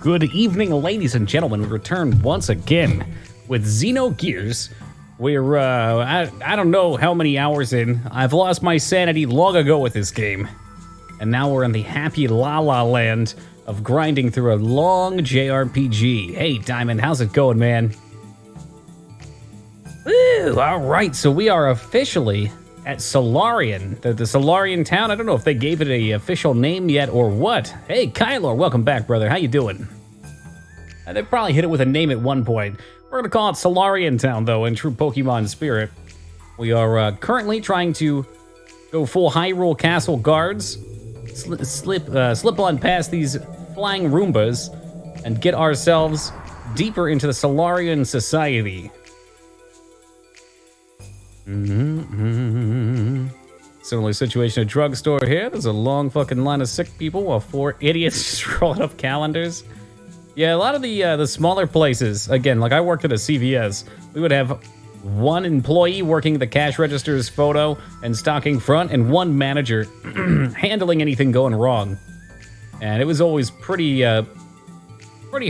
Good evening, ladies and gentlemen. We return once again with Xenogears. We're, I don't know how many hours in. I've lost my sanity long ago with this game. And now we're in the happy la-la land of grinding through a long JRPG. Hey, Diamond, how's it going, man? Woo, all right, so we are officially at Solarian, the Solarian town. I don't know if they gave it a official name yet or what. Hey, Kylor, welcome back, brother. How you doing? They probably hit it with a name at one point. We're gonna call it Solarian Town, though, in true Pokemon spirit. We are currently trying to go full Hyrule Castle guards, slip on past these flying Roombas, and get ourselves deeper into the Solarian society. Similar situation at drugstore here. There's a long fucking line of sick people while 4 idiots just rolling up calendars. Yeah, a lot of the smaller places, again, like I worked at a CVS, we would have one employee working the cash register's photo and stocking front, and one manager handling anything going wrong. And it was always pretty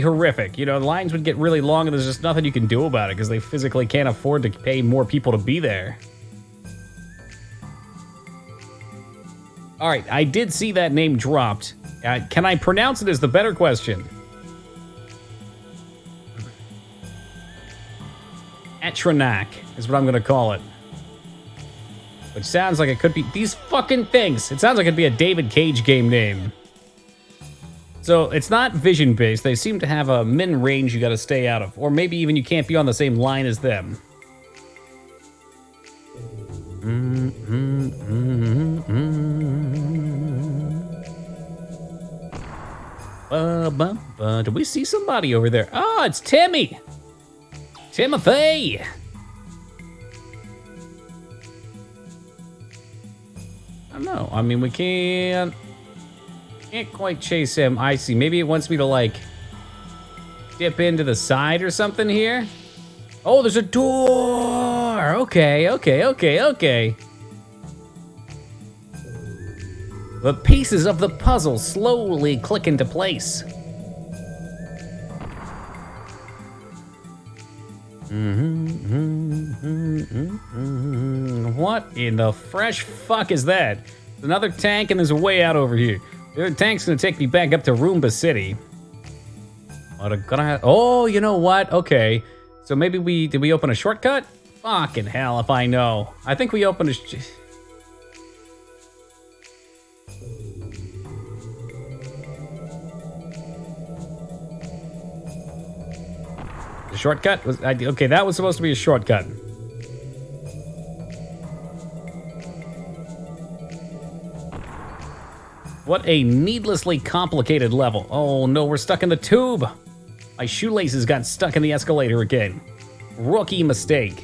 horrific. You know, the lines would get really long and there's just nothing you can do about it because they physically can't afford to pay more people to be there. All right, I did see that name dropped. Can I pronounce it is the better question. Etranak is what I'm gonna call it. Which sounds like it could be these fucking things. It sounds like it'd be a David Cage game name. So it's not vision based. They seem to have a min range you gotta stay out of. Or maybe even you can't be on the same line as them. Do we see somebody over there? Oh, it's Timmy! Timothy! I don't know. I mean, we can't quite chase him. I see. Maybe it wants me to, like, dip into the side or something here. Oh, there's a door! Okay. The pieces of the puzzle slowly click into place. What in the fresh fuck is that? There's another tank and there's a way out over here. The other tank's gonna take me back up to Roomba City. Oh, you know what? Okay. So maybe did we open a shortcut? Fucking hell if I know. I think we opened a... shortcut? Okay, that was supposed to be a shortcut. What a needlessly complicated level. Oh no, we're stuck in the tube. My shoelaces got stuck in the escalator again. Rookie mistake.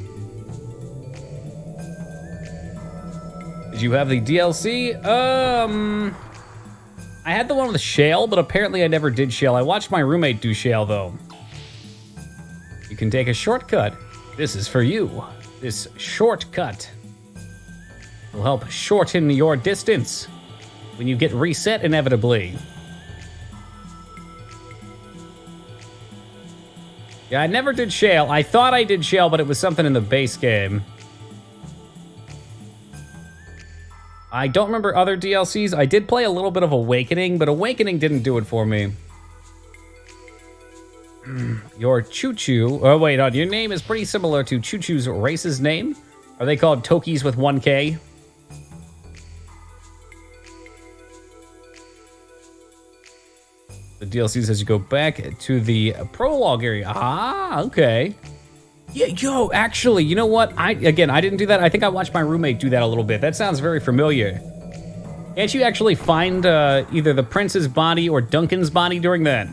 Did you have the DLC? I had the one with Shale, but apparently I never did Shale. I watched my roommate do Shale though. You can take a shortcut. This is for you. This shortcut will help shorten your distance when you get reset inevitably. Yeah, I never did Shale. I thought I did Shale, but it was something in the base game. I don't remember other DLCs. I did play a little bit of Awakening, but Awakening didn't do it for me. Your Choo-Choo, oh wait, your name is pretty similar to Choo-Choo's race's name. Are they called Tokis with 1K? The DLC says you go back to the prologue area. Ah, okay. Yeah, yo, actually, you know what? I didn't do that. I think I watched my roommate do that a little bit. That sounds very familiar. Can't you actually find either the prince's body or Duncan's body during that?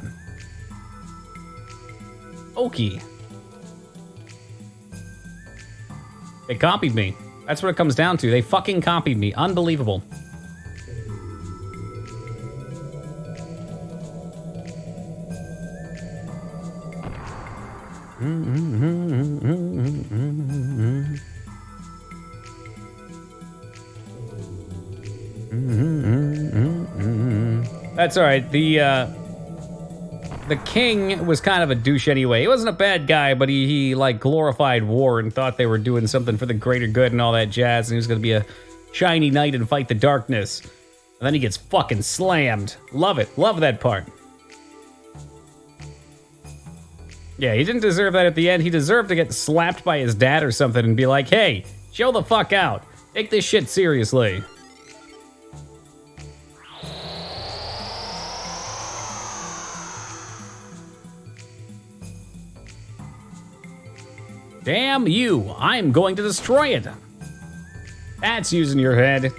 Okay. They copied me. That's what it comes down to. They fucking copied me. Unbelievable. That's all right. The the king was kind of a douche anyway. He wasn't a bad guy, but he like glorified war and thought they were doing something for the greater good and all that jazz, and he was gonna be a shiny knight and fight the darkness. And then he gets fucking slammed. Love it. Love that part. Yeah, he didn't deserve that at the end. He deserved to get slapped by his dad or something and be like, hey, chill the fuck out. Take this shit seriously. Damn you, I'm going to destroy it. That's using your head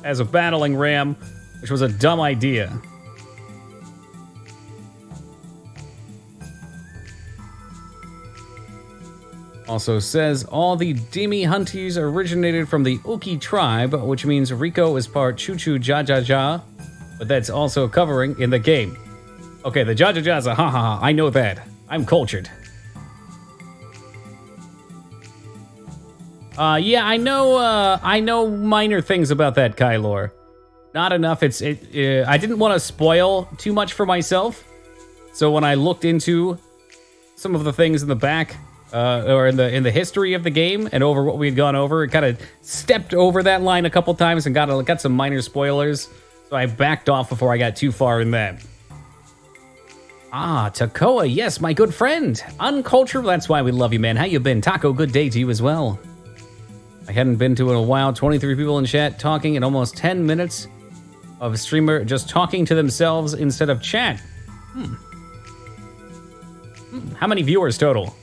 as a battling ram, which was a dumb idea. Also says all the Demi Hunties originated from the Uki tribe, which means Rico is part Choo Choo Ja Ja Ja, but that's also covering in the game. Okay, the Ja Ja Ja's a ha ha ha, I know that. I'm cultured. Yeah, I know minor things about that Kylor. Not enough. I didn't want to spoil too much for myself, so when I looked into some of the things in the back, or in the history of the game and over what we had gone over, it kind of stepped over that line a couple times and got some minor spoilers. So I backed off before I got too far in that. Ah, Takoa, yes, my good friend. Uncultured, that's why we love you, man. How you been? Taco, good day to you as well. I hadn't been to in a while. 23 people in chat talking in almost 10 minutes of a streamer just talking to themselves instead of chat. How many viewers total?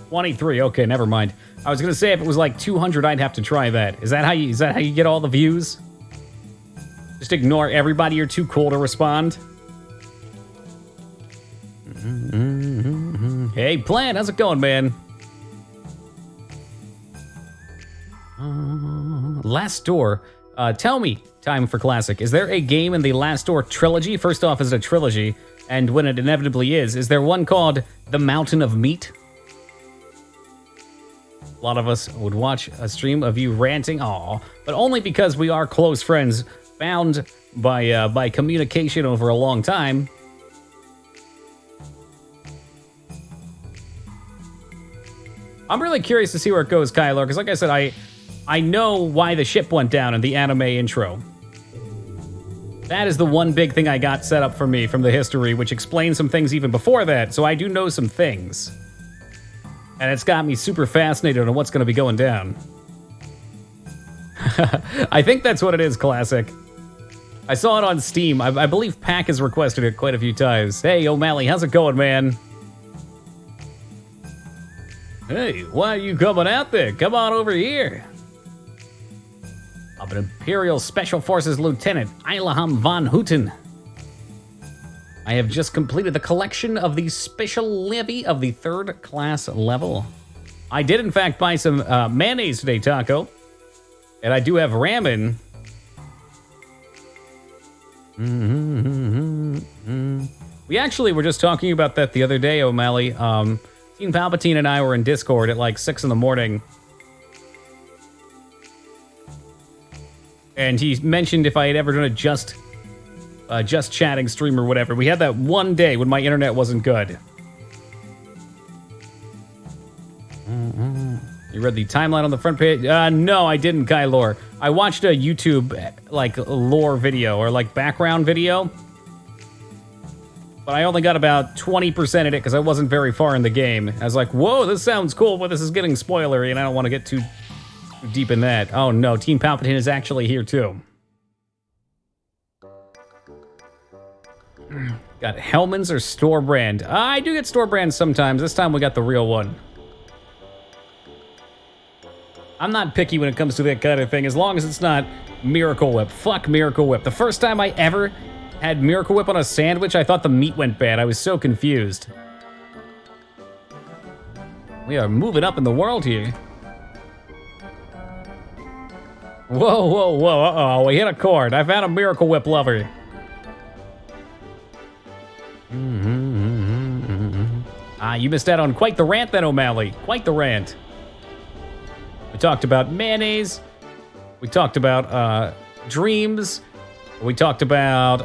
23. Okay, never mind. I was gonna say if it was like 200, I'd have to try that. Is that how you get all the views? Just ignore everybody. You're too cool to respond. Hey, Plant, how's it going, man? Last Door. Tell me, time for classic. Is there a game in the Last Door trilogy? First off, is it a trilogy? And when it inevitably is there one called The Mountain of Meat? A lot of us would watch a stream of you ranting, aw, but only because we are close friends, bound by communication over a long time. I'm really curious to see where it goes, Kyler, because like I said, I know why the ship went down in the anime intro. That is the one big thing I got set up for me from the history, which explains some things even before that, so I do know some things. And it's got me super fascinated on what's going to be going down. I think that's what it is, Classic. I saw it on Steam. I believe Pack has requested it quite a few times. Hey, O'Malley, how's it going, man? Hey, why are you coming out there? Come on over here. I'm an Imperial Special Forces Lieutenant, Ilham von Houten. I have just completed the collection of the Special Levy of the 3rd class level. I did, in fact, buy some mayonnaise today, Taco. And I do have ramen. We actually were just talking about that the other day, O'Malley. Teen Palpatine and I were in Discord at like 6 in the morning. And he mentioned if I had ever done a just chatting stream or whatever. We had that one day when my internet wasn't good. You read the timeline on the front page? No, I didn't, Kylor. I watched a YouTube like lore video or like background video. But I only got about 20% in it because I wasn't very far in the game. I was like, whoa, this sounds cool, but this is getting spoilery and I don't want to get too deep in that. Oh no, Team Palpatine is actually here too. Got Hellman's or store brand? I do get store brands sometimes. This time we got the real one. I'm not picky when it comes to that kind of thing, as long as it's not Miracle Whip. Fuck Miracle Whip. The first time I ever had Miracle Whip on a sandwich, I thought the meat went bad. I was so confused. We are moving up in the world here. Whoa, whoa, whoa, uh-oh, we hit a chord. I found a Miracle Whip lover. Ah, you missed out on quite the rant then, O'Malley. Quite the rant. We talked about mayonnaise. We talked about dreams. We talked about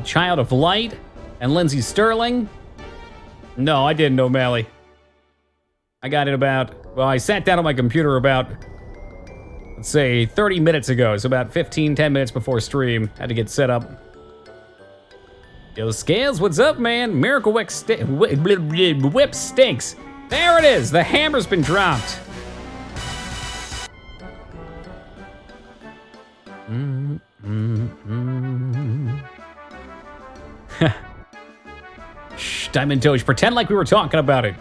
Child of Light and Lindsay Sterling. No, I didn't, O'Malley. I got it about, well, I sat down on my computer about, let's say, 30 minutes ago. So about 10 minutes before stream. Had to get set up. Yo, Scales, what's up, man? Miracle Whip stinks. There it is. The hammer's been dropped. Shh, Diamond Doge, pretend like we were talking about it.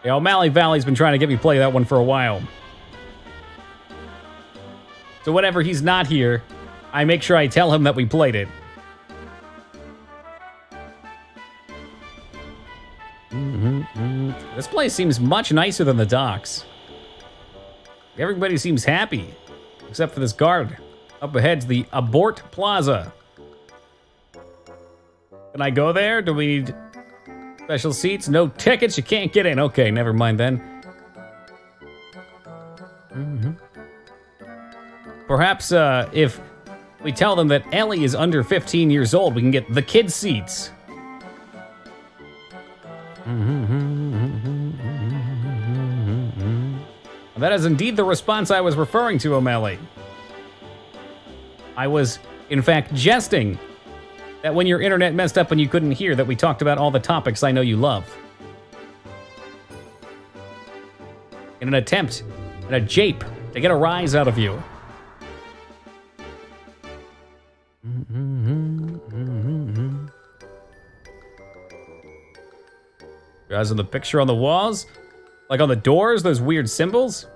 Yeah, O'Malley Valley's been trying to get me play that one for a while. So whenever he's not here, I make sure I tell him that we played it. This place seems much nicer than the docks. Everybody seems happy, except for this guard. Up ahead's the Abort Plaza. Can I go there? Do we need special seats? No tickets, you can't get in. Okay, never mind then. Perhaps if we tell them that Ellie is under 15 years old, we can get the kids' seats. That is indeed the response I was referring to, O'Malley. I was, in fact, jesting that when your internet messed up and you couldn't hear that we talked about all the topics I know you love. In an attempt, in a jape, to get a rise out of you. Guys, in the picture on the walls? Like on the doors, those weird symbols?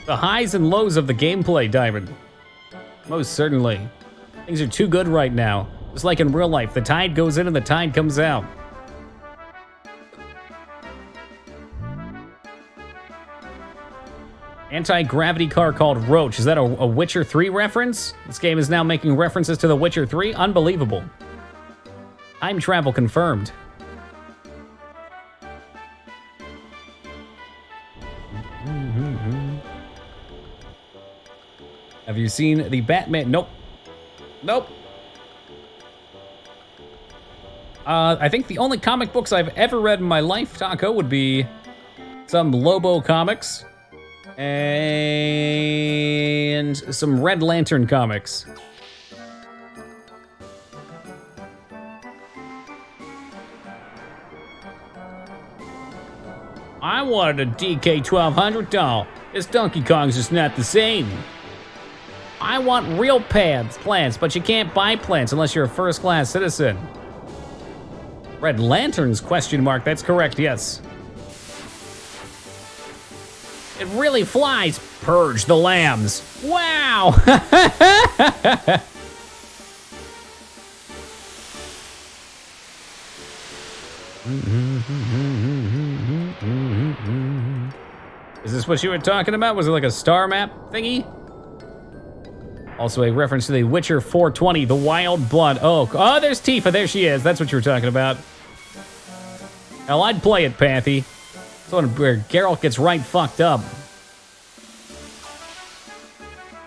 The highs and lows of the gameplay, Diamond. Most certainly. Things are too good right now. Just like in real life, the tide goes in and the tide comes out. Anti-gravity car called Roach. Is that a Witcher 3 reference? This game is now making references to The Witcher 3? Unbelievable. Time travel confirmed. Have you seen the Batman? Nope. Nope. I think the only comic books I've ever read in my life, Taco, would be some Lobo comics and some Red Lantern comics. I wanted a DK1200 doll. This Donkey Kong's just not the same. I want real plants, but you can't buy plants unless you're a first-class citizen. Red Lanterns, question mark, that's correct, yes. It really flies. Purge the lambs. Wow! Is this what you were talking about? Was it like a star map thingy? Also a reference to the Witcher 420, the Wild Blood. Oh, there's Tifa. There she is. That's what you were talking about. Hell, I'd play it, Pathy. It's one where Geralt gets right fucked up.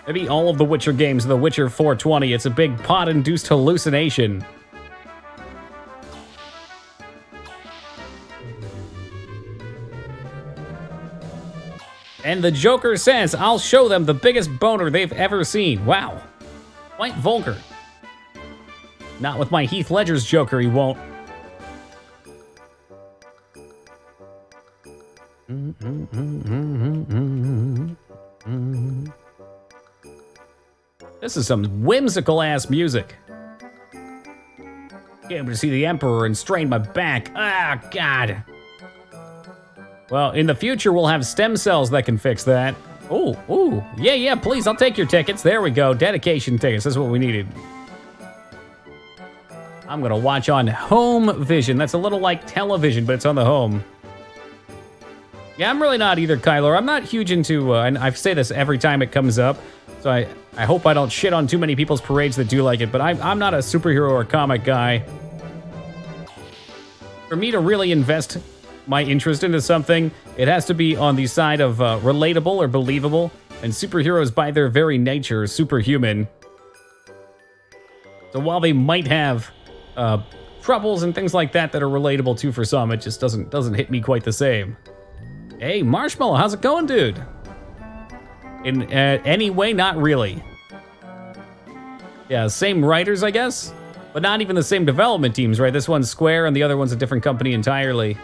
Maybe all of the Witcher games are the Witcher 420. It's a big pod-induced hallucination. And the Joker says, I'll show them the biggest boner they've ever seen. Wow. Quite vulgar. Not with my Heath Ledger's Joker, he won't. This is some whimsical-ass music. Came to see the Emperor and strained my back. Ah, God. Well, in the future, we'll have stem cells that can fix that. Ooh, yeah, please, I'll take your tickets. There we go, dedication tickets, that's what we needed. I'm gonna watch on home vision. That's a little like television, but it's on the home. Yeah, I'm really not either, Kyler. I'm not huge into, and I say this every time it comes up, so I hope I don't shit on too many people's parades that do like it, but I'm not a superhero or comic guy. For me to really invest my interest into something, it has to be on the side of relatable or believable, and superheroes by their very nature are superhuman. So while they might have troubles and things like that that are relatable too for some, it just doesn't hit me quite the same. Hey, Marshmallow, how's it going, dude? In any way, not really. Yeah, same writers, I guess, but not even the same development teams, right? This one's Square and the other one's a different company entirely.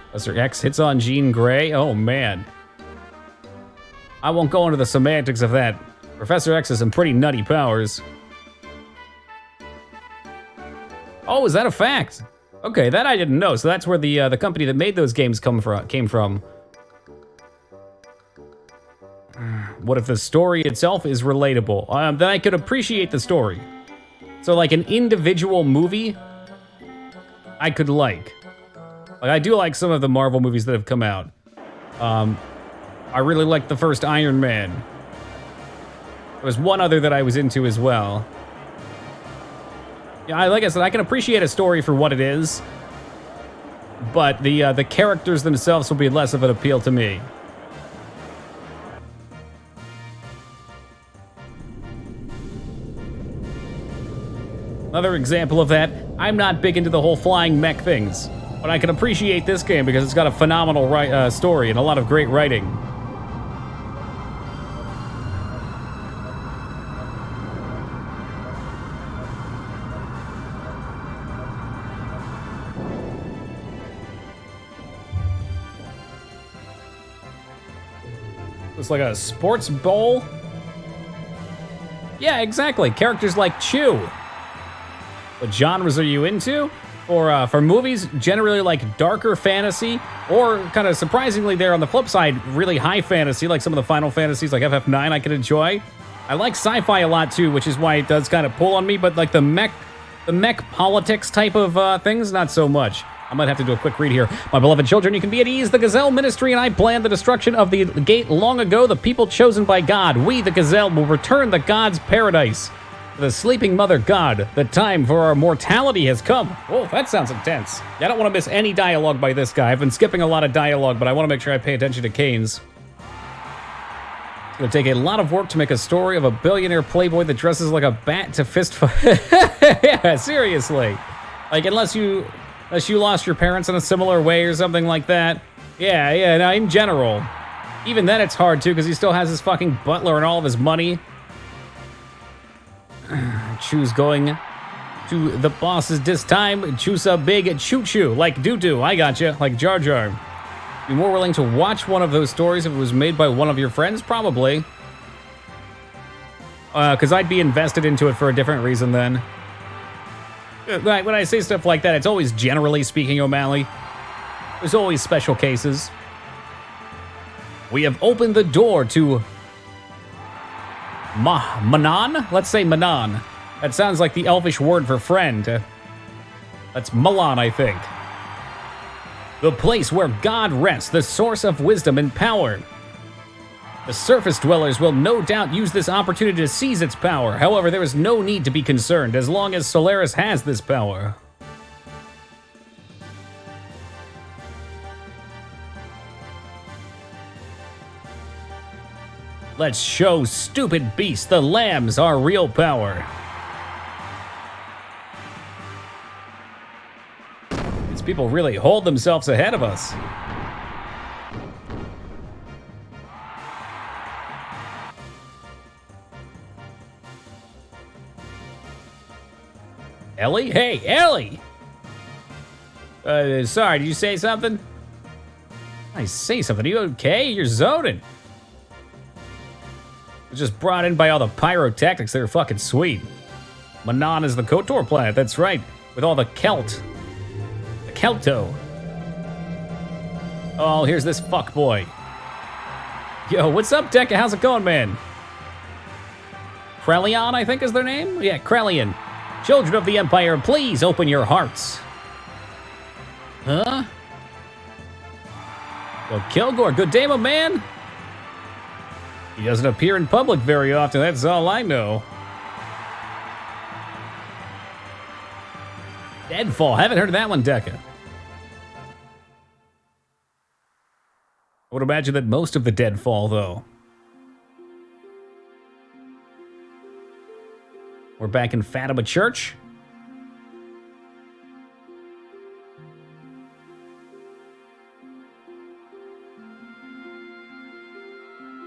Professor X hits on Jean Grey. Oh, man. I won't go into the semantics of that. Professor X has some pretty nutty powers. Oh, is that a fact? Okay, that I didn't know. So that's where the company that made those games came from. What if the story itself is relatable? Then I could appreciate the story. So like an individual movie, I could like. I do like some of the Marvel movies that have come out. I really liked the first Iron Man. There was one other that I was into as well. Yeah, like I said, I can appreciate a story for what it is, but the characters themselves will be less of an appeal to me. Another example of that, I'm not big into the whole flying mech things, but I can appreciate this game because it's got a phenomenal story and a lot of great writing. It's like a sports bowl. Yeah, exactly. Characters like Chew. What genres are you into? For movies, generally like darker fantasy, or kind of surprisingly there on the flip side, really high fantasy, like some of the Final Fantasies like FF9 I can enjoy. I like sci-fi a lot too, which is why it does kind of pull on me, but like the mech politics type of things, not so much. I might have to do a quick read here. My beloved children, you can be at ease. The Gazelle Ministry and I planned the destruction of the gate long ago. The people chosen by God, we, the Gazelle, will return the God's paradise. The sleeping mother God, the time for our mortality has come. Oh, that sounds intense. I don't want to miss any dialogue by this guy. I've been skipping a lot of dialogue, but I want to make sure I pay attention to Kane's. It's going to take a lot of work to make a story of a billionaire playboy that dresses like a bat to fist fight. Yeah, seriously. Like, unless you lost your parents in a similar way or something like that. Yeah, no, in general. Even then it's hard, too, because he still has his fucking butler and all of his money. Choose going to the bosses this time. Choose a big choo-choo, like doo-doo. I gotcha, like Jar Jar. Be more willing to watch one of those stories if it was made by one of your friends? Probably. Because I'd be invested into it for a different reason then. When I say stuff like that, it's always generally speaking, O'Malley. There's always special cases. We have opened the door to Manan? Let's say Manan. That sounds like the elvish word for friend. That's Milan, I think. The place where God rests, the source of wisdom and power. The surface dwellers will no doubt use this opportunity to seize its power. However, there is no need to be concerned as long as Solaris has this power. Let's show stupid beasts the lambs our real power. These people really hold themselves ahead of us. Ellie? Hey, Ellie! Sorry, did you say something? I say something. Are you okay? You're zoning. Was just brought in by all the pyrotechnics. They're fucking sweet. Manan is the KOTOR planet, that's right. With all the Kelt. The Kelto. Oh, here's this fuckboy. Yo, what's up, Deca? How's it going, man? Krelion, I think is their name? Yeah, Krelion. Children of the Empire, please open your hearts. Huh? Yo, Kilgore, good day, my man. He doesn't appear in public very often, that's all I know. Deadfall, haven't heard of that one, Deca. I would imagine that most of the Deadfall, though. We're back in Fatima Church.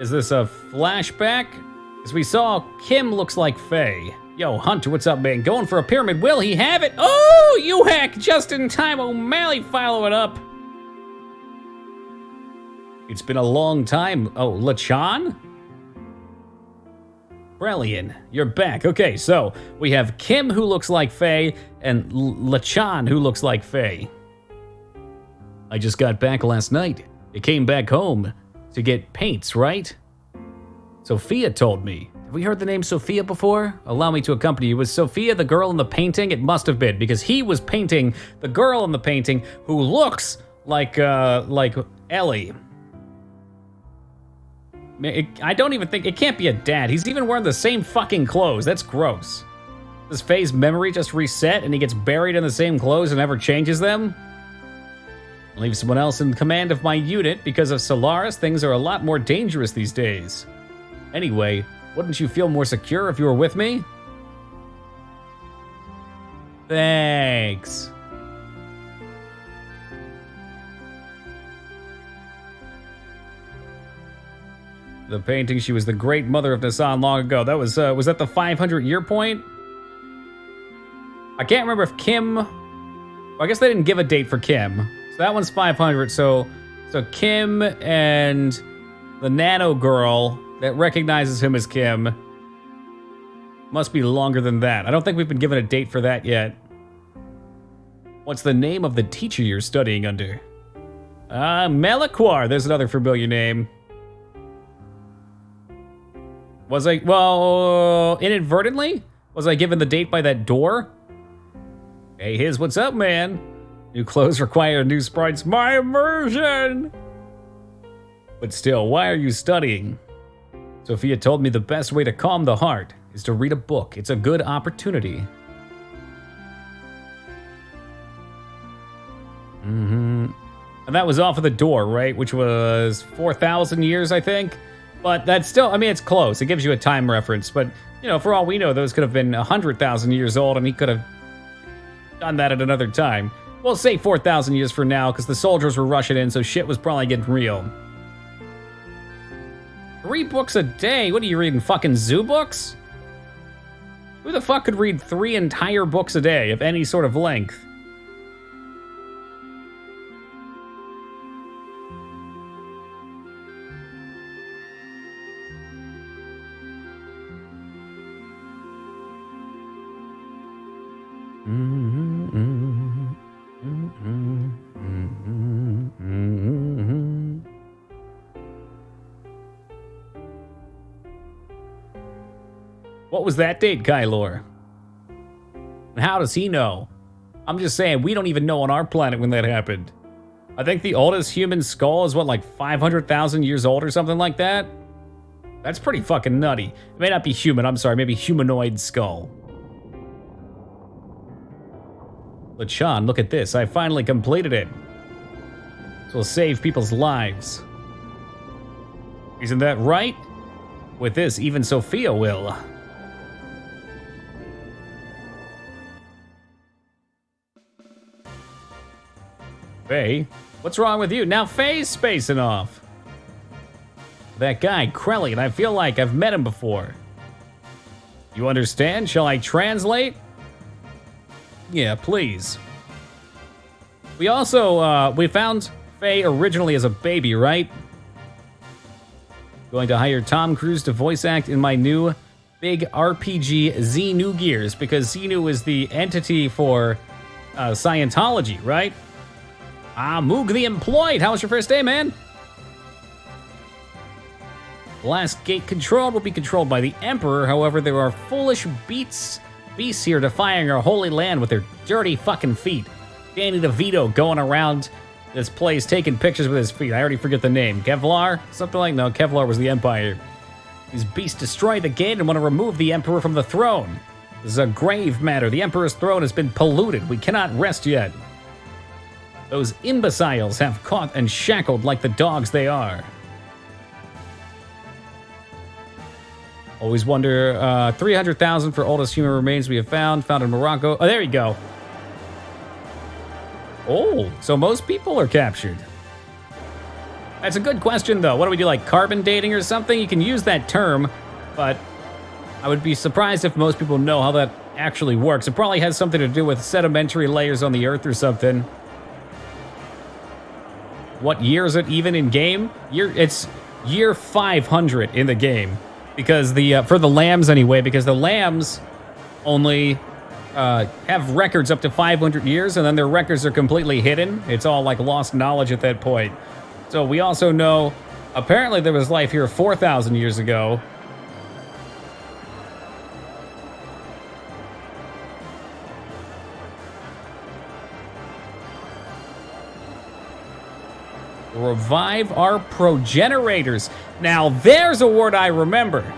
Is this a flashback? As we saw, Kim looks like Faye. Yo, Hunter, what's up, man? Going for a pyramid. Will he have it? Oh, you hack just in time. O'Malley following up. It's been a long time. Oh, Lachan? Brilliant. You're back. Okay, so we have Kim, who looks like Faye, and Lachan, who looks like Faye. I just got back last night. I came back home to get paints, right? Sophia told me. Have we heard the name Sophia before? Allow me to accompany you. Was Sophia the girl in the painting? It must have been, because he was painting the girl in the painting who looks like Ellie. I don't even think, it can't be a dad. He's even wearing the same fucking clothes. That's gross. Does Faye's memory just reset and he gets buried in the same clothes and never changes them? Leave someone else in command of my unit. Because of Solaris, things are a lot more dangerous these days. Anyway, wouldn't you feel more secure if you were with me? Thanks. The painting, she was the great mother of Nassan long ago. That was that the 500-year point? I can't remember if Kim... Well, I guess they didn't give a date for Kim. So that one's 500, so Kim and the nano girl that recognizes him as Kim must be longer than that. I don't think we've been given a date for that yet. What's the name of the teacher you're studying under? Meliquar, there's another familiar name. Was I, well, inadvertently? Was I given the date by that door? Hey, Hiz, what's up, man? New clothes require new sprites. My immersion! But still, why are you studying? Sophia told me the best way to calm the heart is to read a book. It's a good opportunity. And that was off of the door, right? Which was 4,000 years, I think. But that's still, I mean, it's close. It gives you a time reference. But, you know, for all we know, those could have been 100,000 years old, and he could have done that at another time. We'll say 4,000 years from now, because the soldiers were rushing in, so shit was probably getting real. 3 books a day? What are you reading, fucking zoo books? Who the fuck could read 3 entire books a day of any sort of length? What was that date, Kylor? And how does he know? I'm just saying, we don't even know on our planet when that happened. I think the oldest human skull is, what, like 500,000 years old or something like that? That's pretty fucking nutty. It may not be human, I'm sorry, maybe humanoid skull. Lachan, look at this. I finally completed it. This will save people's lives. Isn't that right? With this, even Sophia will. Faye? What's wrong with you? Now Faye's spacing off. That guy, Krellian, I feel like I've met him before. You understand? Shall I translate? Yeah, please. We also, we found Faye originally as a baby, right? Going to hire Tom Cruise to voice act in my new big RPG Xenogears, because Xenu is the entity for Scientology, right? Moog the Employed, how was your first day, man? Last gate control will be controlled by the Emperor, however, there are foolish beasts here defying our holy land with their dirty fucking feet. Danny DeVito going around this place taking pictures with his feet. I already forget the name. Kevlar? Something like, no, Kevlar was the Empire. These beasts destroy the gate and want to remove the Emperor from the throne. This is a grave matter. The Emperor's throne has been polluted. We cannot rest yet. Those imbeciles have caught and shackled like the dogs they are. Always wonder, 300,000 for oldest human remains we have found in Morocco. Oh, there you go. Oh, so most people are captured. That's a good question, though. What do we do, like carbon dating or something? You can use that term, but I would be surprised if most people know how that actually works. It probably has something to do with sedimentary layers on the Earth or something. What year is it even in game? It's year 500 in the game. Because for the lambs anyway, because the lambs only have records up to 500 years, and then their records are completely hidden. It's all like lost knowledge at that point. So we also know, apparently there was life here 4,000 years ago. Revive our progenitors. Now there's a word I remember.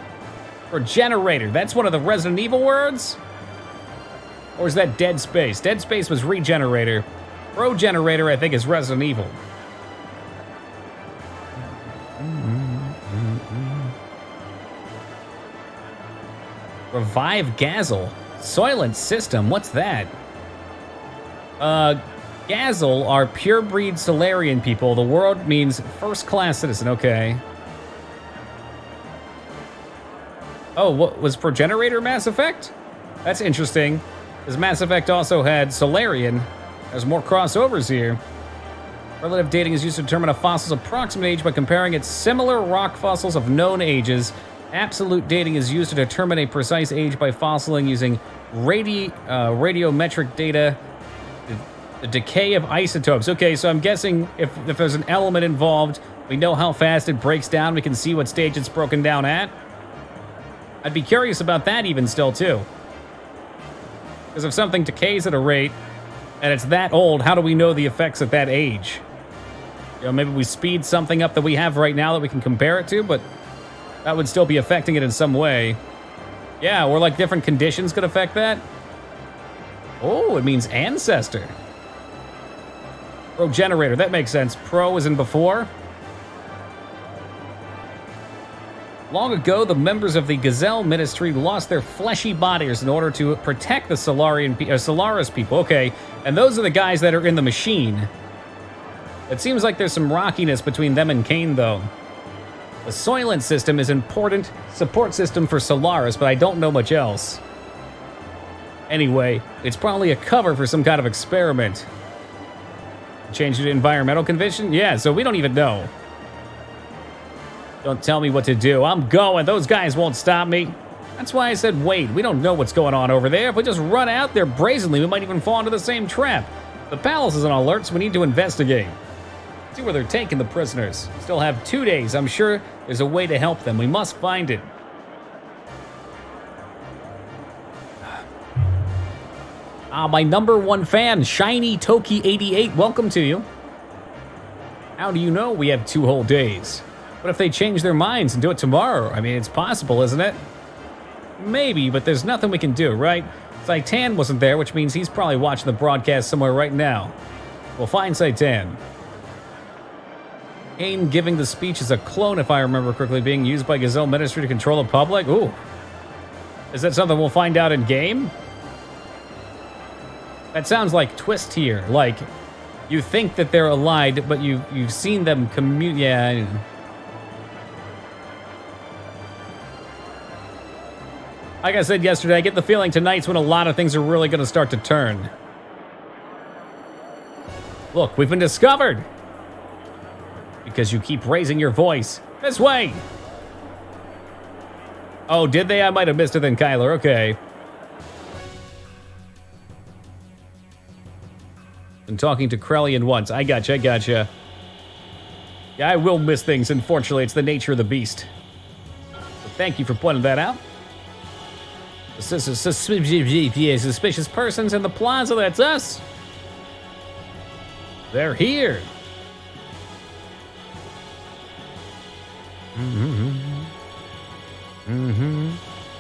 Progenerator. That's one of the Resident Evil words? Or is that Dead Space? Dead Space was regenerator. Progenerator, I think, is Resident Evil. Revive Gazel. Soylent System. What's that? Gazel are pure-breed Solarian people. The word means first-class citizen. Okay. Oh, what was Progenerator Mass Effect? That's interesting. Because Mass Effect also had Solarian. There's more crossovers here. Relative dating is used to determine a fossil's approximate age by comparing its similar rock fossils of known ages. Absolute dating is used to determine a precise age by fossiling using radiometric data. The decay of isotopes. Okay, so I'm guessing if there's an element involved, we know how fast it breaks down. We can see what stage it's broken down at. I'd be curious about that even still, too. Because if something decays at a rate, and it's that old, how do we know the effects at that age? You know, maybe we speed something up that we have right now that we can compare it to, but that would still be affecting it in some way. Yeah, or like different conditions could affect that. Oh, it means ancestor. Progenerator, that makes sense. Pro is in before. Long ago, the members of the Gazelle Ministry lost their fleshy bodies in order to protect the Solaris people. Okay, and those are the guys that are in the machine. It seems like there's some rockiness between them and Kane, though. The Soylent system is an important support system for Solaris, but I don't know much else. Anyway, it's probably a cover for some kind of experiment. Change it to environmental condition? Yeah, so we don't even know. Don't tell me what to do. I'm going. Those guys won't stop me. That's why I said wait. We don't know what's going on over there. If we just run out there brazenly, we might even fall into the same trap. The palace is on alert, so we need to investigate. See where they're taking the prisoners. Still have 2 days. I'm sure there's a way to help them. We must find it. My #1 fan, Shiny Toki88, welcome to you. How do you know we have 2 whole days? What if they change their minds and do it tomorrow? I mean, it's possible, isn't it? Maybe, but there's nothing we can do, right? Saitan wasn't there, which means he's probably watching the broadcast somewhere right now. We'll find Saitan. Kane giving the speech is a clone, if I remember correctly, being used by Gazelle Ministry to control the public? Ooh. Is that something we'll find out in game? That sounds like twist here. Like, you think that they're allied, but you've seen them commute. Yeah. Like I said yesterday, I get the feeling tonight's when a lot of things are really going to start to turn. Look, we've been discovered. Because you keep raising your voice. This way! Oh, did they? I might have missed it then, Kyler. Okay. Been talking to Krellian once. I gotcha. Yeah, I will miss things, unfortunately. It's the nature of the beast. So thank you for pointing that out. Suspicious persons in the plaza, that's us. They're here.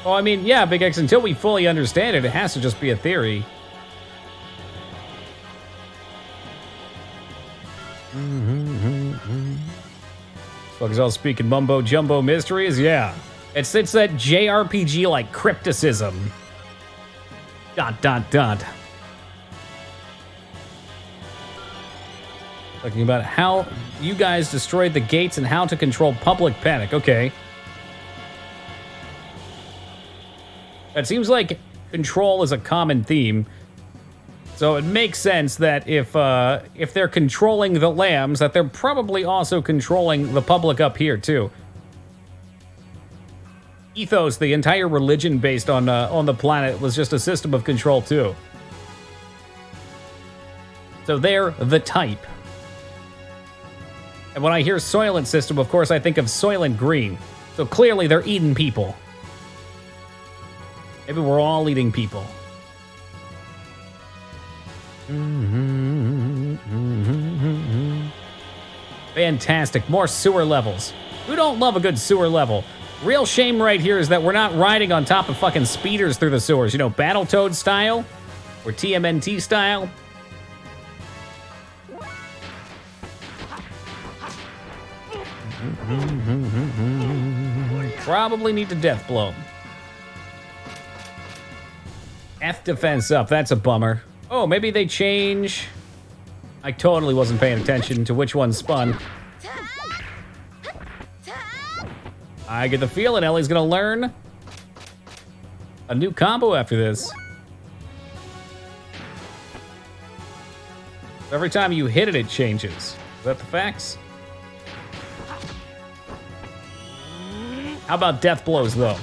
Well, I mean, yeah, Big X, until we fully understand it, it has to just be a theory. Fuck's all speaking mumbo jumbo mysteries? Yeah. It's that JRPG like crypticism. ... Talking about how you guys destroyed the gates and how to control public panic. Okay. It seems like control is a common theme. So it makes sense that if they're controlling the lambs, that they're probably also controlling the public up here too. Ethos, the entire religion based on the planet, was just a system of control too. So they're the type. And when I hear Soylent System, of course, I think of Soylent Green. So clearly they're eating people. Maybe we're all eating people. Fantastic. More sewer levels. Who don't love a good sewer level? Real shame right here is that we're not riding on top of fucking speeders through the sewers. You know, Battletoad style? Or TMNT style? Probably need to death blow. F defense up. That's a bummer. Oh, maybe they change. I totally wasn't paying attention to which one spun. I get the feeling Ellie's gonna learn a new combo after this. Every time you hit it, it changes. Is that the facts? How about death blows, though?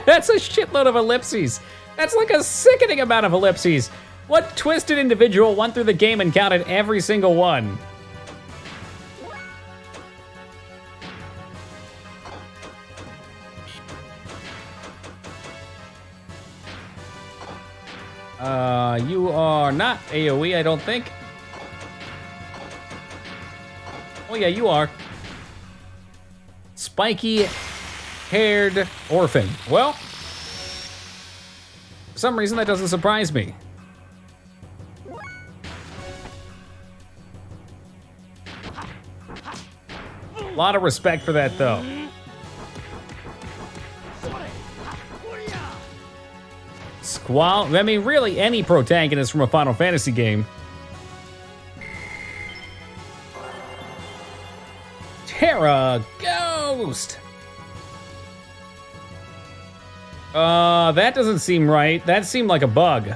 That's a shitload of ellipses. That's like a sickening amount of ellipses. What twisted individual went through the game and counted every single one? You are not AoE, I don't think. Oh yeah, you are. Spiky-haired orphan. Well, for some reason that doesn't surprise me. A lot of respect for that, though. Squall. I mean, really, any protagonist from a Final Fantasy game. Terra Ghost. That doesn't seem right. That seemed like a bug.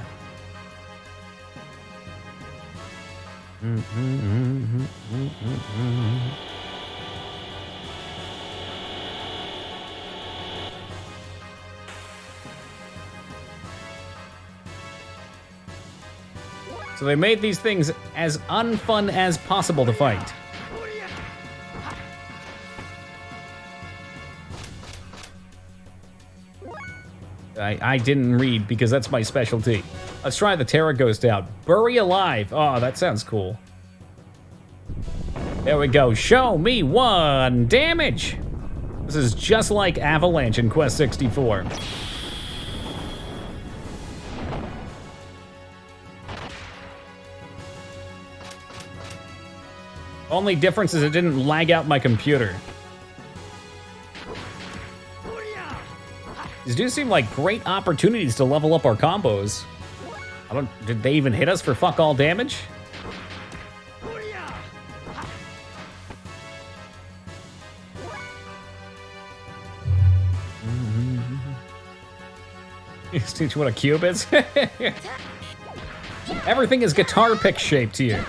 So they made these things as unfun as possible to fight. I didn't read because that's my specialty. Let's try the Terra Ghost out. Bury alive. Oh, that sounds cool. There we go. Show me 1 damage. This is just like Avalanche in Quest 64. Only difference is it didn't lag out my computer. These do seem like great opportunities to level up our combos. Did they even hit us for fuck all damage? Just teach what a cube is? Everything is guitar pick shaped here.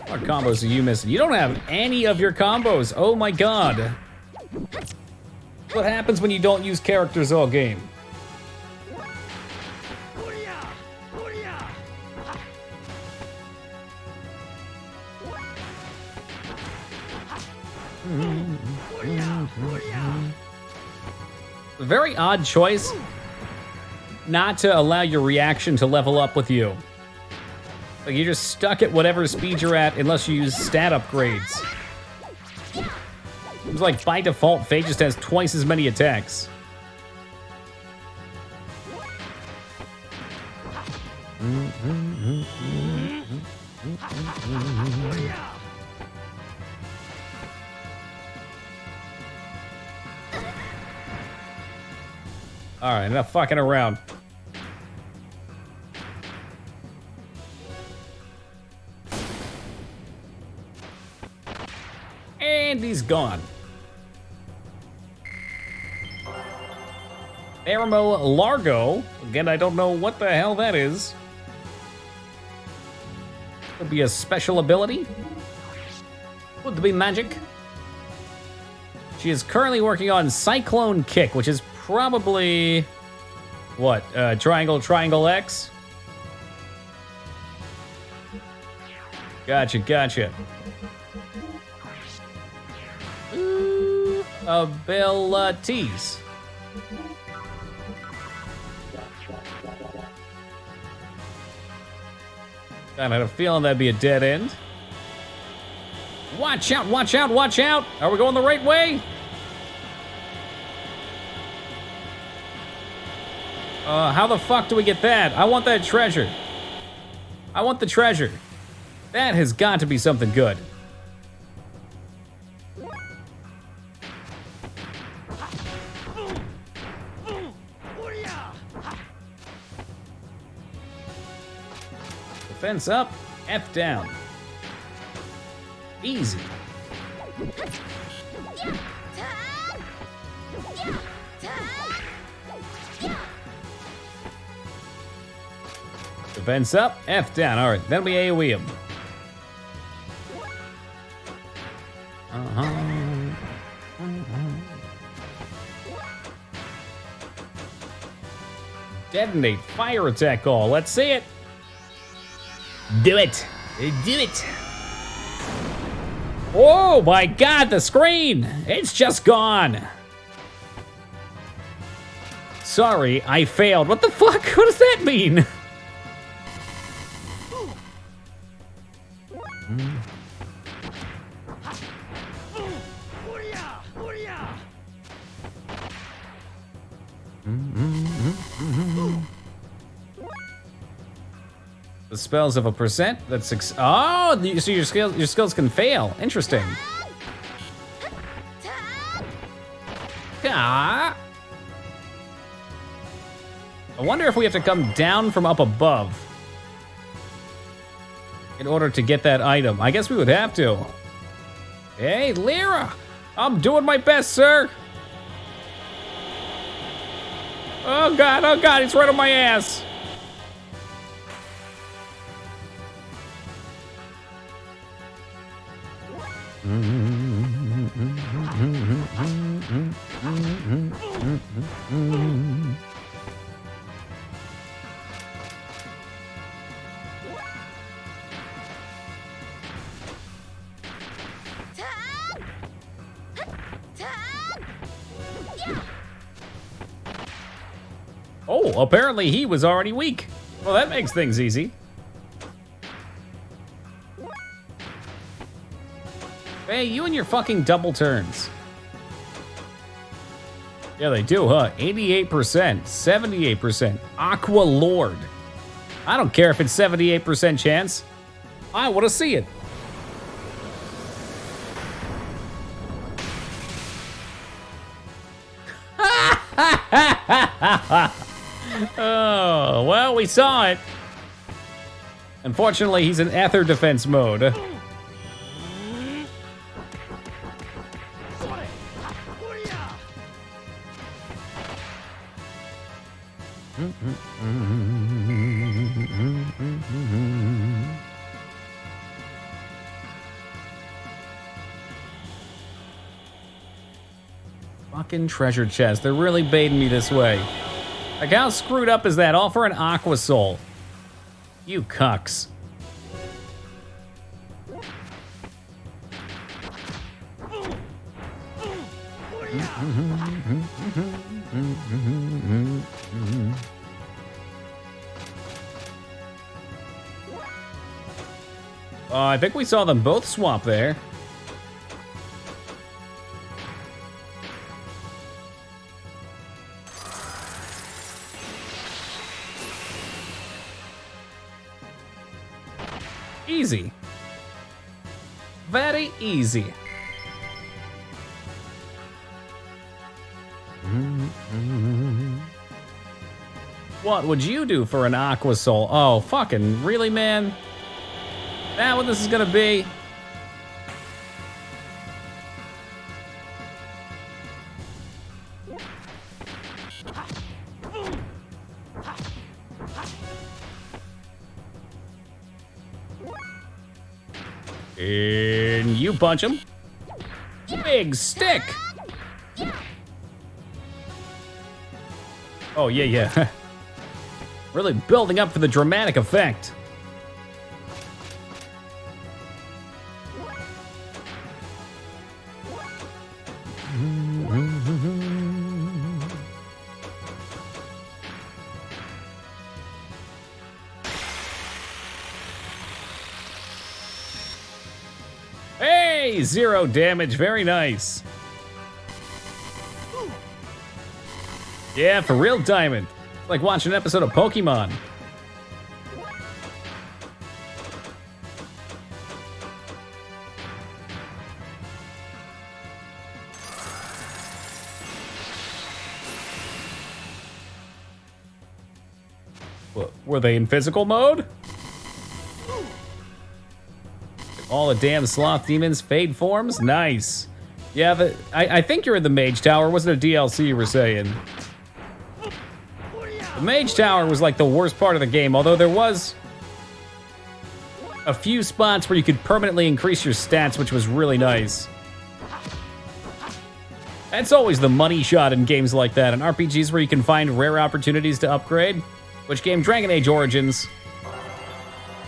What combos are you missing? You don't have any of your combos. Oh my god. What happens when you don't use characters all game? Very odd choice not to allow your reaction to level up with you. Like, you're just stuck at whatever speed you're at unless you use stat upgrades. Seems like by default, Faye just has twice as many attacks. All right, enough fucking around. And he's gone. Aramo Largo. Again, I don't know what the hell that is. Could be a special ability. Could be magic. She is currently working on Cyclone Kick, which is probably what? Triangle X? Gotcha. Abilities. I had a feeling that'd be a dead end. Watch out! Are we going the right way? How the fuck do we get that? I want that treasure. I want the treasure. That has got to be something good. Defense up, F down. Easy. Defense up, F down. All right, then we AoE him. Detonate fire attack all. Let's see it. Do it. Do it. Oh my god, the screen! It's just gone. Sorry, I failed. What the fuck? What does that mean? The spells of a percent. That's six. Oh, so your skills can fail. Interesting. Ah. I wonder if we have to come down from up above in order to get that item. I guess we would have to. Hey, Lyra! I'm doing my best, sir. Oh god, it's right on my ass. Oh, apparently he was already weak. Well, that makes things easy. Hey, you and your fucking double turns. Yeah, they do, huh? 88%, 78%. Aqua Lord. I don't care if it's 78% chance. I want to see it. Oh, well, we saw it. Unfortunately, he's in Ether defense mode. Fucking treasure chest. They're really baiting me this way. Like, how screwed up is that? All for an Aqua Soul. You cucks. I think we saw them both swap there. Easy. Very easy. What would you do for an Aqua Soul? Oh, fucking really, man? That what this is gonna be? And you punch him. Big stick. Oh, yeah. Really building up for the dramatic effect. Hey, 0 damage, very nice. Yeah, for real, Diamond. It's like watching an episode of Pokemon. Were they in physical mode? All the damn sloth demons fade forms? Nice. Yeah, I think you're in the Mage Tower. Wasn't a DLC you were saying? The Mage Tower was like the worst part of the game, although there was a few spots where you could permanently increase your stats, which was really nice. That's always the money shot in games like that, in RPGs where you can find rare opportunities to upgrade. Which game? Dragon Age Origins.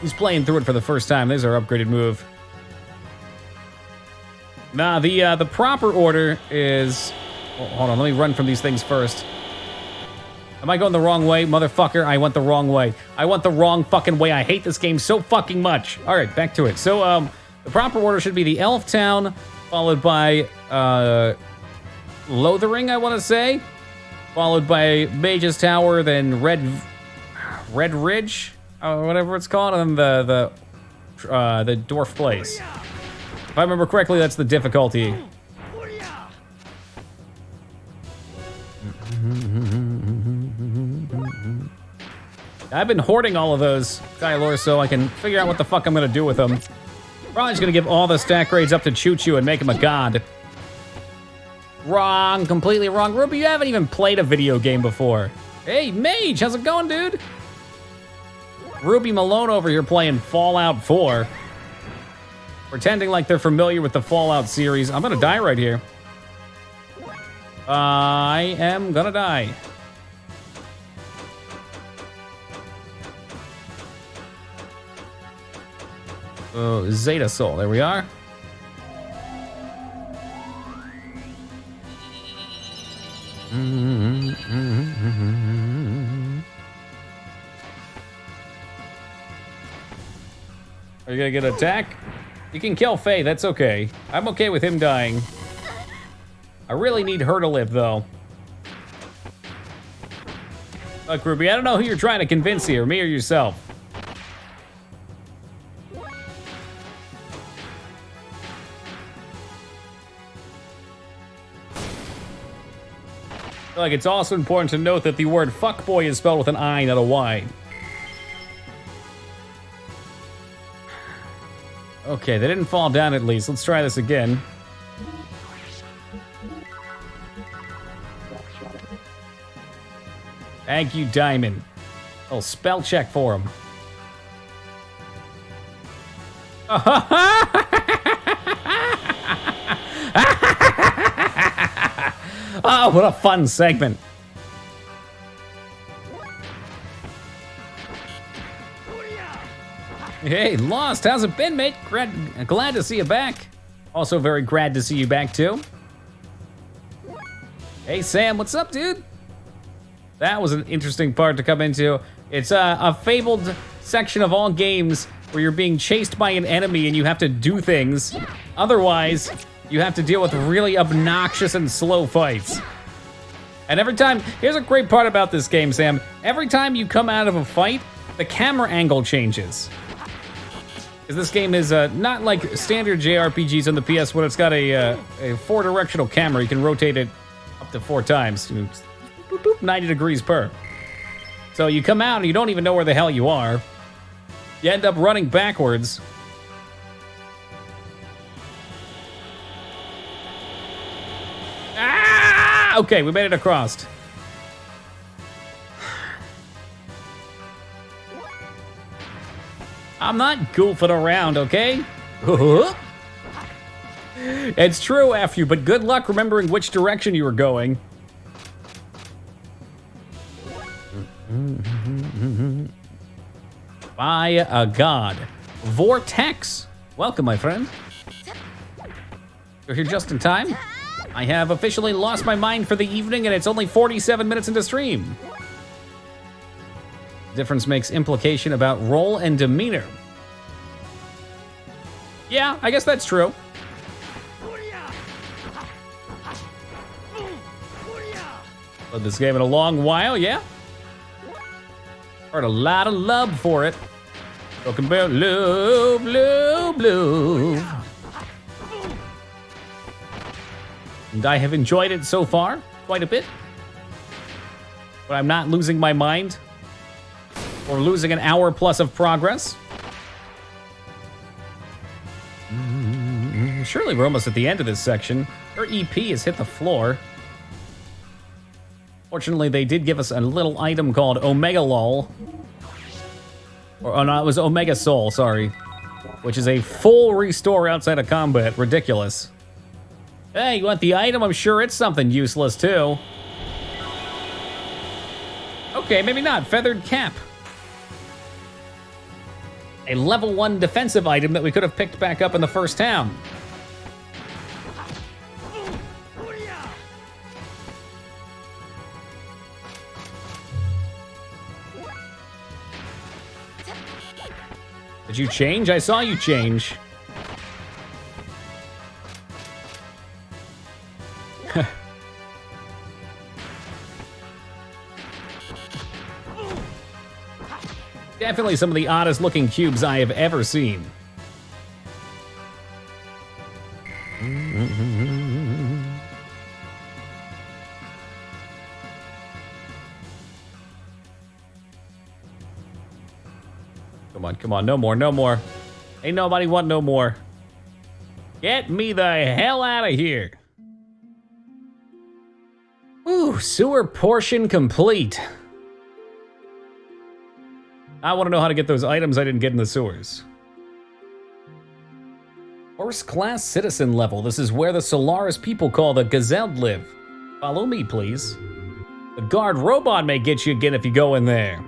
Who's playing through it for the first time? There's our upgraded move. Nah, the proper order is... Oh, hold on, let me run from these things first. Am I going the wrong way? Motherfucker, I went the wrong way. I went the wrong fucking way. I hate this game so fucking much. All right, back to it. So, the proper order should be the Elf Town, followed by, Lothering, I want to say. Followed by Mage's Tower, then Red Ridge, whatever it's called, and then the Dwarf Place. If I remember correctly, that's the difficulty. I've been hoarding all of those, Kyler, so I can figure out what the fuck I'm gonna do with them. Probably just gonna give all the stat grades up to Choo Choo and make him a god. Wrong, completely wrong. Ruby, you haven't even played a video game before. Hey, Mage, how's it going, dude? Ruby Malone over here playing Fallout 4. Pretending like they're familiar with the Fallout series. I'm gonna die right here. I am gonna die. Oh, Zeta Soul, there we are. Are you gonna get an attack? You can kill Faye, that's okay. I'm okay with him dying. I really need her to live, though. Look, Ruby, I don't know who you're trying to convince here, me or yourself. I feel like it's also important to note that the word fuckboy is spelled with an I, not a Y. Okay, they didn't fall down at least. Let's try this again. Thank you, Diamond. Oh, spell check for him. Oh, what a fun segment. Hey, Lost, how's it been, mate? Glad to see you back. Also very glad to see you back, too. Hey, Sam, what's up, dude? That was an interesting part to come into. It's a fabled section of all games where you're being chased by an enemy and you have to do things. Otherwise, you have to deal with really obnoxious and slow fights. And every time, here's a great part about this game, Sam. Every time you come out of a fight, the camera angle changes. Because this game is not like standard JRPGs on the PS when it's got a 4-directional camera. You can rotate it up to 4 times. 90 degrees per. So you come out and you don't even know where the hell you are. You end up running backwards. Ah! Okay, we made it across. I'm not goofing around, okay? It's true, F you, but good luck remembering which direction you were going. By a god. Vortex. Welcome, my friend. You're here just in time. I have officially lost my mind for the evening and it's only 47 minutes into stream. Difference makes implication about role and demeanor. Yeah, I guess that's true. Played this game in a long while, yeah. Heard a lot of love for it. Talking about love, love, love. And I have enjoyed it so far, quite a bit. But I'm not losing my mind. Or losing an hour plus of progress. Surely we're almost at the end of this section. Her EP has hit the floor. Fortunately, they did give us a little item called Omega Lol. Or, oh no, it was Omega Soul, sorry. Which is a full restore outside of combat. Ridiculous. Hey, you want the item? I'm sure it's something useless, too. Okay, maybe not. Feathered Cap. A level 1 defensive item that we could have picked back up in the first town. Did you change? I saw you change. Definitely some of the oddest looking cubes I have ever seen. Come on, come on, no more, no more. Ain't nobody want no more. Get me the hell out of here. Ooh, sewer portion complete. I want to know how to get those items I didn't get in the sewers. First class citizen level. This is where the Solaris people call the Gazelle live. Follow me, please. The guard robot may get you again if you go in there.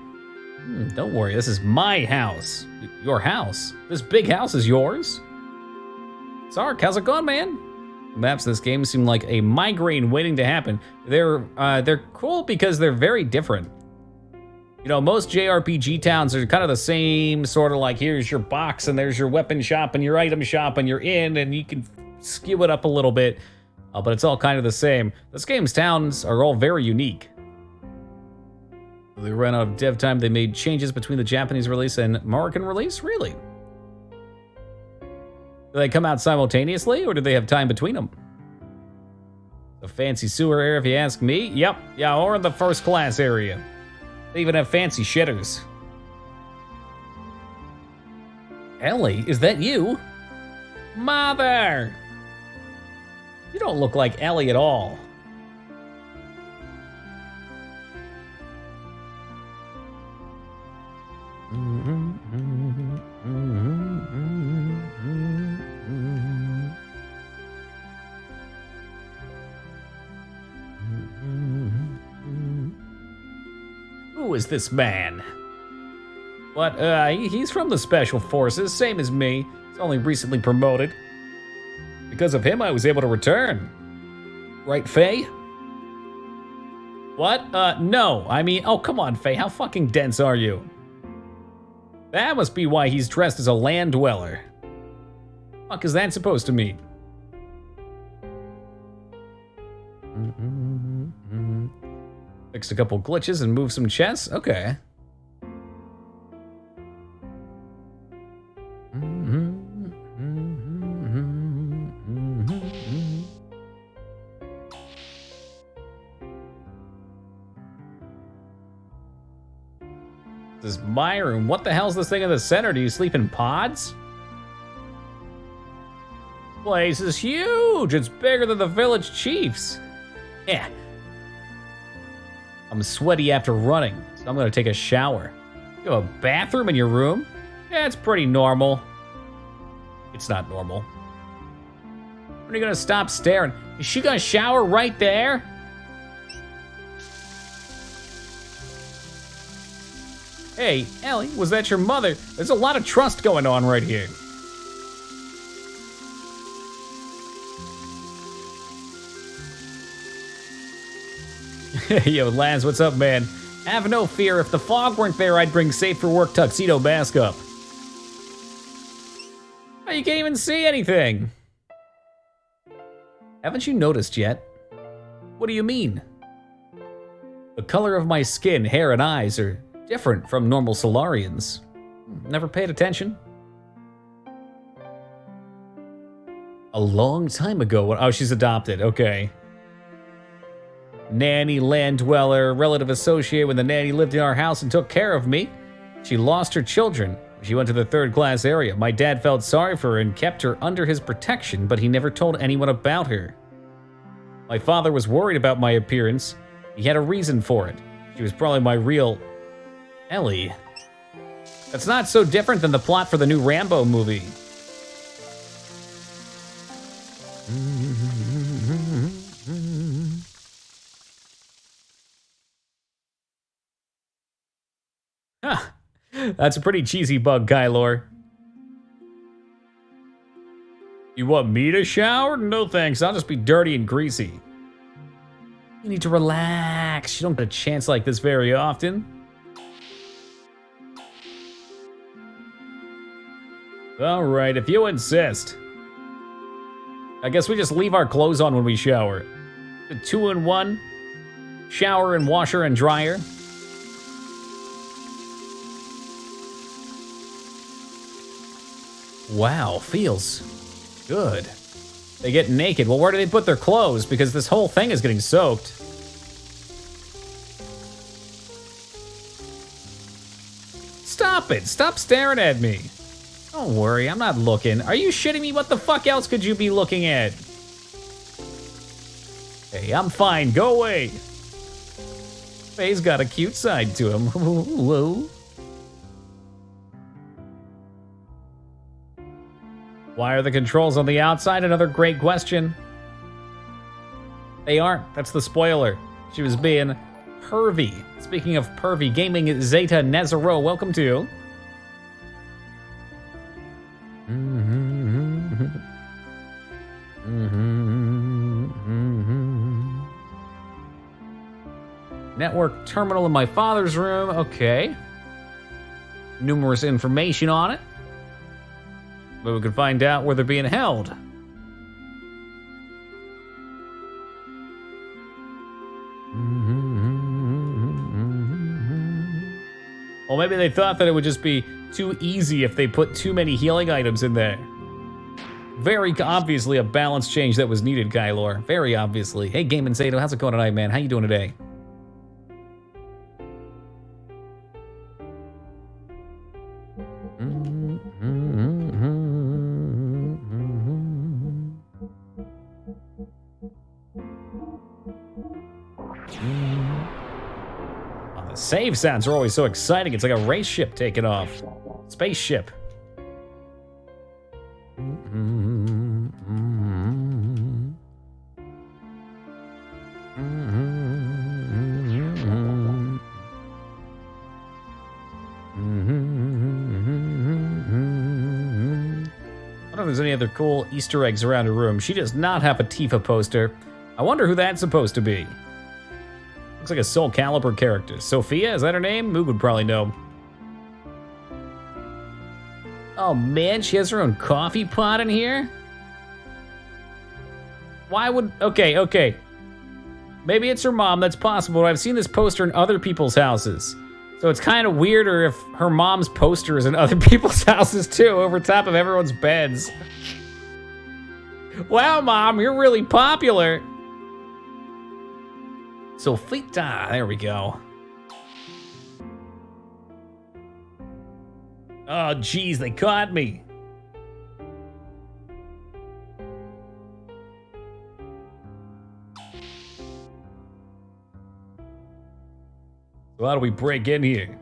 Don't worry, this is my house. Your house? This big house is yours? Sark, how's it going, man? The maps of this game seem like a migraine waiting to happen. They're cool because they're very different. You know, most JRPG towns are kind of the same, sort of like here's your box and there's your weapon shop and your item shop and you're in and you can skew it up a little bit, but it's all kind of the same. This game's towns are all very unique. They ran out of dev time. They made changes between the Japanese release and American release? Really? Do they come out simultaneously or do they have time between them? A fancy sewer area if you ask me. Yep, yeah, or in the first class area. They even have fancy shitters. Ellie, is that you? Mother! You don't look like Ellie at all. Who is this man? What, he's from the Special Forces, same as me. He's only recently promoted. Because of him, I was able to return. Right, Faye? What? No. I mean, oh, come on, Faye. How fucking dense are you? That must be why he's dressed as a land dweller. What is that supposed to mean? Fixed a couple glitches and moved some chests? Okay. This is my room. What the hell's this thing in the center? Do you sleep in pods? Place is huge. It's bigger than the village chief's. Yeah. I'm sweaty after running, so I'm gonna take a shower. You have a bathroom in your room? Yeah, it's pretty normal. It's not normal. When are you gonna stop staring? Is she gonna shower right there? Hey, Ellie, was that your mother? There's a lot of trust going on right here. Yo, Laz, what's up, man? Have no fear, if the fog weren't there, I'd bring safe for work tuxedo mask up. Oh, you can't even see anything. Haven't you noticed yet? What do you mean? The color of my skin, hair, and eyes are different from normal Solarians. Never paid attention. A long time ago, oh, she's adopted, okay. Nanny, land dweller, relative associate when the nanny lived in our house and took care of me. She lost her children. She went to the third-class area. My dad felt sorry for her and kept her under his protection, but he never told anyone about her. My father was worried about my appearance. He had a reason for it. She was probably my real Ellie. That's not so different than the plot for the new Rambo movie. Huh. That's a pretty cheesy bug, Kylor. You want me to shower? No thanks, I'll just be dirty and greasy. You need to relax. You don't get a chance like this very often. Alright, if you insist. I guess we just leave our clothes on when we shower. The 2-in-1, shower and washer and dryer. Wow, feels good. They get naked. Well, where do they put their clothes? Because this whole thing is getting soaked. Stop it. Stop staring at me. Don't worry, I'm not looking. Are you shitting me? What the fuck else could you be looking at? Hey, I'm fine. Go away. Faye's got a cute side to him. Whoa. Why are the controls on the outside? Another great question. They aren't. That's the spoiler. She was being pervy. Speaking of pervy, Gaming Zeta Nezero, welcome to. Network terminal in my father's room. Okay. Numerous information on it. But we can find out where they're being held. Well, maybe they thought that it would just be too easy if they put too many healing items in there. Very obviously a balance change that was needed, Kylor. Very obviously. Hey, Game and Zato, how's it going tonight, man? How you doing today? Save sounds are always so exciting. It's like a race ship taking off. Spaceship. I don't know if there's any other cool Easter eggs around her room. She does not have a Tifa poster. I wonder who that's supposed to be. Looks like a Soul Calibur character. Sophia, is that her name? Moog would probably know. Oh man, she has her own coffee pot in here? Why would, okay. Maybe it's her mom, that's possible, but I've seen this poster in other people's houses. So it's kind of weirder if her mom's poster is in other people's houses too, over top of everyone's beds. Wow, Mom, you're really popular. Sofita, there we go. Oh, geez, they caught me. So how do we break in here?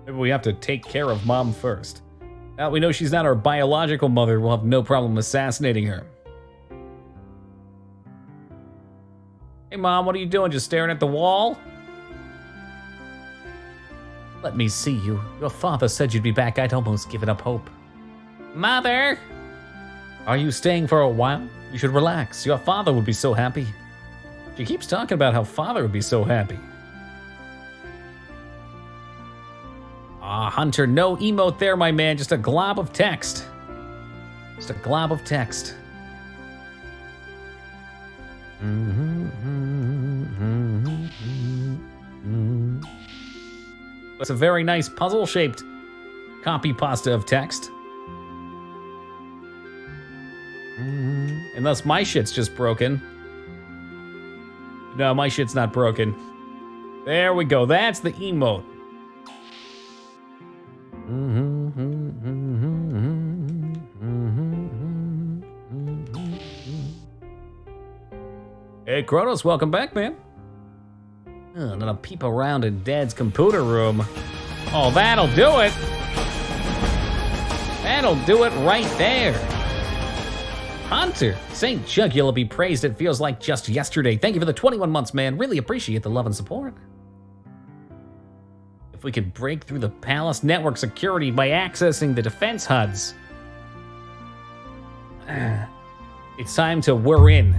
Maybe we have to take care of Mom first. Now we know she's not our biological mother, we'll have no problem assassinating her. Hey Mom, what are you doing? Just staring at the wall? Let me see you. Your father said you'd be back. I'd almost given up hope. Mother! Are you staying for a while? You should relax. Your father would be so happy. She keeps talking about how father would be so happy. Ah, Hunter, no emote there, my man. Just a glob of text. Just a glob of text. It's a very nice puzzle-shaped copy pasta of text. Unless my shit's just broken. No, my shit's not broken. There we go, that's the emote. Hey, Kronos, welcome back, man. And then I'll peep around in Dad's computer room. Oh, that'll do it. That'll do it right there. Hunter, St. Jugular be praised. It feels like just yesterday. Thank you for the 21 months, man. Really appreciate the love and support. If we could break through the palace network security by accessing the defense HUDs. It's time to we're in.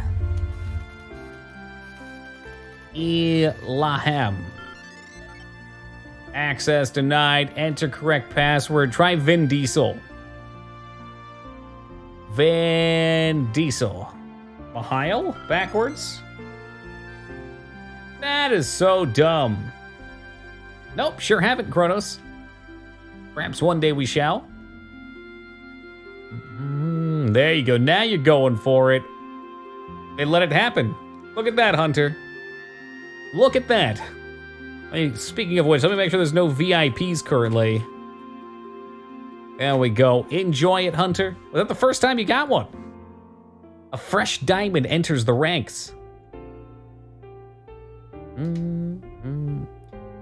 Elaham. Access denied. Enter correct password. Try Vin Diesel. Vin Diesel. Mihail? Backwards? That is so dumb. Nope, sure haven't, Kronos. Perhaps one day we shall. There you go. Now you're going for it. They let it happen. Look at that, Hunter. Look at that. Hey, speaking of which, let me make sure there's no VIPs currently. There we go. Enjoy it, Hunter. Was that the first time you got one? A fresh diamond enters the ranks.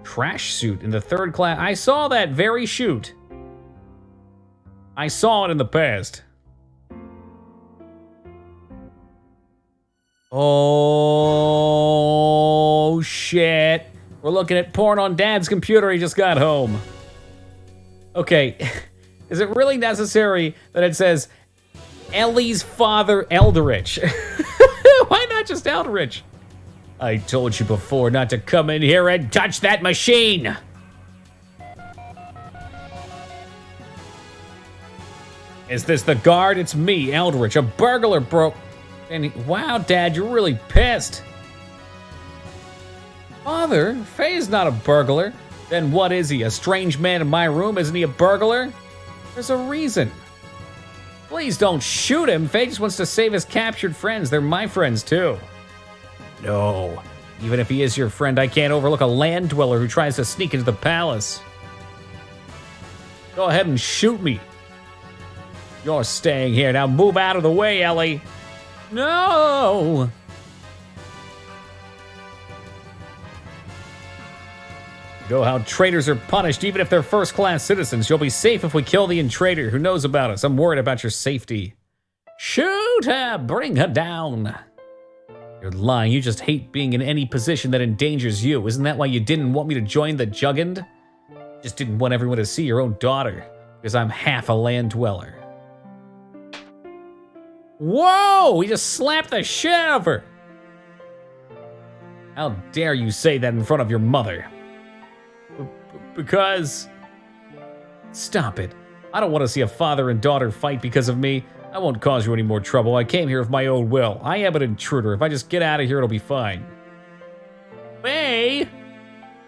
Trash suit in the 3rd class. I saw that very shoot. I saw it in the past. Oh, shit. We're looking at porn on Dad's computer. He just got home. Okay. Is it really necessary that it says Ellie's father, Eldritch? Why not just Eldritch? I told you before not to come in here and touch that machine. Is this the guard? It's me, Eldritch. A burglar broke. And wow, Dad, you're really pissed. Father, Faye's not a burglar. Then what is he? A strange man in my room? Isn't he a burglar? There's a reason. Please don't shoot him. Faye just wants to save his captured friends. They're my friends too. No. Even if he is your friend, I can't overlook a land dweller who tries to sneak into the palace. Go ahead and shoot me. You're staying here. Now move out of the way, Ellie. No! You know how traitors are punished, even if they're first-class citizens. You'll be safe if we kill the traitor. Who knows about us? I'm worried about your safety. Shoot her! Bring her down! You're lying. You just hate being in any position that endangers you. Isn't that why you didn't want me to join the Juggend? Just didn't want everyone to see your own daughter, because I'm half a land dweller. Whoa! We just slapped the shit out of her. How dare you say that in front of your mother? Because... Stop it. I don't want to see a father and daughter fight because of me. I won't cause you any more trouble. I came here of my own will. I am an intruder. If I just get out of here, it'll be fine. Faye!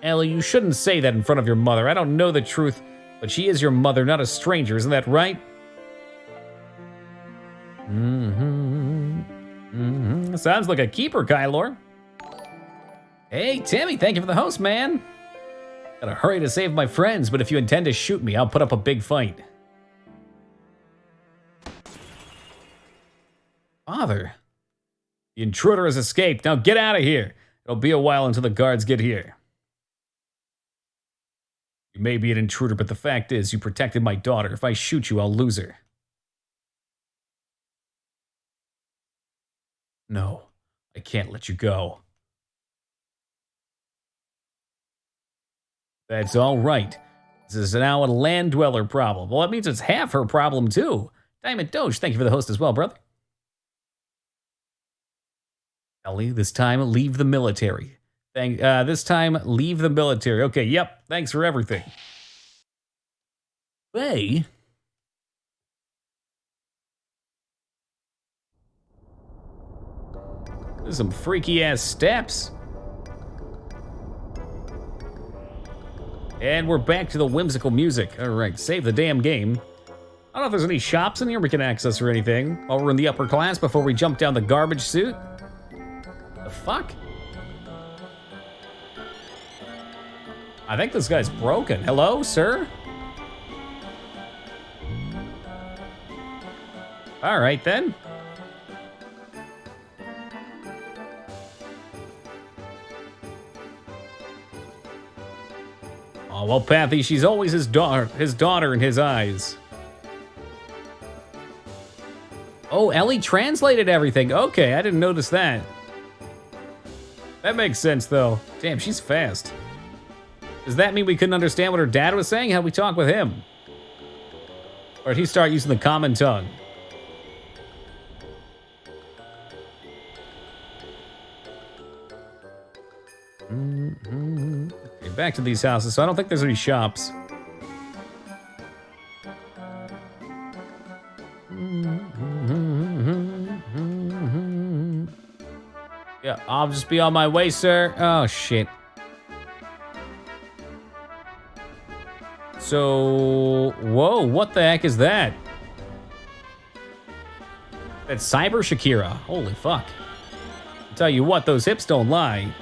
Ellie, you shouldn't say that in front of your mother. I don't know the truth, but she is your mother, not a stranger. Isn't that right? Sounds like a keeper, Kylor. Hey, Timmy, thank you for the host, man. Gotta hurry to save my friends, but if you intend to shoot me, I'll put up a big fight. Father, the intruder has escaped. Now get out of here. It'll be a while until the guards get here. You may be an intruder, but the fact is, you protected my daughter. If I shoot you, I'll lose her. No, I can't let you go. That's all right. This is now a land dweller problem. Well, that means it's half her problem, too. Diamond Doge, thank you for the host as well, brother. Ellie, this time, leave the military. This time, leave the military. Okay, yep, thanks for everything. Hey. There's some freaky-ass steps. And we're back to the whimsical music. All right, save the damn game. I don't know if there's any shops in here we can access or anything while we're in the upper class before we jump down the garbage chute. The fuck? I think this guy's broken. Hello, sir? All right, then. Oh, well, Pathy, she's always his daughter in his eyes. Oh, Ellie translated everything. Okay, I didn't notice that. That makes sense, though. Damn, she's fast. Does that mean we couldn't understand what her dad was saying? How'd we talk with him? Or did he start using the common tongue? Okay, back to these houses. So I don't think there's any shops. Yeah, I'll just be on my way, sir. Oh, shit. So, whoa, what the heck is that? That's Cyber Shakira. Holy fuck. I'll tell you what, those hips don't lie.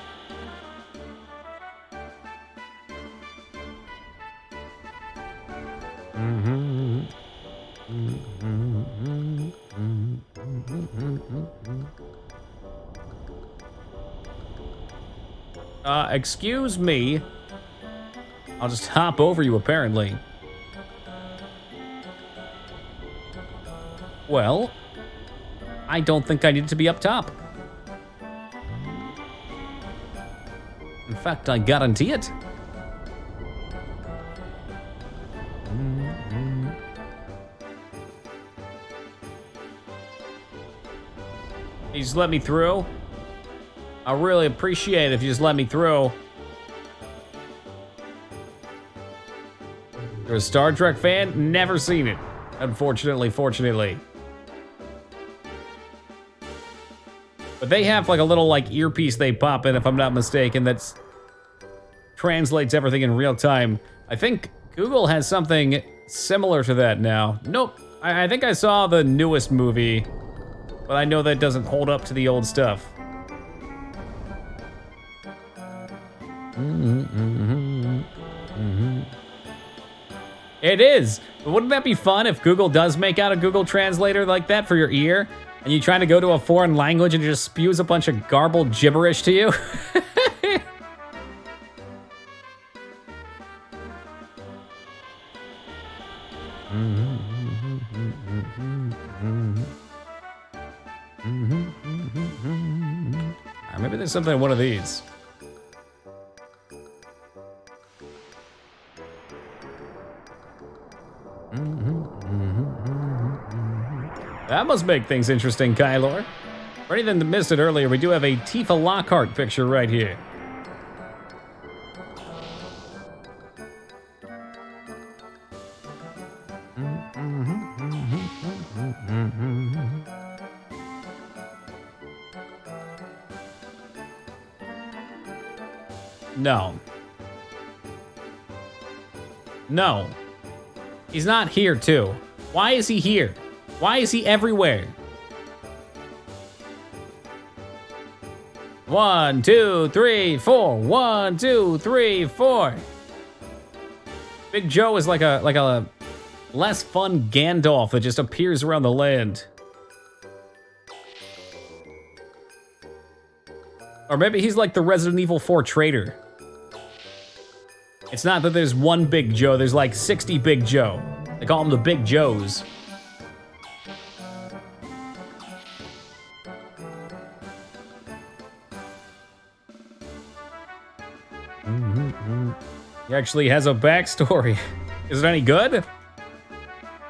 Excuse me. I'll just hop over you, apparently. Well, I don't think I need to be up top. In fact, I guarantee it. You just let me through? I really appreciate it if you just let me through. You're a Star Trek fan? Never seen it. Unfortunately, fortunately. But they have like a little like earpiece they pop in, if I'm not mistaken, that translates everything in real time. I think Google has something similar to that now. Nope, I think I saw the newest movie, but I know that doesn't hold up to the old stuff. It is, but wouldn't that be fun if Google does make out a Google Translator like that for your ear, and you try to go to a foreign language and it just spews a bunch of garbled gibberish to you? Maybe there's something in one of these. That must make things interesting, Kylor. For anyone that missed it earlier, we do have a Tifa Lockhart picture right here. No. No. He's not here, too. Why is he here? Why is he everywhere? 1, 2, 3, 4. 1, 2, 3, 4. Big Joe is like a less fun Gandalf that just appears around the land. Or maybe he's like the Resident Evil 4 traitor. It's not that there's one Big Joe, there's like 60 Big Joe. They call them the Big Joes. He actually has a backstory. Is it any good?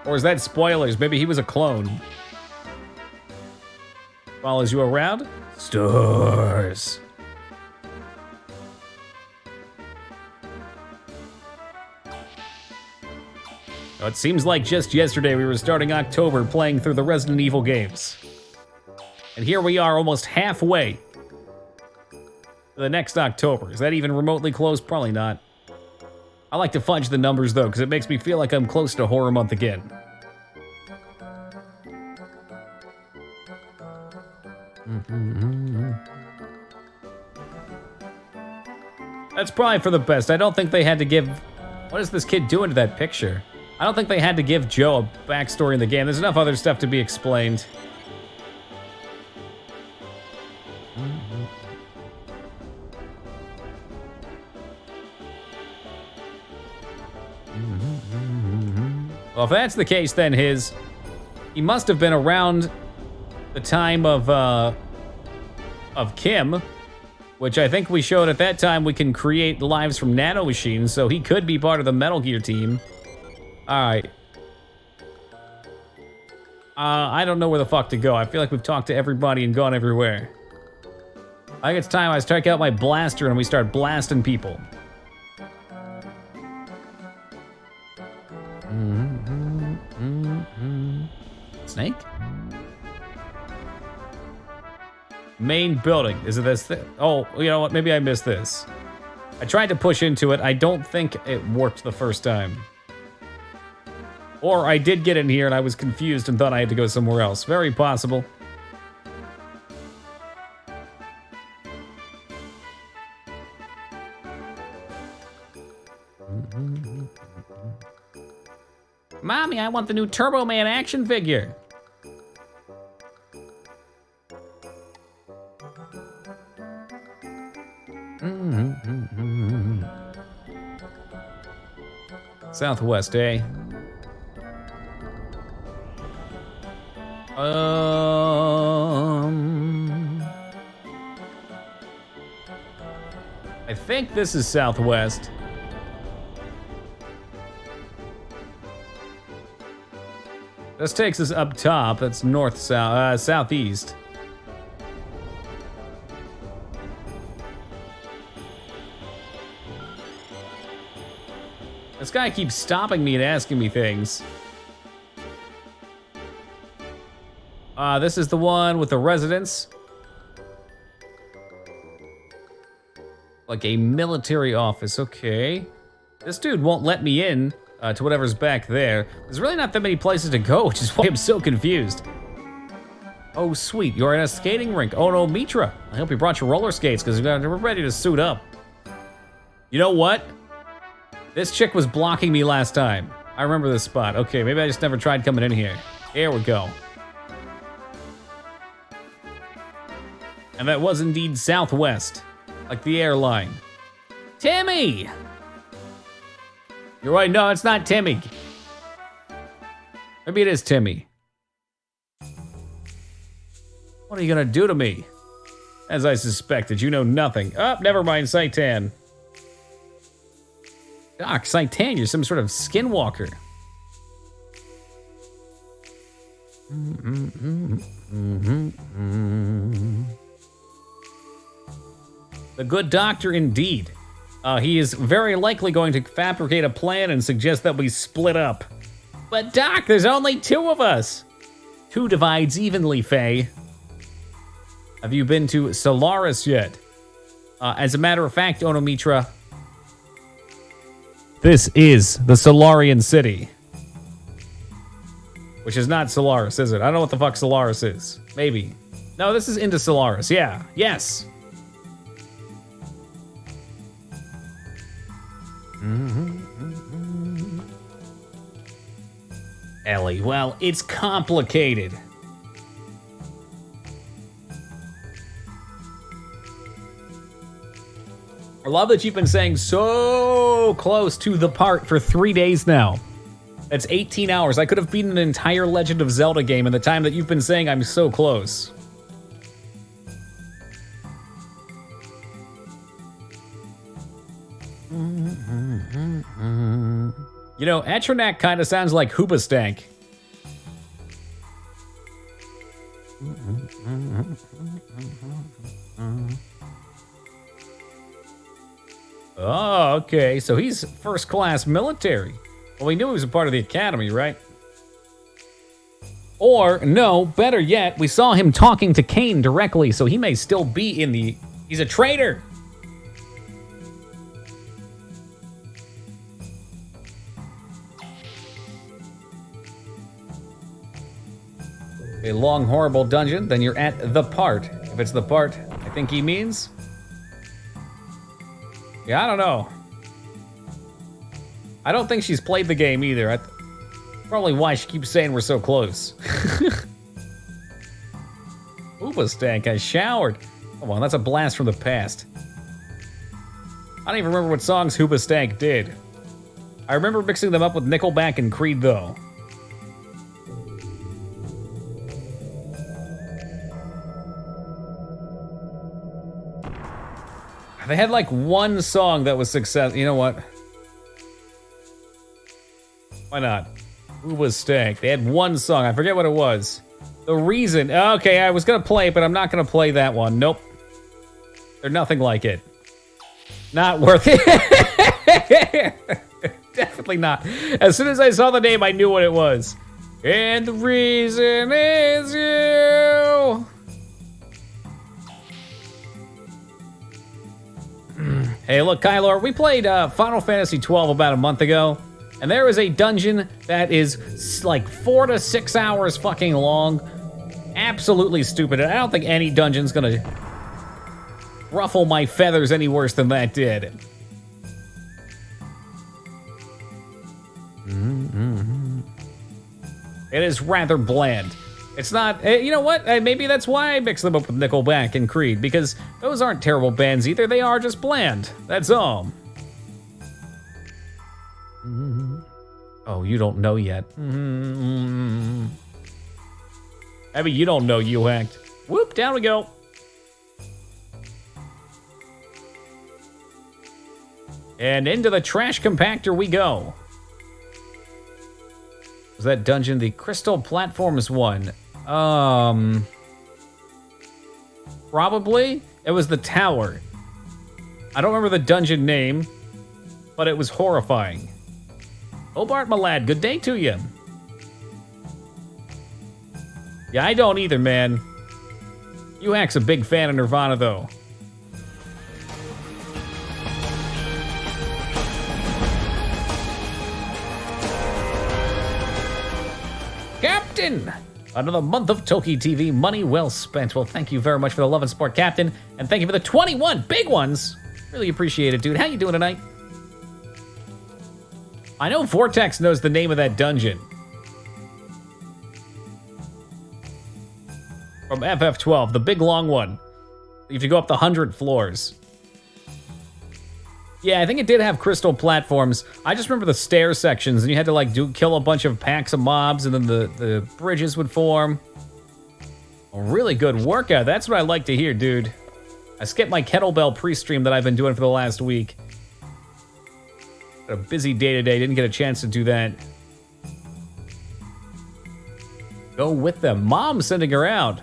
Or is that spoilers? Maybe he was a clone. Follows you around? Stars. It seems like just yesterday we were starting October playing through the Resident Evil games. And here we are almost halfway to the next October. Is that even remotely close? Probably not. I like to fudge the numbers though, because it makes me feel like I'm close to Horror Month again. That's probably for the best. I don't think they had to give... What is this kid doing to that picture? I don't think they had to give Joe a backstory in the game. There's enough other stuff to be explained. Well, if that's the case, then he must have been around the time of Kim, which I think we showed at that time we can create lives from nanomachines, so he could be part of the Metal Gear team. All right. I don't know where the fuck to go. I feel like we've talked to everybody and gone everywhere. I think it's time I strike out my blaster and we start blasting people. Snake? Main building. Is it this thing? Oh, you know what? Maybe I missed this. I tried to push into it. I don't think it worked the first time. Or I did get in here and I was confused and thought I had to go somewhere else. Very possible. Mommy, I want the new Turbo Man action figure. Southwest, eh? I think this is Southwest. This takes us up top. That's north-south, southeast. This guy keeps stopping me and asking me things. This is the one with the residence. Like a military office, okay. This dude won't let me in to whatever's back there. There's really not that many places to go, which is why I'm so confused. Oh, sweet, you're at a skating rink. Oh no, Mitra, I hope you brought your roller skates because we're ready to suit up. You know what? This chick was blocking me last time. I remember this spot. Okay, maybe I just never tried coming in here. Here we go. And that was indeed Southwest, like the airline. Timmy! You're right, no, it's not Timmy. Maybe it is Timmy. What are you gonna do to me? As I suspected, you know nothing. Oh, never mind, Saitan. Doc, Saitan, you're some sort of skinwalker. The good doctor indeed. He is very likely going to fabricate a plan and suggest that we split up. But Doc, there's only 2 of us. 2 divides evenly, Faye. Have you been to Solaris yet? As a matter of fact, Onomitra, this is the Solarian city. Which is not Solaris, is it? I don't know what the fuck Solaris is. Maybe. No, this is into Solaris. Yeah. Yes. Ellie, well, it's complicated. I love that you've been saying so close to the part for 3 days now. That's 18 hours. I could have beaten an entire Legend of Zelda game in the time that you've been saying I'm so close. You know, Atronak kind of sounds like Hoobastank. Oh, okay. So he's first class military. Well, we knew he was a part of the academy, right? Or, no, better yet, we saw him talking to Kane directly, so he may still be in the... He's a traitor! A long, horrible dungeon, then you're at the part. If it's the part I think he means... Yeah, I don't know. I don't think she's played the game either. Probably why she keeps saying we're so close. Hoobastank, I showered. Come on, that's a blast from the past. I don't even remember what songs Hoobastank did. I remember mixing them up with Nickelback and Creed, though. They had like one song that was success. You know what? Why not? Hoobastank. They had one song. I forget what it was. The reason. Okay, I was gonna play it, but I'm not gonna play that one. Nope. They're nothing like it. Not worth it. Definitely not. As soon as I saw the name, I knew what it was. And the reason is you. Hey, look, Kylor, we played Final Fantasy XII about a month ago, and there is a dungeon that is like 4 to 6 hours fucking long. Absolutely stupid. I don't think any dungeon's gonna ruffle my feathers any worse than that did. It is rather bland. It's not, you know what? Maybe that's why I mix them up with Nickelback and Creed, because those aren't terrible bands either. They are just bland. That's all. Oh, you don't know yet. I mean, you don't know, you hacked. Whoop, down we go. And into the trash compactor we go. Was that dungeon the Crystal Platforms one? Probably. It was the tower. I don't remember the dungeon name, but it was horrifying. Hobart, my lad, good day to you. Yeah, I don't either, man. You hack's a big fan of Nirvana, though. Captain! Another month of Toki TV, money well spent. Well, thank you very much for the love and support, Captain. And thank you for the 21 big ones. Really appreciate it, dude. How you doing tonight? I know Vortex knows the name of that dungeon. From FF12, the big long one. You have to go up the 100 floors. Yeah, I think it did have crystal platforms. I just remember the stair sections, and you had to like kill a bunch of packs of mobs, and then the bridges would form. A really good workout. That's what I like to hear, dude. I skipped my kettlebell pre-stream that I've been doing for the last week. Had a busy day today, didn't get a chance to do that. Go with them. Mom's sending her out.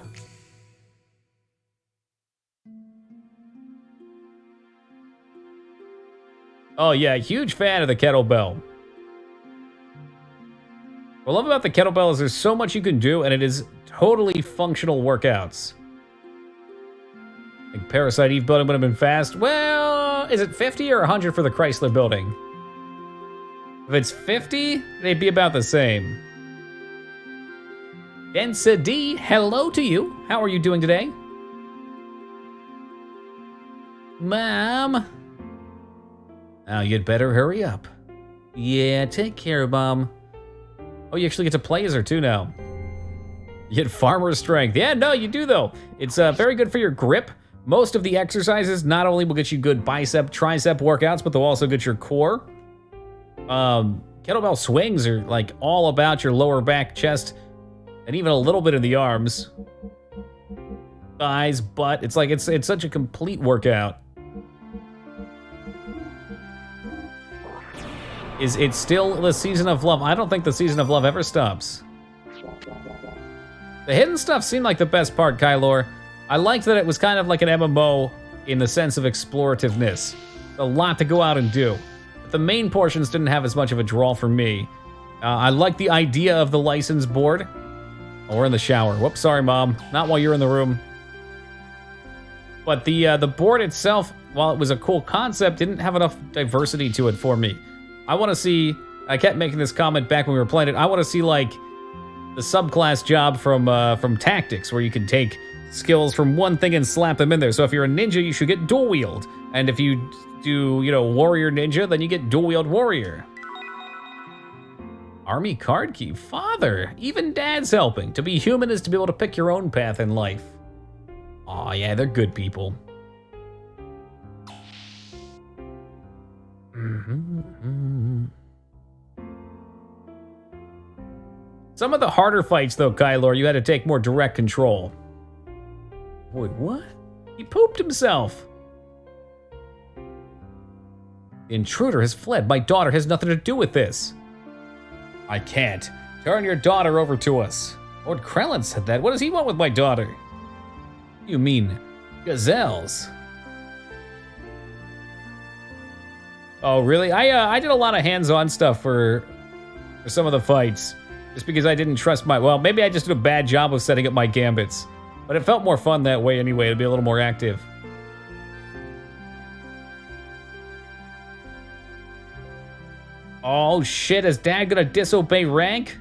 Oh yeah, huge fan of the kettlebell. What I love about the kettlebell is there's so much you can do, and it is totally functional workouts. Like Parasite Eve building would have been fast. Well, is it 50 or 100 for the Chrysler building? If it's 50, they'd be about the same. Densa D, hello to you. How are you doing today? Mom. Now you'd better hurry up. Yeah, take care, Mom. Oh, you actually get to play as her too now. You get farmer strength. Yeah, no, you do though. It's very good for your grip. Most of the exercises not only will get you good bicep, tricep workouts, but they'll also get your core. Kettlebell swings are like all about your lower back, chest, and even a little bit of the arms. Thighs, butt. It's like it's such a complete workout. Is it still the season of love? I don't think the season of love ever stops. The hidden stuff seemed like the best part, Kylor. I liked that it was kind of like an MMO in the sense of explorativeness. A lot to go out and do. But the main portions didn't have as much of a draw for me. I like the idea of the license board. Oh, we're in the shower. Whoops, sorry, Mom. Not while you're in the room. But the board itself, while it was a cool concept, didn't have enough diversity to it for me. I want to see, I kept making this comment back when we were playing it, I want to see like the subclass job from Tactics, where you can take skills from one thing and slap them in there. So if you're a ninja, you should get dual wield. And if you do, warrior ninja, then you get dual wield warrior. Army card key, father, even dad's helping. To be human is to be able to pick your own path in life. Aw, yeah, they're good people. Some of the harder fights, though, Kylor, you had to take more direct control. Wait, what? He pooped himself. The intruder has fled. My daughter has nothing to do with this. I can't. Turn your daughter over to us. Lord Krellin said that. What does he want with my daughter? You mean gazelles? Oh, really? I did a lot of hands-on stuff for some of the fights. Just because I didn't trust well, maybe I just did a bad job of setting up my gambits. But it felt more fun that way anyway, to be a little more active. Oh shit, is Dad gonna disobey rank?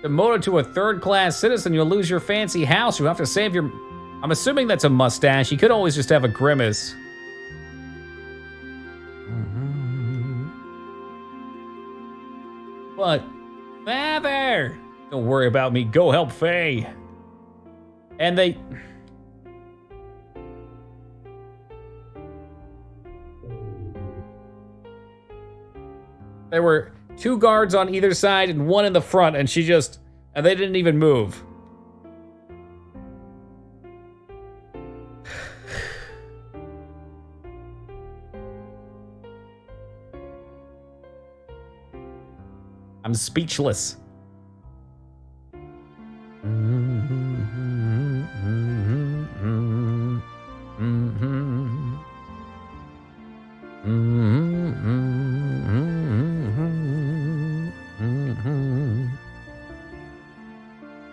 Demoted to a third-class citizen, you'll lose your fancy house. You have to save your... I'm assuming that's a mustache. He could always just have a grimace. But, Father! Don't worry about me. Go help Faye. And they... There were 2 guards on either side and 1 in the front, and and they didn't even move. I'm speechless.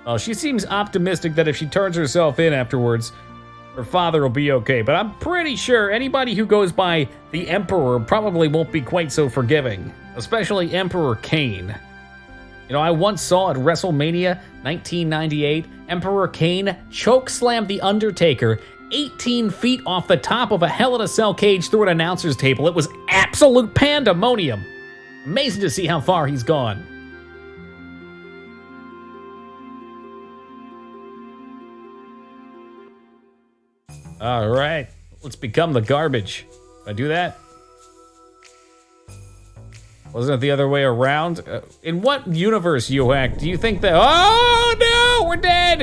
Well, she seems optimistic that if she turns herself in afterwards, her father will be okay. But I'm pretty sure anybody who goes by the Emperor probably won't be quite so forgiving. Especially Emperor Kane. I once saw at WrestleMania 1998, Emperor Kane chokeslammed The Undertaker 18 feet off the top of a Hell in a Cell cage through an announcer's table. It was absolute pandemonium. Amazing to see how far he's gone. All right, let's become the garbage. Did I do that? Wasn't it the other way around? In what universe, Yoak, do you think that... Oh, no, we're dead!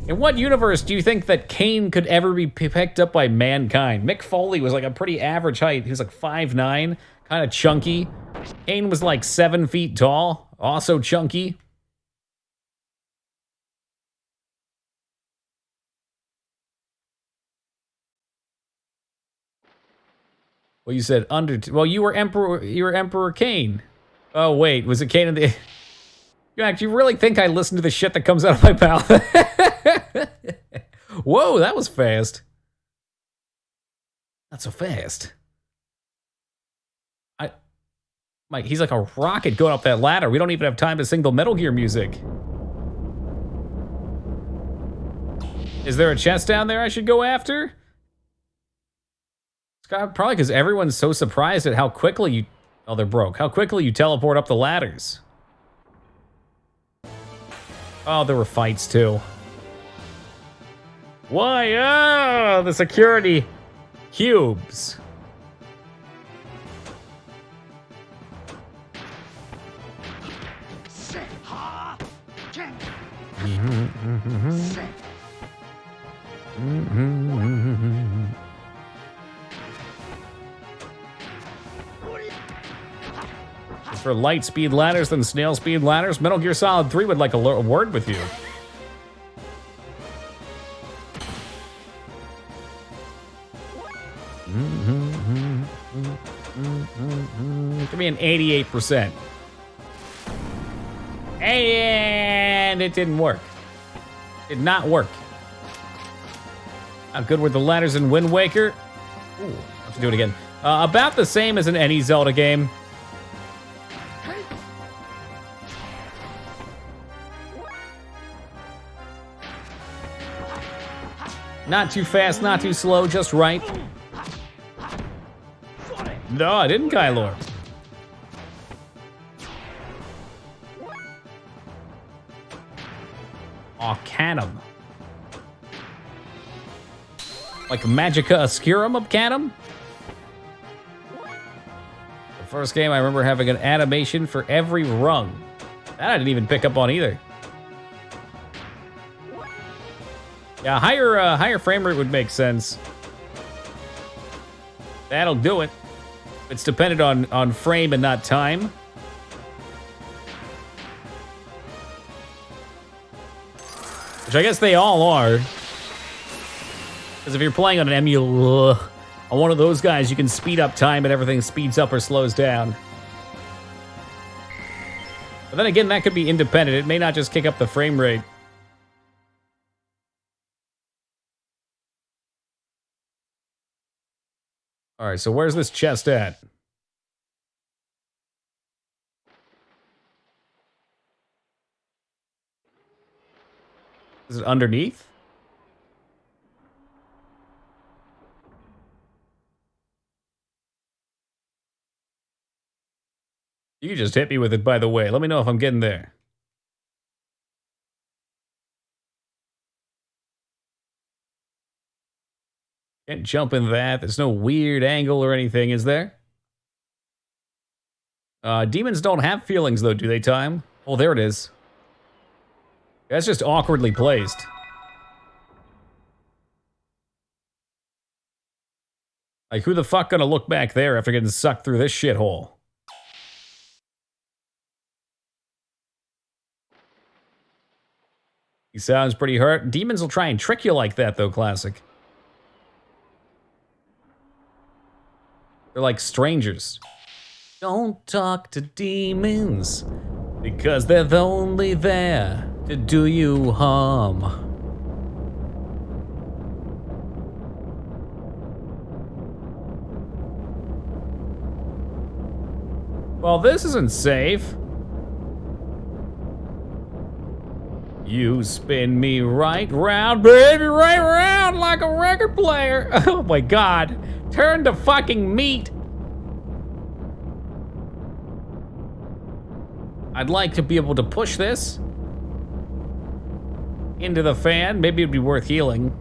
In what universe do you think that Kane could ever be picked up by mankind? Mick Foley was like a pretty average height. He was like 5'9", kind of chunky. Kane was like 7 feet tall, also chunky. Well, you said well, you were Emperor Cain. Oh, wait, was it Cain in the... You really think I listen to the shit that comes out of my mouth? Whoa, that was fast. Not so fast. Mike, he's like a rocket going up that ladder. We don't even have time to sing the Metal Gear music. Is there a chest down there I should go after? Probably because everyone's so surprised at how quickly you... Oh, they're broke. How quickly you teleport up the ladders. Oh, there were fights too. Why? Oh, the security cubes. For light speed ladders than snail speed ladders, Metal Gear Solid 3 would like a word with you. Give me an 88%. And it didn't work. Did not work. How good were the ladders in Wind Waker? Ooh, I have to do it again. About the same as in any Zelda game. Not too fast, not too slow, just right. No, I didn't, Kylor. Arcanum. Like Magica Oscurum of Canum? The first game I remember having an animation for every rung. That I didn't even pick up on either. Yeah, higher frame rate would make sense. That'll do it. It's dependent on frame and not time. Which I guess they all are. Because if you're playing on an on one of those guys, you can speed up time and everything speeds up or slows down. But then again, that could be independent. It may not just kick up the frame rate. All right, so where's this chest at? Is it underneath? You can just hit me with it, by the way. Let me know if I'm getting there. Can't jump in that. There's no weird angle or anything, is there? Demons don't have feelings, though, do they, Time? Oh, there it is. That's just awkwardly placed. Like, who the fuck gonna look back there after getting sucked through this shithole? He sounds pretty hurt. Demons will try and trick you like that, though, Classic. They're like strangers. Don't talk to demons, because they're only there to do you harm. Well, this isn't safe. You spin me right round, baby, right round like a record player. Oh my god. Turn to fucking meat. I'd like to be able to push this into the fan. Maybe it'd be worth healing.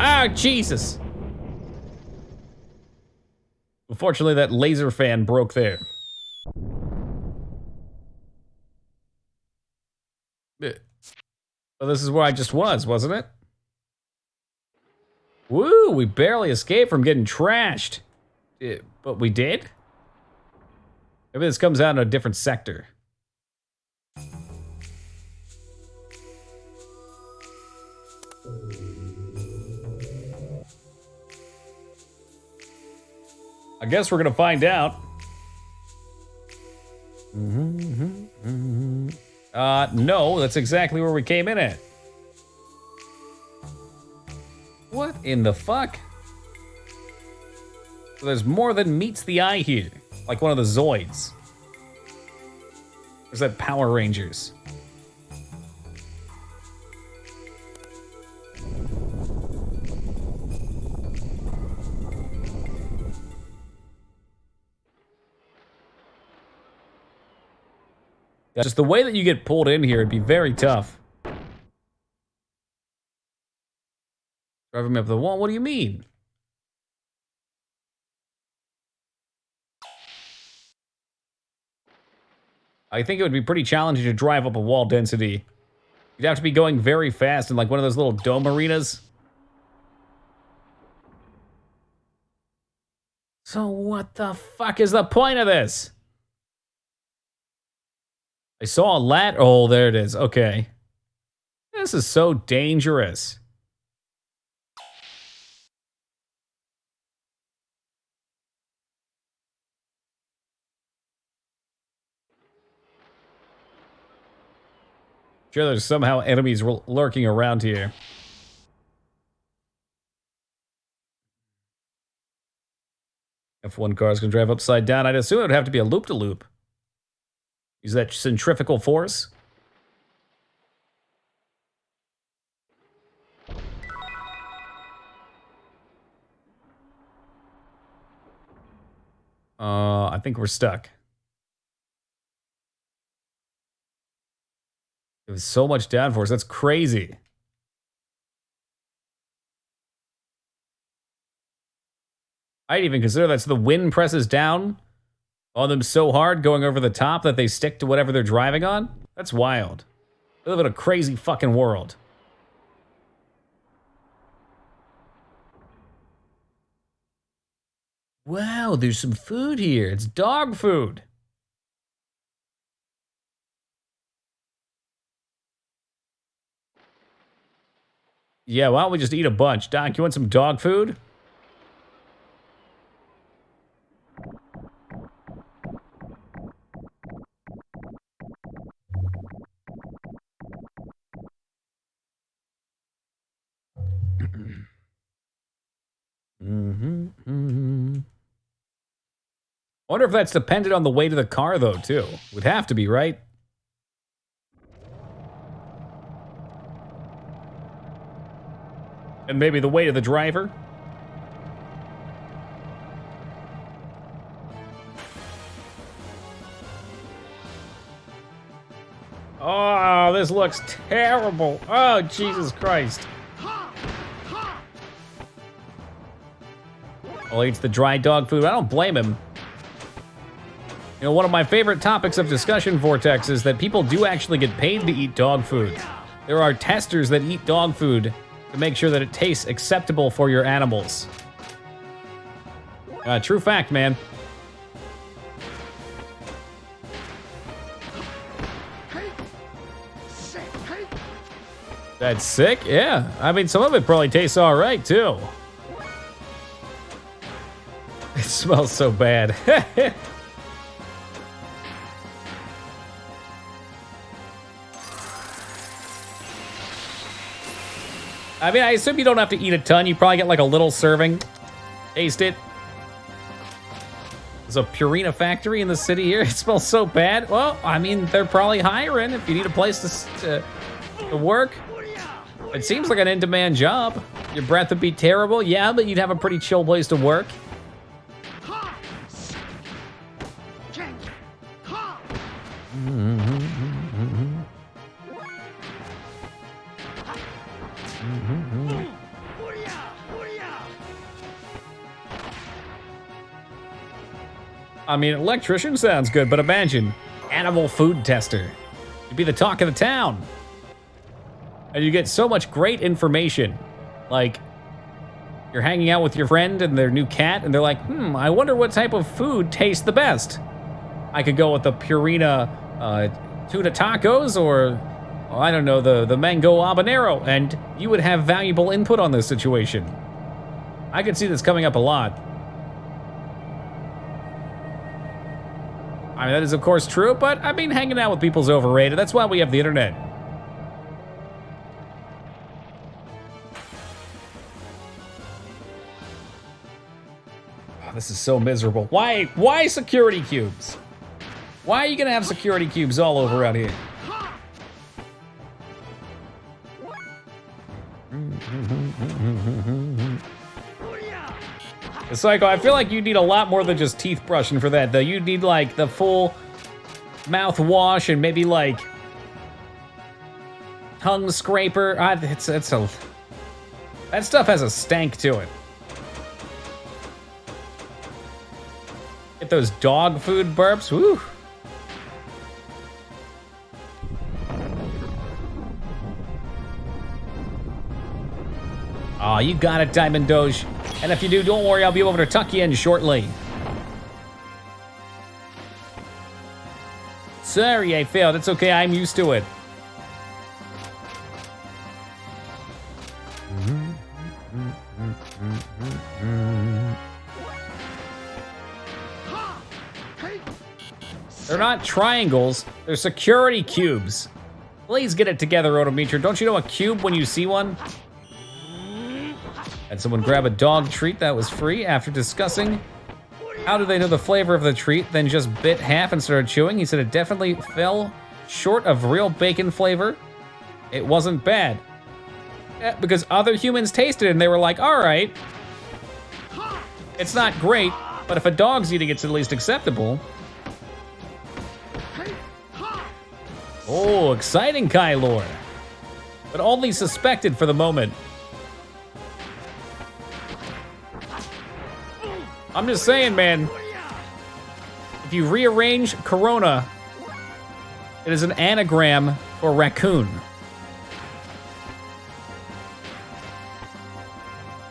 Oh, Jesus. Unfortunately, that laser fan broke there. Well, this is where I just was, wasn't it? Woo, we barely escaped from getting trashed. But we did? Maybe this comes out in a different sector. I guess we're gonna find out. No, that's exactly where we came in at. What in the fuck? There's more than meets the eye here. Like one of the Zoids. There's that Power Rangers. Just the way that you get pulled in here, it'd be very tough. Driving me up the wall, what do you mean? I think it would be pretty challenging to drive up a wall density. You'd have to be going very fast in like one of those little dome arenas. So what the fuck is the point of this? I saw a lat. Oh, there it is. Okay. This is so dangerous. Sure, there's somehow enemies lurking around here. F1 cars can drive upside down. I'd assume it would have to be a loop-to-loop. Use that centrifugal force. I think we're stuck. It was so much downforce. That's crazy. I'd even consider that. So the wind presses down on them so hard, going over the top, that they stick to whatever they're driving on? That's wild. We live in a crazy fucking world. Wow, there's some food here. It's dog food. Yeah, why don't we just eat a bunch? Doc, you want some dog food? I wonder if that's dependent on the weight of the car, though, too. Would have to be, right? And maybe the weight of the driver? Oh, this looks terrible. Oh, Jesus Christ. Well, he eats the dry dog food. I don't blame him. You know, one of my favorite topics of discussion, Vortex, is that people do actually get paid to eat dog food. There are testers that eat dog food to make sure that it tastes acceptable for your animals. True fact, man. That's sick? Yeah. I mean, some of it probably tastes all right, too. It smells so bad. I mean, I assume you don't have to eat a ton. You probably get like a little serving. Taste it. There's a Purina factory in the city here. It smells so bad. Well, I mean, they're probably hiring if you need a place to work. It seems like an in-demand job. Your breath would be terrible, yeah, but you'd have a pretty chill place to work. I mean, electrician sounds good, but imagine animal food tester. You'd be the talk of the town. And you get so much great information. Like, you're hanging out with your friend and their new cat, and they're like, I wonder what type of food tastes the best. I could go with the Purina tuna tacos, or I don't know, the mango habanero, and you would have valuable input on this situation. I could see this coming up a lot. I mean, that is of course true, but I mean, hanging out with people's overrated. That's why we have the internet. Oh, this is so miserable. Why security cubes? Why are you gonna have security cubes all over out here? Psycho, I feel like you need a lot more than just teeth brushing for that, though. You need like the full mouthwash and maybe like tongue scraper. That stuff has a stank to it. Get those dog food burps. Woo. Oh, you got it, Diamond Doge. And if you do, don't worry, I'll be over to tuck you in shortly. Sorry, I failed. It's okay, I'm used to it. They're not triangles, they're security cubes. Please get it together, Odometer. Don't you know a cube when you see one? Had someone grab a dog treat that was free after discussing how do they know the flavor of the treat, then just bit half and started chewing. He said it definitely fell short of real bacon flavor. It wasn't bad. Yeah, because other humans tasted it and they were like, all right, it's not great, but if a dog's eating it's at least acceptable. Oh, exciting, Kylor. But only suspected for the moment. I'm just saying, man, if you rearrange Corona, it is an anagram for raccoon.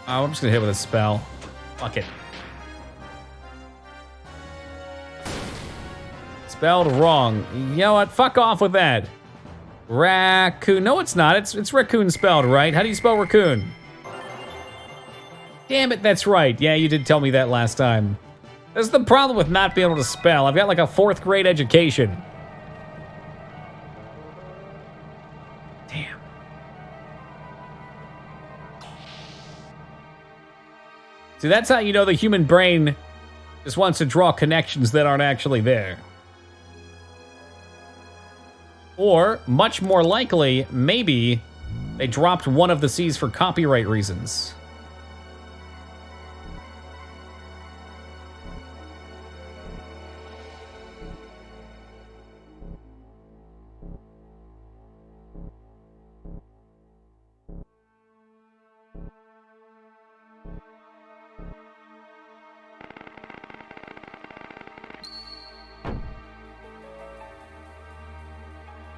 Oh, I'm just gonna hit with a spell. Fuck it. Spelled wrong. You know what? Fuck off with that. Raccoon. No, it's not. It's raccoon spelled right. How do you spell raccoon? Damn it, that's right. Yeah, you did tell me that last time. That's the problem with not being able to spell. I've got like a 4th grade education. Damn. See, that's how you know the human brain just wants to draw connections that aren't actually there. Or, much more likely, maybe they dropped one of the C's for copyright reasons.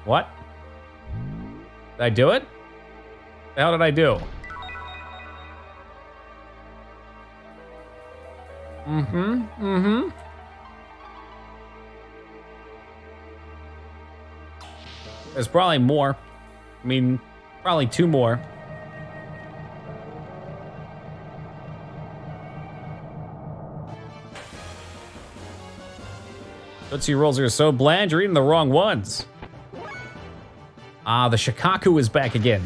What? Did I do it? The hell did I do? There's probably more. I mean, probably 2 more. Tootsie Rolls are so bland, you're eating the wrong ones. Ah, the Shikaku is back again.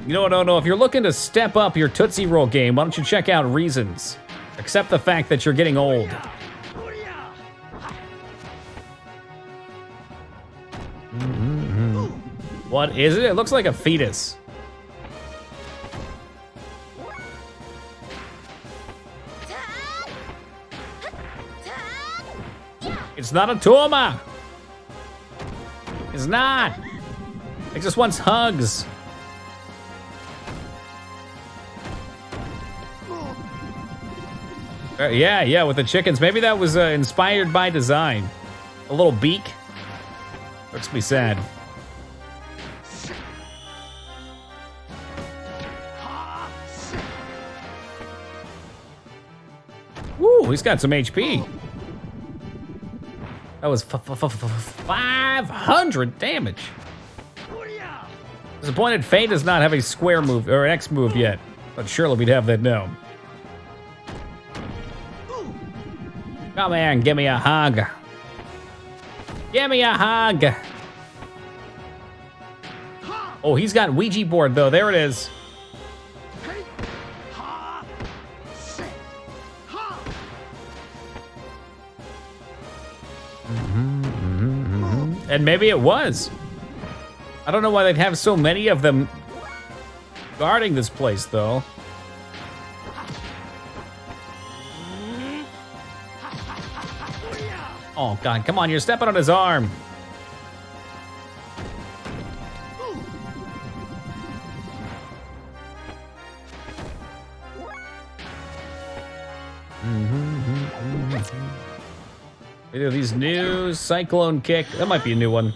You know what, no, if you're looking to step up your Tootsie Roll game, why don't you check out Reasons? Accept the fact that you're getting old. What is it? It looks like a fetus. It's not a tumor. It's not. It just wants hugs. Yeah, with the chickens. Maybe that was inspired by design. A little beak. Looks me sad. Oh, he's got some HP. That was 500 damage. Disappointed Faye does not have a square move or an X move yet, but surely we'd have that now. Come here and give me a hug. Give me a hug. Oh, he's got Ouija board though. There it is. And maybe it was. I don't know why they'd have so many of them guarding this place, though. Oh, God, come on, you're stepping on his arm. Either these new Cyclone Kick. That might be a new one.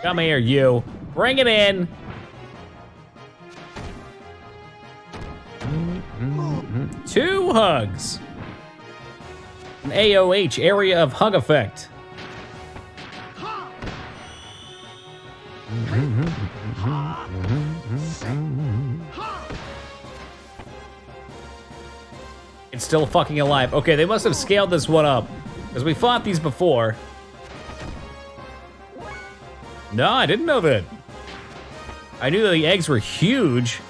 Come here, you. Bring it in. Two hugs. An AOH, area of hug effect. It's still fucking alive. Okay, they must have scaled this one up, because we fought these before. No, I didn't know that. I knew that the eggs were huge.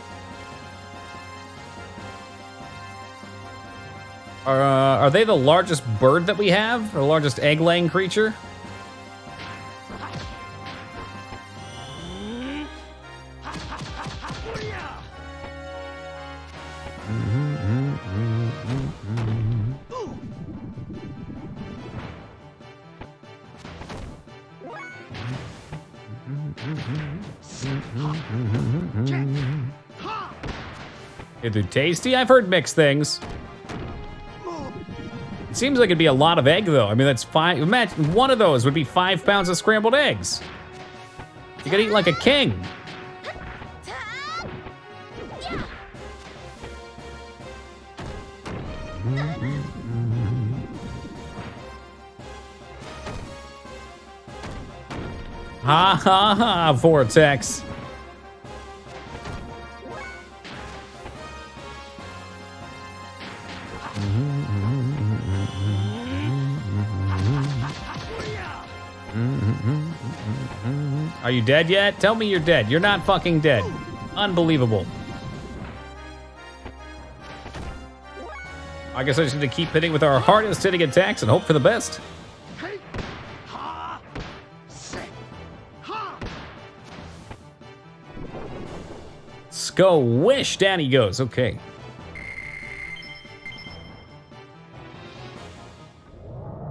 Are they the largest bird that we have? Or the largest egg-laying creature? Is it tasty? I've heard mixed things. It seems like it'd be a lot of egg, though. I mean, that's 5. Imagine one of those would be 5 pounds of scrambled eggs. You could eat like a king. Ha ha ha, Vortex. Are you dead yet? Tell me you're dead. You're not fucking dead. Unbelievable. I guess I just need to keep hitting with our hardest hitting attacks and hope for the best. Wish, down he goes. Okay.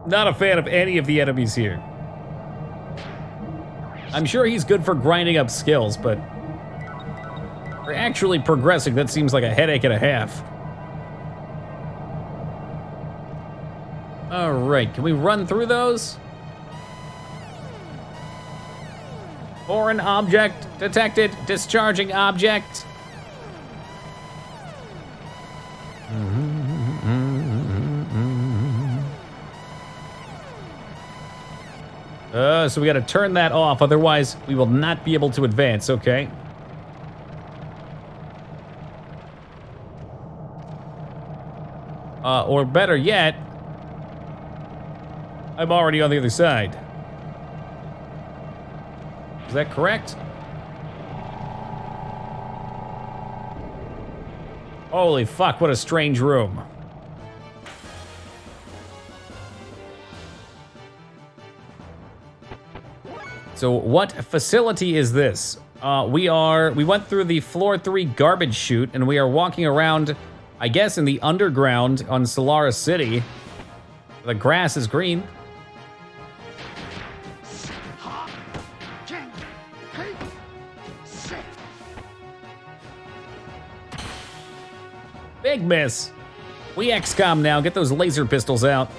Not a fan of any of the enemies here. I'm sure he's good for grinding up skills, but for actually progressing, that seems like a headache and a half. All right, can we run through those? Foreign object detected. Discharging object. So we gotta turn that off, otherwise we will not be able to advance, okay? Or better yet, I'm already on the other side. Is that correct? Holy fuck, what a strange room. So what facility is this? We went through the floor 3 garbage chute and we are walking around, I guess, in the underground on Solaris City. The grass is green. Big miss. We XCOM now, get those laser pistols out.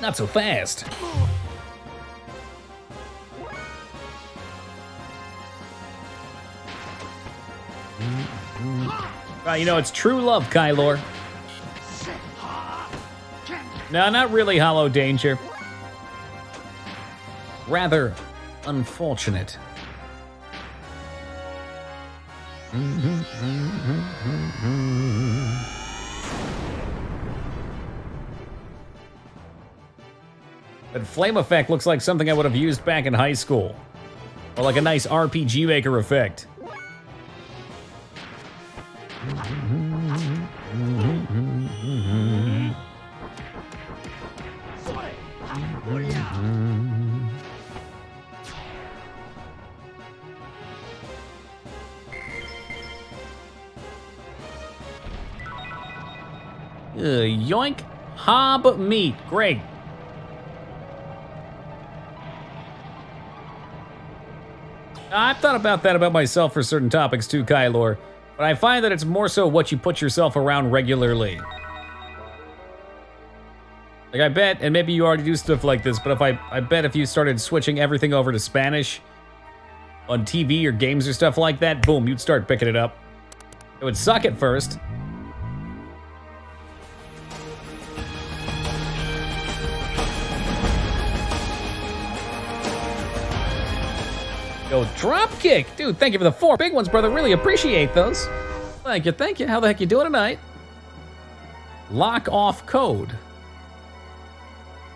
Not so fast. You know, it's true love, Kylor. No, not really Hollow Danger. Rather unfortunate. That flame effect looks like something I would have used back in high school. Or like a nice RPG Maker effect. Yoink. Hob meat. Great. I've thought about that about myself for certain topics too, Kylor. But I find that it's more so what you put yourself around regularly. Like I bet, and maybe you already do stuff like this, but if I bet if you started switching everything over to Spanish on TV or games or stuff like that, boom, you'd start picking it up. It would suck at first. Yo, drop kick. Dude, thank you for the 4 big ones, brother. Really appreciate those. Thank you, thank you. How the heck you doing tonight? Lock off code.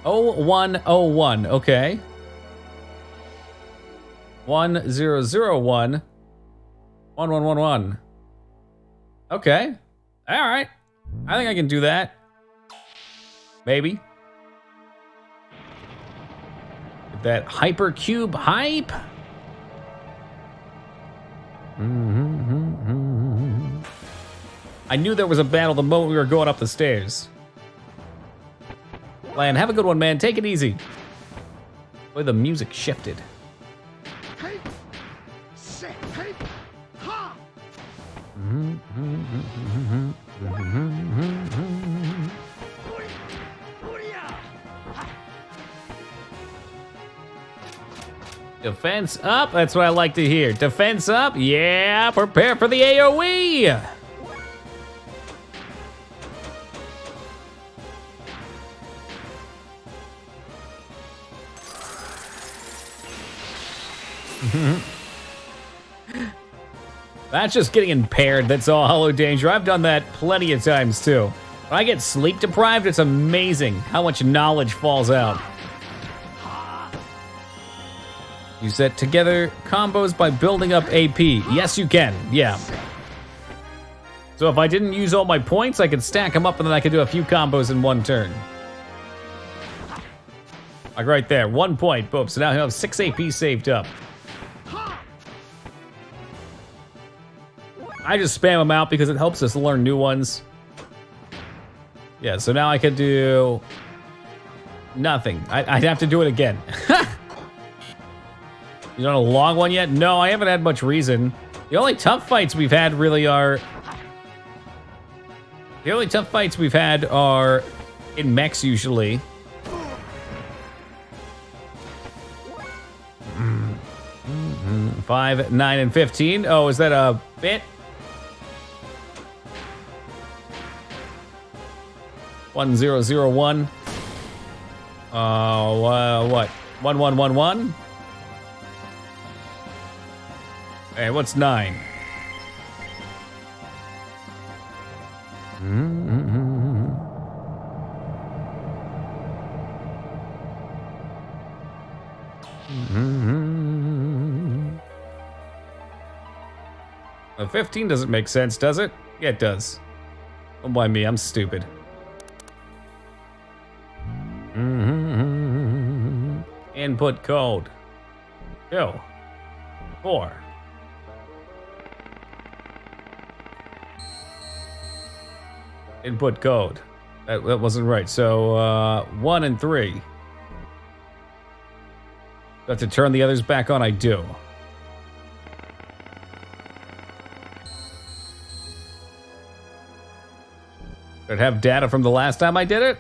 0101, okay. 1001 1111. Okay. All right. I think I can do that. Maybe. Get that hypercube hype. I knew there was a battle the moment we were going up the stairs. Lan, have a good one, man. Take it easy. Boy, the music shifted. Defense up, that's what I like to hear. Defense up, yeah, prepare for the AoE. That's just getting impaired, that's all, Hollow Danger. I've done that plenty of times too. When I get sleep deprived, it's amazing how much knowledge falls out. You set together combos by building up AP. Yes, you can, yeah. So if I didn't use all my points, I could stack them up and then I could do a few combos in one turn. Like right there, 1 point, boom. So now I have 6 AP saved up. I just spam them out because it helps us learn new ones. Yeah, so now I could do nothing. I'd have to do it again. You done a long one yet? No, I haven't had much reason. The only tough fights we've had really are... The only tough fights we've had are in mechs usually. Mm-hmm. 5, 9, and 15. Oh, is that a bit? 1001. What? 1111? Hey, what's 9? A 15 doesn't make sense, does it? Yeah, it does. Don't blame me, I'm stupid. Input code. 2, 4. Input code. That wasn't right. So 1 and 3. Do I have to turn the others back on? I do. Did it have data from the last time I did it?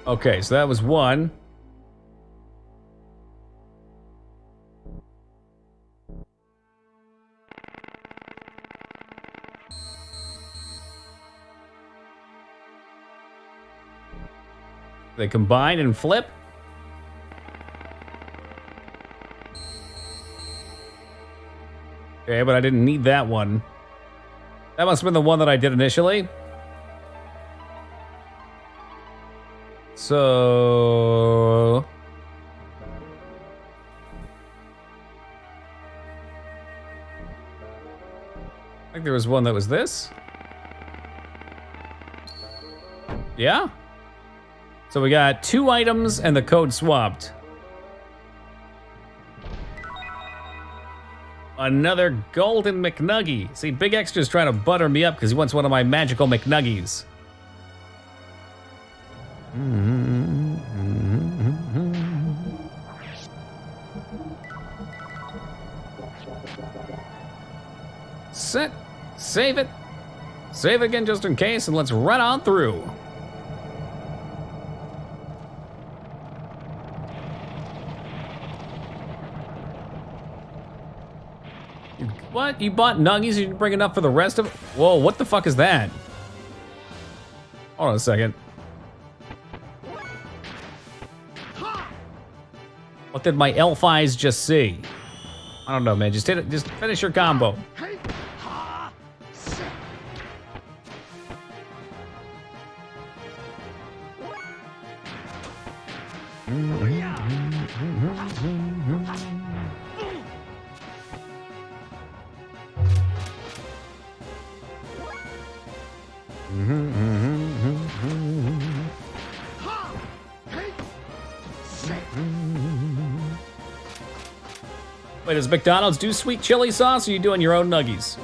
Okay, so that was one. They combine and flip. Okay, but I didn't need that one. That must have been the one that I did initially. So... I think there was one that was this. Yeah? So we got 2 items and the code swapped. Another golden McNuggie. See, Big Extra's trying to butter me up because he wants one of my magical McNuggies. Set. Save it. Save again just in case, and let's run on through. What? You bought nuggies? You didn't bring enough for the rest of it? Whoa, what the fuck is that? Hold on a second. What did my elf eyes just see? I don't know, man. Just hit it. Just finish your combo. Wait, does McDonald's do sweet chili sauce, or are you doing your own nuggies?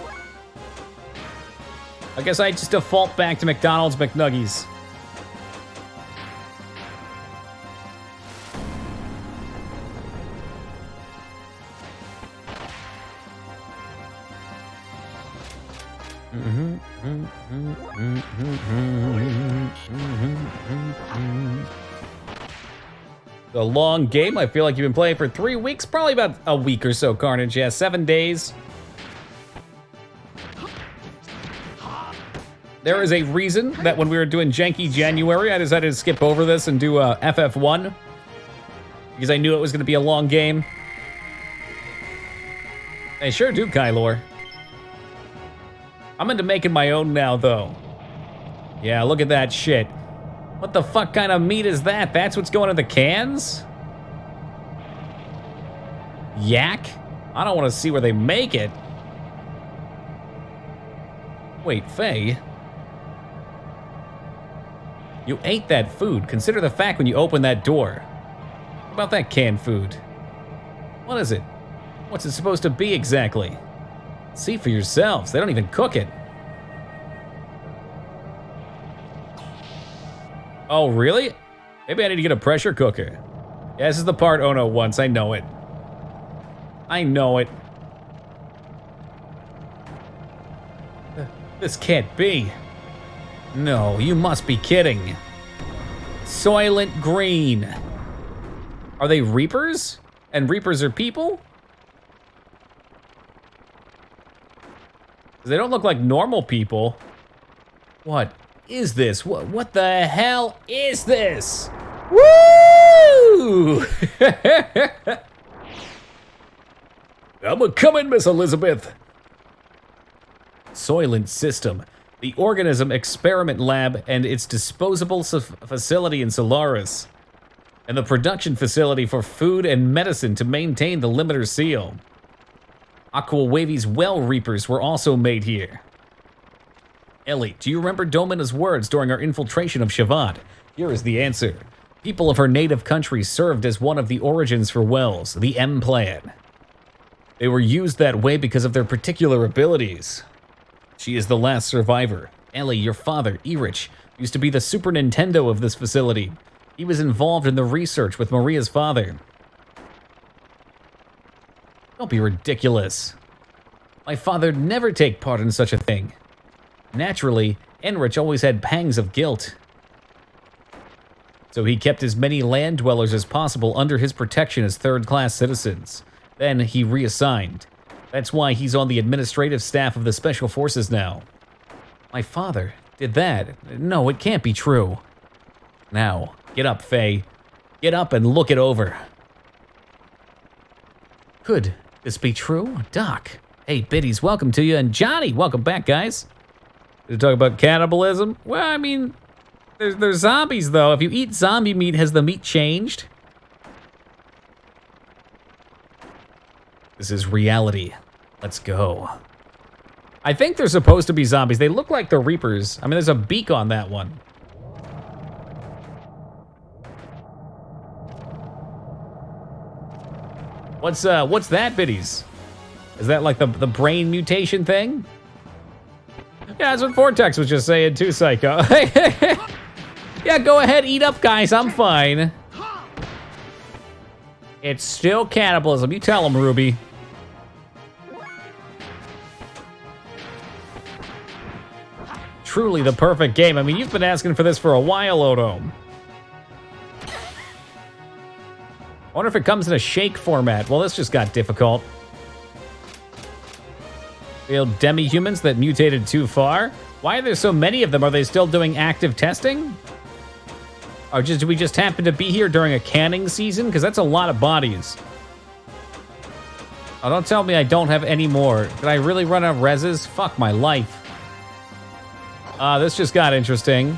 I guess I just default back to McDonald's McNuggies. A long game. I feel like you've been playing for 3 weeks, probably about a week or so, Carnage. Yeah, 7 days. There is a reason that when we were doing Janky January, I decided to skip over this and do FF1 because I knew it was going to be a long game. I sure do, Kylor. I'm into making my own now, though. Yeah, look at that shit. What the fuck kind of meat is that? That's what's going in the cans? Yak? I don't want to see where they make it. Wait, Faye? You ate that food. Consider the fact when you open that door. What about that canned food? What is it? What's it supposed to be exactly? See for yourselves. They don't even cook it. Oh, really? Maybe I need to get a pressure cooker. Yeah, this is the part Ono wants. I know it. I know it. This can't be. No, you must be kidding. Soylent Green. Are they Reapers? And Reapers are people? They don't look like normal people. What is this? What the hell is this? Woo! I'm coming, Miss Elizabeth. Soylent System, the organism experiment lab and its disposable facility in Solaris, and the production facility for food and medicine to maintain the limiter seal. Aqua Wavy's well reapers were also made here. Ellie, do you remember Domina's words during our infiltration of Shavant? Here is the answer. People of her native country served as one of the origins for wells, the M plan. They were used that way because of their particular abilities. She is the last survivor. Ellie, your father, Erich, used to be the Super Nintendo of this facility. He was involved in the research with Maria's father. Don't be ridiculous. My father'd never take part in such a thing. Naturally, Enrich always had pangs of guilt. So he kept as many land dwellers as possible under his protection as third-class citizens. Then he reassigned. That's why he's on the administrative staff of the Special Forces now. My father did that? No, it can't be true. Now, get up, Faye. Get up and look it over. Could this be true? Doc. Hey, Biddies, welcome to you. And Johnny, welcome back, guys. To talk about cannibalism? Well, I mean, there's zombies, though. If you eat zombie meat, has the meat changed? This is reality. Let's go. I think they're supposed to be zombies. They look like the Reapers. I mean, there's a beak on that one. What's that, Biddies? Is that like the brain mutation thing? Yeah, that's what Vortex was just saying too, Psycho. Yeah, go ahead, eat up, guys. I'm fine. It's still cannibalism. You tell him, Ruby. Truly the perfect game. I mean, you've been asking for this for a while, Odo. I wonder if it comes in a shake format. Well, this just got difficult. Failed demi-humans that mutated too far? Why are there so many of them? Are they still doing active testing? Or do we just happen to be here during a canning season? Because that's a lot of bodies. Oh, don't tell me I don't have any more. Did I really run out of reses? Fuck my life. This just got interesting.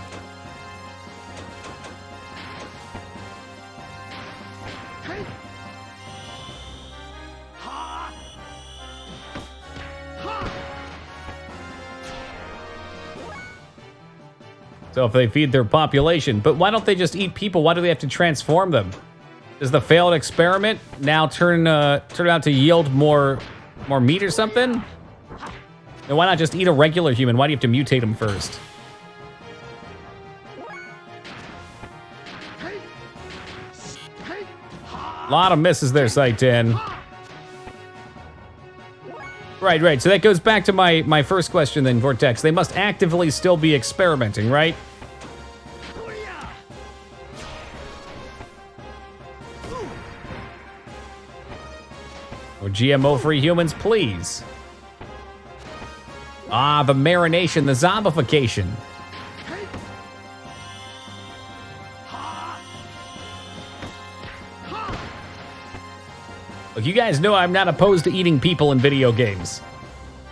So if they feed their population, but why don't they just eat people? Why do they have to transform them? Does the failed experiment now turn out to yield more meat or something? And why not just eat a regular human? Why do you have to mutate them first? A lot of misses there, Saitan. Right. So that goes back to my first question then, Vortex. They must actively still be experimenting, right? Or GMO-free humans, please. Ah, the marination, the zombification. Look, you guys know I'm not opposed to eating people in video games.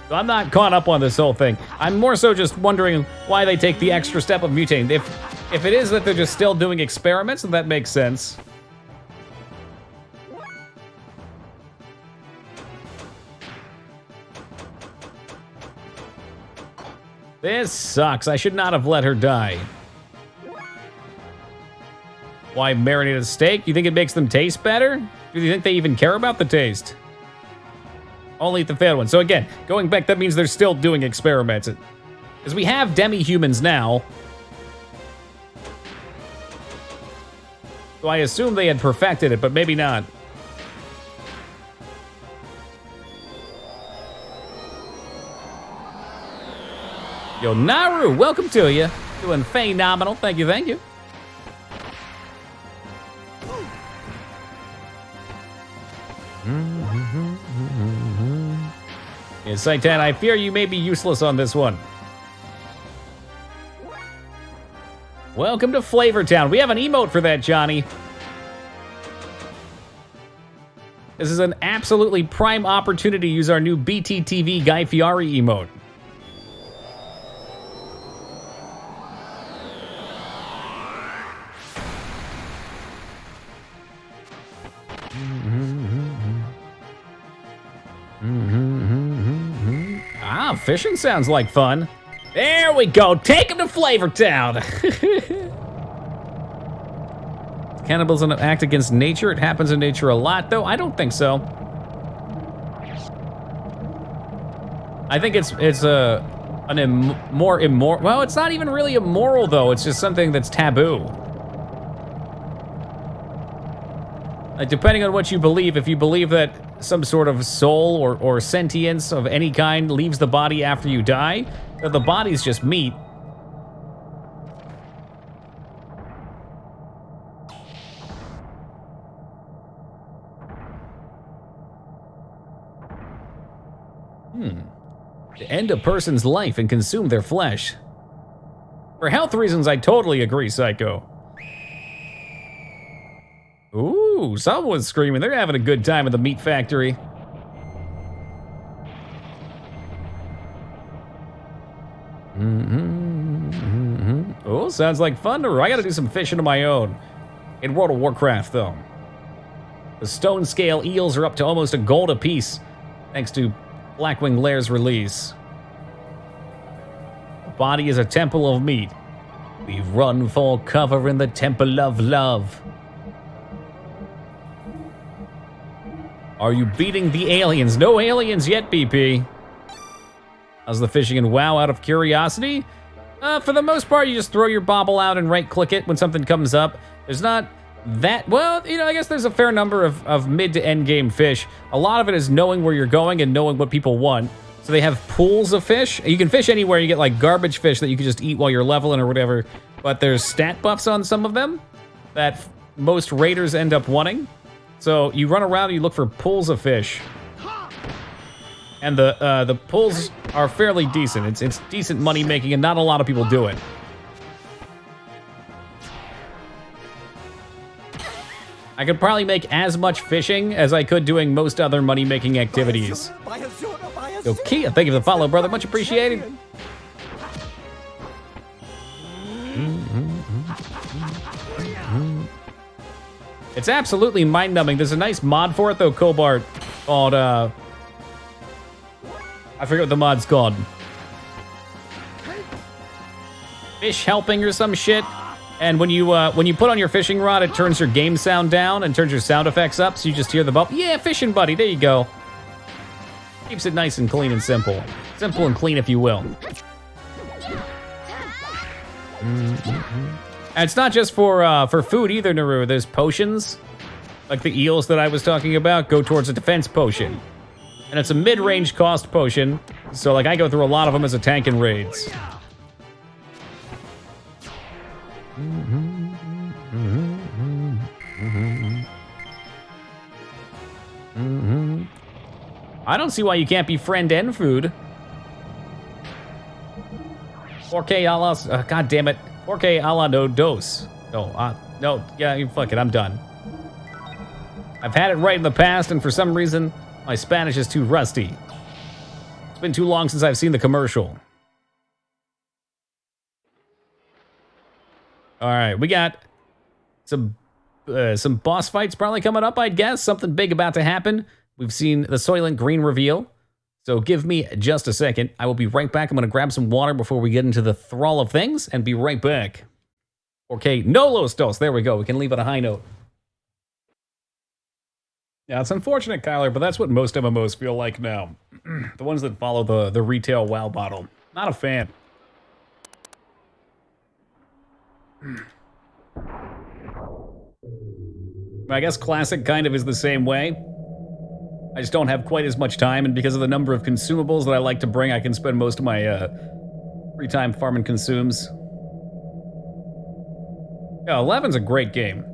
So I'm not caught up on this whole thing. I'm more so just wondering why they take the extra step of mutating. If it is that they're just still doing experiments, then that makes sense. This sucks. I should not have let her die. Why marinated steak? You think it makes them taste better? Do you think they even care about the taste? Only eat the failed one. So again, going back, that means they're still doing experiments. Because we have demi-humans now. So I assume they had perfected it, but maybe not. Yo, Naru, welcome to you. Doing phenomenal. Thank you, thank you. Yeah, Saitan, I fear you may be useless on this one. Welcome to Flavortown. We have an emote for that, Johnny. This is an absolutely prime opportunity to use our new BTTV Guy Fieri emote. Ah, fishing sounds like fun. There we go. Take him to Flavortown. Cannibalism act against nature. It happens in nature a lot, though. I don't think so. I think it's more immoral. Well, it's not even really immoral, though. It's just something that's taboo. Like, depending on what you believe, if you believe that some sort of soul or sentience of any kind leaves the body after you die, then the body's just meat. To end a person's life and consume their flesh. For health reasons, I totally agree, Psycho. Ooh, someone's screaming. They're having a good time at the meat factory. Oh, sounds like fun. I gotta do some fishing of my own. In World of Warcraft, though. The stone scale eels are up to almost a gold apiece, thanks to Blackwing Lair's release. The body is a temple of meat. We run for cover in the temple of love. Are you beating the aliens? No aliens yet, BP. How's the fishing in WoW out of curiosity? For the most part, you just throw your bobble out and right-click it when something comes up. There's not that, well, you know, I guess there's a fair number of mid to end game fish. A lot of it is knowing where you're going and knowing what people want. So they have pools of fish. You can fish anywhere. You get like garbage fish that you can just eat while you're leveling or whatever. But there's stat buffs on some of them that most raiders end up wanting. So you run around and you look for pools of fish. And the pools are fairly decent. It's decent money making and not a lot of people do it. I could probably make as much fishing as I could doing most other money-making activities. So Kia, thank you for the follow, brother. Much appreciated. It's absolutely mind-numbing. There's a nice mod for it, though, Cobart, called, I forget what the mod's called. Fish helping or some shit. And when you put on your fishing rod, it turns your game sound down and turns your sound effects up, so you just hear the bump. Yeah, fishing buddy, there you go. Keeps it nice and clean and simple. Simple and clean, if you will. And it's not just for food either, Naru. There's potions, like the eels that I was talking about, go towards a defense potion. And it's a mid-range cost potion, so like I go through a lot of them as a tank in raids. I don't see why you can't be friend and food. 4K a la, god damn it. 4K a la no dos. No, yeah, fuck it, I'm done. I've had it right in the past, and for some reason, my Spanish is too rusty. It's been too long since I've seen the commercial. All right, we got some boss fights probably coming up, I'd guess. Something big about to happen. We've seen the Soylent Green reveal. So give me just a second. I will be right back. I'm going to grab some water before we get into the thrall of things and be right back. Okay, no Los Dos. There we go. We can leave on a high note. Yeah, it's unfortunate, Kyler, but that's what most MMOs feel like now. The ones that follow the retail WoW model. Not a fan. I guess Classic kind of is the same way. I just don't have quite as much time, and because of the number of consumables that I like to bring, I can spend most of my free time farming consumes. Yeah, 11's a great game.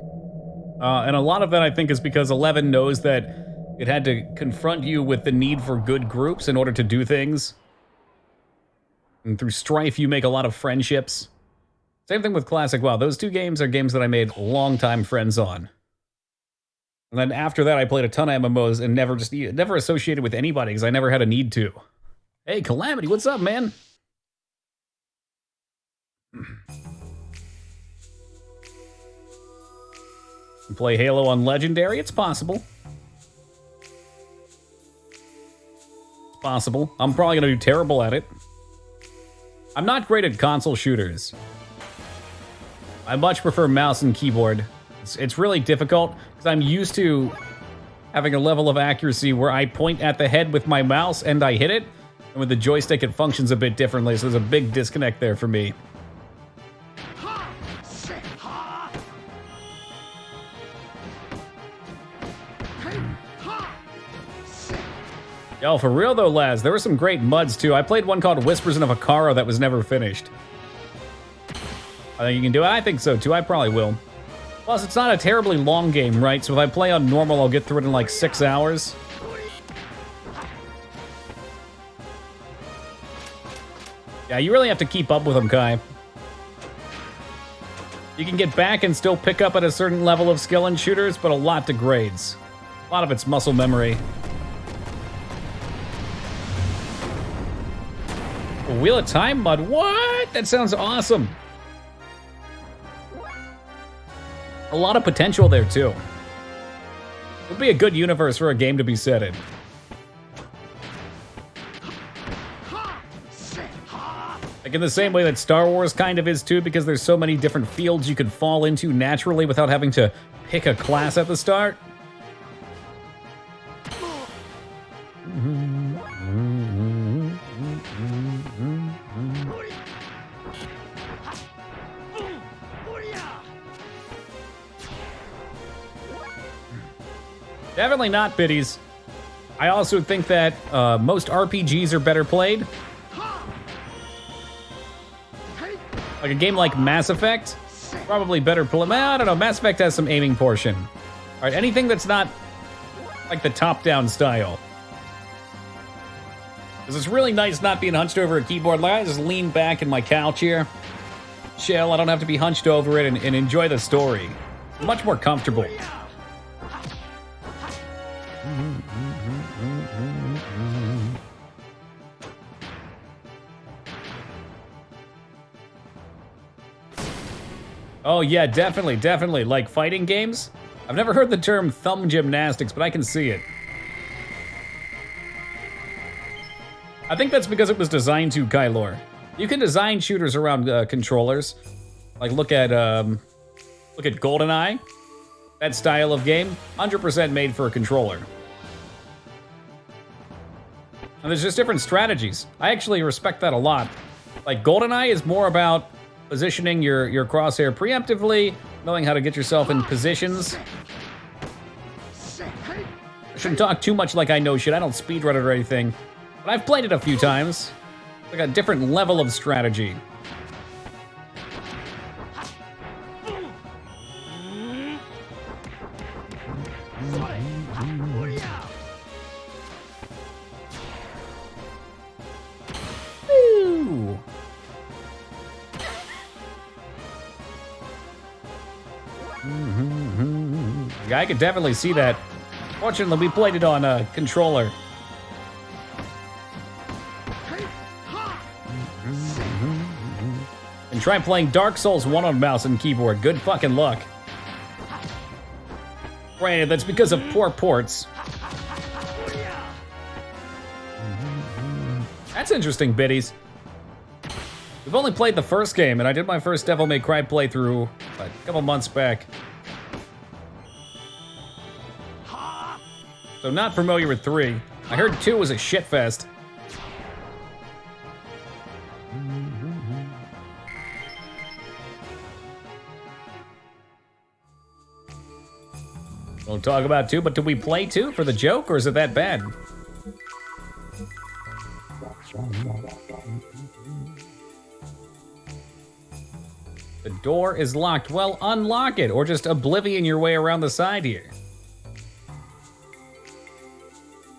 And a lot of that, I think, is because 11 knows that it had to confront you with the need for good groups in order to do things. And through strife, you make a lot of friendships. Same thing with Classic WoW. Those two games are games that I made long-time friends on. And then after that, I played a ton of MMOs and never associated with anybody because I never had a need to. Hey, Calamity, what's up, man? Play Halo on Legendary? It's possible. It's possible. I'm probably going to do terrible at it. I'm not great at console shooters. I much prefer mouse and keyboard. It's really difficult because I'm used to having a level of accuracy where I point at the head with my mouse and I hit it. And with the joystick, it functions a bit differently, so there's a big disconnect there for me. Yo, for real though, lads, there were some great MUDs too. I played one called Whispers in a Vaccaro that was never finished. I think you can do it. I think so too. I probably will. Plus, it's not a terribly long game, right? So if I play on normal, I'll get through it in like 6 hours. Yeah, you really have to keep up with them, Kai. You can get back and still pick up at a certain level of skill in shooters, but a lot degrades. A lot of it's muscle memory. A Wheel of Time mod? What? That sounds awesome. A lot of potential there, too. Would be a good universe for a game to be set in. Like in the same way that Star Wars kind of is too, because there's so many different fields you can fall into naturally without having to pick a class at the start. Definitely not biddies. I also think that most RPGs are better played. Like a game like Mass Effect, probably better play. I don't know, Mass Effect has some aiming portion. All right, anything that's not like the top-down style. Because it's really nice not being hunched over a keyboard. Like I just lean back in my couch here, chill. I don't have to be hunched over it and enjoy the story. Much more comfortable. Oh yeah, definitely, definitely. Like fighting games? I've never heard the term thumb gymnastics, but I can see it. I think that's because it was designed to, Kylor. You can design shooters around controllers. Like look at GoldenEye. That style of game, 100% made for a controller. And there's just different strategies. I actually respect that a lot. Like GoldenEye is more about positioning your crosshair preemptively, knowing how to get yourself in positions. I shouldn't talk too much like I know shit. I don't speedrun it or anything. But I've played it a few times. It's like a different level of strategy. Woo. Yeah, I could definitely see that. Fortunately, we played it on a controller. And try playing Dark Souls 1 on mouse and keyboard. Good fucking luck. Granted, that's because of poor ports. That's interesting, biddies. We've only played the first game, and I did my first Devil May Cry playthrough a couple months back. So not familiar with 3. I heard 2 was a shitfest. We'll talk about 2, but did we play 2 for the joke, or is it that bad? The door is locked. Well, unlock it, or just oblivion your way around the side here.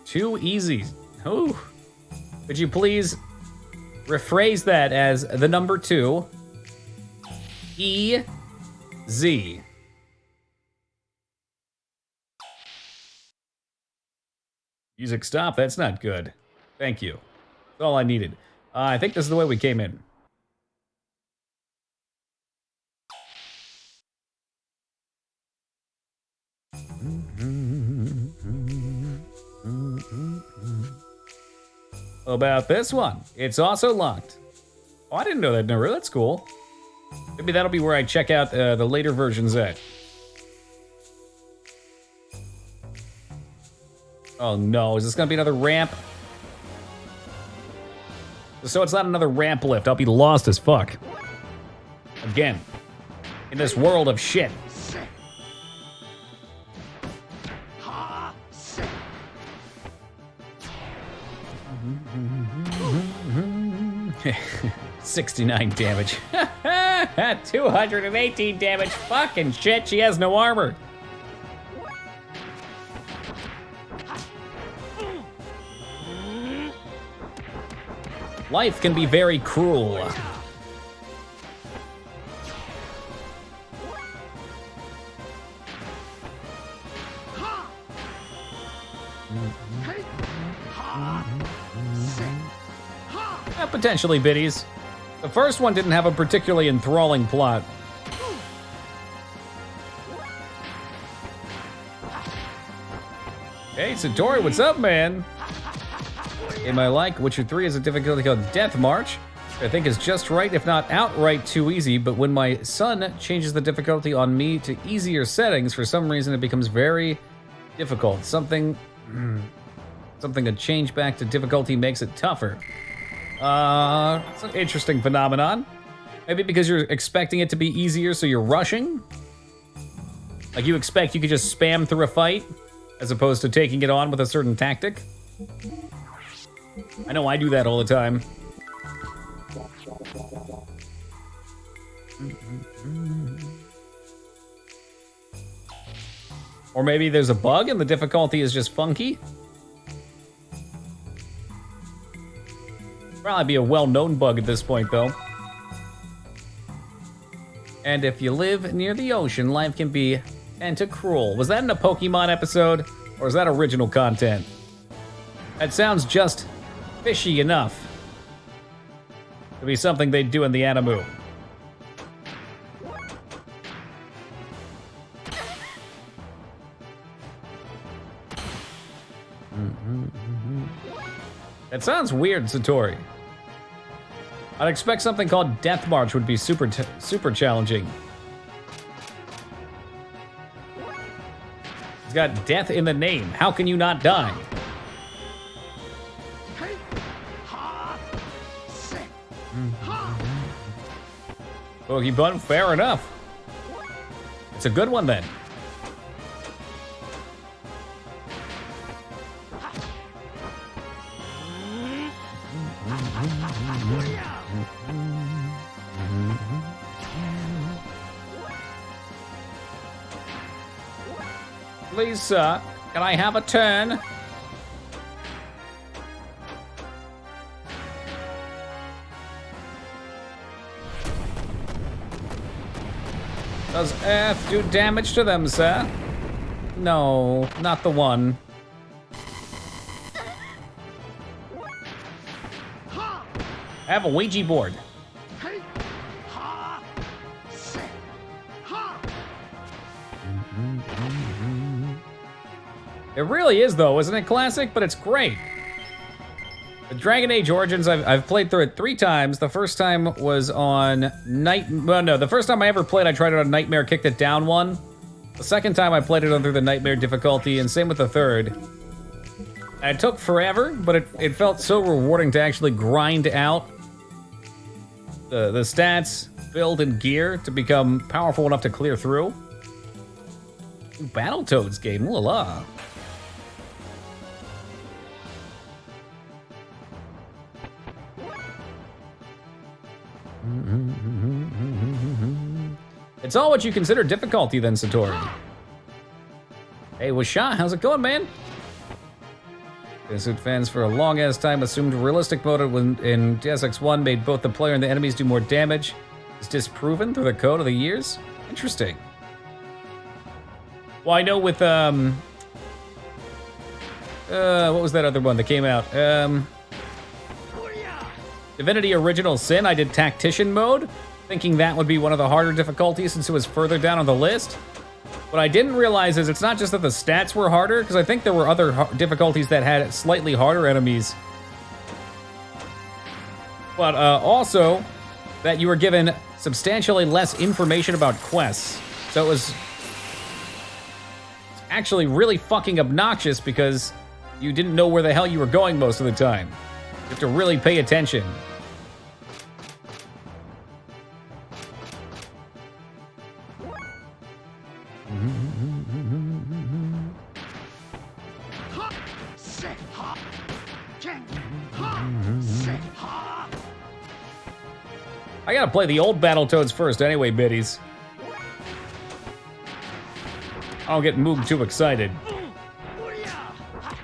Too easy. Ooh. Could you please rephrase that as the number 2? E-Z. Music stop, that's not good. Thank you. That's all I needed. I think this is the way we came in. About this one, it's also locked. Oh, I didn't know that number. That's cool. Maybe that'll be where I check out the later versions at. Oh no, is this gonna be another ramp? So it's not another ramp lift. I'll be lost as fuck. Again, in this world of shit. 69 damage. 218 damage. Fucking shit, she has no armor. Life can be very cruel. Potentially biddies. The first one didn't have a particularly enthralling plot. Hey, Satori, what's up, man? Game I like. Witcher 3 is a difficulty called Death March. I think is just right, if not outright too easy, but when my son changes the difficulty on me to easier settings, for some reason it becomes very difficult. Something a change back to difficulty makes it tougher. It's an interesting phenomenon. Maybe because you're expecting it to be easier, so you're rushing? Like you expect you could just spam through a fight, as opposed to taking it on with a certain tactic? I know I do that all the time. Or maybe there's a bug and the difficulty is just funky? Probably be a well-known bug at this point, though. And if you live near the ocean, life can be kinda cruel. Was that in a Pokemon episode, or is that original content? That sounds just fishy enough to be something they'd do in the anime. That sounds weird, Satori. I'd expect something called Death March would be super challenging. It's got death in the name. How can you not die? Pokemon, fair enough. It's a good one then. Please, sir, can I have a turn? Does Earth do damage to them, sir? No, not the one. I have a Ouija board. It really is, though, isn't it classic? But it's great. The Dragon Age Origins, I've played through it 3 times. The first time was on the first time I ever played, I tried it on Nightmare, kicked it down 1. The second time I played it on through the Nightmare difficulty, and same with the third. And it took forever, but it felt so rewarding to actually grind out the stats, build, and gear to become powerful enough to clear through. Battletoads game, ooh la la. It's all what you consider difficulty then, Satori. Hey, Washa, how's it going, man? Suit fans for a long-ass time assumed realistic mode in Deus Ex 1 made both the player and the enemies do more damage. It's disproven through the code of the years? Interesting. Well, I know with, what was that other one that came out? Divinity Original Sin, I did Tactician mode, thinking that would be one of the harder difficulties since it was further down on the list. What I didn't realize is it's not just that the stats were harder, because I think there were other difficulties that had slightly harder enemies. But also, that you were given substantially less information about quests. So it was actually really fucking obnoxious because you didn't know where the hell you were going most of the time. You have to really pay attention. I gotta play the old Battletoads first anyway, biddies. I don't get Moog too excited.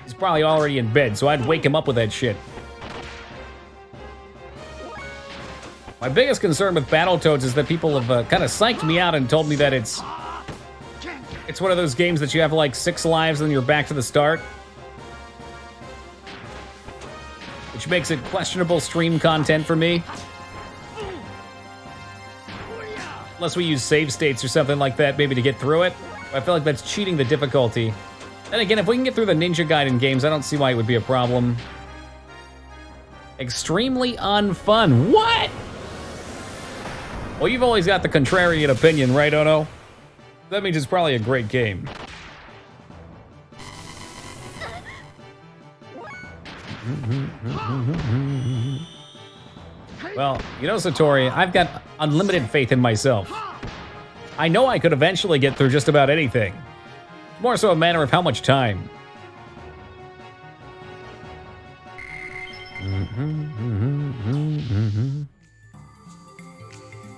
He's probably already in bed, so I'd wake him up with that shit. My biggest concern with Battletoads is that people have kind of psyched me out and told me that it's one of those games that you have like 6 lives and then you're back to the start. Which makes it questionable stream content for me. Unless we use save states or something like that, maybe to get through it. I feel like that's cheating the difficulty. And again, if we can get through the Ninja Gaiden games, I don't see why it would be a problem. Extremely unfun. What? Well, you've always got the contrarian opinion, right, Ono? That means it's probably a great game. Well, you know, Satori, I've got unlimited faith in myself. I know I could eventually get through just about anything. It's more so a matter of how much time.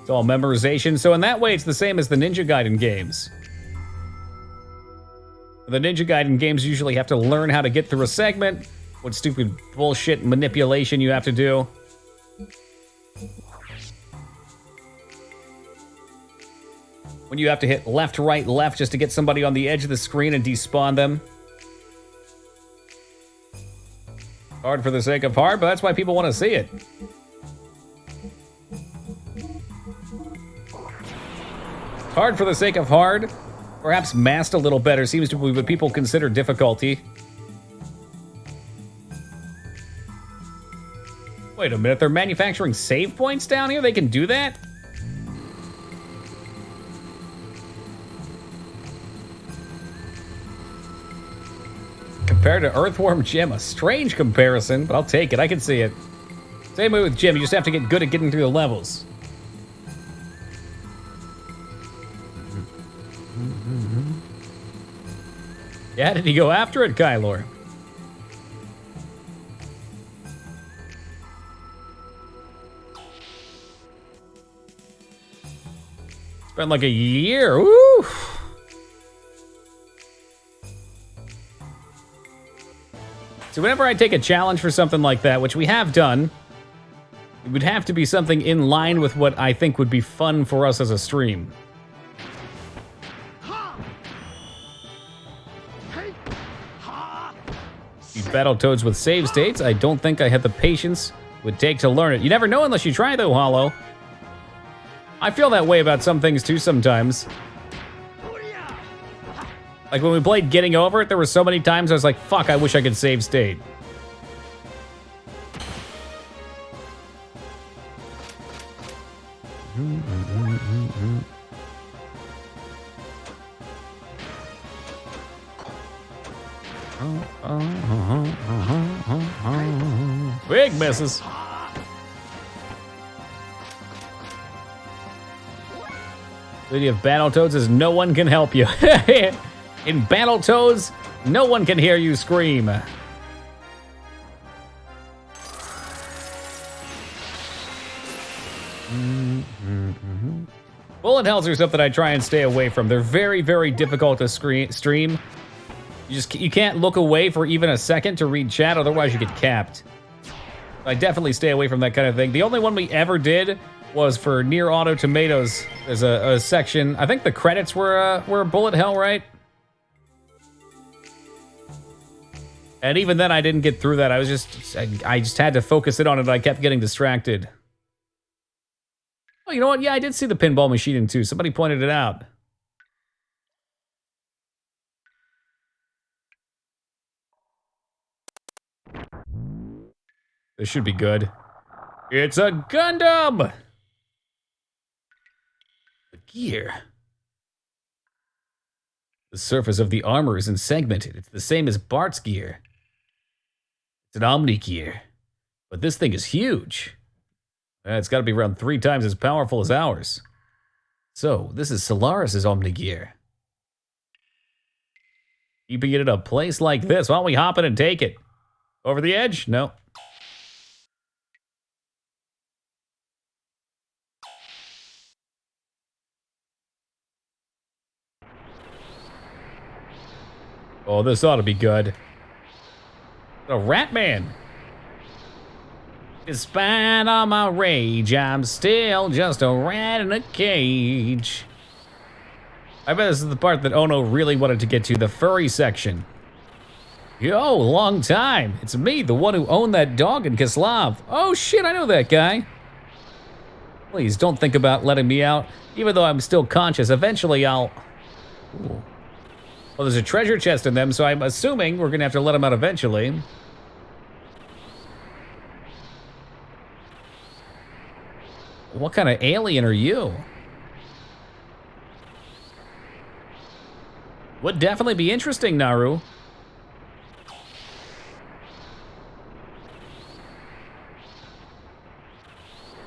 It's all memorization, so in that way it's the same as the Ninja Gaiden games. The Ninja Gaiden games usually have to learn how to get through a segment, what stupid bullshit manipulation you have to do. When you have to hit left, right, left just to get somebody on the edge of the screen and despawn them. Hard for the sake of hard, but that's why people want to see it. Hard for the sake of hard, perhaps masked a little better, seems to be what people consider difficulty. Wait a minute, they're manufacturing save points down here? They can do that? Compared to Earthworm Jim, a strange comparison, but I'll take it, I can see it. Same way with Jim, you just have to get good at getting through the levels. Yeah, did he go after it, Kylor? Spent like a year, woo! So whenever I take a challenge for something like that, which we have done, it would have to be something in line with what I think would be fun for us as a stream. Beat Battletoads with save states, I don't think I had the patience it would take to learn it. You never know unless you try though, Hollow. I feel that way about some things too sometimes. Like when we played Getting Over It, there were so many times I was like, fuck, I wish I could save state. Big misses. The beauty of Battletoads is no one can help you. In Battletoads, no one can hear you scream. Bullet hells are something I try and stay away from. They're very, very difficult to stream. You can't look away for even a second to read chat, otherwise you get capped. I definitely stay away from that kind of thing. The only one we ever did was for Near Auto Tomatoes. There's a section. I think the credits were a bullet hell, right? And even then, I didn't get through that. I just had to focus in on it. I kept getting distracted. Oh, you know what? Yeah, I did see the pinball machine in 2. Somebody pointed it out. This should be good. It's a Gundam! The gear. The surface of the armor isn't segmented. It's the same as Bart's gear. It's an Omni gear. But this thing is huge. It's got to be around 3 times as powerful as ours. So, this is Solaris' Omni gear. Keeping it in a place like this. Why don't we hop in and take it? Over the edge? No. Oh, this ought to be good. A Rat Man. Despite all my rage, I'm still just a rat in a cage. I bet this is the part that Ono really wanted to get to, the furry section. Yo, long time. It's me, the one who owned that dog in Kislav. Oh shit, I know that guy. Please don't think about letting me out, even though I'm still conscious. Eventually I'll... Ooh. Well, there's a treasure chest in them, so I'm assuming we're gonna have to let him out eventually. What kind of alien are you? Would definitely be interesting, Naru.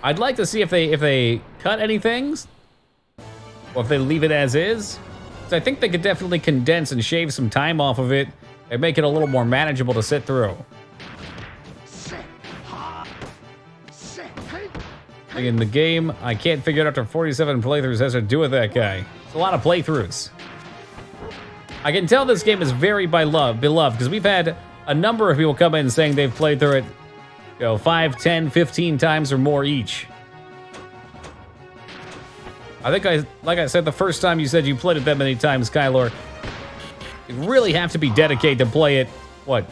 I'd like to see if they cut any things, or if they leave it as is. So I think they could definitely condense and shave some time off of it and make it a little more manageable to sit through. In the game, I can't figure out after 47 playthroughs has to do with that guy. It's a lot of playthroughs. I can tell this game is very beloved, because we've had a number of people come in saying they've played through it, 5, 10, 15 times or more each. I think like I said the first time you said you played it that many times, Kylor, you really have to be dedicated to play it, what,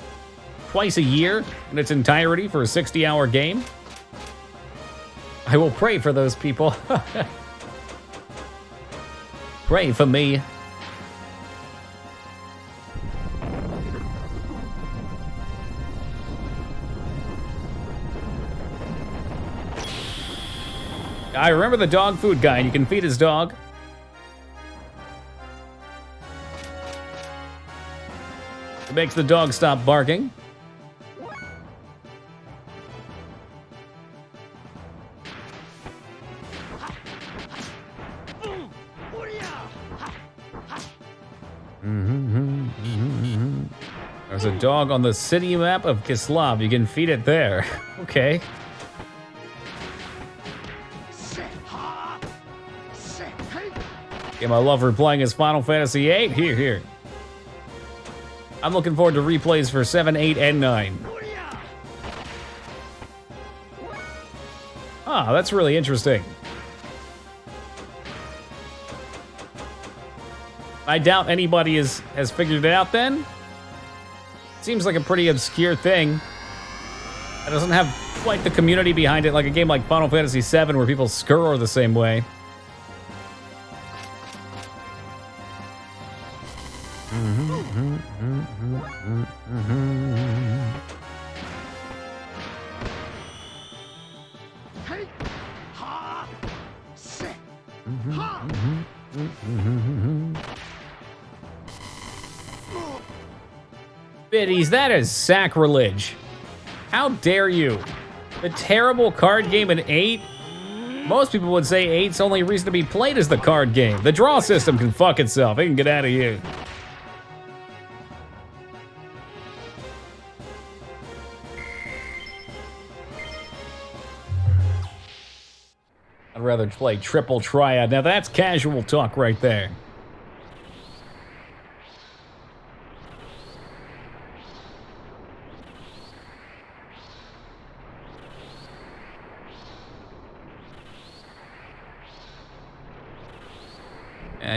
twice a year in its entirety for a 60-hour game? I will pray for those people. Pray for me. I remember the dog food guy, and you can feed his dog. It makes the dog stop barking. There's a dog on the city map of Kislav. You can feed it there. Okay. Game I love replaying is Final Fantasy VIII. Here. I'm looking forward to replays for 7, 8, and 9. Ah, that's really interesting. I doubt anybody has figured it out then. Seems like a pretty obscure thing. It doesn't have quite the community behind it like a game like Final Fantasy VII where people scurr the same way. Biddies, that is sacrilege. How dare you? The terrible card game in 8? Most people would say 8's only reason to be played is the card game. The draw system can fuck itself. It can get out of here. I'd rather play Triple Triad. Now that's casual talk right there.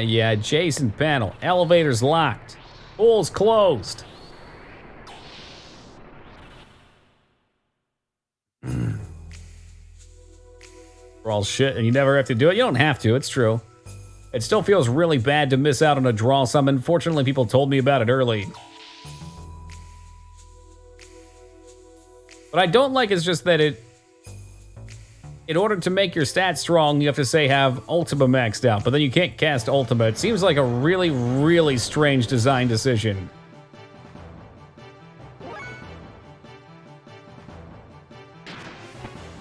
Yeah, adjacent panel. Elevator's locked. Pool's closed. For all shit, and you never have to do it. You don't have to, it's true. It still feels really bad to miss out on a draw summon. Fortunately, people told me about it early. What I don't like is just that in order to make your stats strong, you have to say have Ultima maxed out, but then you can't cast Ultima. It seems like a really, really strange design decision.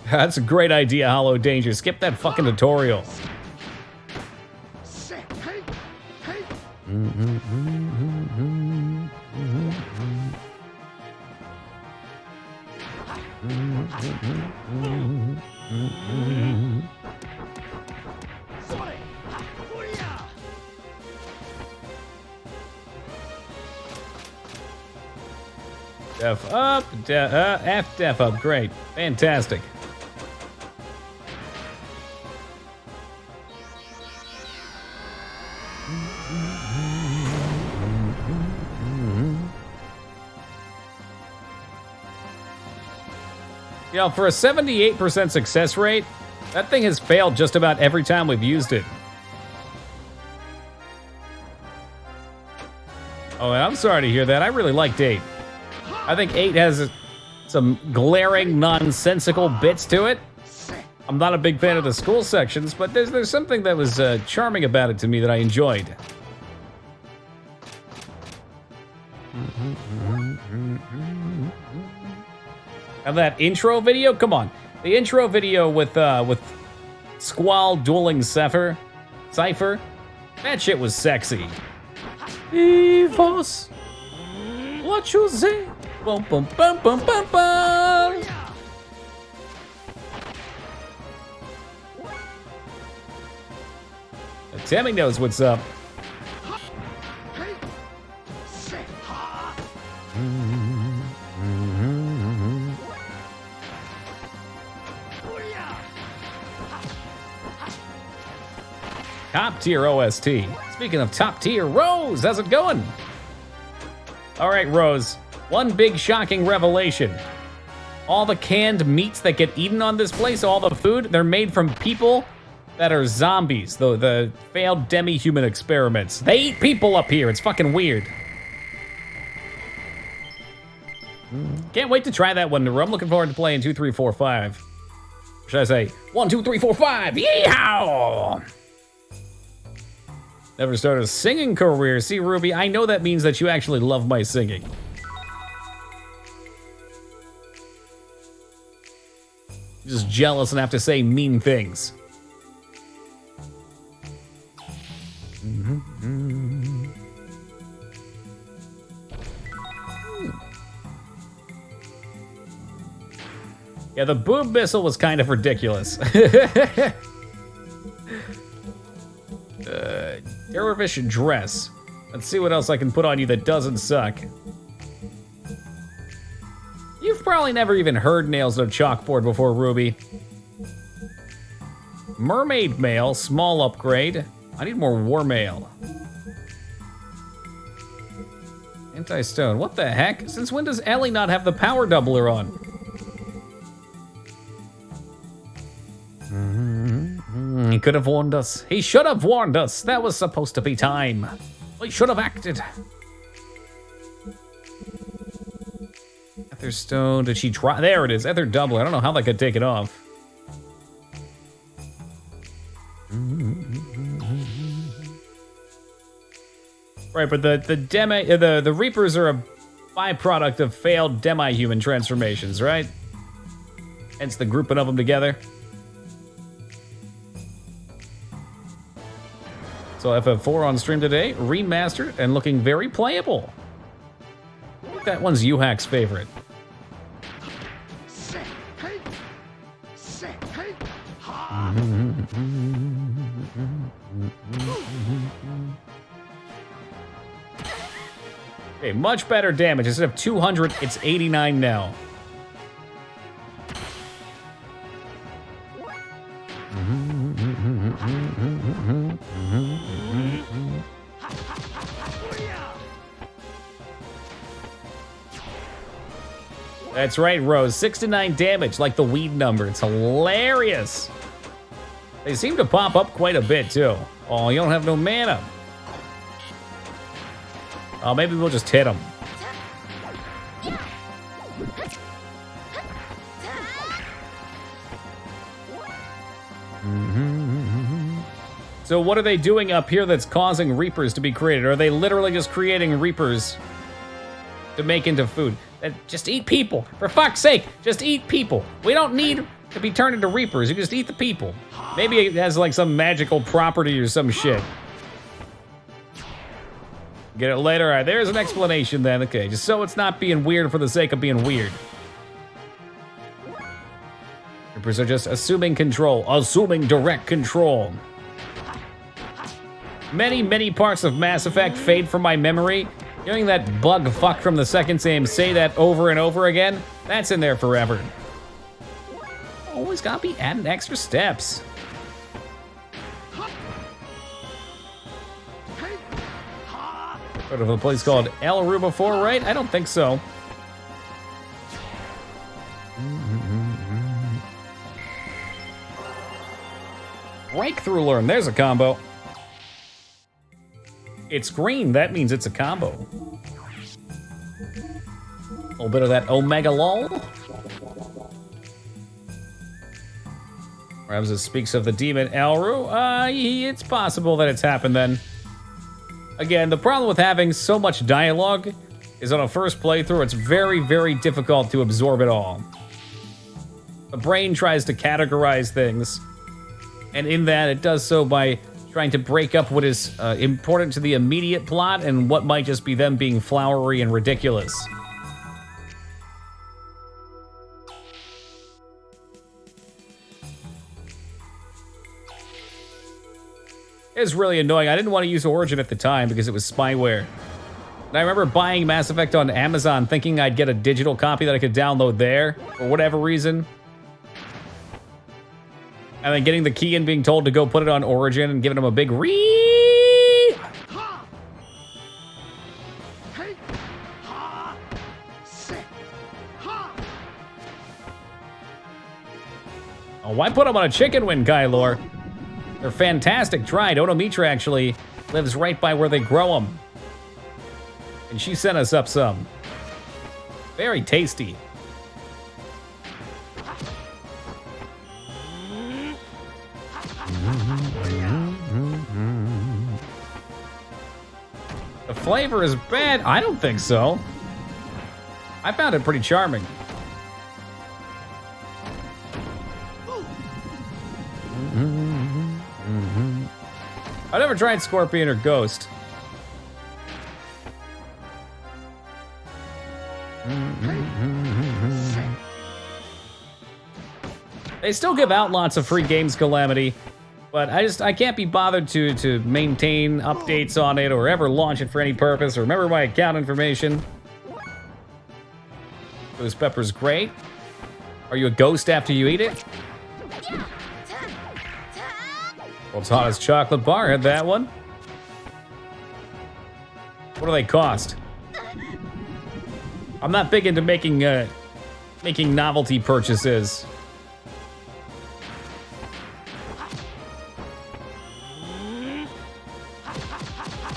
That's a great idea, Hollow Danger. Skip that fucking tutorial. Def up, F def up, great, fantastic. You know, for a 78% success rate, that thing has failed just about every time we've used it. Oh, and I'm sorry to hear that. I really liked 8. I think 8 has some glaring, nonsensical bits to it. I'm not a big fan of the school sections, but there's something that was charming about it to me that I enjoyed. And that intro video, come on. The intro video with Squall dueling Cypher, that shit was sexy. Evos, what you say? Bum bum bum bum bum bum. Tammy knows what's up. Top tier OST. Speaking of top tier, Rose, how's it going? All right, Rose, one big shocking revelation. All the canned meats that get eaten on this place, all the food, they're made from people that are zombies, the failed demi-human experiments. They eat people up here, it's fucking weird. Can't wait to try that one. I'm looking forward to playing 2, 3, 4, 5. Should I say 1, 2, 3, 4, 5? Yeehaw! Never started a singing career. See, Ruby, I know that means that you actually love my singing. You're just jealous and have to say mean things. Yeah, the boob missile was kind of ridiculous. Dervish dress. Let's see what else I can put on you that doesn't suck. You've probably never even heard nails on a chalkboard before, Ruby. Mermaid mail, small upgrade. I need more war mail. Anti-stone, what the heck? Since when does Ellie not have the power doubler on? He could have warned us. He should have warned us. That was supposed to be time. We should have acted. Ether stone, did she try? There it is, Ether doubler. I don't know how that could take it off. Right, but the Reapers are a byproduct of failed demi-human transformations, right? Hence the grouping of them together. So FF4 on stream today, remastered and looking very playable. That one's UHack's favorite. Okay, much better damage. Instead of 200, it's 89 now. That's right, Rose. 69 damage, like the weed number. It's hilarious. They seem to pop up quite a bit, too. Oh, you don't have no mana. Oh, maybe we'll just hit them. So what are they doing up here that's causing Reapers to be created? Are they literally just creating Reapers to make into food? Just eat people. For fuck's sake, just eat people. We don't need to be turned into Reapers. You just eat the people. Maybe it has like some magical property or some shit. Get it later? All right, there's an explanation then. Okay, just so it's not being weird for the sake of being weird. Reapers are just assuming control. Assuming direct control. Many, many parts of Mass Effect fade from my memory Hearing that bug fuck from the second same say that over and over again, that's in there forever. Always gotta be adding extra steps. Heard of a place called El Ru before, right? I don't think so. Breakthrough learn, there's a combo. It's green, that means it's a combo. A little bit of that Omega lol. Ramses speaks of the demon Elru. It's possible that it's happened then. Again, the problem with having so much dialogue is on a first playthrough, it's very, very difficult to absorb it all. The brain tries to categorize things, and in that, it does so by trying to break up what is important to the immediate plot and what might just be them being flowery and ridiculous. It was really annoying. I didn't want to use Origin at the time because it was spyware. And I remember buying Mass Effect on Amazon thinking I'd get a digital copy that I could download there for whatever reason. And then getting the key and being told to go put it on Origin and giving them a big ree. Oh, why put them on a chicken wing, Kylor? They're fantastic. Tried. Onomitra actually lives right by where they grow them. And she sent us up some. Very tasty. The flavor is bad? I don't think so. I found it pretty charming. I've never tried Scorpion or Ghost. They still give out lots of free games, Calamity, but I can't be bothered to maintain updates on it or ever launch it for any purpose or remember my account information. Ghost pepper's great. Are you a ghost after you eat it? World's hottest chocolate bar, had that one. What do they cost? I'm not big into making novelty purchases.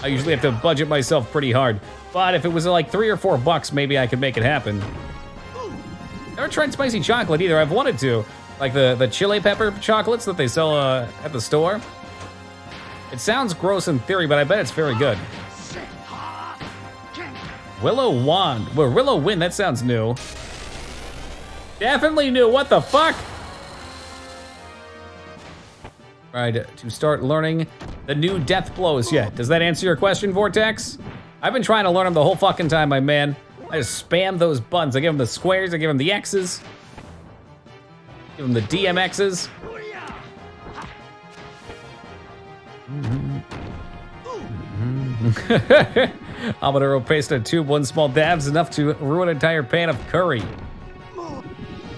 I usually have to budget myself pretty hard, but if it was like $3 or $4, maybe I could make it happen. Never tried spicy chocolate either. I've wanted to. Like the chili pepper chocolates that they sell at the store. It sounds gross in theory, but I bet it's very good. Willow Wand. Well, Willow Wind, that sounds new. Definitely new, what the fuck? All right, to start learning the new death blows yet. Does that answer your question, Vortex? I've been trying to learn them the whole fucking time, my man. I just spam those buttons. I give them the squares, I give them the X's. Give them the DMXs. Habanero paste in a tube, one small dab's enough to ruin an entire pan of curry.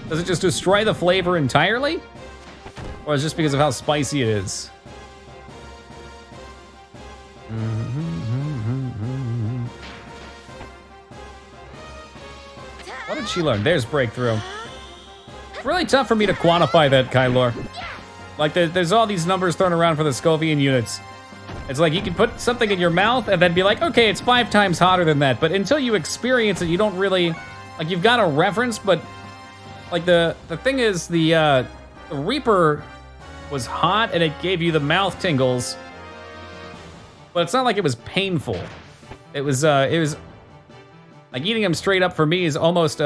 Does it just destroy the flavor entirely? Or is it just because of how spicy it is? What did she learn? There's breakthrough. It's really tough for me to quantify that, Kylor. Like, there's all these numbers thrown around for the Scovian units. It's like you can put something in your mouth and then be like, okay, it's 5 times hotter than that. But until you experience it, you don't really... Like, you've got a reference, but... Like, the thing is, the Reaper was hot and it gave you the mouth tingles. But it's not like it was painful. It was... Like, eating them straight up for me is almost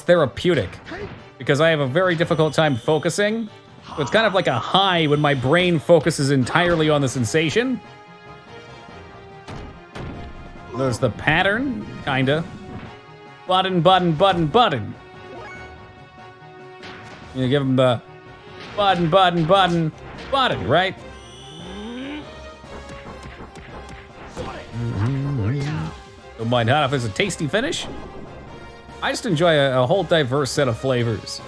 therapeutic. Because I have a very difficult time focusing. So it's kind of like a high when my brain focuses entirely on the sensation. There's the pattern, kinda. Button, button, button, button. You give them the button, button, button, button, right? Don't mind hot if it's a tasty finish. I just enjoy a whole diverse set of flavors.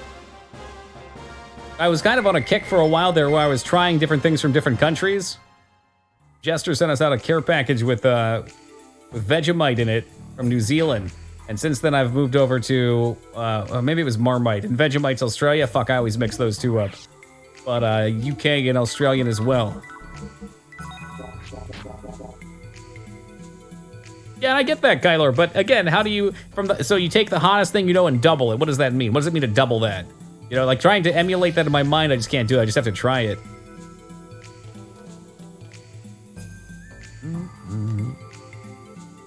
I was kind of on a kick for a while there where I was trying different things from different countries. Jester sent us out a care package with Vegemite in it from New Zealand. And since then I've moved over to, maybe it was Marmite. And Vegemite's Australia. Fuck, I always mix those two up. But UK and Australian as well. Yeah, I get that, Kyler. But again, how do you, so you take the hottest thing you know and double it. What does that mean? What does it mean to double that? You know, like trying to emulate that in my mind, I just can't do it. I just have to try it.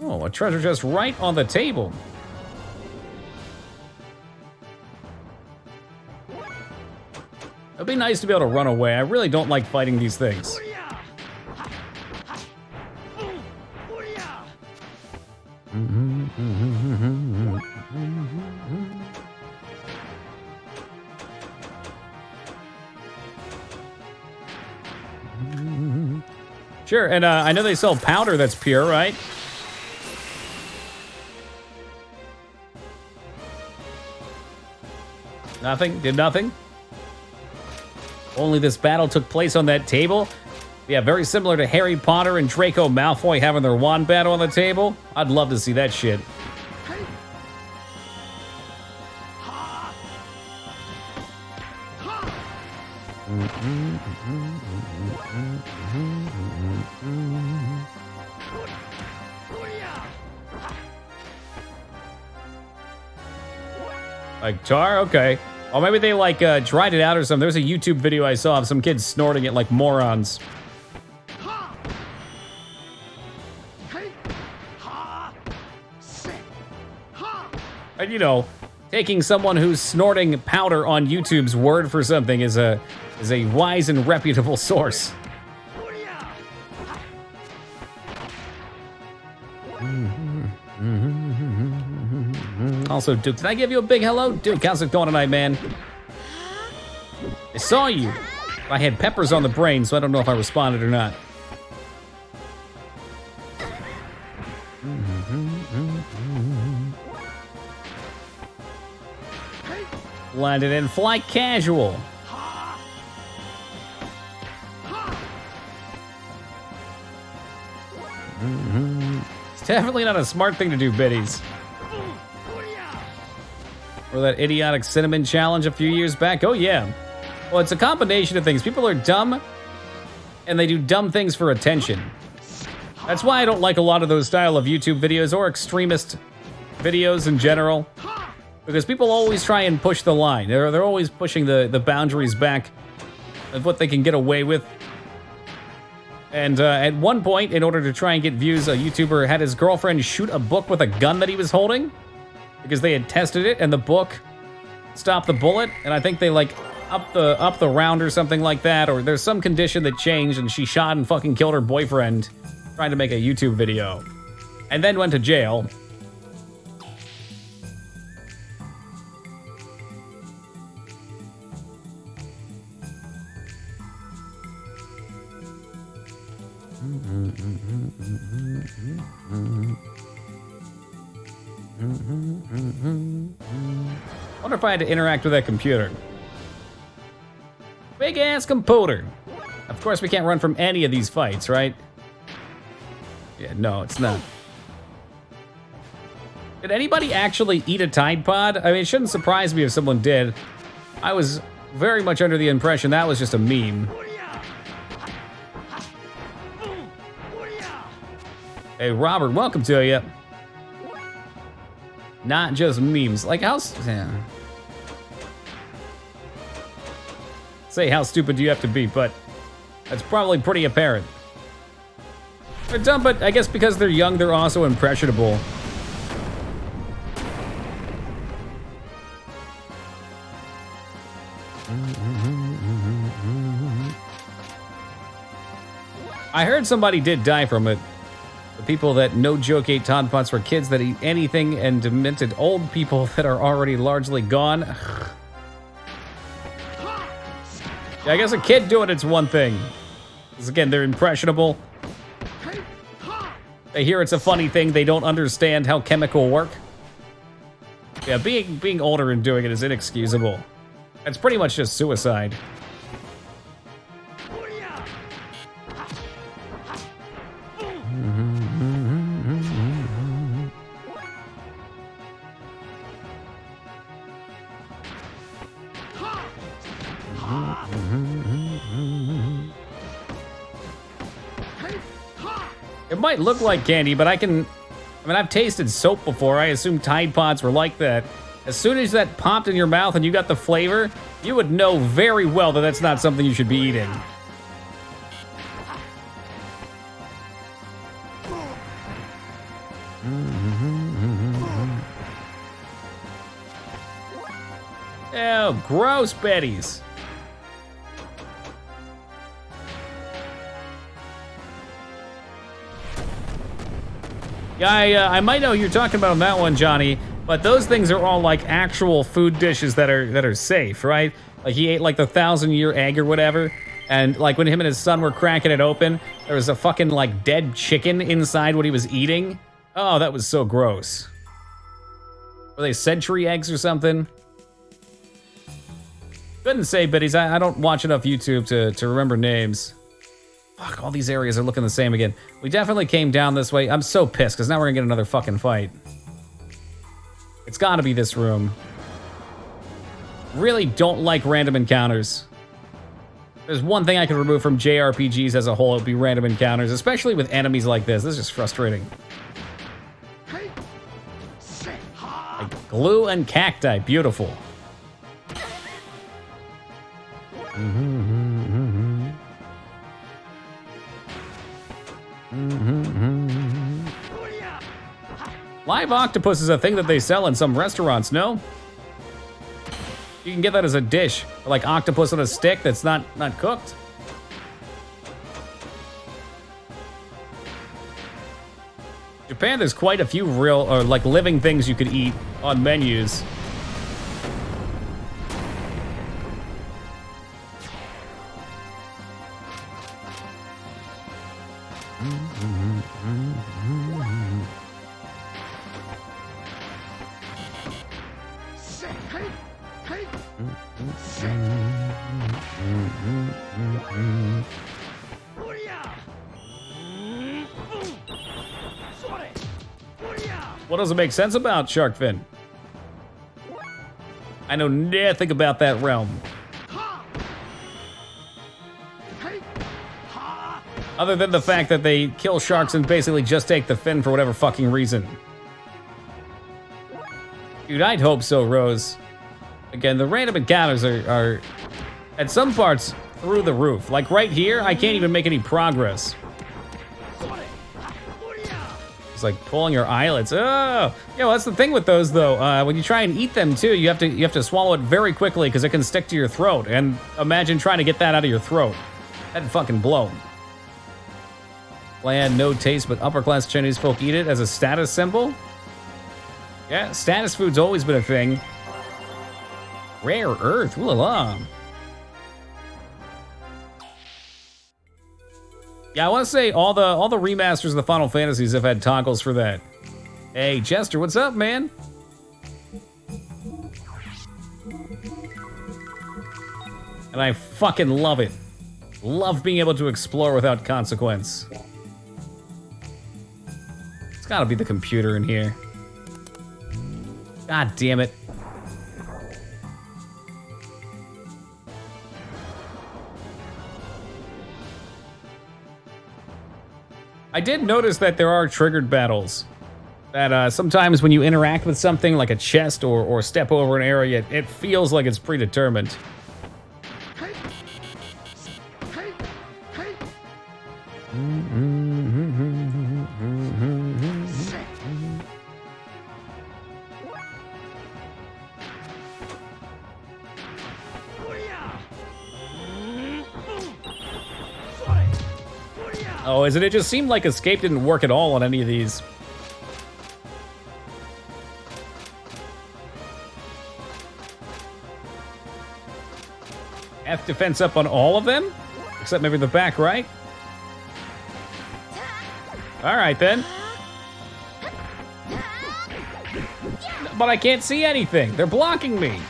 Oh, a treasure chest right on the table. It'd be nice to be able to run away. I really don't like fighting these things. Sure, and I know they sell powder that's pure, right? Nothing? Did nothing? Only this battle took place on that table? Yeah, very similar to Harry Potter and Draco Malfoy having their wand battle on the table. I'd love to see that shit. Like tar? Okay. Or maybe they like dried it out or something. There's a YouTube video I saw of some kids snorting it like morons. And you know, taking someone who's snorting powder on YouTube's word for something is a wise and reputable source. Also, Duke, did I give you a big hello? Duke, how's it going tonight, man? I saw you. I had peppers on the brain, so I don't know if I responded or not. Landed in fly casual. It's definitely not a smart thing to do, biddies. Or that idiotic cinnamon challenge a few years back. Oh, yeah. Well, it's a combination of things. People are dumb, and they do dumb things for attention. That's why I don't like a lot of those style of YouTube videos or extremist videos in general. Because people always try and push the line. They're always pushing the boundaries back of what they can get away with. And at one point, in order to try and get views, a YouTuber had his girlfriend shoot a book with a gun that he was holding. Because they had tested it, and the book stopped the bullet, and I think they like up the round or something like that, or there's some condition that changed, and she shot and fucking killed her boyfriend trying to make a YouTube video, and then went to jail. Wonder if I had to interact with that computer. Big ass computer. Of course, we can't run from any of these fights, right? Yeah, no, it's not. Did anybody actually eat a Tide Pod? I mean, it shouldn't surprise me if someone did. I was very much under the impression that was just a meme. Hey, Robert, welcome to you. Not just memes. Like, how... Yeah. Say, how stupid do you have to be? But that's probably pretty apparent. They're dumb, but I guess because they're young, they're also impressionable. I heard somebody did die from it. The people that no joke ate Tide Pods for kids that eat anything, and demented old people that are already largely gone. Yeah, I guess a kid doing it's one thing. Because again, they're impressionable. They hear it's a funny thing. They don't understand how chemical work. Yeah, being older and doing it is inexcusable. It's pretty much just suicide. It might look like candy, but I mean, I've tasted soap before. I assume Tide Pods were like that. As soon as that popped in your mouth and you got the flavor, you would know very well that that's not something you should be eating. Oh, gross Betties. Yeah, I might know who you're talking about on that one, Johnny, but those things are all like actual food dishes that are safe, right? Like he ate like the 1,000-year egg or whatever, and like when him and his son were cracking it open, there was a fucking like dead chicken inside what he was eating. Oh, that was so gross. Were they century eggs or something? Couldn't say, Biddies. I don't watch enough YouTube to remember names. Fuck, all these areas are looking the same again. We definitely came down this way. I'm so pissed, because now we're gonna get another fucking fight. It's gotta be this room. Really don't like random encounters. There's one thing I could remove from JRPGs as a whole, it would be random encounters, especially with enemies like this. This is just frustrating. Like glue and cacti, beautiful. Live octopus is a thing that they sell in some restaurants, no? You can get that as a dish, like octopus on a stick that's not cooked. Japan, there's quite a few real, or like living things you could eat on menus. What doesn't make sense about shark fin? I know nothing about that realm. Other than the fact that they kill sharks and basically just take the fin for whatever fucking reason. Dude, I'd hope so, Rose. Again, the random encounters are at some parts through the roof. Like right here, I can't even make any progress. It's like pulling your eyelids. Oh, yeah. Well, that's the thing with those, though. When you try and eat them too, you have to swallow it very quickly because it can stick to your throat. And imagine trying to get that out of your throat. That'd fucking blow. Bland, no taste, but upper class Chinese folk eat it as a status symbol. Yeah, status food's always been a thing. Rare earth, ooh la la. Yeah, I want to say all the remasters of the Final Fantasies have had toggles for that. Hey, Jester, what's up, man? And I fucking love it. Love being able to explore without consequence. It's gotta be the computer in here. God damn it. I did notice that there are triggered battles. That sometimes when you interact with something like a chest or step over an area, it feels like it's predetermined. Oh, is it? It just seemed like escape didn't work at all on any of these. F defense up on all of them? Except maybe the back right? All right, then. But I can't see anything. They're blocking me.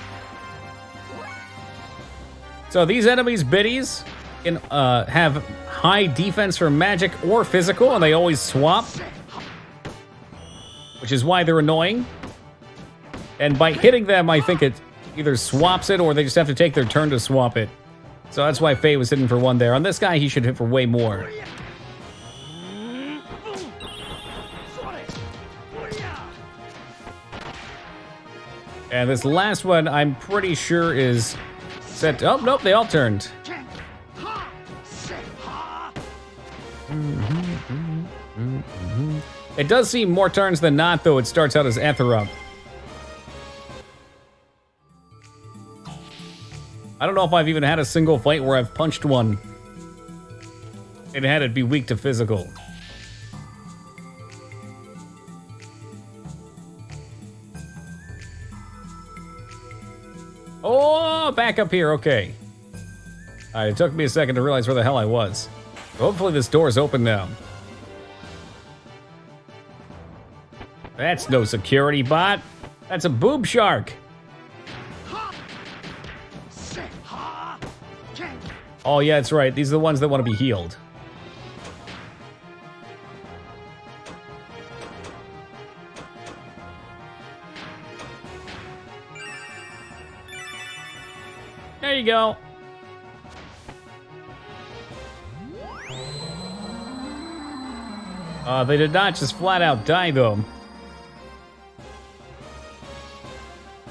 So these enemies, biddies, can have high defense for magic or physical, and they always swap, which is why they're annoying. And by hitting them, I think it either swaps it or they just have to take their turn to swap it. So that's why Faye was hitting for 1 there. On this guy, he should hit for way more. And this last one, I'm pretty sure is set. Oh, nope, they all turned. It does seem more turns than not, though. It starts out as Etherup. I don't know if I've even had a single fight where I've punched one and had it be weak to physical. Oh, back up here, okay. All right, it took me a second to realize where the hell I was. Hopefully this door is open now. That's no security bot. That's a boob shark. Oh yeah, that's right. These are the ones that want to be healed. There you go. They did not just flat out die, though.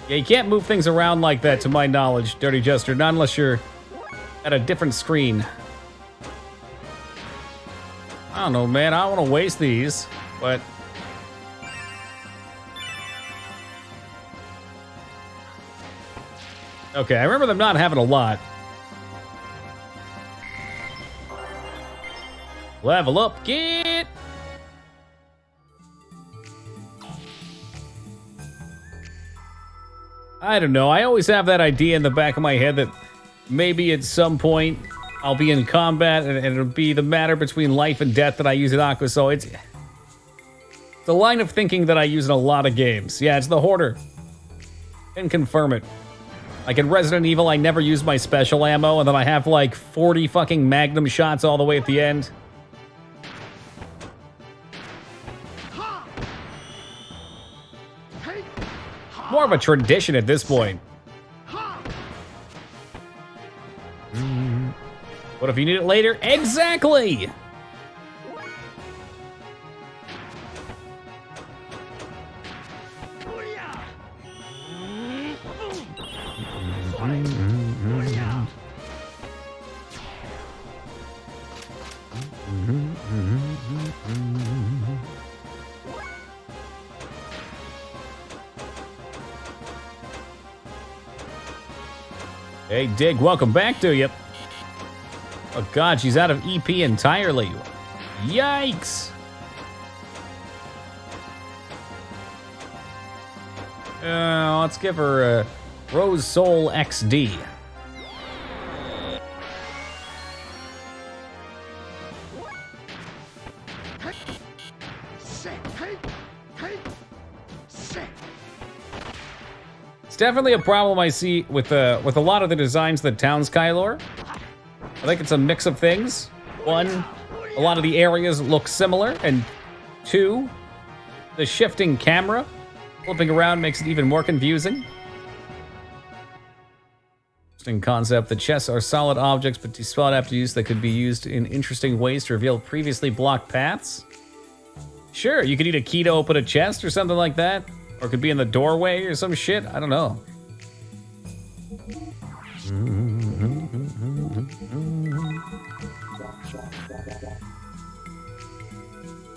Yeah, you can't move things around like that, to my knowledge, Dirty Jester, not unless you're at a different screen. I don't know, man. I don't want to waste these, but... Okay, I remember them not having a lot. Level up, get! I don't know. I always have that idea in the back of my head that maybe at some point I'll be in combat and it'll be the matter between life and death that I use at Aqua. So it's the line of thinking that I use in a lot of games. Yeah, it's the Hoarder. Can confirm it. Like in Resident Evil, I never use my special ammo, and then I have like 40 fucking Magnum shots all the way at the end. More of a tradition at this point. What if you need it later? Exactly! Hey, Dig, welcome back to you. Oh, God, she's out of EP entirely. Yikes! Let's give her a Rose Soul XD. It's definitely a problem I see with a lot of the designs that Towns Kylor. I think it's a mix of things. One, a lot of the areas look similar, and two, the shifting camera flipping around makes it even more confusing. Interesting concept. The chests are solid objects, but dispelled after use that could be used in interesting ways to reveal previously blocked paths. Sure, you could eat a key to open a chest or something like that. Or it could be in the doorway or some shit. I don't know.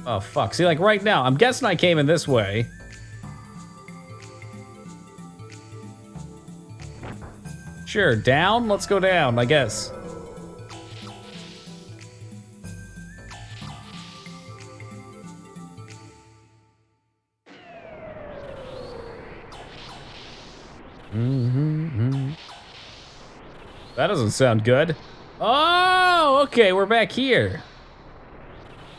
Oh, fuck. See, like right now, I'm guessing I came in this way. Sure, down? Let's go down, I guess. That doesn't sound good. Oh, okay, we're back here.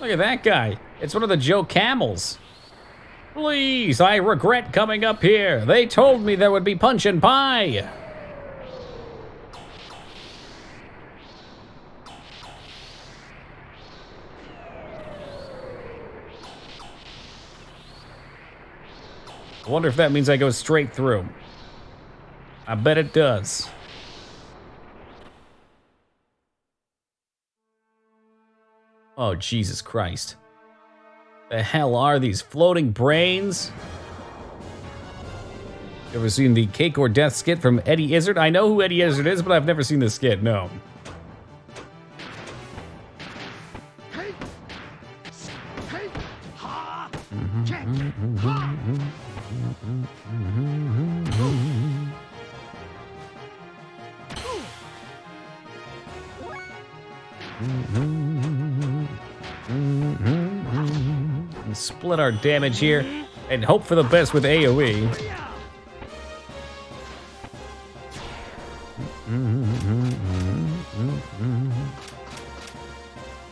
Look at that guy. It's one of the Joe Camels. Please, I regret coming up here. They told me there would be punch and pie. I wonder if that means I go straight through. I bet it does. Oh, Jesus Christ. The hell are these floating brains? You ever seen the Cake or Death skit from Eddie Izzard? I know who Eddie Izzard is, but I've never seen this skit, no. Split our damage here and hope for the best with AoE.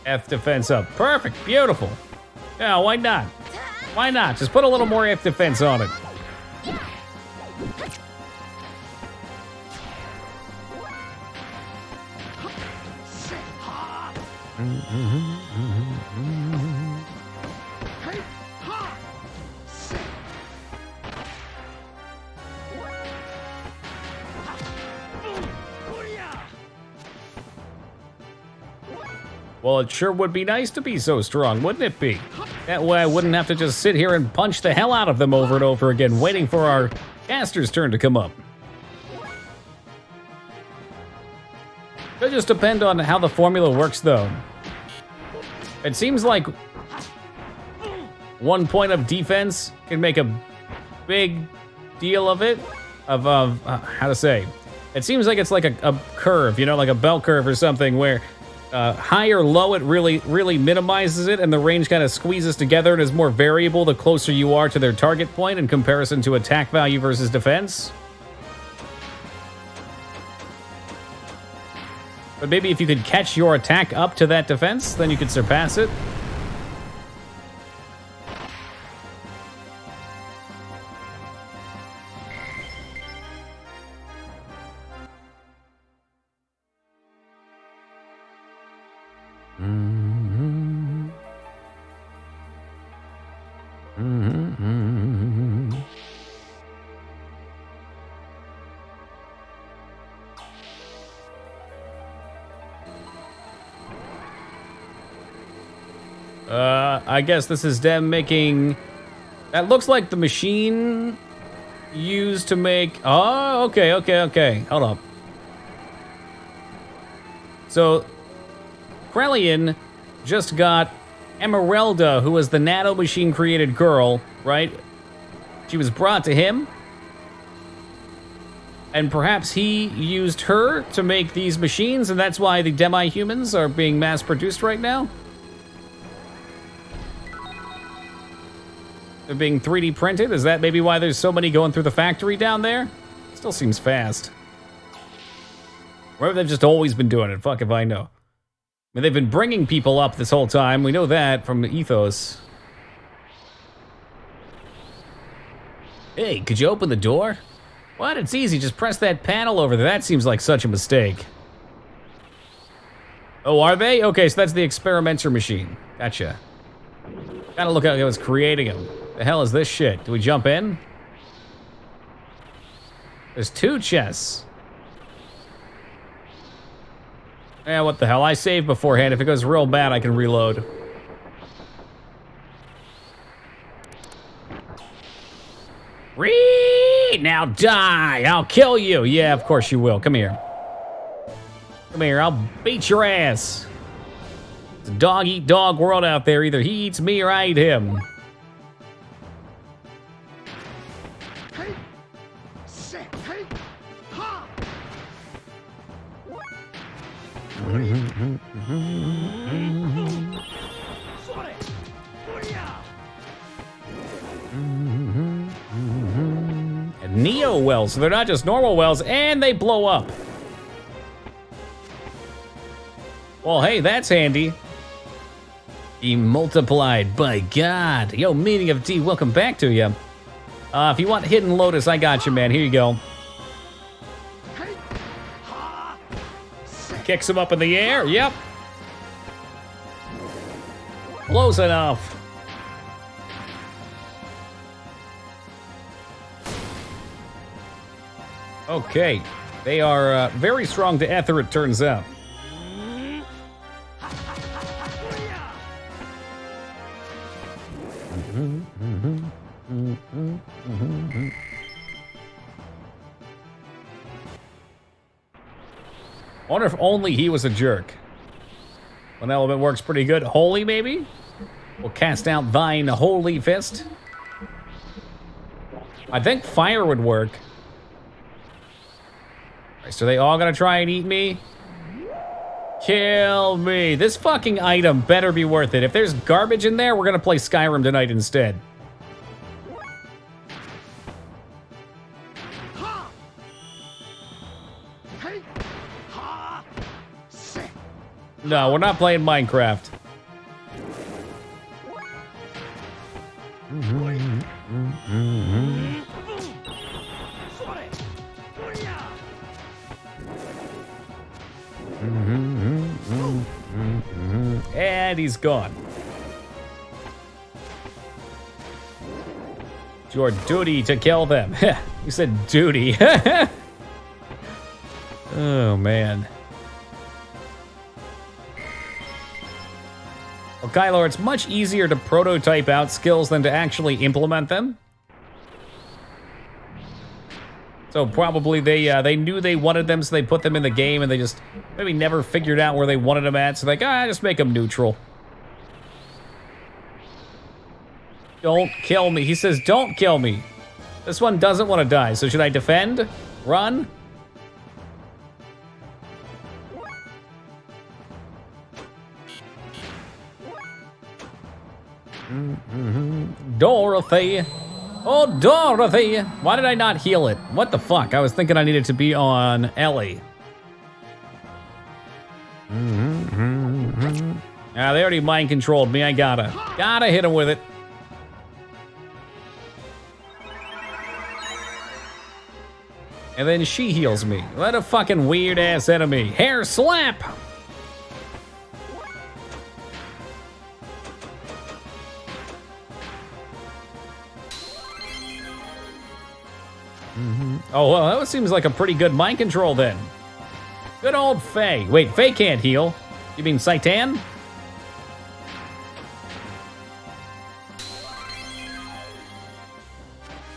F defense up. Perfect. Beautiful. Yeah, why not? Why not? Just put a little more F defense on it. Well, it sure would be nice to be so strong, wouldn't it be? That way I wouldn't have to just sit here and punch the hell out of them over and over again, waiting for our caster's turn to come up. It'll just depend on how the formula works, though. It seems like 1 point of defense can make a big deal of it, how to say. It seems like it's like a curve, you know, like a bell curve or something, where high or low, it really minimizes it, and the range kind of squeezes together and is more variable the closer you are to their target point in comparison to attack value versus defense. But maybe if you could catch your attack up to that defense, then you could surpass it. I guess this is them making... That looks like the machine used to make... Oh, okay. Hold up. So, Krellian just got Emeralda, who was the nano machine created girl, right? She was brought to him. And perhaps he used her to make these machines, and that's why the demi-humans are being mass-produced right now? They're being 3D printed? Is that maybe why there's so many going through the factory down there? Still seems fast. Or they've just always been doing it. Fuck if I know. I mean, they've been bringing people up this whole time. We know that from the ethos. Hey, could you open the door? What? It's easy. Just press that panel over there. That seems like such a mistake. Oh, are they? Okay, so that's the experimenter machine. Gotcha. Gotta look how I was creating them. The hell is this shit? Do we jump in? There's 2 chests. Yeah, what the hell? I saved beforehand. If it goes real bad, I can reload. Now die! I'll kill you! Yeah, of course you will. Come here. Come here, I'll beat your ass. It's a dog-eat-dog world out there. Either he eats me or I eat him. Neo wells, so they're not just normal wells, and they blow up. Well, hey, that's handy. He multiplied, by God. Yo, Meaning of D, welcome back to you. If you want Hidden Lotus, I got you, man. Here you go. Kicks him up in the air, yep. Close enough. Okay, they are very strong to Ether, it turns out. I wonder if only he was a jerk. One element works pretty good. Holy, maybe? We'll cast out thine holy fist. I think fire would work. Right, so they all gonna try and eat me? Kill me. This fucking item better be worth it. If there's garbage in there, we're gonna play Skyrim tonight instead. No, we're not playing Minecraft. And he's gone. It's your duty to kill them. You said duty. Oh, man. Well, Kylo, it's much easier to prototype out skills than to actually implement them. So probably they knew they wanted them, so they put them in the game, and they just maybe never figured out where they wanted them at, so like, just make them neutral. Don't kill me. He says, don't kill me. This one doesn't want to die, so should I defend? Run? Dorothy. Oh, Dorothy. Why did I not heal it? What the fuck? I was thinking I needed to be on Ellie. They already mind controlled me. I gotta hit him with it. And then she heals me. What a fucking weird ass enemy. Hair slap. Oh, well, that seems like a pretty good mind control then. Good old Faye. Wait, Faye can't heal. You mean Saitan?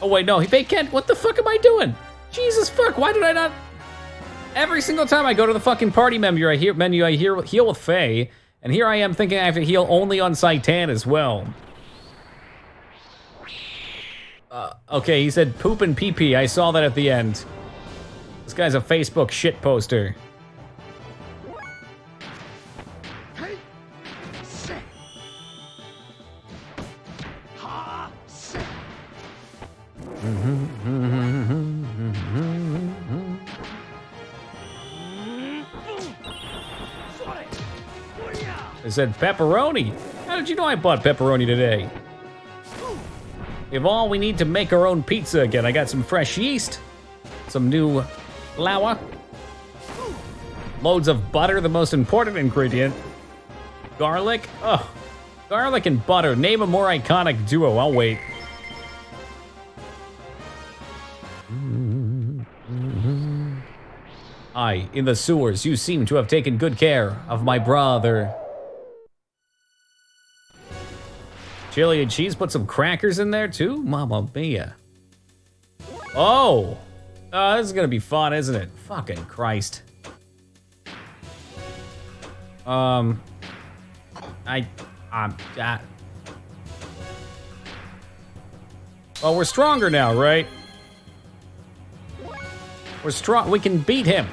Oh, wait, no, Faye can't. What the fuck am I doing? Jesus fuck, why did I not? Every single time I go to the fucking party menu, I hear heal with Faye, and here I am thinking I have to heal only on Saitan as well. Okay, he said poop and pee-pee. I saw that at the end. This guy's a Facebook shit poster. They said pepperoni. How did you know I bought pepperoni today? We have all we need to make our own pizza again. I got some fresh yeast, some new flour, loads of butter, the most important ingredient, garlic. Oh, garlic and butter. Name a more iconic duo. I'll wait. Aye, in the sewers, you seem to have taken good care of my brother. Chili and cheese, put some crackers in there too? Mamma mia. Oh! This is gonna be fun, isn't it? Fucking Christ. Well, we're stronger now, right? We're strong, we can beat him.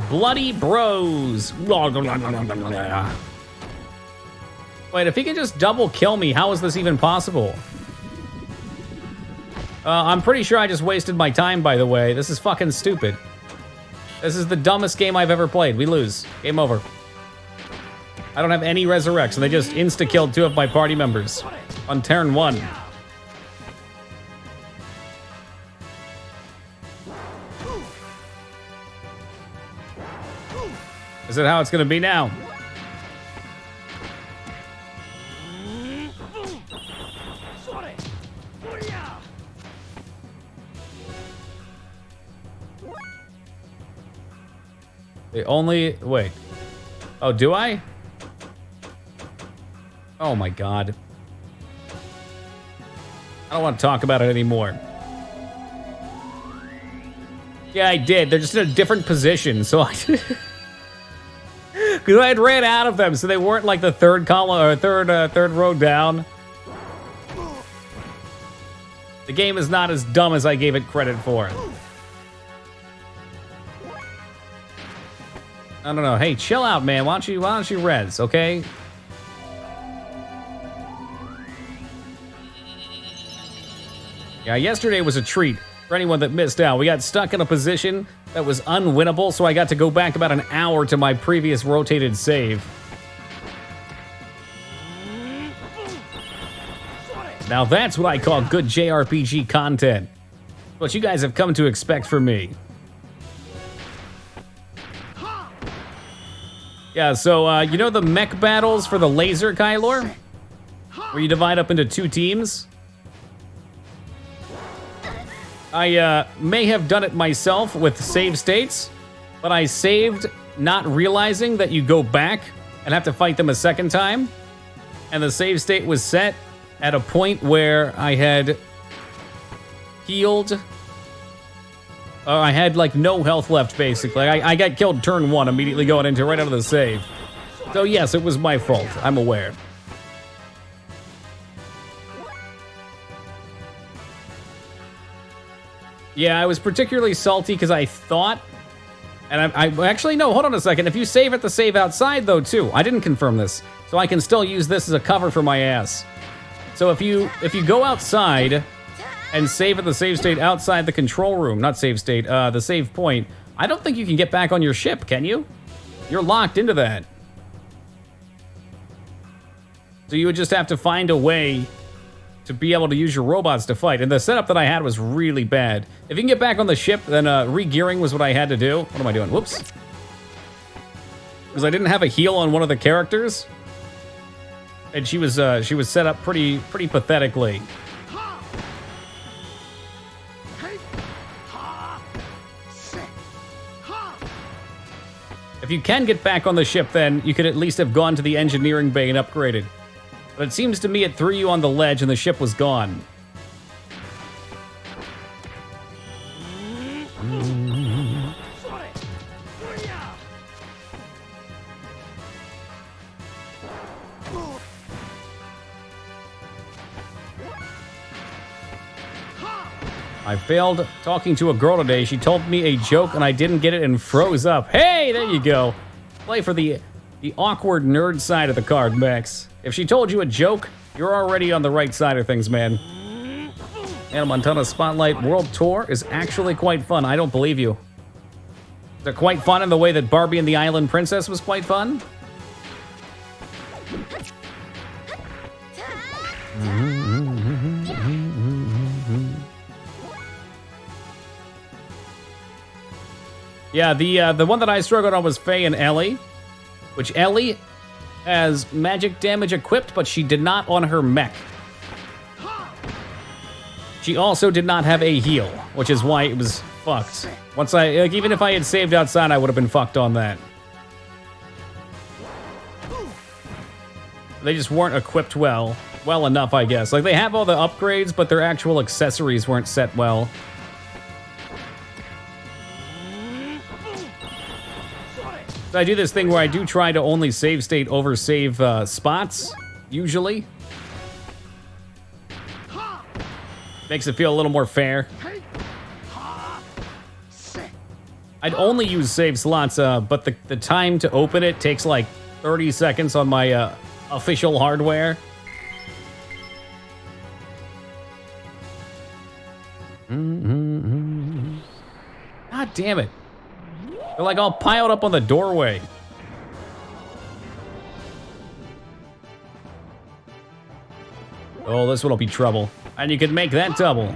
Bloody bros. Wait, if he can just double kill me, how is this even possible? I'm pretty sure I just wasted my time, by the way. This is fucking stupid. This is the dumbest game I've ever played. We lose. Game over. I don't have any resurrects, and they just insta-killed 2 of my party members on turn 1. Is it how it's gonna be now? They only... Wait. Oh, do I? Oh my god. I don't want to talk about it anymore. Yeah, I did. They're just in a different position, so I... Because I had ran out of them, so they weren't like the third column or third row down. The game is not as dumb as I gave it credit for. I don't know. Hey, chill out, man. Why don't you res, okay? Yeah, yesterday was a treat for anyone that missed out. We got stuck in a position that was unwinnable, so I got to go back about an hour to my previous rotated save. Now that's what I call good JRPG content. What you guys have come to expect from me. Yeah, so, you know the mech battles for the laser, Kylor? Where you divide up into 2 teams? I may have done it myself with save states, but I saved not realizing that you go back and have to fight them a second time. And the save state was set at a point where I had healed. I had like no health left, basically. I got killed turn 1, immediately going into right out of the save. So yes, it was my fault. I'm aware. Yeah, I was particularly salty because I thought, and I actually, no, hold on a second. If you save at the save outside, though, too, I didn't confirm this, so I can still use this as a cover for my ass. So if you go outside and save at the save state outside the control room, not save state, the save point, I don't think you can get back on your ship, can you? You're locked into that. So you would just have to find a way to be able to use your robots to fight. And the setup that I had was really bad. If you can get back on the ship, then re-gearing was what I had to do. What am I doing? Whoops. Because I didn't have a heal on one of the characters. And she was set up pretty pathetically. If you can get back on the ship, then you could at least have gone to the engineering bay and upgraded. But it seems to me it threw you on the ledge and the ship was gone. I failed talking to a girl today. She told me a joke and I didn't get it and froze up. Hey, there you go. Play for the awkward nerd side of the card, Max. If she told you a joke, you're already on the right side of things, man. Anna Montana Spotlight World Tour is actually quite fun. I don't believe you. Is it quite fun in the way that Barbie and the Island Princess was quite fun? Yeah, the one that I struggled on was Faye and Ellie, which Ellie has magic damage equipped, but she did not on her mech. She also did not have a heal, which is why it was fucked. Once even if I had saved outside, I would have been fucked on that. They just weren't equipped well enough, I guess. Like, they have all the upgrades, but their actual accessories weren't set well. So I do this thing where I do try to only save state over save spots, usually. Makes it feel a little more fair. I'd only use save slots, but the time to open it takes like 30 seconds on my official hardware. damn it. They're like all piled up on the doorway. Oh, this one'll be trouble. And you can make that double.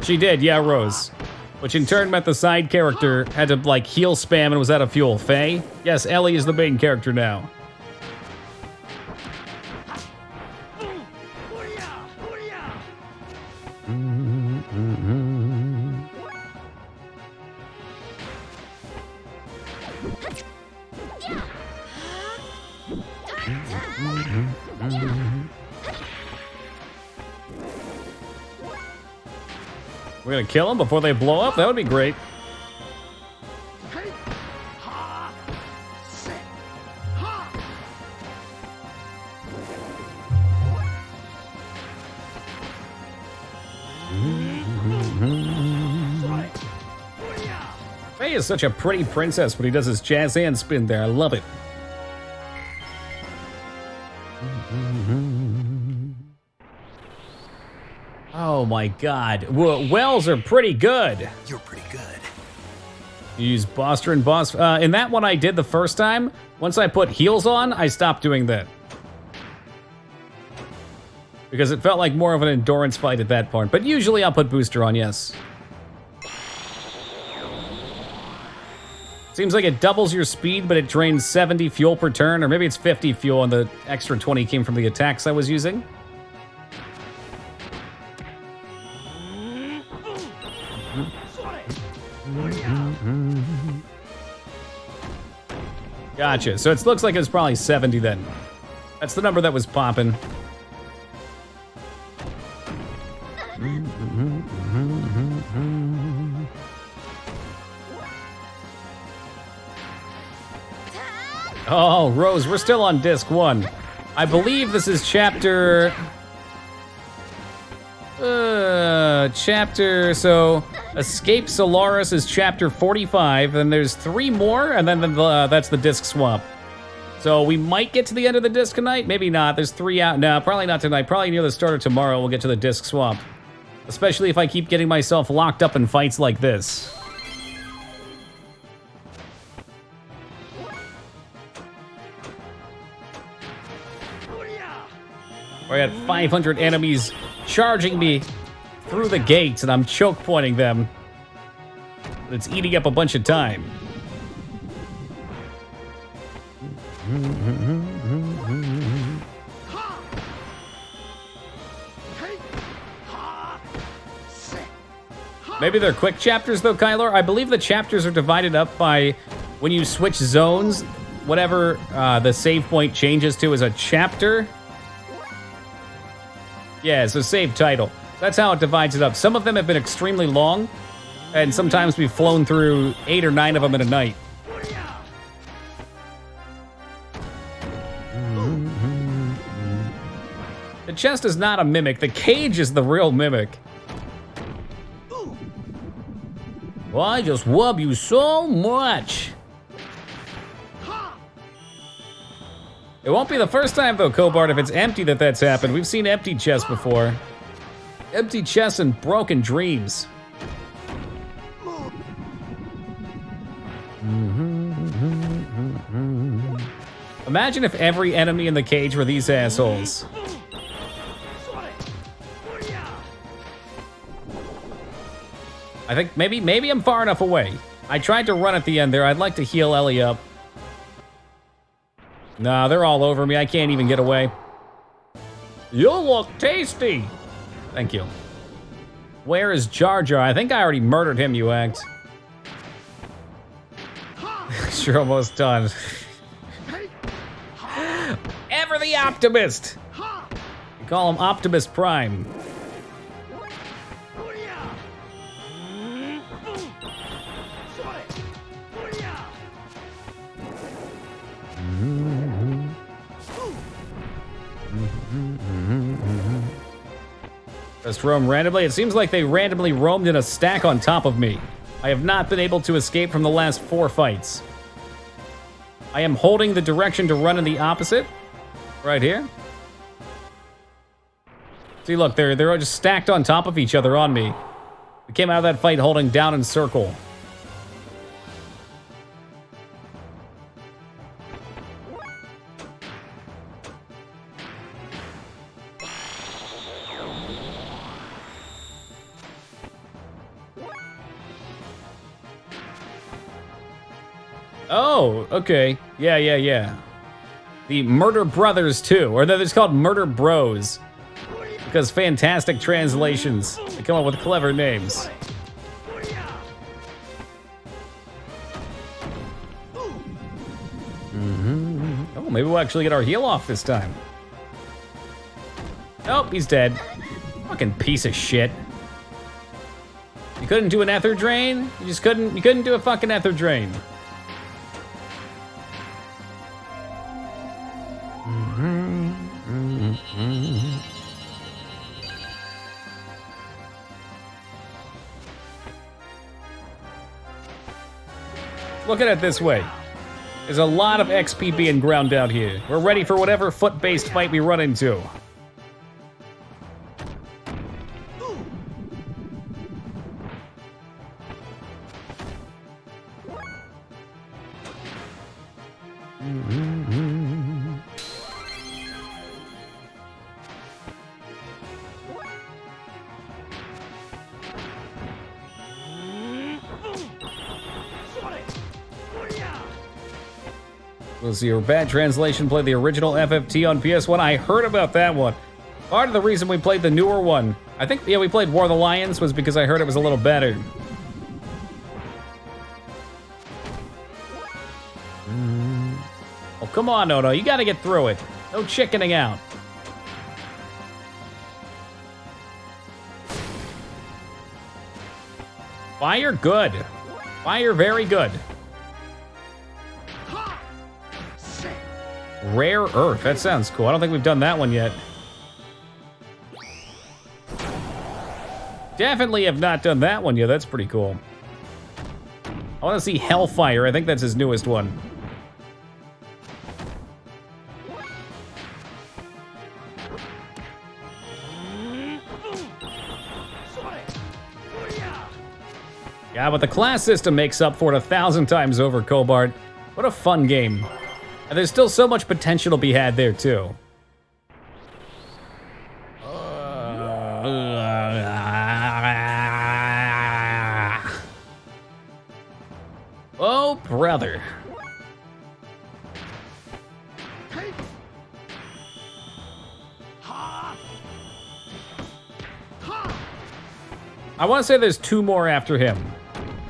She did, yeah, Rose. Which in turn meant the side character had to, like, heal spam and was out of fuel. Faye? Yes, Ellie is the main character now. We're gonna kill them before they blow up? That would be great. Faye is such a pretty princess when he does his jazz hand spin there. I love it. Oh my god. Wells are pretty good. You're pretty good. You use Boster and Boss. In that one I did the first time, once I put heals on, I stopped doing that. Because it felt like more of an endurance fight at that point. But usually I'll put booster on, yes. Seems like it doubles your speed, but it drains 70 fuel per turn, or maybe it's 50 fuel and the extra 20 came from the attacks I was using. Gotcha. So it looks like it's probably 70 then. That's the number that was popping. Oh, Rose, we're still on disc 1. I believe this is chapter... so Escape Solaris is chapter 45, then there's 3 more, and then that's the disc swap. So we might get to the end of the disc tonight, maybe not. There's 3 out. No, probably not tonight. Probably near the start of tomorrow we'll get to the disc swap. Especially if I keep getting myself locked up in fights like this. I had 500 enemies charging me through the gates, and I'm choke pointing them. But it's eating up a bunch of time. Maybe they're quick chapters, though, Kyler. I believe the chapters are divided up by when you switch zones, whatever the save point changes to is a chapter. Yeah, it's a save title. That's how it divides it up. Some of them have been extremely long, and sometimes we've flown through 8 or 9 of them in a night. The chest is not a mimic. The cage is the real mimic. Well, I just wub you so much. It won't be the first time, though, Cobart, if it's empty that's happened. We've seen empty chests before. Empty chests and broken dreams. Imagine if every enemy in the cage were these assholes. I think maybe I'm far enough away. I tried to run at the end there. I'd like to heal Ellie up. Nah, they're all over me. I can't even get away. You look tasty. Thank you. Where is Jar Jar? I think I already murdered him, you act. You're almost done. Ever the Optimist. You call him Optimus Prime. Just roam randomly? It seems like they randomly roamed in a stack on top of me. I have not been able to escape from the last 4 fights. I am holding the direction to run in the opposite. Right here. See, look, they're just stacked on top of each other on me. We came out of that fight holding down and circle. Oh, okay. Yeah. The Murder Brothers 2, or it's called Murder Bros. Because fantastic translations. They come up with clever names. Oh, maybe we'll actually get our heal off this time. Nope, he's dead. Fucking piece of shit. You couldn't do an ether drain? You couldn't do a fucking ether drain. Look at it this way. There's a lot of XP being ground out here. We're ready for whatever foot-based fight we run into. Was your bad translation play the original FFT on PS1? I heard about that one. Part of the reason we played the newer one, I think, yeah, we played War of the Lions was because I heard it was a little better. Oh, come on, Ono, you gotta get through it. No chickening out. Fire good. Fire very good. Rare Earth, that sounds cool. I don't think we've done that one yet. Definitely have not done that one yet, that's pretty cool. I want to see Hellfire, I think that's his newest one. Yeah, but the class system makes up for it 1,000 times over, Cobart. What a fun game. And there's still so much potential to be had there, too. Oh, brother. I want to say there's 2 more after him.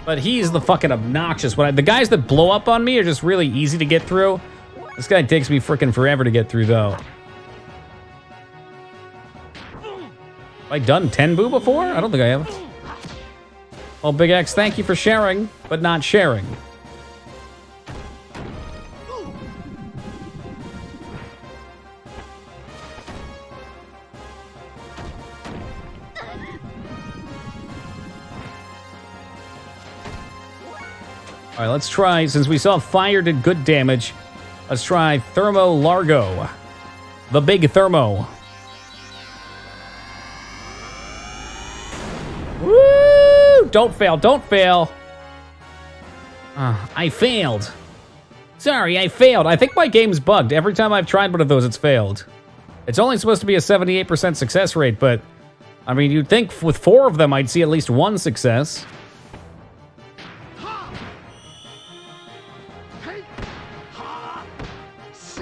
But he's the fucking obnoxious one. The guys that blow up on me are just really easy to get through. This guy takes me freaking forever to get through, though. Have I done Tenbu before? I don't think I have. Well, Big X, thank you for sharing, but not sharing. All right, let's try, since we saw fire did good damage, let's try Thermo Largo. The big Thermo. Woo! Don't fail, don't fail. I failed. Sorry, I failed. I think my game's bugged. Every time I've tried one of those, it's failed. It's only supposed to be a 78% success rate, but, I mean, you'd think with 4 of them, I'd see at least 1 success.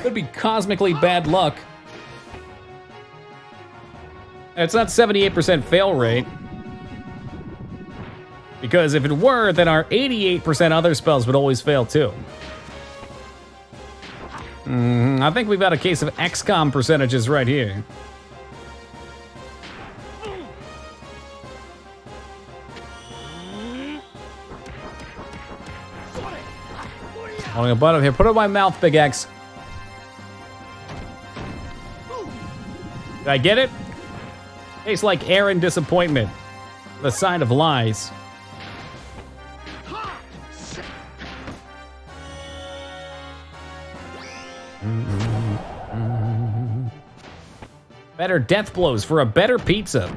Could be cosmically bad luck. It's not 78% fail rate. Because if it were, then our 88% other spells would always fail too. I think we've got a case of XCOM percentages right here. Holding a butt up here. Put it in my mouth, Big X. Did I get it? Tastes like air and disappointment. The sign of lies. Better death blows for a better pizza.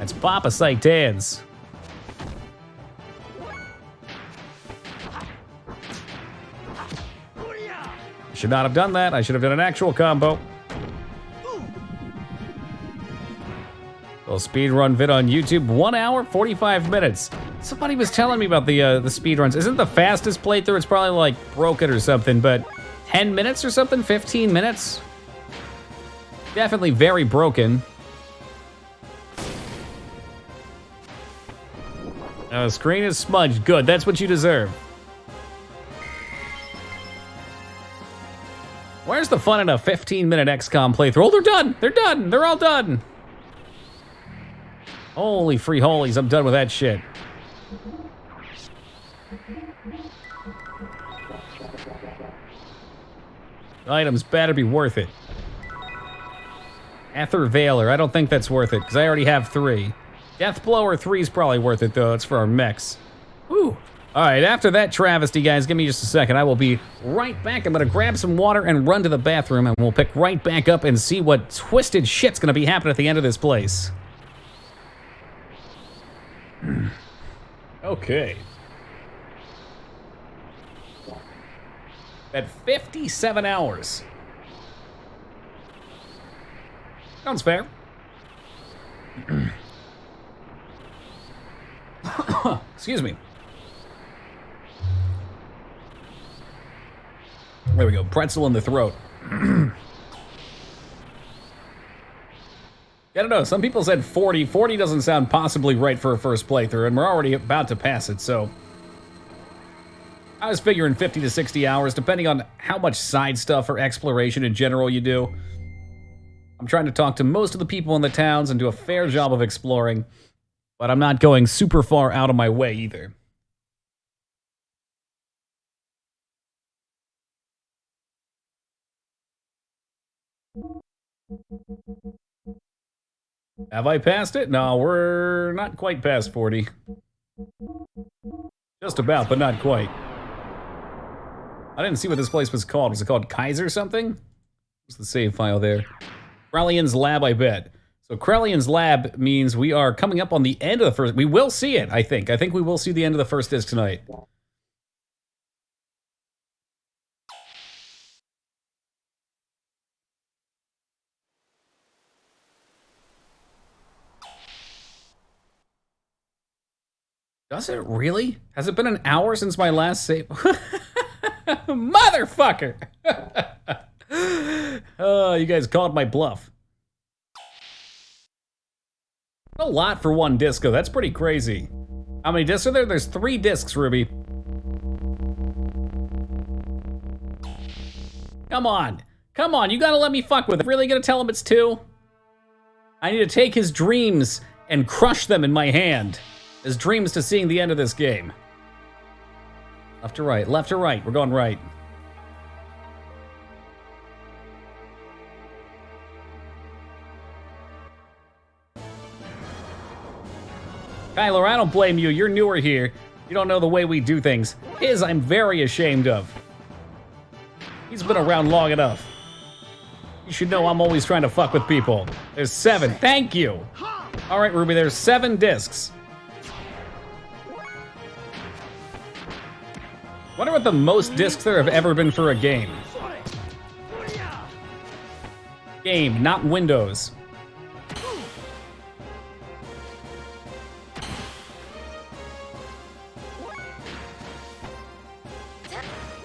That's Papa Saitan's. Should not have done that. I should have done an actual combo. Little speedrun vid on YouTube. 1 hour, 45 minutes. Somebody was telling me about the speedruns. Isn't the fastest playthrough? It's probably like broken or something, but 10 minutes or something? 15 minutes? Definitely very broken. Screen is smudged. Good, that's what you deserve. Where's the fun in a 15-minute XCOM playthrough? Oh, they're done! They're done! They're all done! Holy free holies, I'm done with that shit. Items better be worth it. Ether Veiler, I don't think that's worth it, because I already have 3. Deathblower 3 is probably worth it, though. It's for our mechs. Woo! Alright, after that travesty, guys, give me just a second. I will be right back. I'm gonna grab some water and run to the bathroom, and we'll pick right back up and see what twisted shit's gonna be happening at the end of this place. Okay. At 57 hours. Sounds fair. Excuse me. There we go, pretzel in the throat. I don't know, some people said 40. 40 doesn't sound possibly right for a first playthrough, and we're already about to pass it, so. I was figuring 50 to 60 hours, depending on how much side stuff or exploration in general you do. I'm trying to talk to most of the people in the towns and do a fair job of exploring, but I'm not going super far out of my way either. Have I passed it? No, we're not quite past 40. Just about, but not quite. I didn't see what this place was called. Was it called Kaiser something? What's the save file there? Krellion's Lab, I bet. So Krellion's Lab means we are coming up on the end of the first... We will see it, I think. I think we will see the end of the first disc tonight. Does it really? Has it been an hour since my last save? Motherfucker! Oh, you guys called my bluff. A lot for one disc, though. That's pretty crazy. How many discs are there? There's 3 discs, Ruby. Come on. Come on, you gotta let me fuck with it. Really gonna tell him it's 2? I need to take his dreams and crush them in my hand. His dreams to seeing the end of this game. Left to right, left to right. We're going right. Kyler, I don't blame you. You're newer here. You don't know the way we do things. His, I'm very ashamed of. He's been around long enough. You should know I'm always trying to fuck with people. There's 7. Thank you. All right, Ruby, there's 7 discs. Wonder what the most discs there have ever been for a game. Game, not Windows.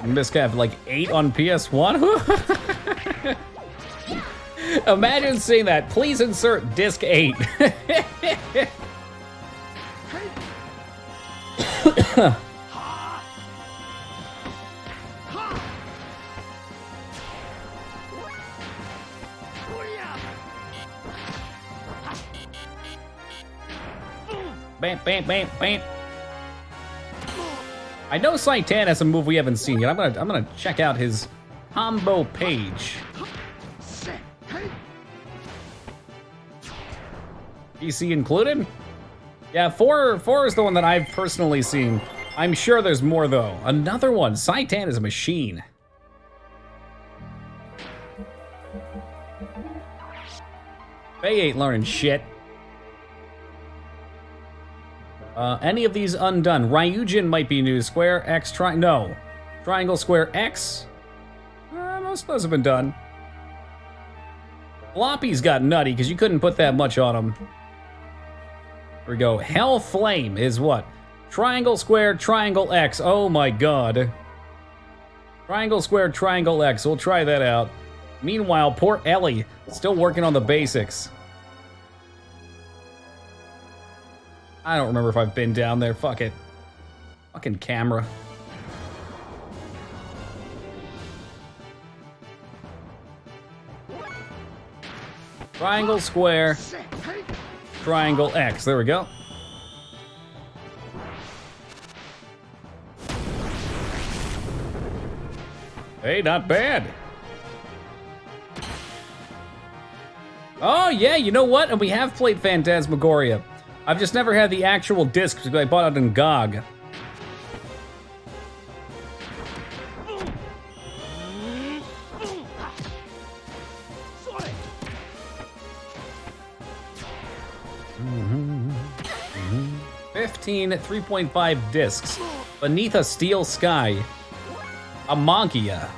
And this guy have like 8 on PS1? Imagine seeing that. Please insert disc 8. Bam, bam, bam, bam. I know Saitan has a move we haven't seen yet. I'm gonna check out his combo page. PC included? Yeah, 4 is the one that I've personally seen. I'm sure there's more though. Another one. Saitan is a machine. They ain't learning shit. Any of these undone. Ryujin might be new. Square, X, no. Triangle, square, X. Most of those have been done. Floppy's got nutty because you couldn't put that much on him. Here we go. Hell Flame is what? Triangle, square, triangle, X. Oh my god. Triangle, square, triangle, X. We'll try that out. Meanwhile, poor Ellie, still working on the basics. I don't remember if I've been down there. Fuck it. Fucking camera. Triangle, square, triangle, X. There we go. Hey, not bad. Oh, yeah, you know what? And we have played Phantasmagoria. I've just never had the actual disc because I bought it in GOG. Mm-hmm. 15 3.5 discs. Beneath a Steel Sky. Amagia.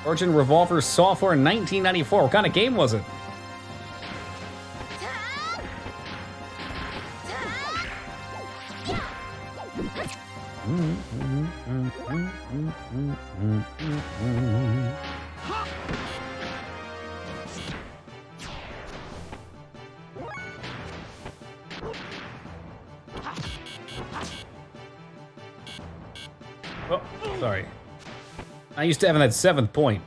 Origin Revolver Software in 1994. What kind of game was it? Oh, sorry. I used to having that 7th point.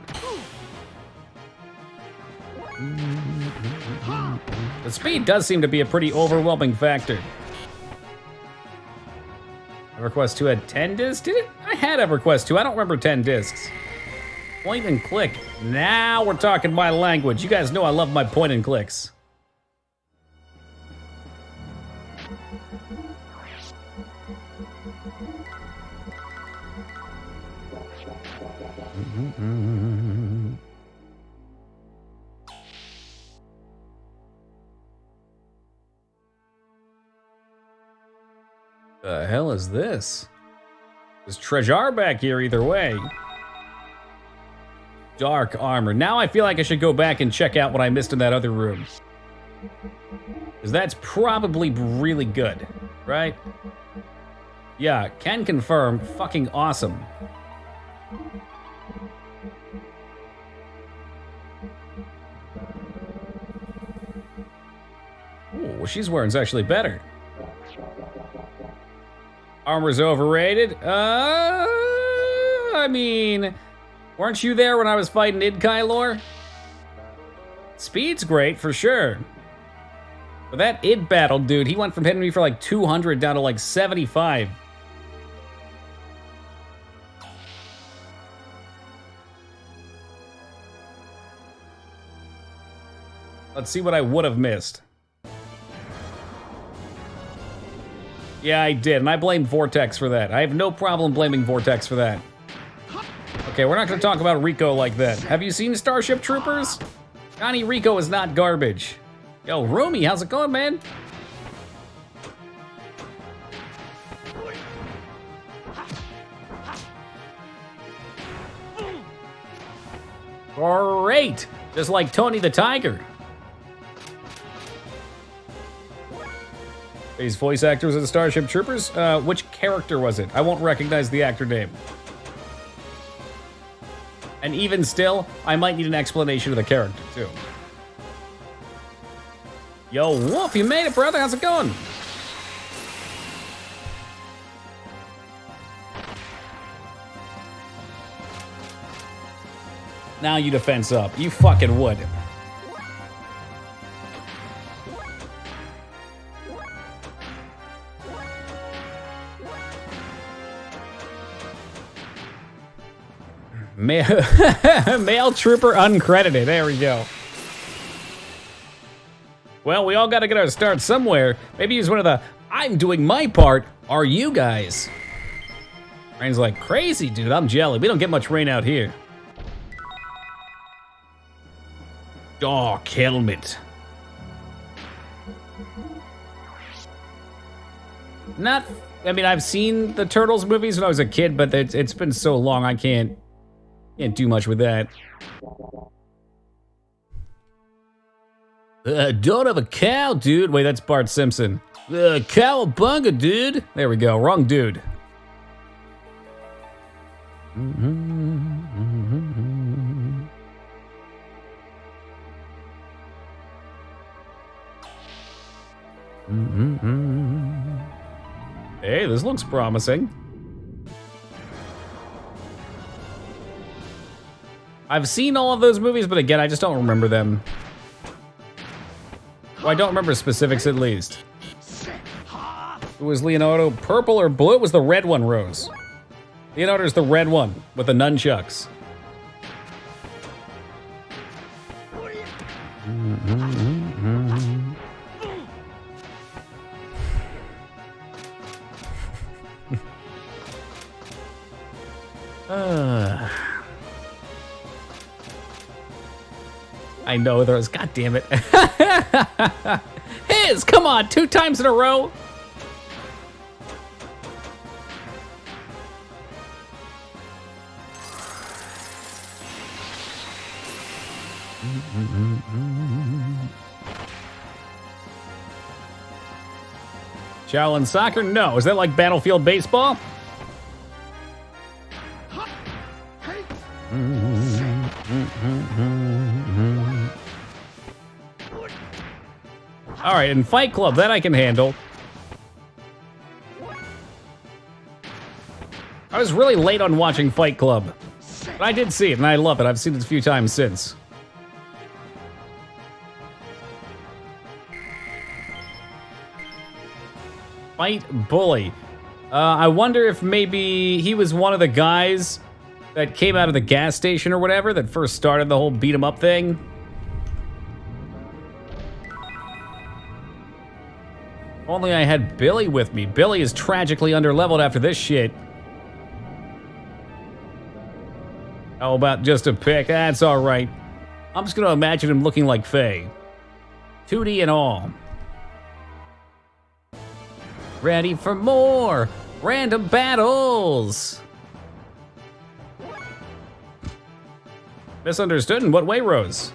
The speed does seem to be a pretty overwhelming factor. EverQuest 2 had 10 discs? Did it? I had EverQuest 2. I don't remember 10 discs. Point and click. Now we're talking my language. You guys know I love my point and clicks. The hell is this? There's treasure back here either way. Dark armor. Now I feel like I should go back and check out what I missed in that other room. Because that's probably really good, right? Yeah, can confirm. Fucking awesome. Ooh, what she's wearing is actually better. Armor's overrated. I mean, weren't you there when I was fighting Id Kylor? Speed's great, for sure. But that Id battle, dude, he went from hitting me for like 200 down to like 75. Let's see what I would have missed. Yeah, I did, and I blame Vortex for that. I have no problem blaming Vortex for that. Okay, we're not gonna talk about Rico like that. Have you seen Starship Troopers? Johnny Rico is not garbage. Yo, Rumi, how's it going, man? Great! Just like Tony the Tiger. These voice actors of the Starship Troopers? Which character was it? I won't recognize the actor name. And even still, I might need an explanation of the character, too. Yo, Wolf, you made it, brother. How's it going? Now you defense up. You fucking would. Male trooper uncredited. There we go. Well, we all got to get our start somewhere. Maybe use one of the I'm doing my part. Are you guys? Rain's like crazy, dude. I'm jelly. We don't get much rain out here. Dark helmet. Not, I mean, I've seen the Turtles movies when I was a kid, but it's been so long I can't do much with that. Don't have a cow, dude. Wait, that's Bart Simpson. Cowabunga, dude. There we go, wrong dude. Hey, this looks promising. I've seen all of those movies, but again, I just don't remember them. Well, I don't remember specifics at least. Was Leonardo purple or blue? It was the red one, Rose. Leonardo's the red one with the nunchucks. I know there's, god damn it. His, come on, 2 times in a row. Shaolin soccer? No. Is that like Battlefield baseball? All right, in Fight Club, that I can handle. I was really late on watching Fight Club, but I did see it, and I love it. I've seen it a few times since. Fight Bully. I wonder if maybe he was one of the guys that came out of the gas station or whatever that first started the whole beat 'em up thing. Only I had Billy with me. Billy is tragically underleveled after this shit. How about just a pick? That's all right. I'm just gonna imagine him looking like Faye. 2D and all. Ready for more random battles. Misunderstood? In what way, Rose?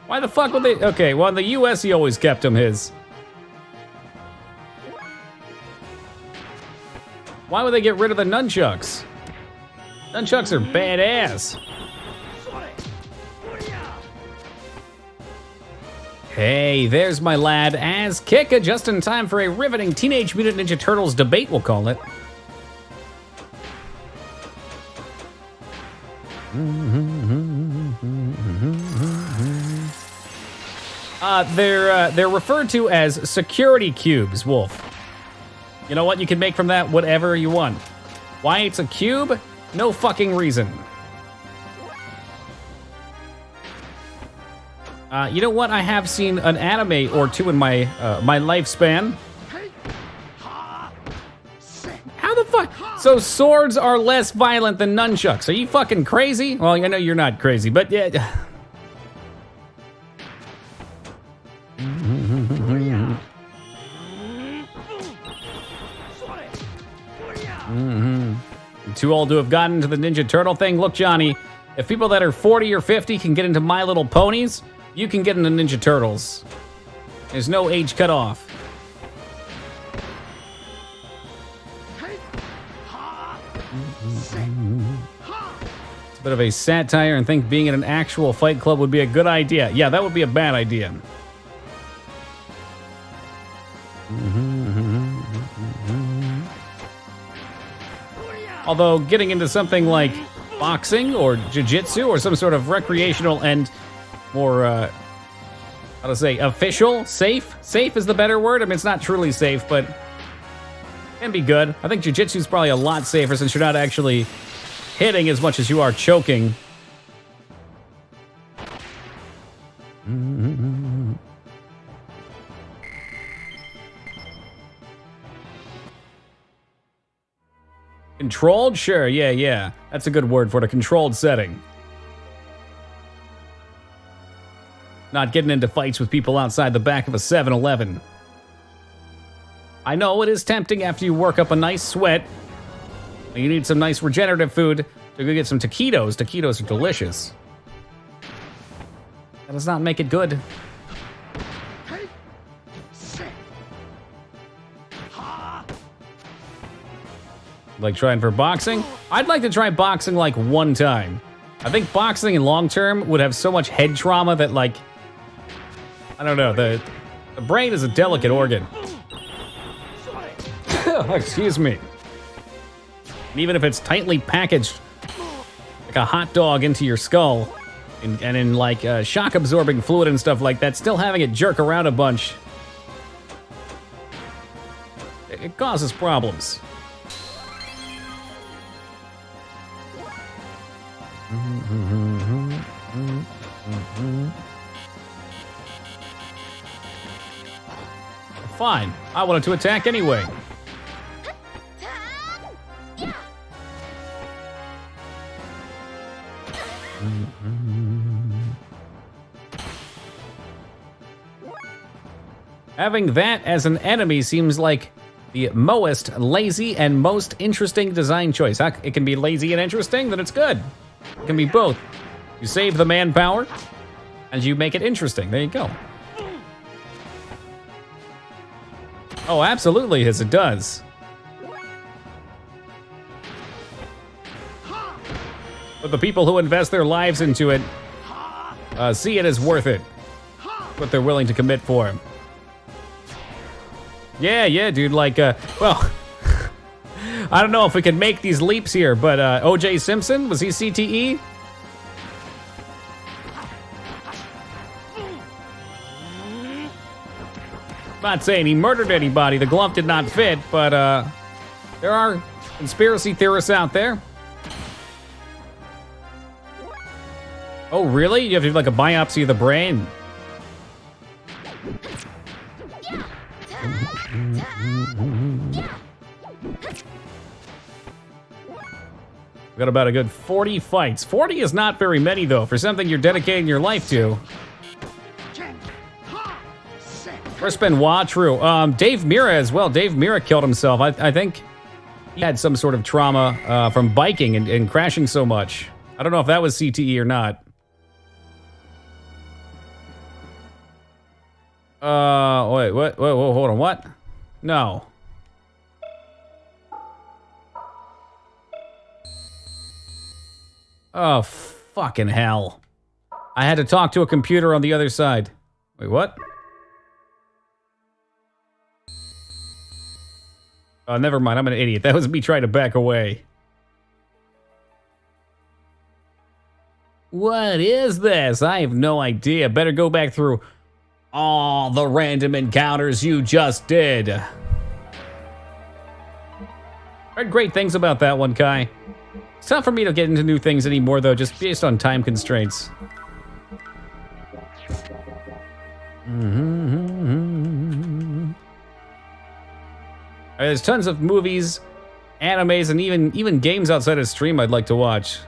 Why the fuck would they? Okay, well, in the US, he always kept him his. Why would they get rid of the nunchucks? Nunchucks are badass. Hey, there's my lad, as Kika, just in time for a riveting Teenage Mutant Ninja Turtles debate, we'll call it. They're referred to as security cubes, Wolf. You know what? You can make from that whatever you want. Why it's a cube? No fucking reason. You know what? I have seen an anime or two in my my lifespan. How the fuck? So swords are less violent than nunchucks. Are you fucking crazy? Well, I know you're not crazy, but yeah. Too old to have gotten into the Ninja Turtle thing? Look, Johnny, if people that are 40 or 50 can get into My Little Ponies, you can get into Ninja Turtles. There's no age cut off. It's a bit of a satire and think being in an actual fight club would be a good idea. Yeah, that would be a bad idea. Although getting into something like boxing or jiu-jitsu or some sort of recreational and more, how to say, official, safe? Safe is the better word. I mean, it's not truly safe, but it can be good. I think jiu-jitsu is probably a lot safer since you're not actually hitting as much as you are choking. Controlled? Sure, yeah. That's a good word for it, a controlled setting. not getting into fights with people outside the back of a 7-Eleven. I know it is tempting after you work up a nice sweat. You need some nice regenerative food to go get some taquitos. Taquitos are delicious. That does not make it good. Like trying for boxing? I'd like to try boxing like one time. I think boxing in long term would have so much head trauma that like, I don't know, the brain is a delicate organ. Excuse me. And even if it's tightly packaged, like a hot dog into your skull, and in like shock absorbing fluid and stuff like that, still having it jerk around a bunch, it causes problems. Fine, I wanted to attack anyway. Having that as an enemy seems like the most lazy and most interesting design choice. It can be lazy and interesting, then it's good. It can be both. You save the manpower, and you make it interesting. There you go. Oh, absolutely, yes, it does. But the people who invest their lives into it see it as worth it. What they're willing to commit for him. Yeah, dude, like, well, I don't know if we can make these leaps here, but O.J. Simpson, was he CTE? Not saying he murdered anybody, the glove did not fit, but there are conspiracy theorists out there. Oh, really? You have to do like a biopsy of the brain? We've got about a good 40 fights. 40 is not very many, though, for something you're dedicating your life to. First Benoit, true. Dave Mirra as well. Dave Mirra killed himself. I think he had some sort of trauma from biking and crashing so much. I don't know if that was CTE or not. Wait, what? Whoa, hold on, what? No. Oh, fucking hell. I had to talk to a computer on the other side. Wait, what? Oh, never mind, I'm an idiot. That was me trying to back away. What is this? I have no idea. Better go back through all the random encounters you just did. Heard great things about that one, Kai. It's tough for me to get into new things anymore, though, just based on time constraints. There's tons of movies, animes, and even games outside of stream I'd like to watch.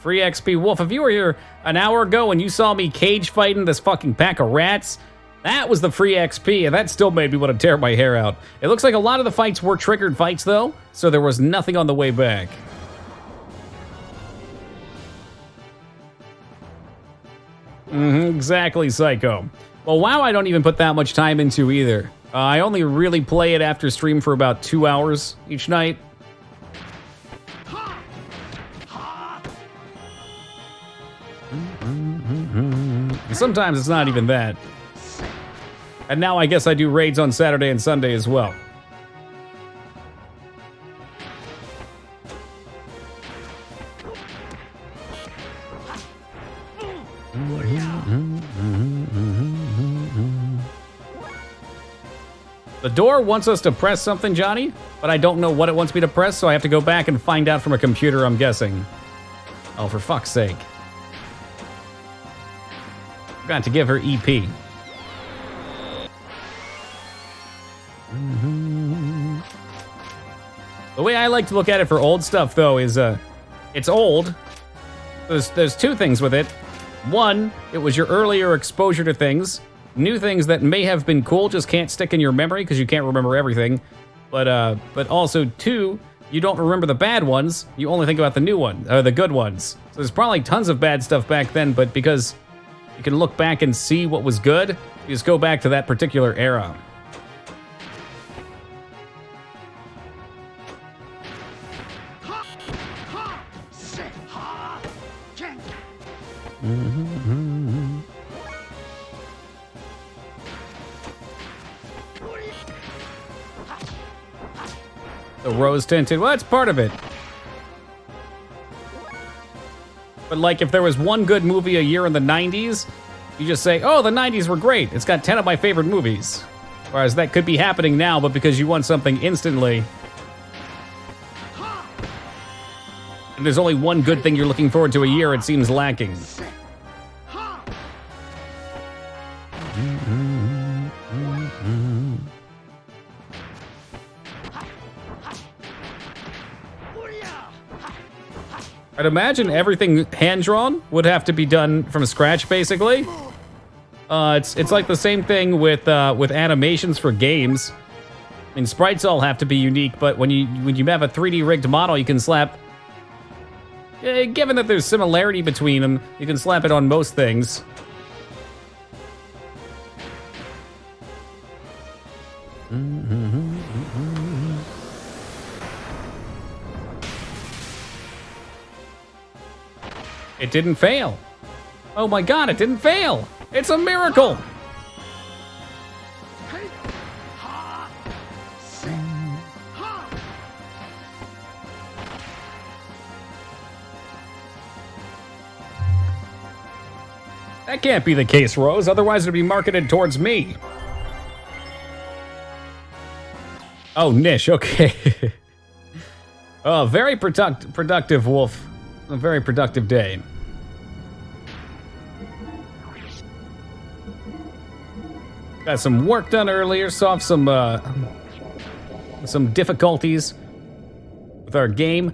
Free XP. Wolf, if you were here an hour ago and you saw me cage fighting this fucking pack of rats, that was the free XP, and that still made me want to tear my hair out. It looks like a lot of the fights were triggered fights, though, so there was nothing on the way back. Exactly, Psycho. Well, WoW I don't even put that much time into either. I only really play it after stream for about 2 hours each night. Sometimes it's not even that. And now I guess I do raids on Saturday and Sunday as well. The door wants us to press something, Johnny, but I don't know what it wants me to press, so I have to go back and find out from a computer, I'm guessing. Oh, for fuck's sake. Got to give her EP. The way I like to look at it for old stuff, though, is it's old. There's two things with it. One, it was your earlier exposure to things. New things that may have been cool just can't stick in your memory because you can't remember everything. But also two, you don't remember the bad ones. You only think about the new one, or the good ones. So there's probably tons of bad stuff back then, but because you can look back and see what was good, you just go back to that particular era. The rose tinted, well, that's part of it. But like if there was one good movie a year in the 90s, you just say, oh, the 90s were great. It's got 10 of my favorite movies. Whereas that could be happening now, but because you want something instantly. And there's only one good thing you're looking forward to a year, it seems lacking. I'd imagine everything hand-drawn would have to be done from scratch, basically. It's like the same thing with animations for games. I mean, sprites all have to be unique, but when you have a 3D rigged model, you can slap. Given that there's similarity between them, you can slap it on most things. It didn't fail. Oh my god, it didn't fail. It's a miracle. That can't be the case, Rose. Otherwise it'd be marketed towards me. Oh, Nish, okay. Oh, very productive wolf. A very productive day. Got some work done earlier, solved some difficulties with our game.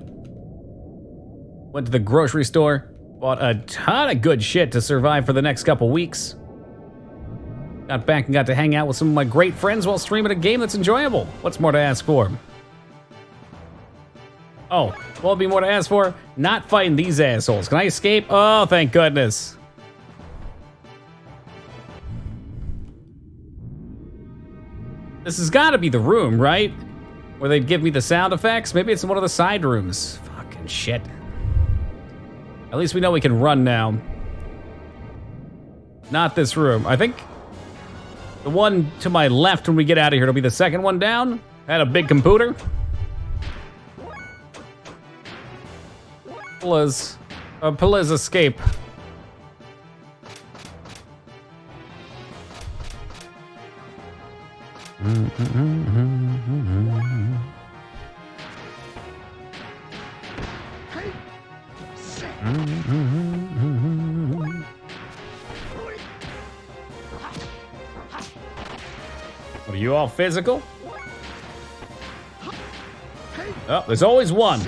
Went to the grocery store, bought a ton of good shit to survive for the next couple weeks. Got back and got to hang out with some of my great friends while streaming a game that's enjoyable. What's more to ask for? Oh, what'll be more to ask for? Not fighting these assholes. Can I escape? Oh, thank goodness. This has got to be the room, right? Where they'd give me the sound effects? Maybe it's in one of the side rooms. Fucking shit. At least we know we can run now. Not this room. I think the one to my left when we get out of here will be the second one down. Had a big computer. Pilla's escape. Are you all physical? Oh, there's always one.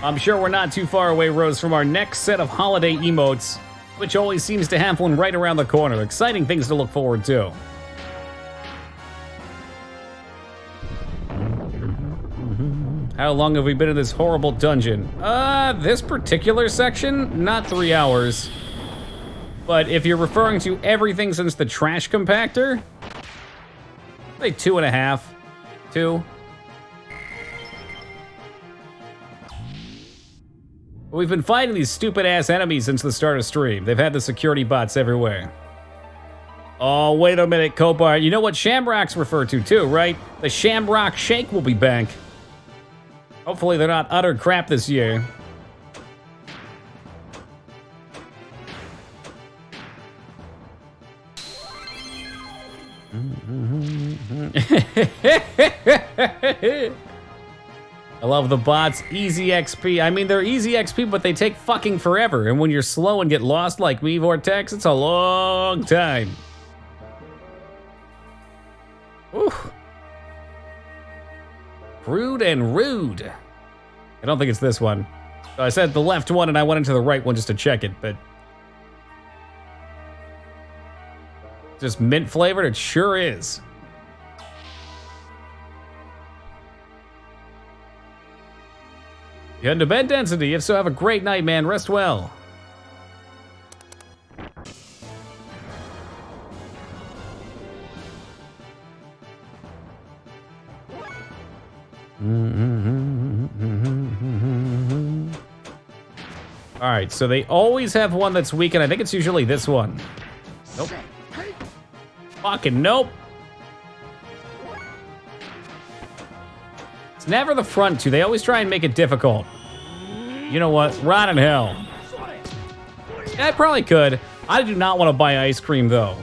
I'm sure we're not too far away, Rose, from our next set of holiday emotes, which always seems to have one right around the corner. Exciting things to look forward to. How long have we been in this horrible dungeon? This particular section, not 3 hours. But if you're referring to everything since the trash compactor, like 2.5, 2. We've been fighting these stupid-ass enemies since the start of stream. They've had the security bots everywhere. Oh, wait a minute, Kopar. You know what Shamrocks refer to, too, right? The Shamrock Shake will be back. Hopefully they're not utter crap this year. I love the bots, easy XP. I mean, they're easy XP, but they take fucking forever. And when you're slow and get lost like me, Vortex, it's a long time. Ooh. Rude and rude. I don't think it's this one. So I said the left one and I went into the right one just to check it, but just mint flavored, it sure is. You heading to bed, Density? If so, have a great night, man. Rest well. All right, so they always have one that's weak, and I think it's usually this one. Nope. Fucking nope. It's never the front two. They always try and make it difficult. You know what? Rot in hell. Yeah, I probably could. I do not want to buy ice cream, though.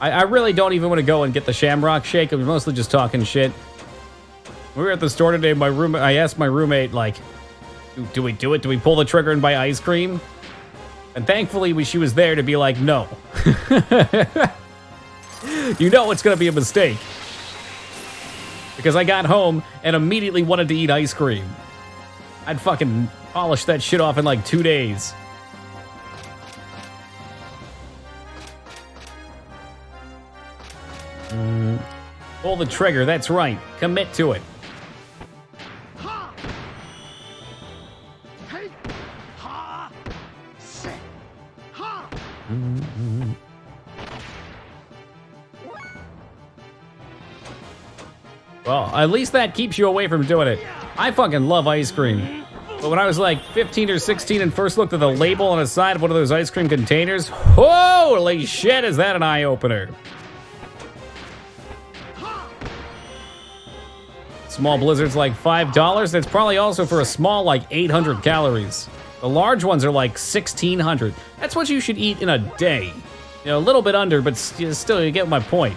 I really don't even want to go and get the Shamrock Shake. I'm mostly just talking shit. We were at the store today. I asked my roommate, like, do we do it? Do we pull the trigger and buy ice cream? And thankfully, she was there to be like, no. You know it's going to be a mistake. Because I got home and immediately wanted to eat ice cream. I'd fucking polish that shit off in like 2 days. Pull the trigger, that's right. Commit to it. Well, at least that keeps you away from doing it. I fucking love ice cream. But when I was like 15 or 16 and first looked at the label on the side of one of those ice cream containers, holy shit, is that an eye-opener. Small blizzard's like $5. That's probably also for a small like 800 calories. The large ones are like 1,600. That's what you should eat in a day. You know, a little bit under, but still, you get my point.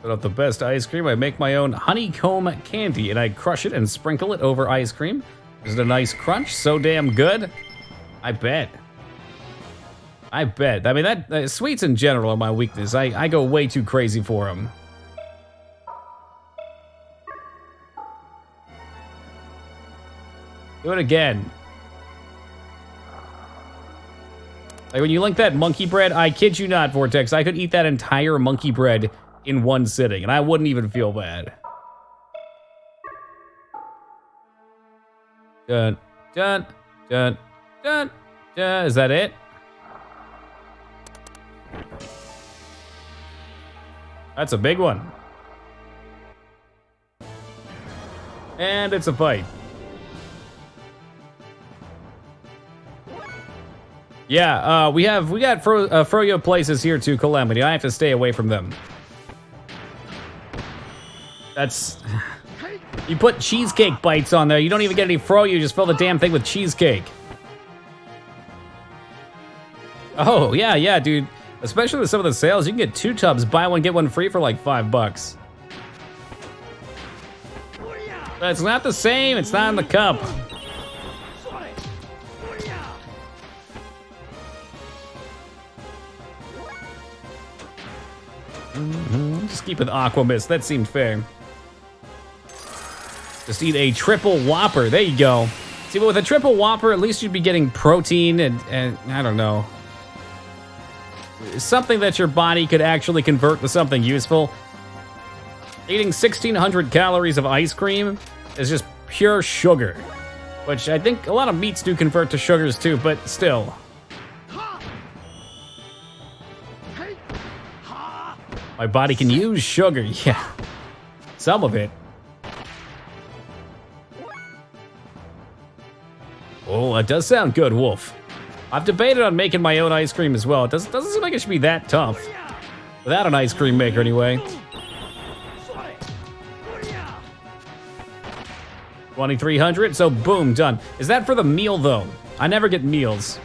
Put up the best ice cream. I make my own honeycomb candy and I crush it and sprinkle it over ice cream. Is it a nice crunch? So damn good. I bet. I bet. I mean, that sweets in general are my weakness. I go way too crazy for them. Do it again. Like when you link that monkey bread, I kid you not, Vortex, I could eat that entire monkey bread in one sitting, and I wouldn't even feel bad. Dun, dun, dun, dun, dun. Is that it? That's a big one. And it's a fight. Yeah, we got froyo places here too, Calamity. I have to stay away from them. That's... You put cheesecake bites on there. You don't even get any froyo. You just fill the damn thing with cheesecake. Oh, yeah, dude. Especially with some of the sales, you can get 2 tubs, buy one, get one free for like $5. But it's not the same. It's not in the cup. Just keep it Aqua Mist. That seemed fair. Just eat a triple Whopper. There you go. See, but with a triple Whopper, at least you'd be getting protein and I don't know. Something that your body could actually convert to something useful. Eating 1,600 calories of ice cream is just pure sugar. Which I think a lot of meats do convert to sugars too, but still. My body can use sugar, yeah. Some of it. Oh, that does sound good, Wolf. I've debated on making my own ice cream as well. It doesn't seem like it should be that tough. Without an ice cream maker, anyway. 2,300, so boom, done. Is that for the meal, though? I never get meals.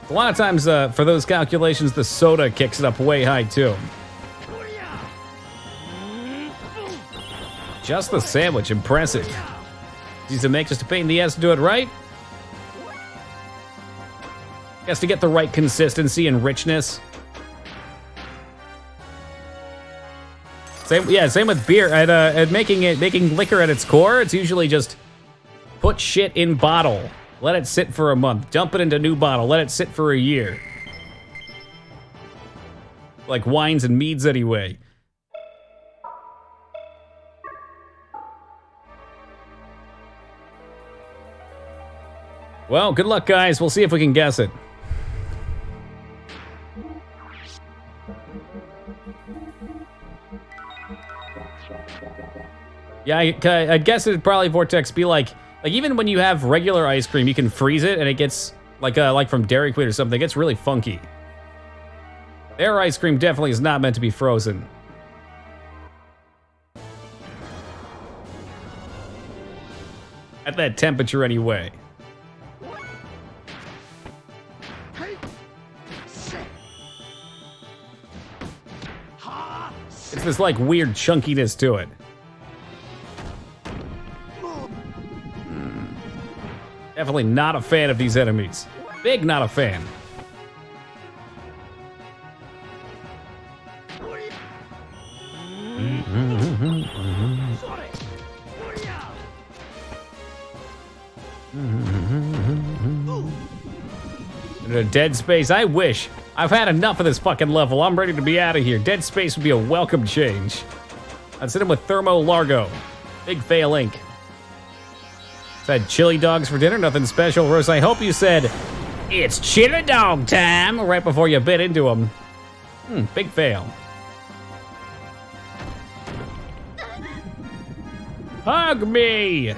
A lot of times, for those calculations, the soda kicks it up way high, too. Just the sandwich, impressive. Easy to make, just a pain in the ass to do it right. Has to get the right consistency and richness. Same with beer. At making liquor at its core, it's usually just put shit in bottle, let it sit for a month, dump it into new bottle, let it sit for a year. Like wines and meads, anyway. Well, good luck, guys. We'll see if we can guess it. Yeah, I guess it'd probably Vortex be like even when you have regular ice cream, you can freeze it and it gets like from Dairy Queen or something. It gets really funky. Their ice cream definitely is not meant to be frozen. At that temperature, anyway. It's this like weird chunkiness to it. Definitely not a fan of these enemies. Big not a fan. Dead Space, I wish. I've had enough of this fucking level. I'm ready to be out of here. Dead Space would be a welcome change. I'd sit him with Thermo Largo. Big fail Inc. Had chili dogs for dinner, nothing special. Rose, I hope you said, it's chili dog time, right before you bit into them. Big fail. Hug me!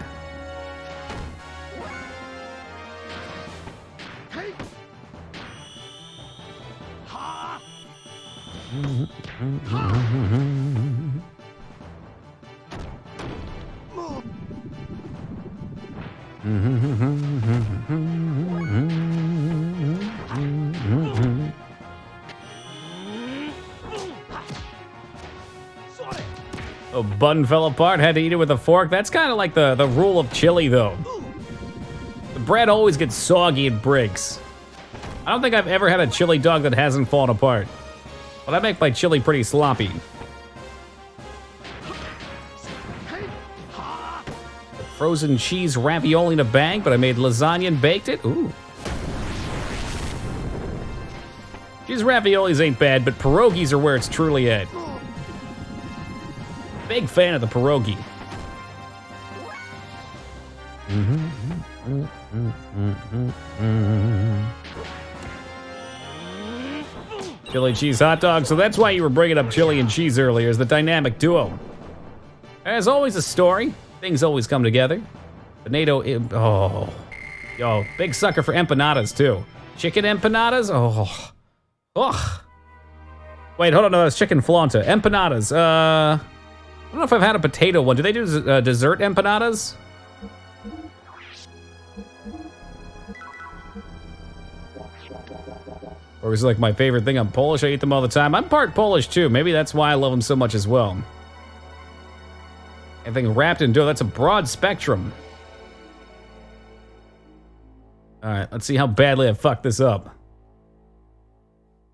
Oh, bun fell apart, had to eat it with a fork. That's kind of like the rule of chili, though. The bread always gets soggy and breaks. I don't think I've ever had a chili dog that hasn't fallen apart. But I make my chili pretty sloppy. Frozen cheese ravioli in a bag, but I made lasagna and baked it. Ooh. Cheese raviolis ain't bad, but pierogies are where it's truly at. Big fan of the pierogi. Chili cheese hot dog. So that's why you were bringing up chili and cheese earlier, is the dynamic duo. There's always a story. Things always come together. Tornado, oh. Yo, big sucker for empanadas, too. Chicken empanadas? Oh. Ugh. Wait, hold on, no, that's chicken flauta. Empanadas, I don't know if I've had a potato one. Do they do dessert empanadas? Or is it like my favorite thing? I'm Polish, I eat them all the time. I'm part Polish, too. Maybe that's why I love them so much as well. Anything wrapped in dough, that's a broad spectrum. All right, let's see how badly I fucked this up.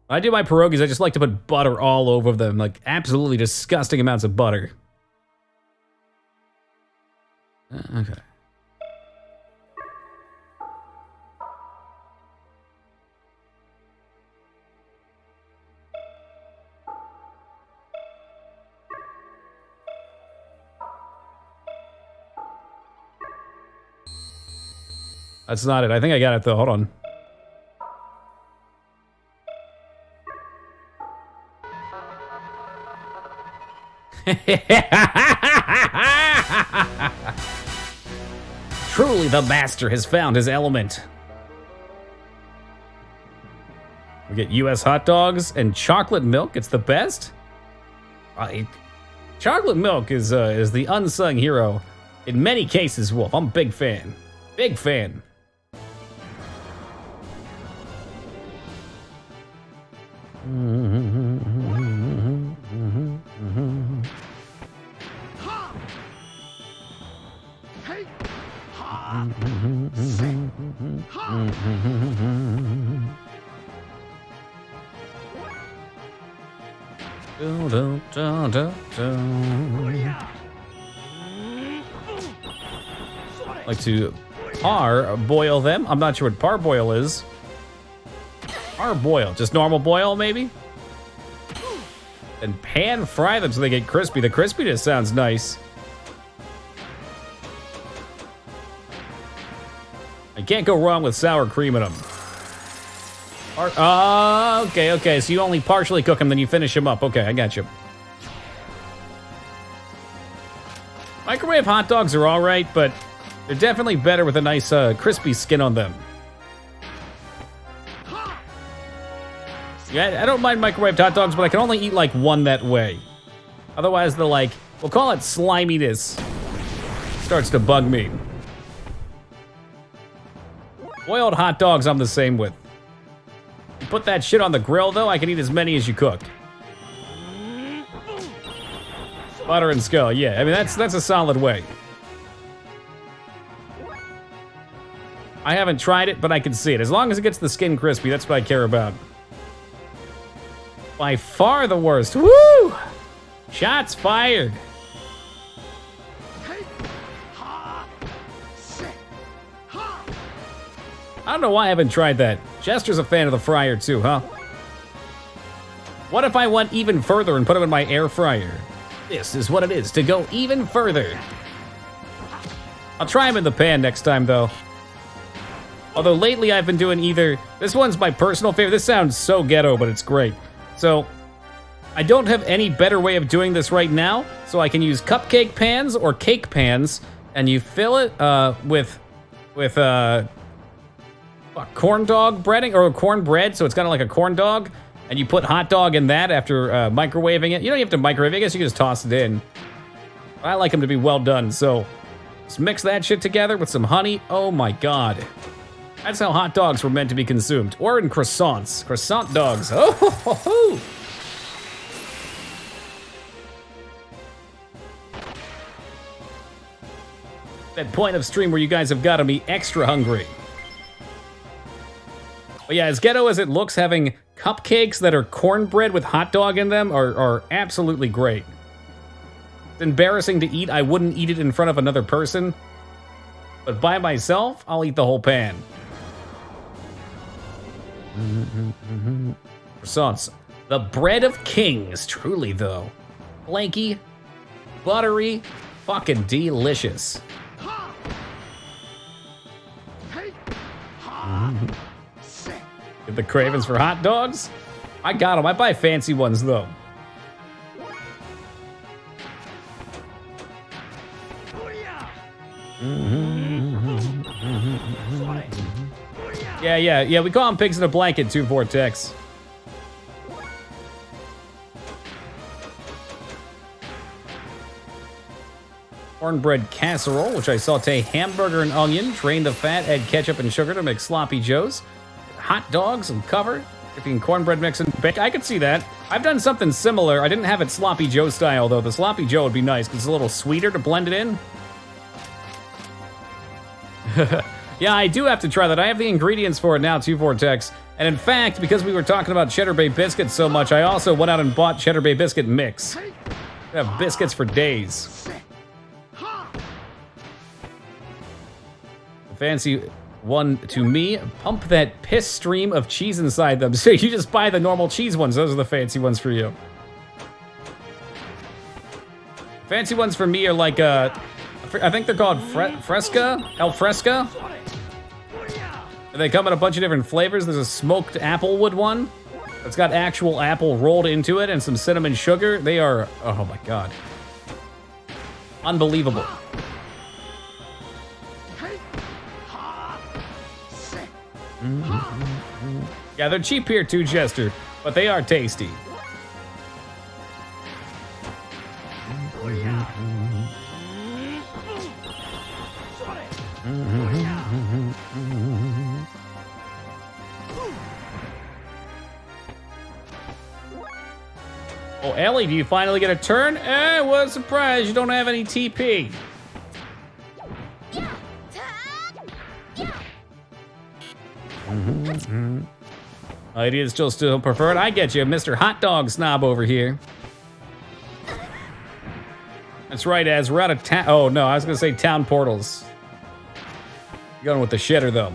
When I do my pierogies, I just like to put butter all over them, like absolutely disgusting amounts of butter. Okay. That's not it. I think I got it, though. Hold on. Truly, the master has found his element. We get U.S. hot dogs and chocolate milk. It's the best. Chocolate milk is the unsung hero in many cases, Wolf. I'm a big fan. Big fan. Like to parboil them. I'm not sure what parboil is. Parboil, just normal boil maybe? And pan fry them so they get crispy. The crispiness sounds nice. I can't go wrong with sour cream in them. Okay, so you only partially cook them, then you finish them up. Okay, I got you. Microwave hot dogs are all right, but they're definitely better with a nice crispy skin on them. Yeah, I don't mind microwaved hot dogs, but I can only eat like one that way. Otherwise, the like, we'll call it sliminess, starts to bug me. Boiled hot dogs, I'm the same with. You put that shit on the grill, though, I can eat as many as you cook. Butter and skull, yeah. I mean, that's a solid way. I haven't tried it, but I can see it. As long as it gets the skin crispy, that's what I care about. By far the worst. Woo! Shots fired. I don't know why I haven't tried that. Jester's a fan of the fryer too, huh? What if I went even further and put them in my air fryer? This is what it is to go even further. I'll try them in the pan next time though. Although lately I've been doing either, this one's my personal favorite. This sounds so ghetto, but it's great. So, I don't have any better way of doing this right now, so I can use cupcake pans or cake pans, and you fill it with corn dog breading, or corn bread, so it's kind of like a corn dog, and you put hot dog in that after microwaving it. You don't have to microwave it, I guess you can just toss it in. I like them to be well done, so just mix that shit together with some honey. Oh my god. That's how hot dogs were meant to be consumed. Or in croissants. Croissant dogs. Oh, ho, ho, ho. That point of stream where you guys have got to be extra hungry. But yeah, as ghetto as it looks, having cupcakes that are cornbread with hot dog in them are absolutely great. It's embarrassing to eat. I wouldn't eat it in front of another person. But by myself, I'll eat the whole pan. Croissants. The bread of kings, truly though. Flaky, buttery, fucking delicious. Get the cravings for hot dogs? I got them. I buy fancy ones though. Yeah, we call them pigs in a blanket too, Vortex. Cornbread casserole, which I saute hamburger and onion, drain the fat, add ketchup and sugar to make sloppy joes. Hot dogs and cover, dipping cornbread mix and bake. I could see that. I've done something similar. I didn't have it sloppy joe style though. The sloppy joe would be nice because it's a little sweeter to blend it in. Yeah, I do have to try that. I have the ingredients for it now too, Vortex. And in fact, because we were talking about Cheddar Bay biscuits so much, I also went out and bought Cheddar Bay biscuit mix. I have biscuits for days. The fancy one to me, pump that piss stream of cheese inside them. So you just buy the normal cheese ones. Those are the fancy ones for you. Fancy ones for me are like, I think they're called Fresca? El Fresca? And they come in a bunch of different flavors. There's a smoked applewood one. It's got actual apple rolled into it and some cinnamon sugar. They are, oh my god. Unbelievable. Yeah, they're cheap here too, Jester, but they are tasty. Oh, Ellie, do you finally get a turn? What a surprise, you don't have any TP. Idea is still preferred. I get you, Mr. Hot Dog Snob over here. That's right, as we're out of town. Oh, no, I was going to say town portals. You're going with the shitter, though.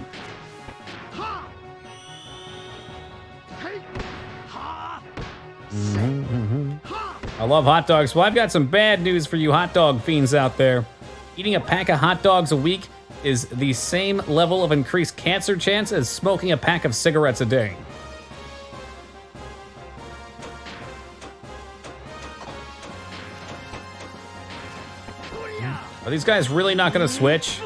I love hot dogs. Well, I've got some bad news for you hot dog fiends out there. Eating a pack of hot dogs a week is the same level of increased cancer chance as smoking a pack of cigarettes a day. Are these guys really not going to switch?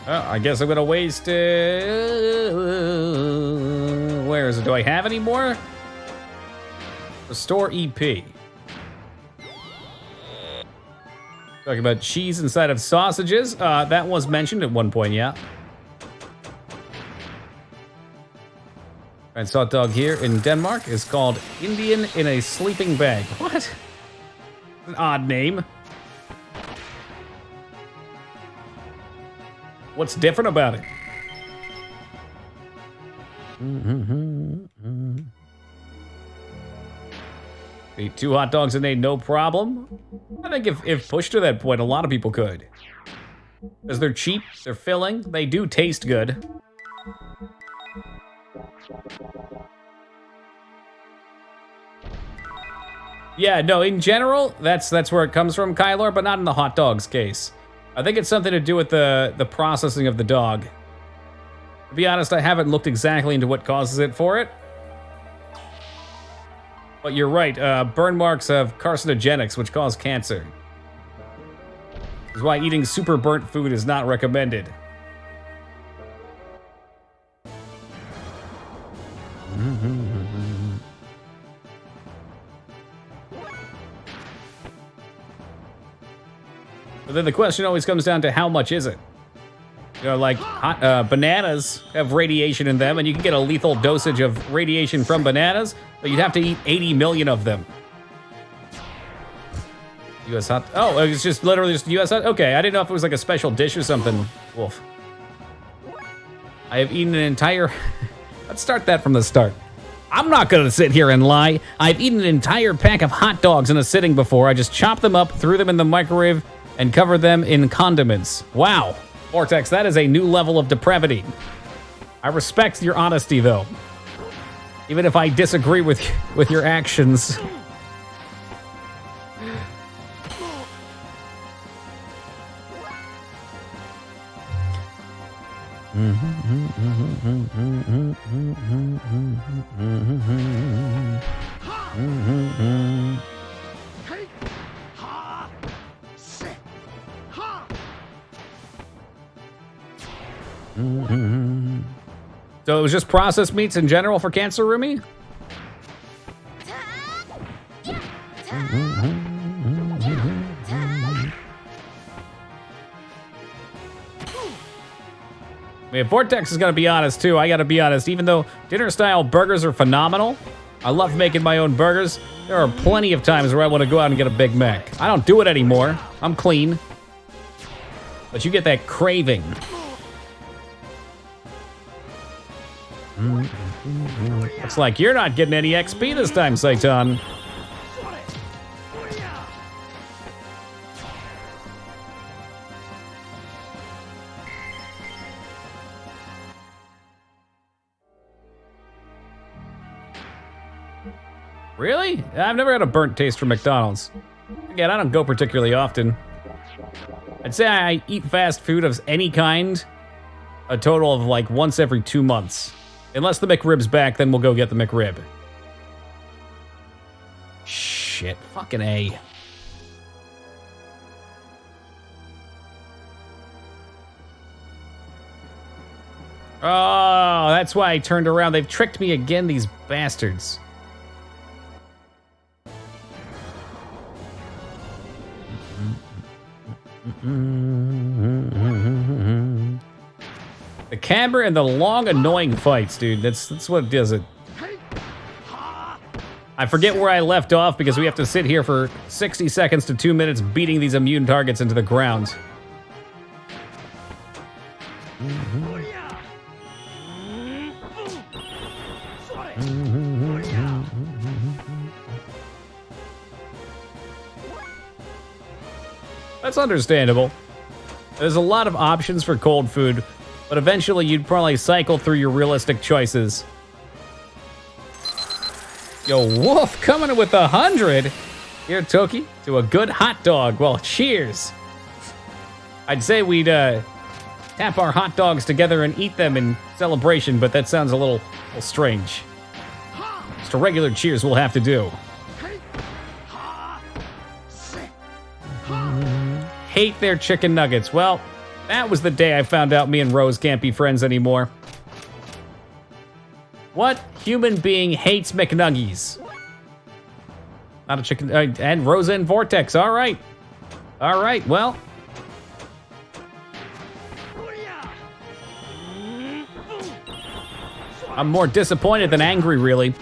Oh, I guess I'm going to waste... where is it? Do I have any more? Restore EP. Talking about cheese inside of sausages. That was mentioned at one point, yeah. And hot dog here in Denmark is called Indian in a sleeping bag. What? An odd name. What's different about it? Eat 2 hot dogs a day, no problem. I think if pushed to that point, a lot of people could. Because they're cheap, they're filling, they do taste good. Yeah, no, in general, that's where it comes from, Kyler, but not in the hot dog's case. I think it's something to do with the processing of the dog. To be honest, I haven't looked exactly into what causes it for it. But you're right, burn marks have carcinogenics, which cause cancer. This is why eating super burnt food is not recommended. But then the question always comes down to how much is it? You know, like bananas have radiation in them, and you can get a lethal dosage of radiation from bananas, but you'd have to eat 80 million of them. U.S. hot... Oh, it's just literally just U.S. hot... Okay, I didn't know if it was like a special dish or something. Wolf. I have eaten an entire... Let's start that from the start. I'm not gonna sit here and lie. I've eaten an entire pack of hot dogs in a sitting before. I just chopped them up, threw them in the microwave, and covered them in condiments. Wow. Vortex, that is a new level of depravity. I respect your honesty, though. Even if I disagree with your actions. So it was just processed meats in general for cancer, Rumi? I mean, Vortex is gonna be honest too. I gotta be honest, even though dinner-style burgers are phenomenal, I love making my own burgers. There are plenty of times where I want to go out and get a Big Mac. I don't do it anymore. I'm clean. But you get that craving. Looks like you're not getting any XP this time, Satan. Really? I've never had a burnt taste from McDonald's. Again, I don't go particularly often. I'd say I eat fast food of any kind a total of like once every 2 months. Unless the McRib's back, then we'll go get the McRib. Shit, fucking A. Oh, that's why I turned around. They've tricked me again, these bastards. The camber and the long, annoying fights, dude. That's what does it. I forget where I left off because we have to sit here for 60 seconds to 2 minutes beating these immune targets into the ground. That's understandable. There's a lot of options for cold food, but eventually you'd probably cycle through your realistic choices. Yo, Wolf coming in with 100. Here, Toki, to a good hot dog. Well, cheers. I'd say we'd tap our hot dogs together and eat them in celebration, but that sounds a little strange. Just a regular cheers we'll have to do. Hate their chicken nuggets. Well, that was the day I found out me and Rose can't be friends anymore. What human being hates McNuggies? Not a chicken... and Rosa and Vortex. All right. All right, well... I'm more disappointed than angry, really.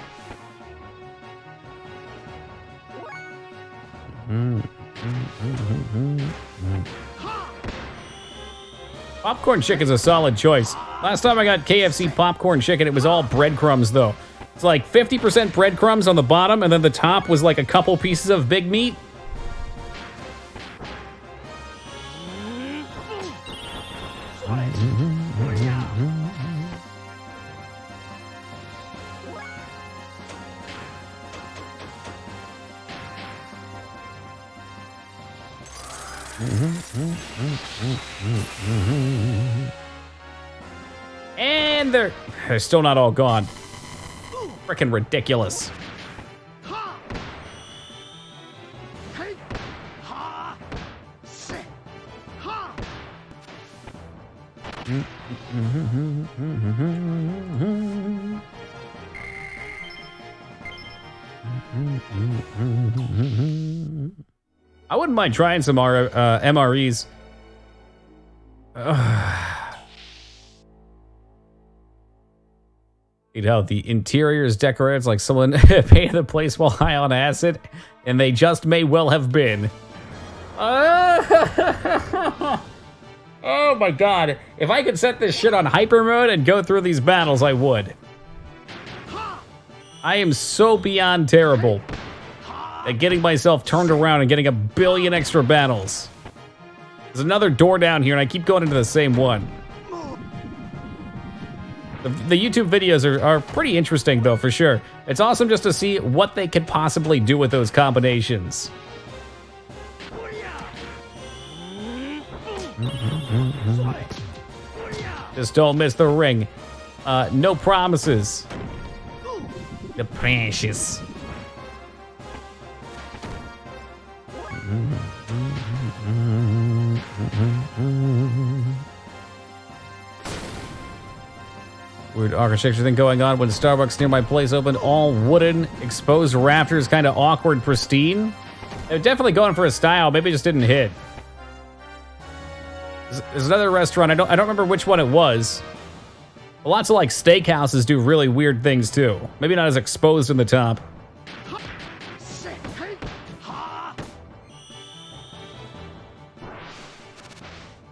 Popcorn chicken's a solid choice. Last time I got KFC popcorn chicken, it was all breadcrumbs, though. It's like 50% breadcrumbs on the bottom, and then the top was like a couple pieces of big meat. And they're still not all gone. Frickin' ridiculous. I wouldn't mind trying some MREs. You know, the interior is decorated like someone painted the place while high on acid, and they just may well have been. Oh my god. If I could set this shit on hyper mode and go through these battles, I would. I am so beyond terrible at getting myself turned around and getting a billion extra battles. There's another door down here, and I keep going into the same one. The YouTube videos are pretty interesting, though, for sure. It's awesome just to see what they could possibly do with those combinations. Just don't miss the ring. No promises. The precious. Weird architecture thing going on when Starbucks near my place opened. All wooden, exposed rafters, kind of awkward, pristine. They're definitely going for a style. Maybe it just didn't hit. There's another restaurant. I don't remember which one it was. But lots of like steakhouses do really weird things too. Maybe not as exposed in the top.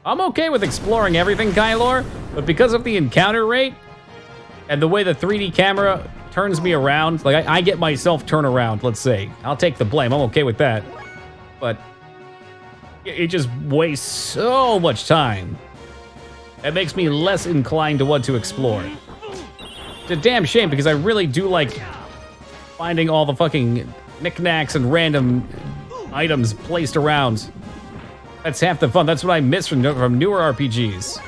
I'm okay with exploring everything, Kylor, but because of the encounter rate and the way the 3D camera turns me around, like I get myself turn around, let's say. I'll take the blame, I'm okay with that. But it just wastes so much time. It makes me less inclined to want to explore. It's a damn shame because I really do like finding all the fucking knickknacks and random items placed around. That's half the fun. That's what I miss from newer RPGs.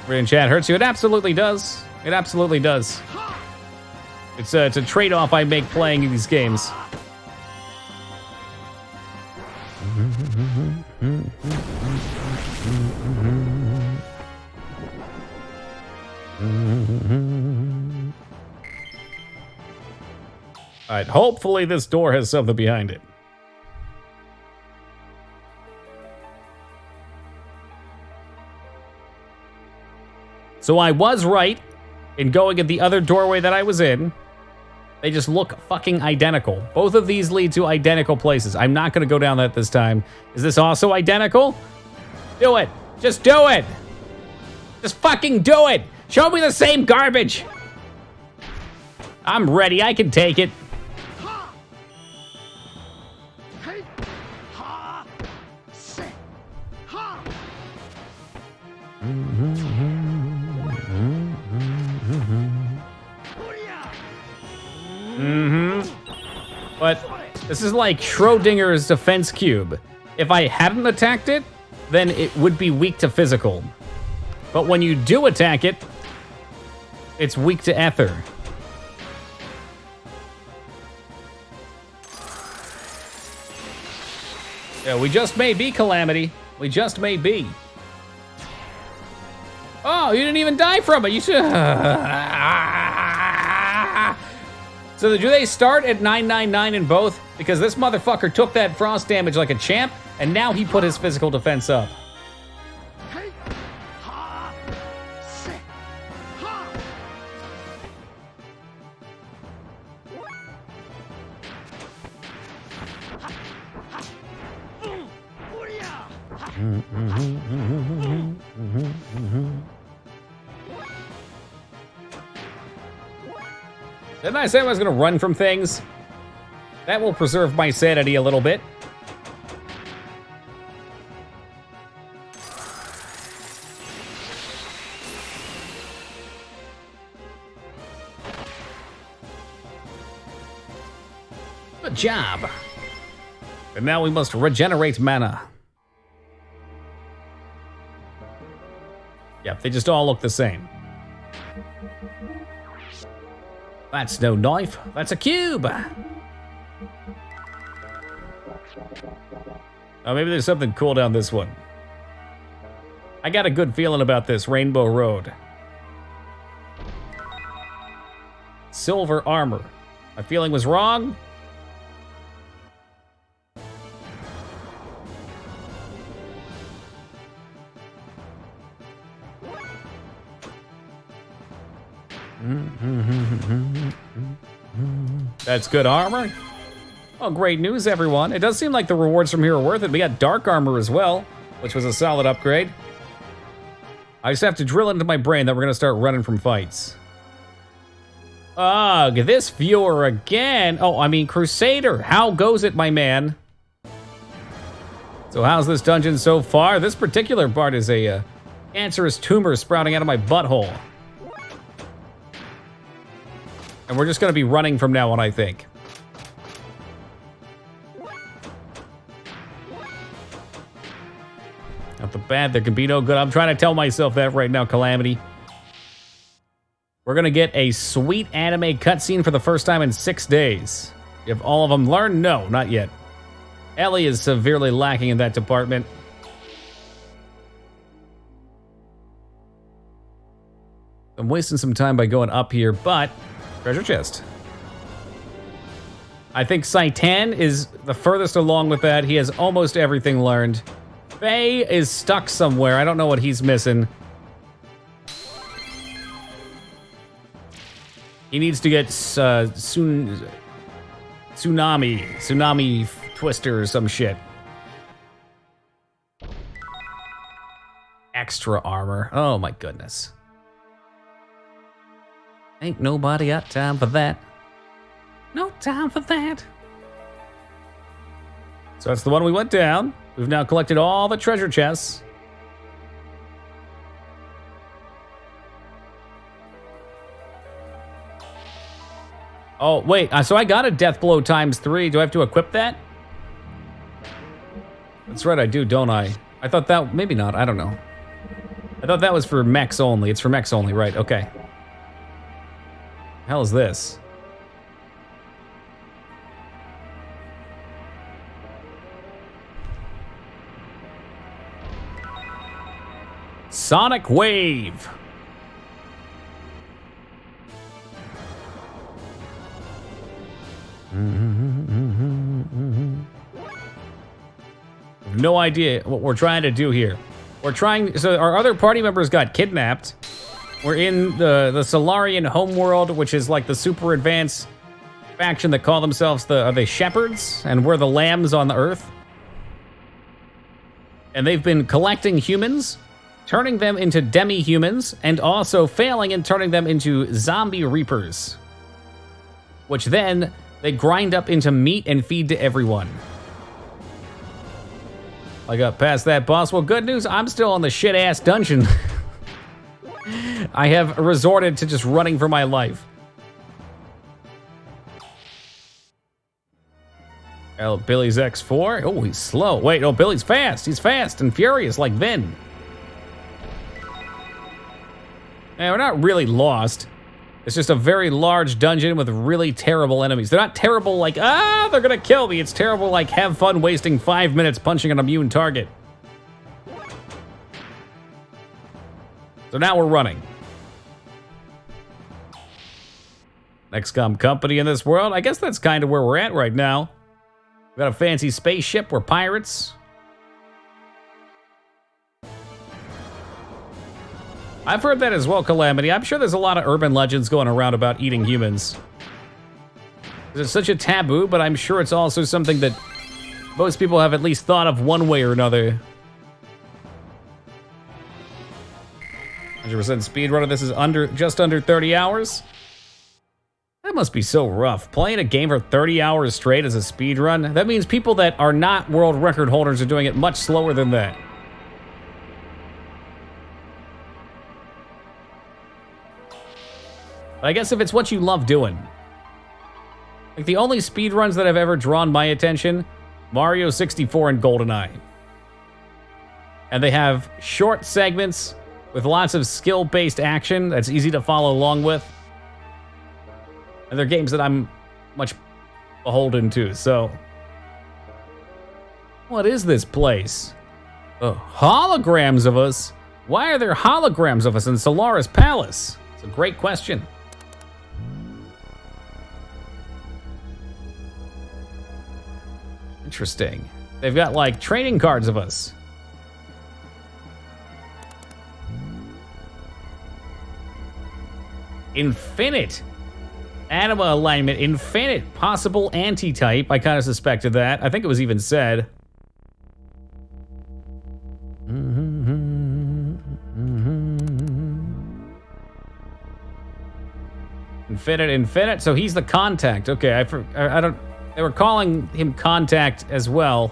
In chat hurts you. It absolutely does. It absolutely does. It's a trade-off I make playing these games. All right, hopefully this door has something behind it. So I was right in going at the other doorway that I was in. They just look fucking identical. Both of these lead to identical places. I'm not gonna go down that this time. Is this also identical? Do it. Just do it. Just fucking do it. Show me the same garbage. I'm ready. I can take it. But this is like Schrodinger's defense cube. If I hadn't attacked it, then it would be weak to physical. But when you do attack it, it's weak to ether. Yeah, we just may be Calamity. We just may be. Oh, you didn't even die from it. You should. So do they start at 999 in both? Because this motherfucker took that frost damage like a champ, and now he put his physical defense up. Didn't I say I was gonna run from things? That will preserve my sanity a little bit. Good job. And now we must regenerate mana. Yep, they just all look the same. That's no knife, that's a cube. Oh, maybe there's something cool down this one. I got a good feeling about this Rainbow Road. Silver armor. My feeling was wrong. That's good armor. Oh, great news, everyone. It does seem like the rewards from here are worth it. We got dark armor as well, which was a solid upgrade. I just have to drill into my brain that we're gonna start running from fights. Ugh, this viewer again. Oh, I mean, Crusader, how goes it, my man? So how's this dungeon so far? This particular part is a cancerous tumor sprouting out of my butthole. And we're just gonna be running from now on, I think. Not the bad, there can be no good. I'm trying to tell myself that right now, Calamity. We're gonna get a sweet anime cutscene for the first time in 6 days. Have all of them learned? No, not yet. Ellie is severely lacking in that department. I'm wasting some time by going up here, but treasure chest. I think Saitan is the furthest along with that. He has almost everything learned. Faye is stuck somewhere. I don't know what he's missing. He needs to get tsunami twister or some shit. Extra armor. Oh my goodness. Ain't nobody got time for that. No time for that. So that's the one we went down. We've now collected all the treasure chests. Oh, wait, so I got a death blow ×3. Do I have to equip that? That's right, I do, don't I? I thought that, maybe not, I don't know. I thought that was for mechs only. It's for mechs only, right? Okay. Hell is this? Sonic Wave. No idea what we're trying to do here. So our other party members got kidnapped. We're in the Solarian homeworld, which is like the super advanced faction that call themselves are they shepherds? And we're the lambs on the earth. And they've been collecting humans, turning them into demi-humans, and also failing and turning them into zombie reapers. Which then they grind up into meat and feed to everyone. I got past that, boss. Well, good news, I'm still in the shit-ass dungeon. I have resorted to just running for my life. Oh, Billy's X4. Oh, he's slow. Wait, no, Billy's fast. He's fast and furious like Vin. Yeah, we're not really lost. It's just a very large dungeon with really terrible enemies. They're not terrible like, they're gonna kill me. It's terrible like, have fun wasting 5 minutes punching an immune target. So now we're running. XCOM company in this world. I guess that's kind of where we're at right now. We got a fancy spaceship. We're pirates. I've heard that as well, Calamity. I'm sure there's a lot of urban legends going around about eating humans. It's such a taboo, but I'm sure it's also something that most people have at least thought of one way or another. 100% speedrunner. This is just under 30 hours. That must be so rough. Playing a game for 30 hours straight as a speedrun? That means people that are not world record holders are doing it much slower than that. But I guess if it's what you love doing. Like the only speedruns that have ever drawn my attention, Mario 64 and GoldenEye. And they have short segments with lots of skill-based action that's easy to follow along with. And they're games that I'm much beholden to, so. What is this place? Holograms of us? Why are there holograms of us in Solaris Palace? It's a great question. Interesting. They've got like training cards of us. Infinite. Anima alignment, infinite. Possible anti-type. I kind of suspected that. I think it was even said. Infinite. So he's the contact. Okay, I don't. They were calling him Contact as well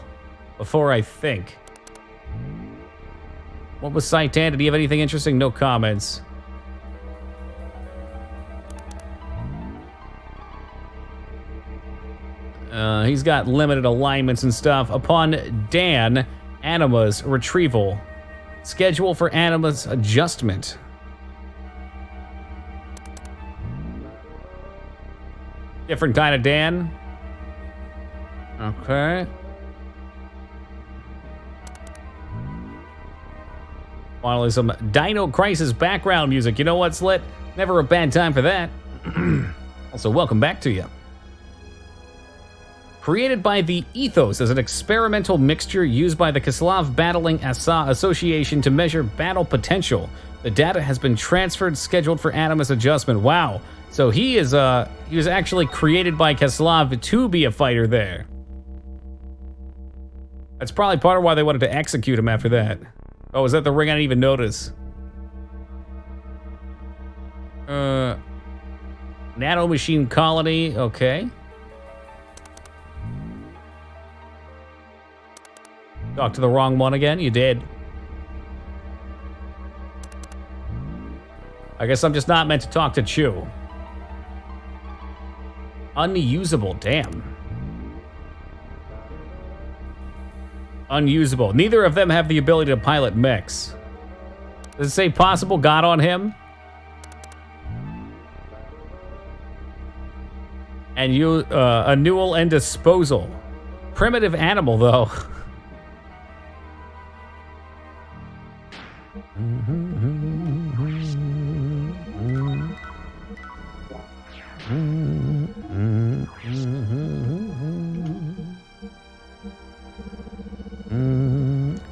before, I think. What was Saitan? Did he have anything interesting? No comments. He's got limited alignments and stuff. Upon Dan, Anima's retrieval. Schedule for Anima's adjustment. Different kind of Dan. Okay. Finally, some Dino Crisis background music. You know what's lit? Never a bad time for that. Also, welcome back to you. Created by the Ethos as an experimental mixture used by the Kislav Battling Asa Association to measure battle potential. The data has been transferred, scheduled for Animus adjustment. Wow. So he was actually created by Kislav to be a fighter there. That's probably part of why they wanted to execute him after that. Oh, is that the ring? I didn't even notice. Nano Machine Colony, okay. Talk to the wrong one again? You did. I guess I'm just not meant to talk to Chew. Unusable, damn. Unusable. Neither of them have the ability to pilot mechs. Does it say possible got on him? And you, annual and disposal. Primitive animal, though.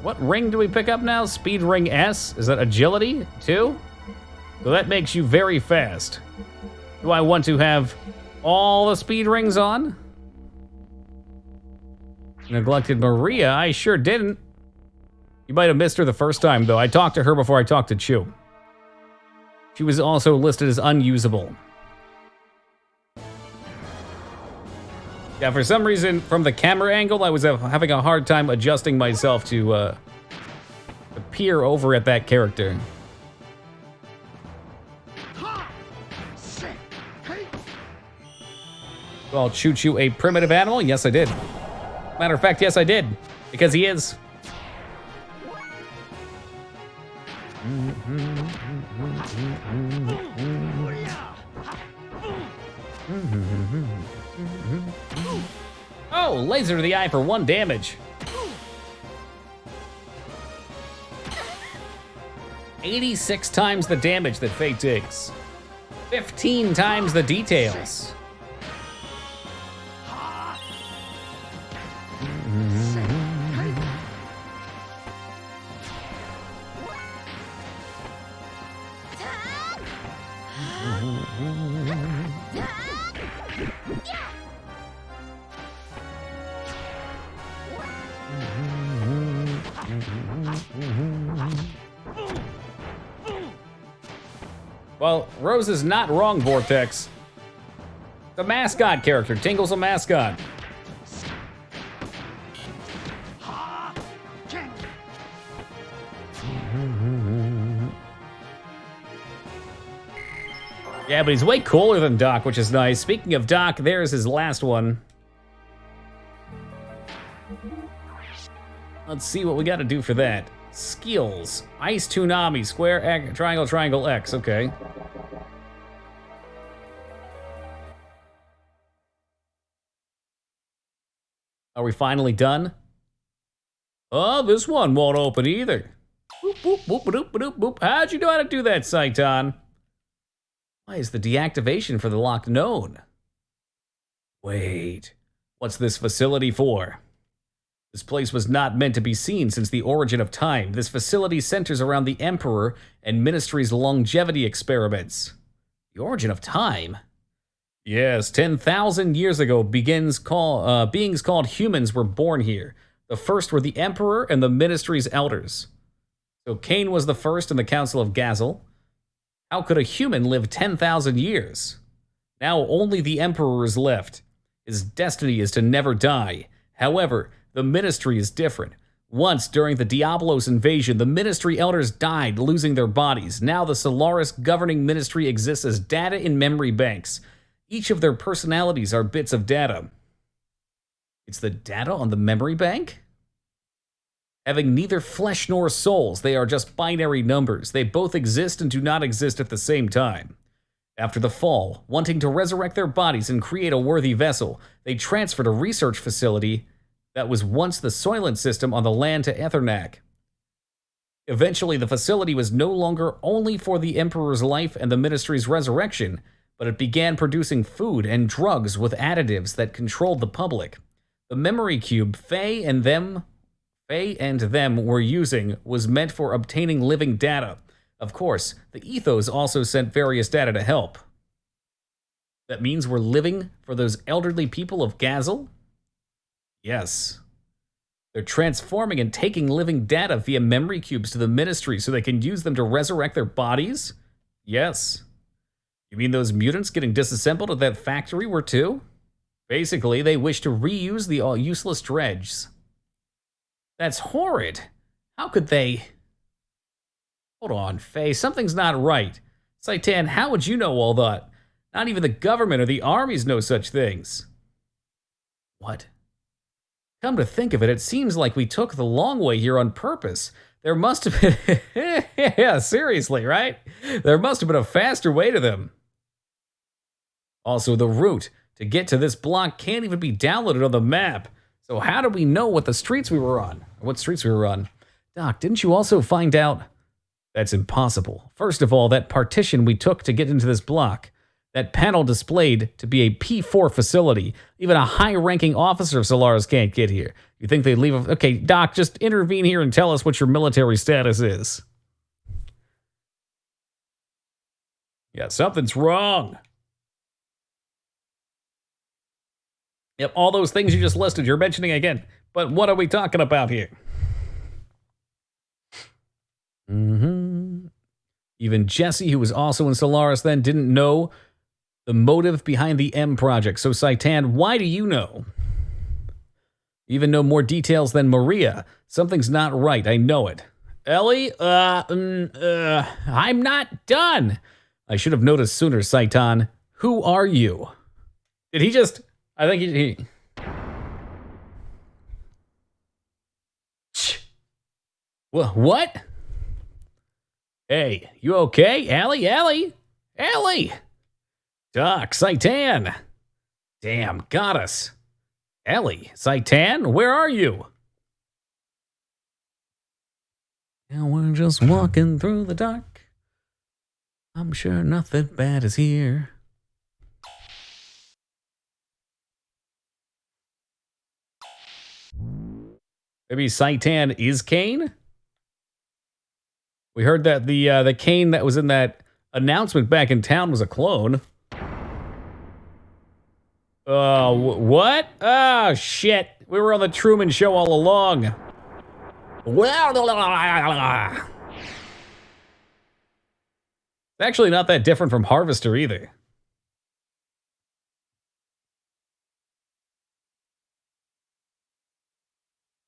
What ring do we pick up now? Speed ring S? Is that agility, too? So that makes you very fast. Do I want to have all the speed rings on? Neglected Maria? I sure didn't. You might have missed her the first time, though. I talked to her before I talked to Chew. She was also listed as unusable. Yeah, for some reason, from the camera angle, I was having a hard time adjusting myself to peer over at that character. Well, shoot you a primitive animal? Yes, I did. Matter of fact, yes, I did. Because he is. Oh, laser to the eye for 1 damage. 86 times the damage that Fate takes. 15 times the details. Well, Rose is not wrong, Vortex. The mascot character. Tingle's a mascot. Yeah, but he's way cooler than Doc, which is nice. Speaking of Doc, there's his last one. Let's see what we got to do for that. Skills. Ice Toonami. Square, X, triangle, triangle, X. Okay. Are we finally done? Oh, this one won't open either. Boop, boop, boop, boop, boop, boop. How'd you know how to do that, Saitan? Why is the deactivation for the lock known? Wait, what's this facility for? This place was not meant to be seen since the origin of time. This facility centers around the Emperor and Ministry's longevity experiments. The origin of time? Yes, 10,000 years ago, beings called humans were born here. The first were the Emperor and the Ministry's elders. So Cain was the first in the Council of Gazel. How could a human live 10,000 years? Now only the Emperor is left. His destiny is to never die. However, the Ministry is different. Once, during the Diablos invasion, the Ministry elders died, losing their bodies. Now the Solaris governing Ministry exists as data in memory banks. Each of their personalities are bits of data. It's the data on the memory bank? Having neither flesh nor souls, they are just binary numbers. They both exist and do not exist at the same time. After the fall, wanting to resurrect their bodies and create a worthy vessel, they transferred a research facility that was once the Soylent system on the land to Ethernac. Eventually, the facility was no longer only for the Emperor's life and the Ministry's resurrection, but it began producing food and drugs with additives that controlled the public. The memory cube Faye and them were using was meant for obtaining living data. Of course, the Ethos also sent various data to help. That means we're living for those elderly people of Gazel? Yes. They're transforming and taking living data via memory cubes to the Ministry so they can use them to resurrect their bodies? Yes. You mean those mutants getting disassembled at that factory were too? Basically, they wish to reuse the useless dredges. That's horrid. How could they? Hold on, Faye, something's not right. Saitan, how would you know all that? Not even the government or the armies know such things. What? Come to think of it, it seems like we took the long way here on purpose. There must have been... yeah, seriously, right? There must have been a faster way to them. Also, the route to get to this block can't even be downloaded on the map. So how do we know what streets we were on? Doc, didn't you also find out? That's impossible. First of all, that partition we took to get into this block, that panel displayed to be a P4 facility. Even a high-ranking officer of Solaris can't get here. You think they'd leave a... Okay, Doc, just intervene here and tell us what your military status is. Yeah, something's wrong. Yep, all those things you just listed, you're mentioning again. But what are we talking about here? Even Jesse, who was also in Solaris then, didn't know the motive behind the M project. So, Saitan, why do you know? You even know more details than Maria. Something's not right, I know it. Ellie, I'm not done. I should have noticed sooner, Saitan. Who are you? Did he just... I think he... What? Hey, you okay? Allie? Doc, Saitan. Damn, got us. Ellie, Saitan, where are you? Now we're just walking through the dark. I'm sure nothing bad is here. Maybe Saitan is Kane? We heard that the Kane that was in that announcement back in town was a clone. What? Oh, shit. We were on the Truman Show all along. It's actually not that different from Harvester either.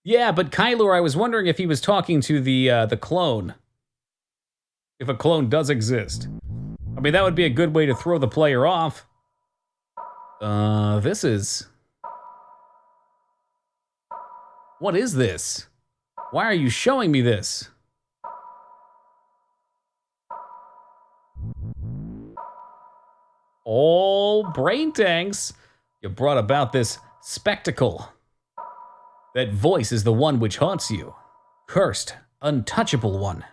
Yeah, but Kylo, I was wondering if he was talking to the clone. If a clone does exist. I mean, that would be a good way to throw the player off. This is... What is this? Why are you showing me this? Oh, brain tanks. You brought about this spectacle. That voice is the one which haunts you. Cursed, untouchable one.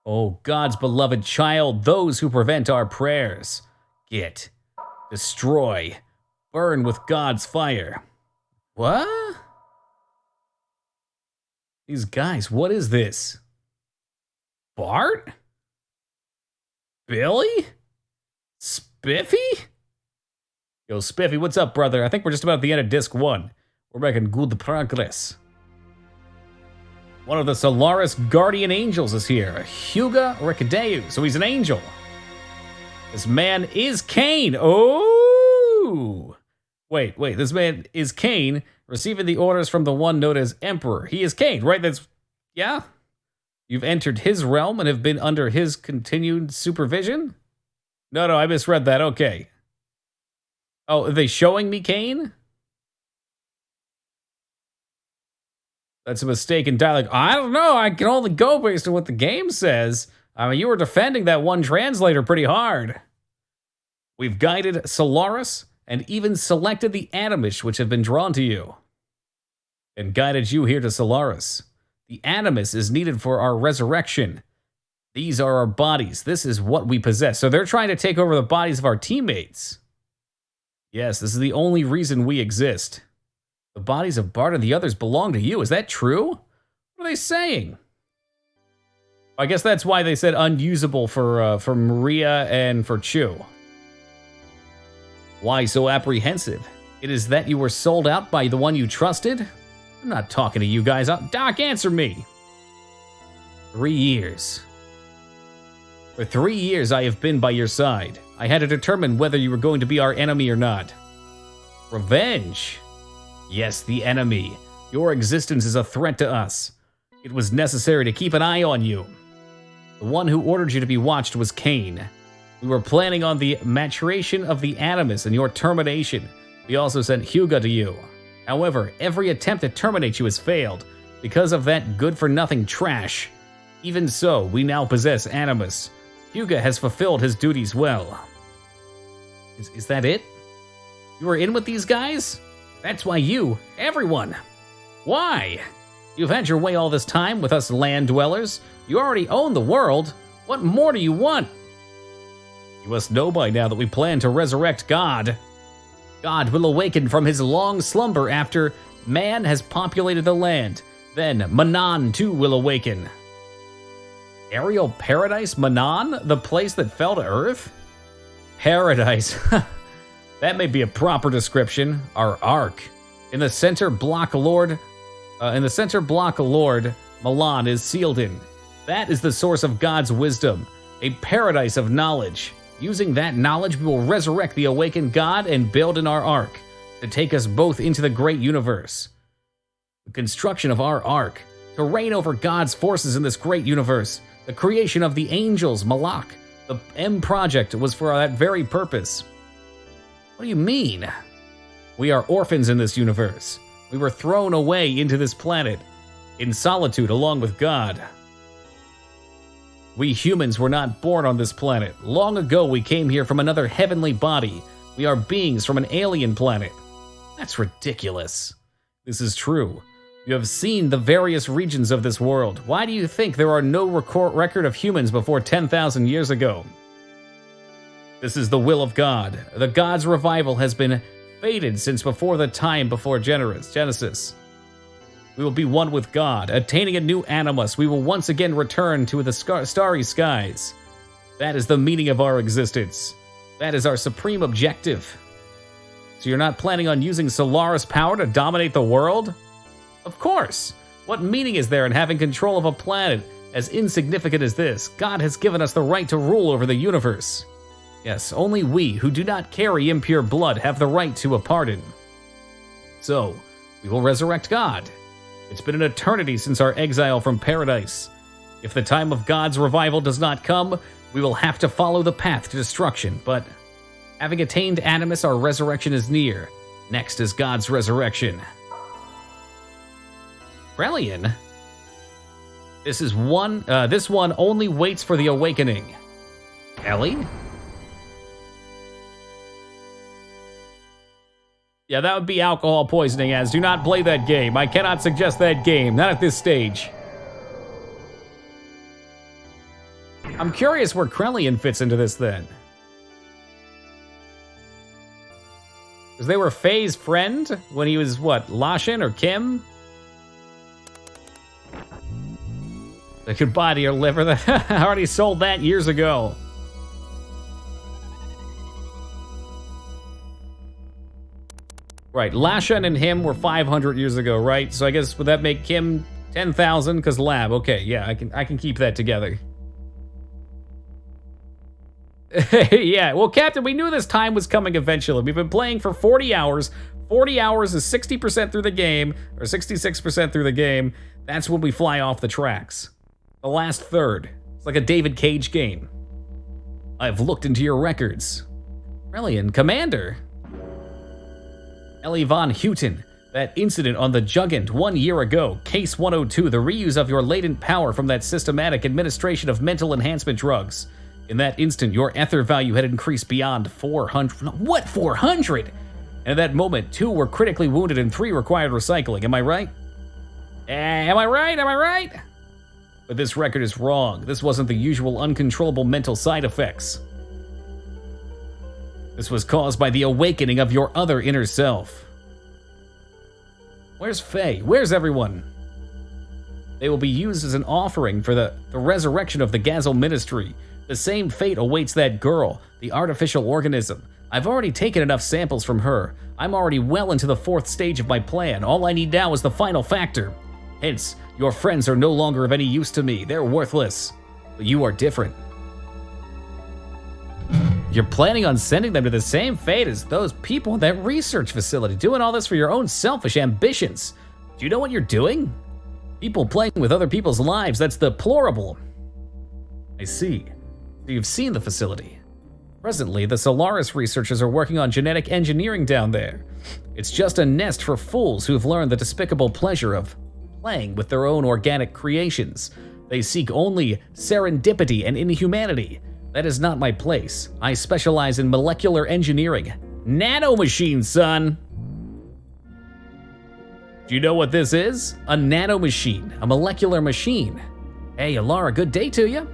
Oh, God's beloved child, those who prevent our prayers. Get, destroy, burn with God's fire. What? These guys, what is this? Bart? Billy? Spiffy? Yo, Spiffy, what's up, brother? I think we're just about at the end of Disc 1. We're making good progress. One of the Solaris Guardian Angels is here, Hugo Ricadeu. So he's an angel. This man is Kane. Oh! Wait, this man is Kane, receiving the orders from the one known as Emperor. He is Kane, right? Yeah? You've entered his realm and have been under his continued supervision? No, I misread that. Okay. Oh, are they showing me Kane? That's a mistake in dialogue. I don't know. I can only go based on what the game says. I mean, you were defending that one translator pretty hard. We've guided Solaris and even selected the Animus which have been drawn to you. And guided you here to Solaris. The Animus is needed for our resurrection. These are our bodies. This is what we possess. So they're trying to take over the bodies of our teammates. Yes, this is the only reason we exist. The bodies of Bart and the others belong to you. Is that true? What are they saying? I guess that's why they said unusable for Maria and for Chew. Why so apprehensive? It is that you were sold out by the one you trusted? I'm not talking to you guys. Doc, answer me. 3 years. For 3 years I have been by your side. I had to determine whether you were going to be our enemy or not. Revenge? Yes, the enemy. Your existence is a threat to us. It was necessary to keep an eye on you. The one who ordered you to be watched was Kane. We were planning on the maturation of the Animus and your termination. We also sent Hugo to you. However, every attempt to terminate you has failed because of that good-for-nothing trash. Even so, we now possess Animus. Hyuga has fulfilled his duties well. Is that it? You were in with these guys? That's why everyone. Why? You've had your way all this time with us land dwellers. You already own the world. What more do you want? You must know by now that we plan to resurrect God. God will awaken from his long slumber after man has populated the land. Then Manan too will awaken. Aerial paradise Manan? The place that fell to earth? Paradise. That may be a proper description. Our ark. In the center block Lord Milan is sealed in. That is the source of God's wisdom, a paradise of knowledge. Using that knowledge, we will resurrect the awakened God and build in our ark to take us both into the great universe. The construction of our ark, to reign over God's forces in this great universe, the creation of the angels, Malak, the M project was for that very purpose. What do you mean? We are orphans in this universe. We were thrown away into this planet, in solitude along with God. We humans were not born on this planet. Long ago we came here from another heavenly body. We are beings from an alien planet. That's ridiculous. This is true. You have seen the various regions of this world. Why do you think there are no record of humans before 10,000 years ago? This is the will of God. The God's revival has been fated since before the time before Genesis. We will be one with God, attaining a new animus. We will once again return to the starry skies. That is the meaning of our existence. That is our supreme objective. So you're not planning on using Solaris power to dominate the world? Of course. What meaning is there in having control of a planet as insignificant as this? God has given us the right to rule over the universe. Yes, only we who do not carry impure blood have the right to a pardon. So, we will resurrect God. It's been an eternity since our exile from paradise. If the time of God's revival does not come, we will have to follow the path to destruction, but having attained Animus, our resurrection is near. Next is God's resurrection. Relian? This one only waits for the awakening. Ellie? Yeah, that would be alcohol poisoning, as do not play that game. I cannot suggest that game, not at this stage. I'm curious where Krelian fits into this then. Because they were Faye's friend when he was, what, Lashin or Kim? They could buy to your liver. I already sold that years ago. Right, Lashan and him were 500 years ago, right? So I guess would that make Kim 10,000? Because lab, okay, yeah, I can keep that together. Yeah, well, Captain, we knew this time was coming eventually. We've been playing for 40 hours. 40 hours is 60% through the game, or 66% through the game. That's when we fly off the tracks. The last third. It's like a David Cage game. I've looked into your records. Relian, Commander. Ellie von Houten, that incident on the Jugend 1 year ago, Case 102, the reuse of your latent power from that systematic administration of mental enhancement drugs. In that instant, your ether value had increased beyond 400. What, 400? And at that moment, 2 were critically wounded and 3 required recycling. Am I right? Am I right? But this record is wrong. This wasn't the usual uncontrollable mental side effects. This was caused by the awakening of your other inner self. Where's Faye? Where's everyone? They will be used as an offering for the resurrection of the Gazel Ministry. The same fate awaits that girl, the artificial organism. I've already taken enough samples from her. I'm already well into the 4th stage of my plan. All I need now is the final factor. Hence, your friends are no longer of any use to me. They're worthless. But you are different. You're planning on sending them to the same fate as those people in that research facility, doing all this for your own selfish ambitions. Do you know what you're doing? People playing with other people's lives, that's deplorable. I see. So you've seen the facility. Presently, the Solaris researchers are working on genetic engineering down there. It's just a nest for fools who've learned the despicable pleasure of playing with their own organic creations. They seek only serendipity and inhumanity. That is not my place. I specialize in molecular engineering. Nanomachines, son! Do you know what this is? A nanomachine, a molecular machine. Hey, Alara, good day to you.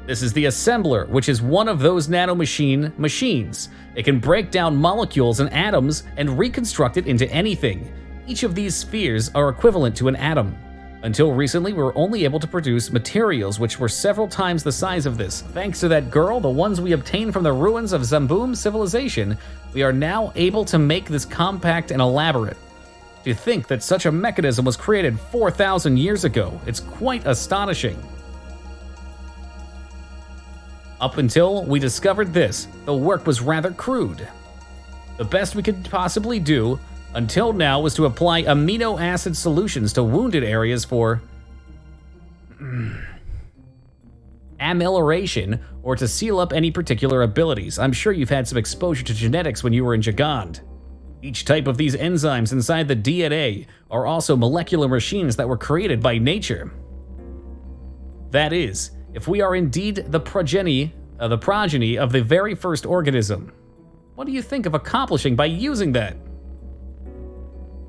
This is the assembler, which is one of those machines. It can break down molecules and atoms and reconstruct it into anything. Each of these spheres are equivalent to an atom. Until recently, we were only able to produce materials which were several times the size of this. Thanks to that girl, the ones we obtained from the ruins of Zamboom civilization, we are now able to make this compact and elaborate. To think that such a mechanism was created 4,000 years ago, it's quite astonishing. Up until we discovered this, the work was rather crude. The best we could possibly do until now was to apply amino acid solutions to wounded areas for amelioration or to seal up any particular abilities. I'm sure you've had some exposure to genetics when you were in Gigant. Each type of these enzymes inside the DNA are also molecular machines that were created by nature. That is, if we are indeed the progeny of the very first organism. What do you think of accomplishing by using that?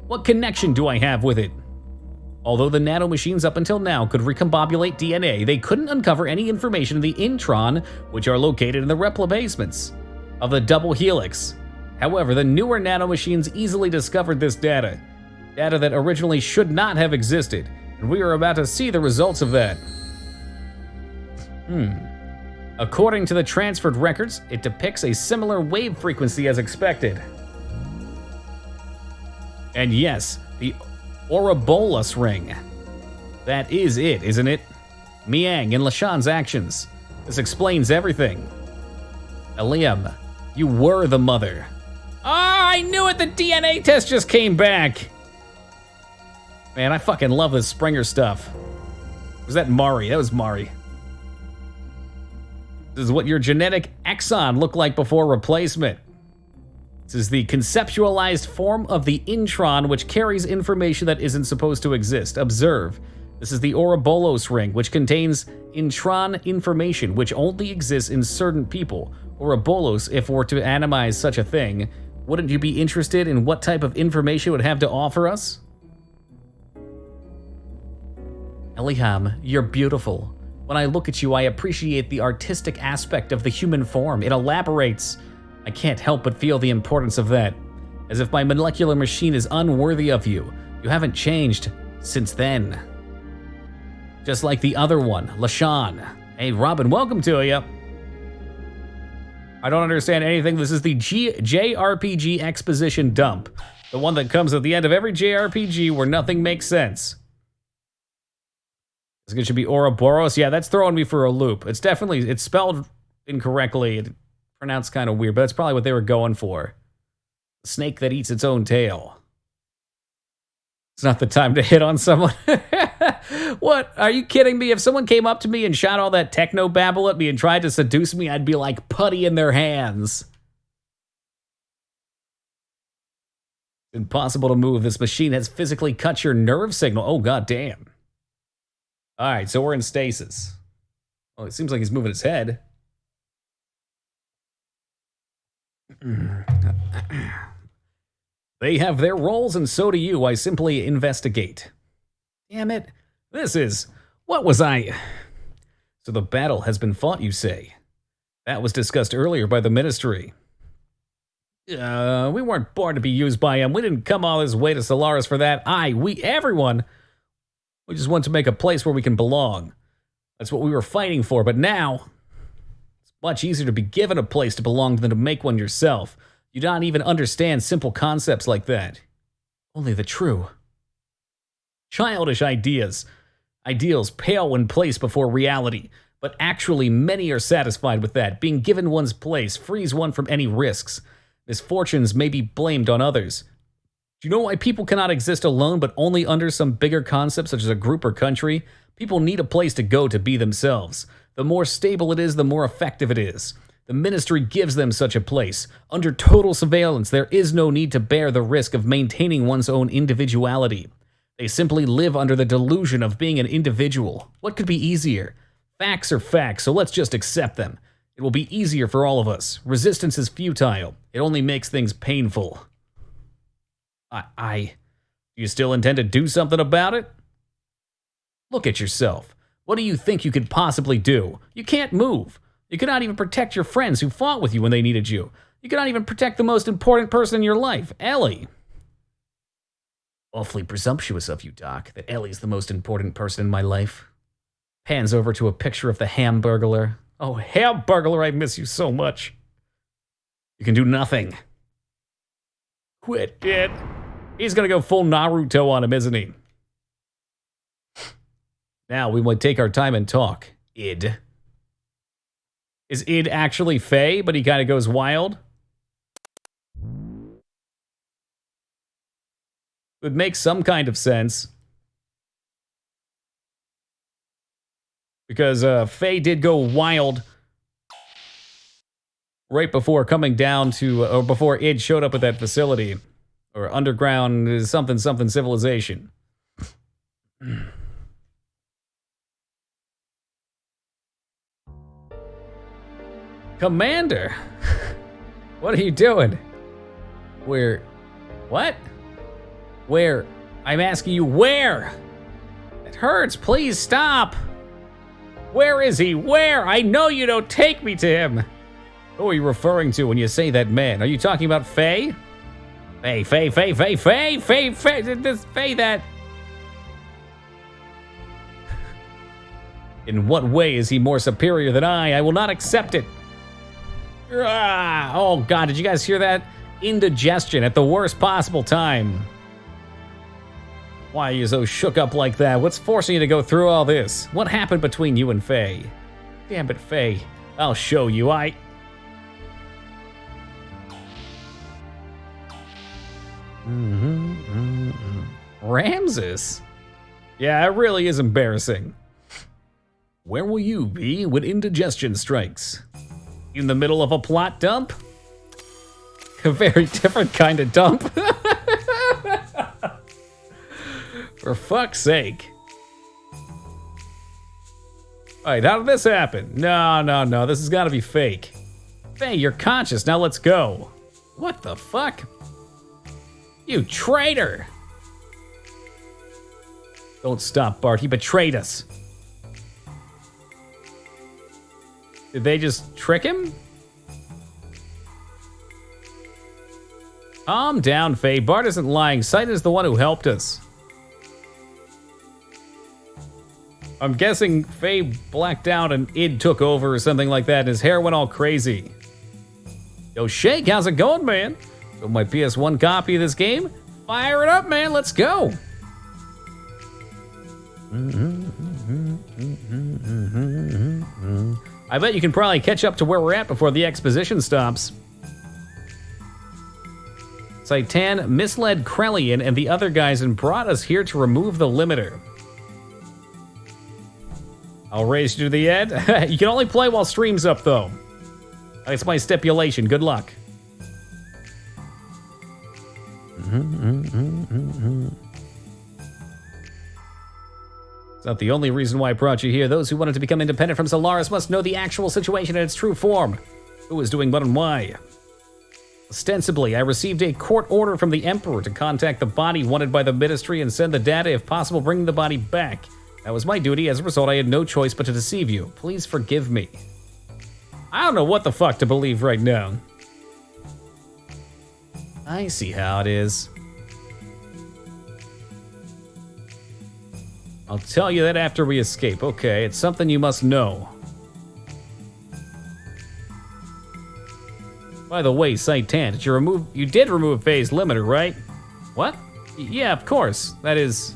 What connection do I have with it? Although the nanomachines up until now could recombobulate DNA, they couldn't uncover any information in the intron, which are located in the replicatements of the double helix. However, the newer nanomachines easily discovered this data that originally should not have existed, and we are about to see the results of that. According to the transferred records, it depicts a similar wave frequency as expected. And yes, the Ouroboros ring. That is it, isn't it? Miang and Lashan's actions. This explains everything. Eliam, you were the mother. Ah, I knew it! The DNA test just came back! Man, I fucking love this Springer stuff. Was that Mari? That was Mari. This is what your genetic exon looked like before replacement. This is the conceptualized form of the intron, which carries information that isn't supposed to exist. Observe. This is the Ouroboros ring, which contains intron information, which only exists in certain people. Ouroboros, if we're to animize such a thing, wouldn't you be interested in what type of information it would have to offer us? Eliham, you're beautiful. When I look at you, I appreciate the artistic aspect of the human form. It elaborates. I can't help but feel the importance of that. As if my molecular machine is unworthy of you. You haven't changed since then. Just like the other one, Lashan. Hey, Robin, welcome to you. I don't understand anything. This is the JRPG exposition dump. The one that comes at the end of every JRPG where nothing makes sense. It should be Ouroboros. Yeah, that's throwing me for a loop. It's spelled incorrectly. It's pronounced kind of weird, but that's probably what they were going for. A snake that eats its own tail. It's not the time to hit on someone. What? Are you kidding me? If someone came up to me and shot all that techno babble at me and tried to seduce me, I'd be like putty in their hands. It's impossible to move. This machine has physically cut your nerve signal. Oh, goddamn. All right, so we're in stasis. Oh, it seems like he's moving his head. They have their roles, and so do you. I simply investigate. Damn it. What was I? So the battle has been fought, you say? That was discussed earlier by the Ministry. We weren't born to be used by him. We didn't come all this way to Solaris for that. Everyone. We just want to make a place where we can belong. That's what we were fighting for, but now it's much easier to be given a place to belong than to make one yourself. You don't even understand simple concepts like that. Only the true. Childish ideals pale when placed before reality, but actually many are satisfied with that. Being given one's place frees one from any risks. Misfortunes may be blamed on others. Do you know why people cannot exist alone but only under some bigger concept such as a group or country? People need a place to go to be themselves. The more stable it is, the more effective it is. The Ministry gives them such a place. Under total surveillance, there is no need to bear the risk of maintaining one's own individuality. They simply live under the delusion of being an individual. What could be easier? Facts are facts, so let's just accept them. It will be easier for all of us. Resistance is futile. It only makes things painful. Do you still intend to do something about it? Look at yourself. What do you think you could possibly do? You can't move. You cannot even protect your friends who fought with you when they needed you. You cannot even protect the most important person in your life, Ellie. Awfully presumptuous of you, Doc, that Ellie's the most important person in my life. Pans over to a picture of the Hamburglar. Oh, Hamburglar, I miss you so much. You can do nothing. Quit it. He's gonna go full Naruto on him, isn't he? Now we might take our time and talk. Id. Is Id actually Faye, but he kind of goes wild? Would make some kind of sense. Because Faye did go wild right before coming down to, or before Id showed up at that facility. Or underground something civilization. Commander! What are you doing? Where? What? Where? I'm asking you where? It hurts, please stop! Where is he? Where? I know you don't take me to him! Who are you referring to when you say that man? Are you talking about Faye? Faye, this Faye that... In what way is he more superior than I? I will not accept it. Oh God, did you guys hear that? Indigestion at the worst possible time. Why are you so shook up like that? What's forcing you to go through all this? What happened between you and Faye? Damn it, Faye. I'll show you, Ramses? Yeah, it really is embarrassing. Where will you be when indigestion strikes? In the middle of a plot dump? A very different kind of dump. For fuck's sake. Alright, how did this happen? No, this has gotta be fake. Faye, you're conscious, now let's go. What the fuck? You traitor! Don't stop, Bart, he betrayed us. Did they just trick him? Calm down, Faye. Bart isn't lying. Sight is the one who helped us. I'm guessing Faye blacked out and Id took over or something like that and his hair went all crazy. Yo, Shake, how's it going, man? So my PS1 copy of this game? Fire it up, man. Let's go. I bet you can probably catch up to where we're at before the exposition stops. Saitan misled Krellian and the other guys and brought us here to remove the limiter. I'll race you to the end. You can only play while stream's up, though. That's my stipulation. Good luck. It's not the only reason why I brought you here. Those who wanted to become independent from Solaris must know the actual situation in its true form. Who is doing what and why? Ostensibly, I received a court order from the Emperor to contact the body wanted by the Ministry and send the data, if possible, bringing the body back. That was my duty. As a result, I had no choice but to deceive you. Please forgive me. I don't know what the fuck to believe right now. I see how it is. I'll tell you that after we escape. Okay, it's something you must know. By the way, Saitan, you did remove Faye's limiter, right? What? Yeah, of course. That is...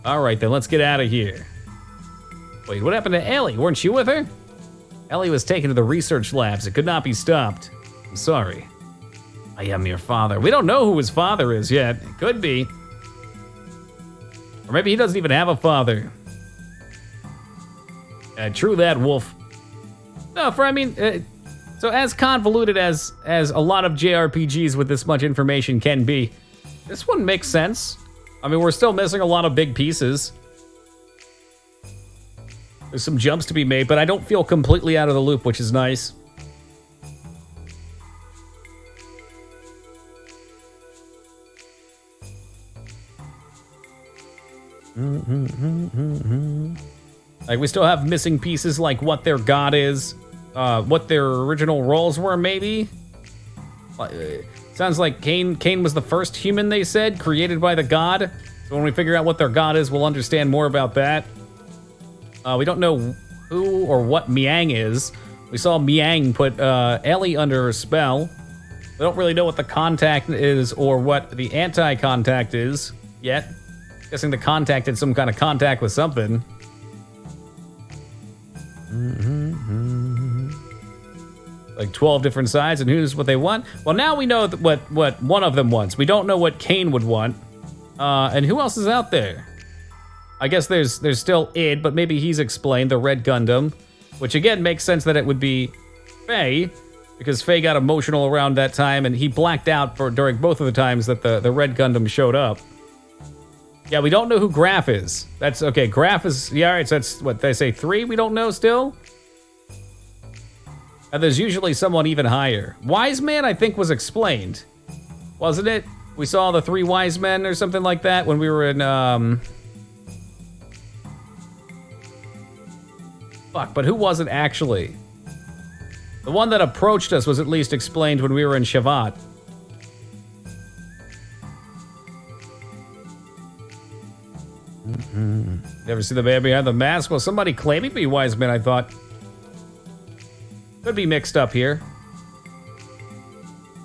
Alright then, let's get out of here. Wait, what happened to Ellie? Weren't you with her? Ellie was taken to the research labs. It could not be stopped. I'm sorry. I am your father. We don't know who his father is yet. It could be. Or maybe he doesn't even have a father. True that, Wolf. No, it's So as convoluted as a lot of JRPGs with this much information can be, this one makes sense. I mean, we're still missing a lot of big pieces. There's some jumps to be made, but I don't feel completely out of the loop, which is nice. Like, we still have missing pieces, like what their god is, what their original roles were, maybe. Sounds like Cain was the first human, they said, created by the god. So when we figure out what their god is, we'll understand more about that. We don't know who or what Miang is. We saw Miang put Ellie under a spell. We don't really know what the contact is or what the anti-contact is yet. Guessing the contact had some kind of contact with something. Like 12 different sides, and who's what they want? Well, now we know what one of them wants. We don't know what Cain would want. And who else is out there? I guess there's still Id, but maybe he's explained, the Red Gundam. Which again makes sense that it would be Faye, because Faye got emotional around that time, and he blacked out during both of the times that the Red Gundam showed up. Yeah, we don't know who Graf is. That's okay. Graf is, yeah, all right, so that's what they say, 3 we don't know still? And there's usually someone even higher. Wise Man, I think, was explained. Wasn't it? We saw the 3 wise men or something like that when we were in, Fuck, but who was it actually? The one that approached us was at least explained when we were in Shavat. Never see the man behind the mask? Well, somebody claiming to be wise men, I thought. Could be mixed up here.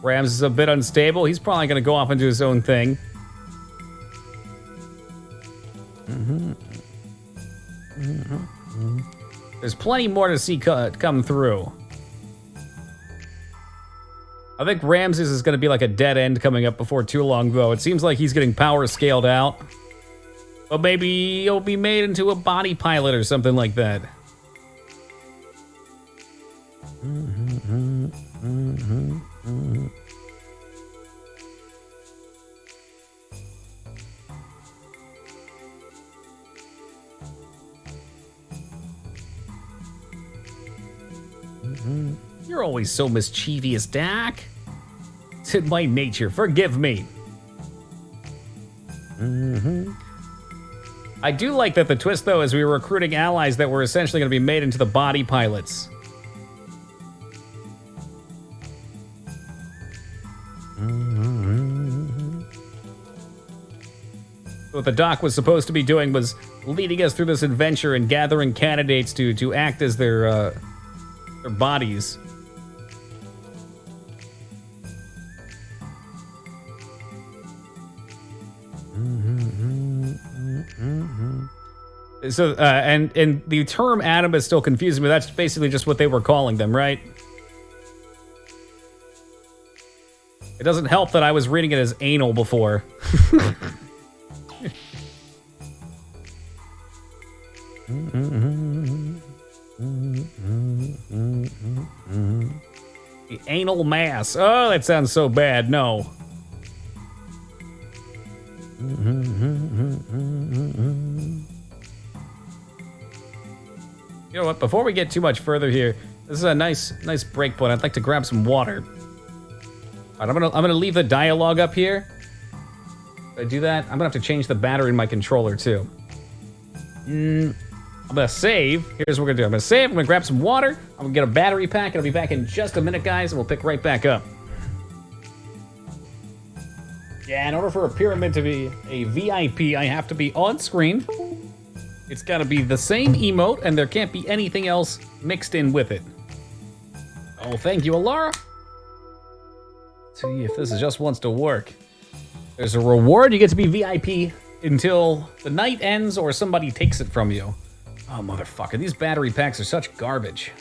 Rams is a bit unstable. He's probably going to go off and do his own thing. There's plenty more to see come through. I think Ramses is going to be like a dead end coming up before too long, though. It seems like he's getting power scaled out. But maybe he'll be made into a body pilot or something like that. You're always so mischievous, Dak. It's in my nature. Forgive me. I do like that the twist, though, is we were recruiting allies that were essentially going to be made into the body pilots. What the doc was supposed to be doing was leading us through this adventure and gathering candidates to act as their bodies. So, and the term animus still confuses me. That's basically just what they were calling them, right? It doesn't help that I was reading it as anal before. The anal mass. Oh, that sounds so bad. No. You know what? Before we get too much further here, this is a nice break point. I'd like to grab some water. All right, I'm gonna leave the dialogue up here. If I do that, I'm gonna have to change the battery in my controller too. I'm gonna save. Here's what we're gonna do. I'm gonna save. I'm gonna grab some water. I'm gonna get a battery pack, and I'll be back in just a minute, guys, and we'll pick right back up. Yeah, in order for a pyramid to be a VIP, I have to be on screen. It's gotta be the same emote, and there can't be anything else mixed in with it. Oh, thank you, Alara. See if this just wants to work. There's a reward. You get to be VIP until the night ends or somebody takes it from you. Oh, motherfucker. These battery packs are such garbage.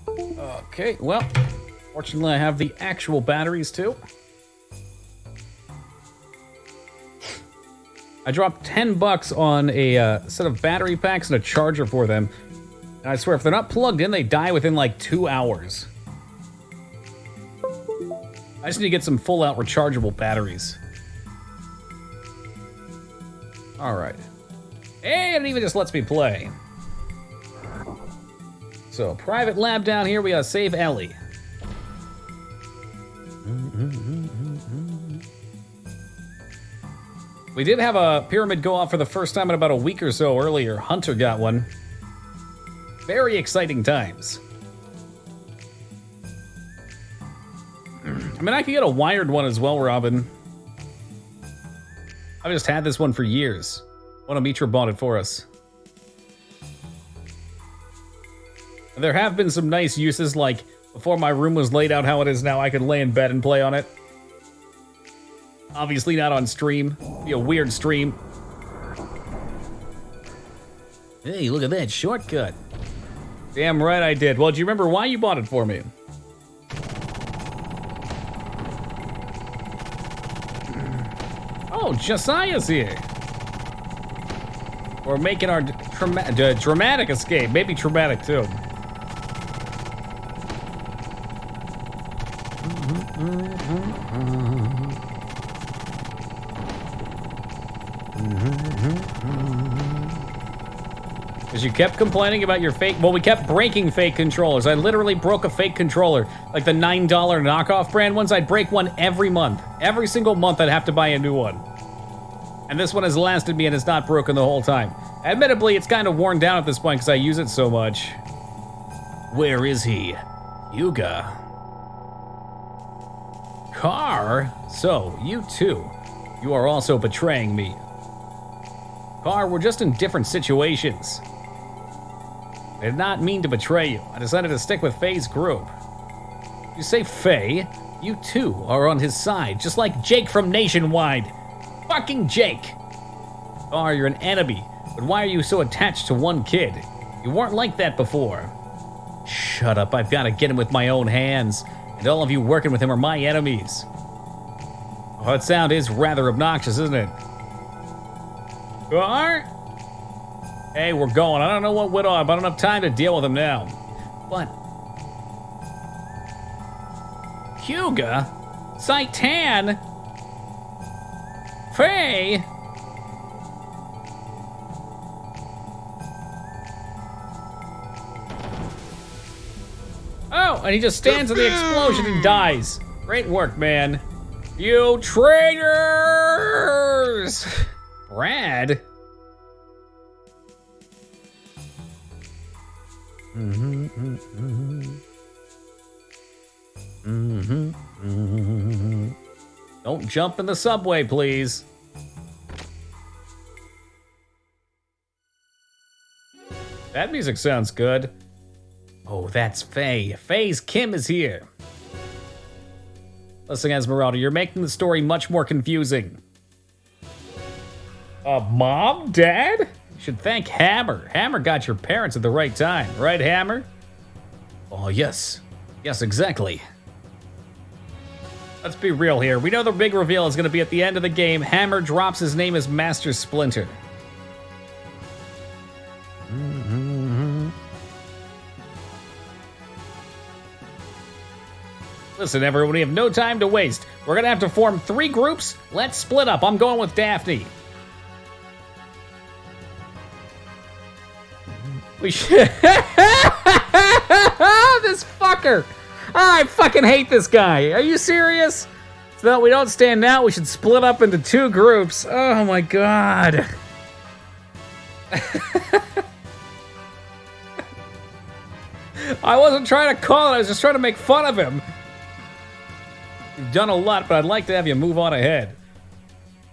Okay, well, fortunately I have the actual batteries too. I dropped $10 on a set of battery packs and a charger for them. And I swear, if they're not plugged in, they die within like 2 hours. I just need to get some full-out rechargeable batteries. All right. And it even just lets me play. So, private lab down here. We gotta save Ellie. We did have a pyramid go off for the first time in about a week or so earlier. Hunter got one. Very exciting times. I mean, I could get a wired one as well, Robin. I've just had this one for years. Mitra bought it for us. There have been some nice uses, like before my room was laid out how it is now, I could lay in bed and play on it. Obviously not on stream. It'd be a weird stream. Hey, look at that shortcut. Damn right I did. Well, do you remember why you bought it for me? Oh, Josiah's here. We're making our dramatic escape. Maybe traumatic, too. Because you kept complaining about your fake... Well, we kept breaking fake controllers. I literally broke a fake controller. Like the $9 knockoff brand ones, I'd break one every month. Every single month I'd have to buy a new one. And this one has lasted me and it's not broken the whole time. Admittedly, it's kind of worn down at this point because I use it so much. Where is he? Yuga. Car? So, you too. You are also betraying me. Car, we're just in different situations. I did not mean to betray you. I decided to stick with Faye's group. You say Faye, you too are on his side, just like Jake from Nationwide. Fucking Jake! Car, you're an enemy, but why are you so attached to one kid? You weren't like that before. Shut up, I've got to get him with my own hands, and all of you working with him are my enemies. Oh, that sound is rather obnoxious, isn't it? Car? Hey, we're going. I don't know what went on, but I don't have time to deal with him now. What? Hyuga? Saitan? Faye? Oh, and he just stands in the explosion and dies. Great work, man. You traitors! Brad? Don't jump in the subway, please. That music sounds good. Oh, that's Faye. Faye's Kim is here. Listen, Esmeralda, you're making the story much more confusing. Mom? Dad? You should thank Hammer. Hammer got your parents at the right time. Right, Hammer? Oh, yes. Yes, exactly. Let's be real here. We know the big reveal is going to be at the end of the game. Hammer drops his name as Master Splinter. Listen, everyone, we have no time to waste. We're going to have to form 3 groups. Let's split up. I'm going with Daphne. We should... This fucker. Oh, I fucking hate this guy. Are you serious? So that we don't stand out, we should split up into 2 groups. Oh my god. I wasn't trying to call it, I was just trying to make fun of him. You've done a lot, but I'd like to have you move on ahead.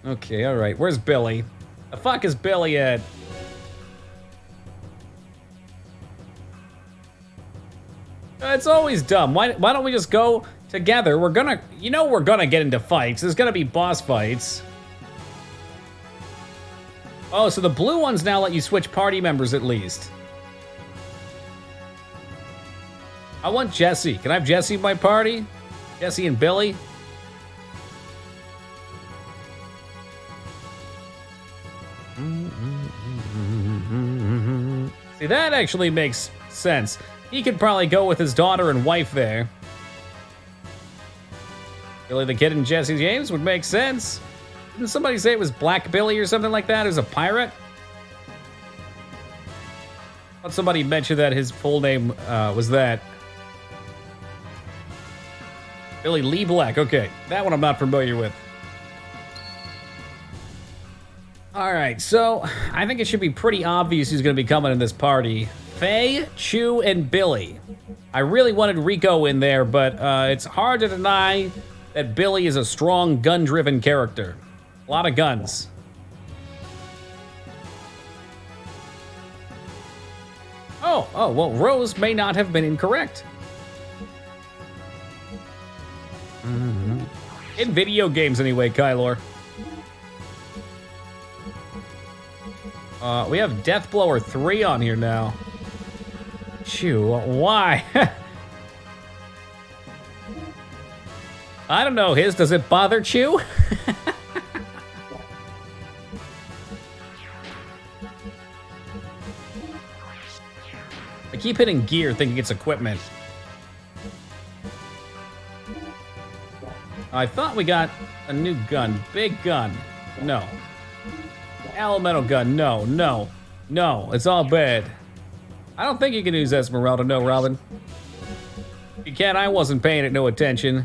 Okay, alright. Where's Billy? The fuck is Billy at? It's always dumb. Why don't we just go together? We're gonna get into fights. There's gonna be boss fights. Oh, so the blue ones now let you switch party members at least. I want Jesse. Can I have Jesse in my party? Jesse and Billy? See, that actually makes sense. He could probably go with his daughter and wife there. Billy the Kid and Jesse James would make sense. Didn't somebody say it was Black Billy or something like that? Who's a pirate? I thought somebody mentioned that his full name was that. Billy Lee Black. Okay, that one I'm not familiar with. All right, so I think it should be pretty obvious who's going to be coming in this party. Faye, Chew, and Billy. I really wanted Rico in there, but it's hard to deny that Billy is a strong, gun-driven character. A lot of guns. Oh, well, Rose may not have been incorrect. In video games, anyway, Kylor. We have Deathblower 3 on here now. Chew, why? I don't know his. Does it bother Chew? I keep hitting gear thinking it's equipment. I thought we got a new gun. Big gun. No. Elemental gun. No, no, no. It's all bad. I don't think you can use Esmeralda. No, Robin. If you can, I wasn't paying it no attention.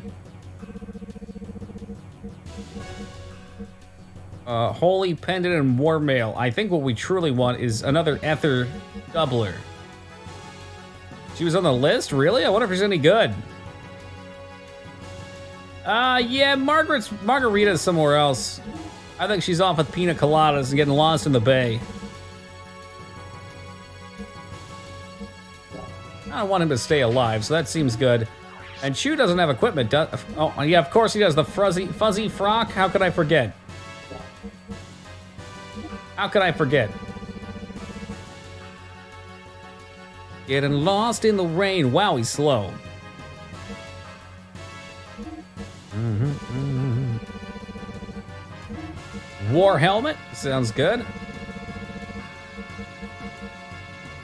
Holy Pendant and War Mail. I think what we truly want is another Ether doubler. She was on the list? Really? I wonder if she's any good. Yeah, Margarita's somewhere else. I think she's off with pina coladas and getting lost in the bay. I don't want him to stay alive, so that seems good. And Chew doesn't have equipment, oh, yeah, of course he does. The fuzzy frock? How could I forget? How could I forget? Getting lost in the rain. Wow, he's slow. War helmet. Sounds good.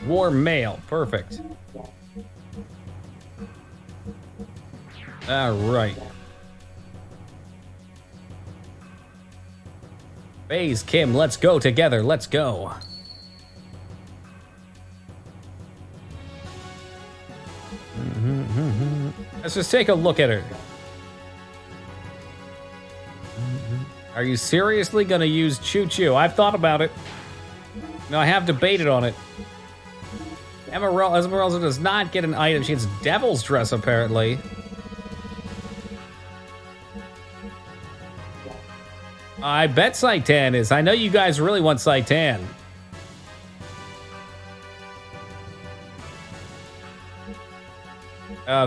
War mail. Perfect. All right. Faze, Kim, let's go together. Let's go. Let's just take a look at her. Are you seriously gonna use Choo Choo? I've thought about it. No, I have debated on it. Esmeralda does not get an item. She gets Devil's Dress, apparently. I bet Saitan is. I know you guys really want Saitan.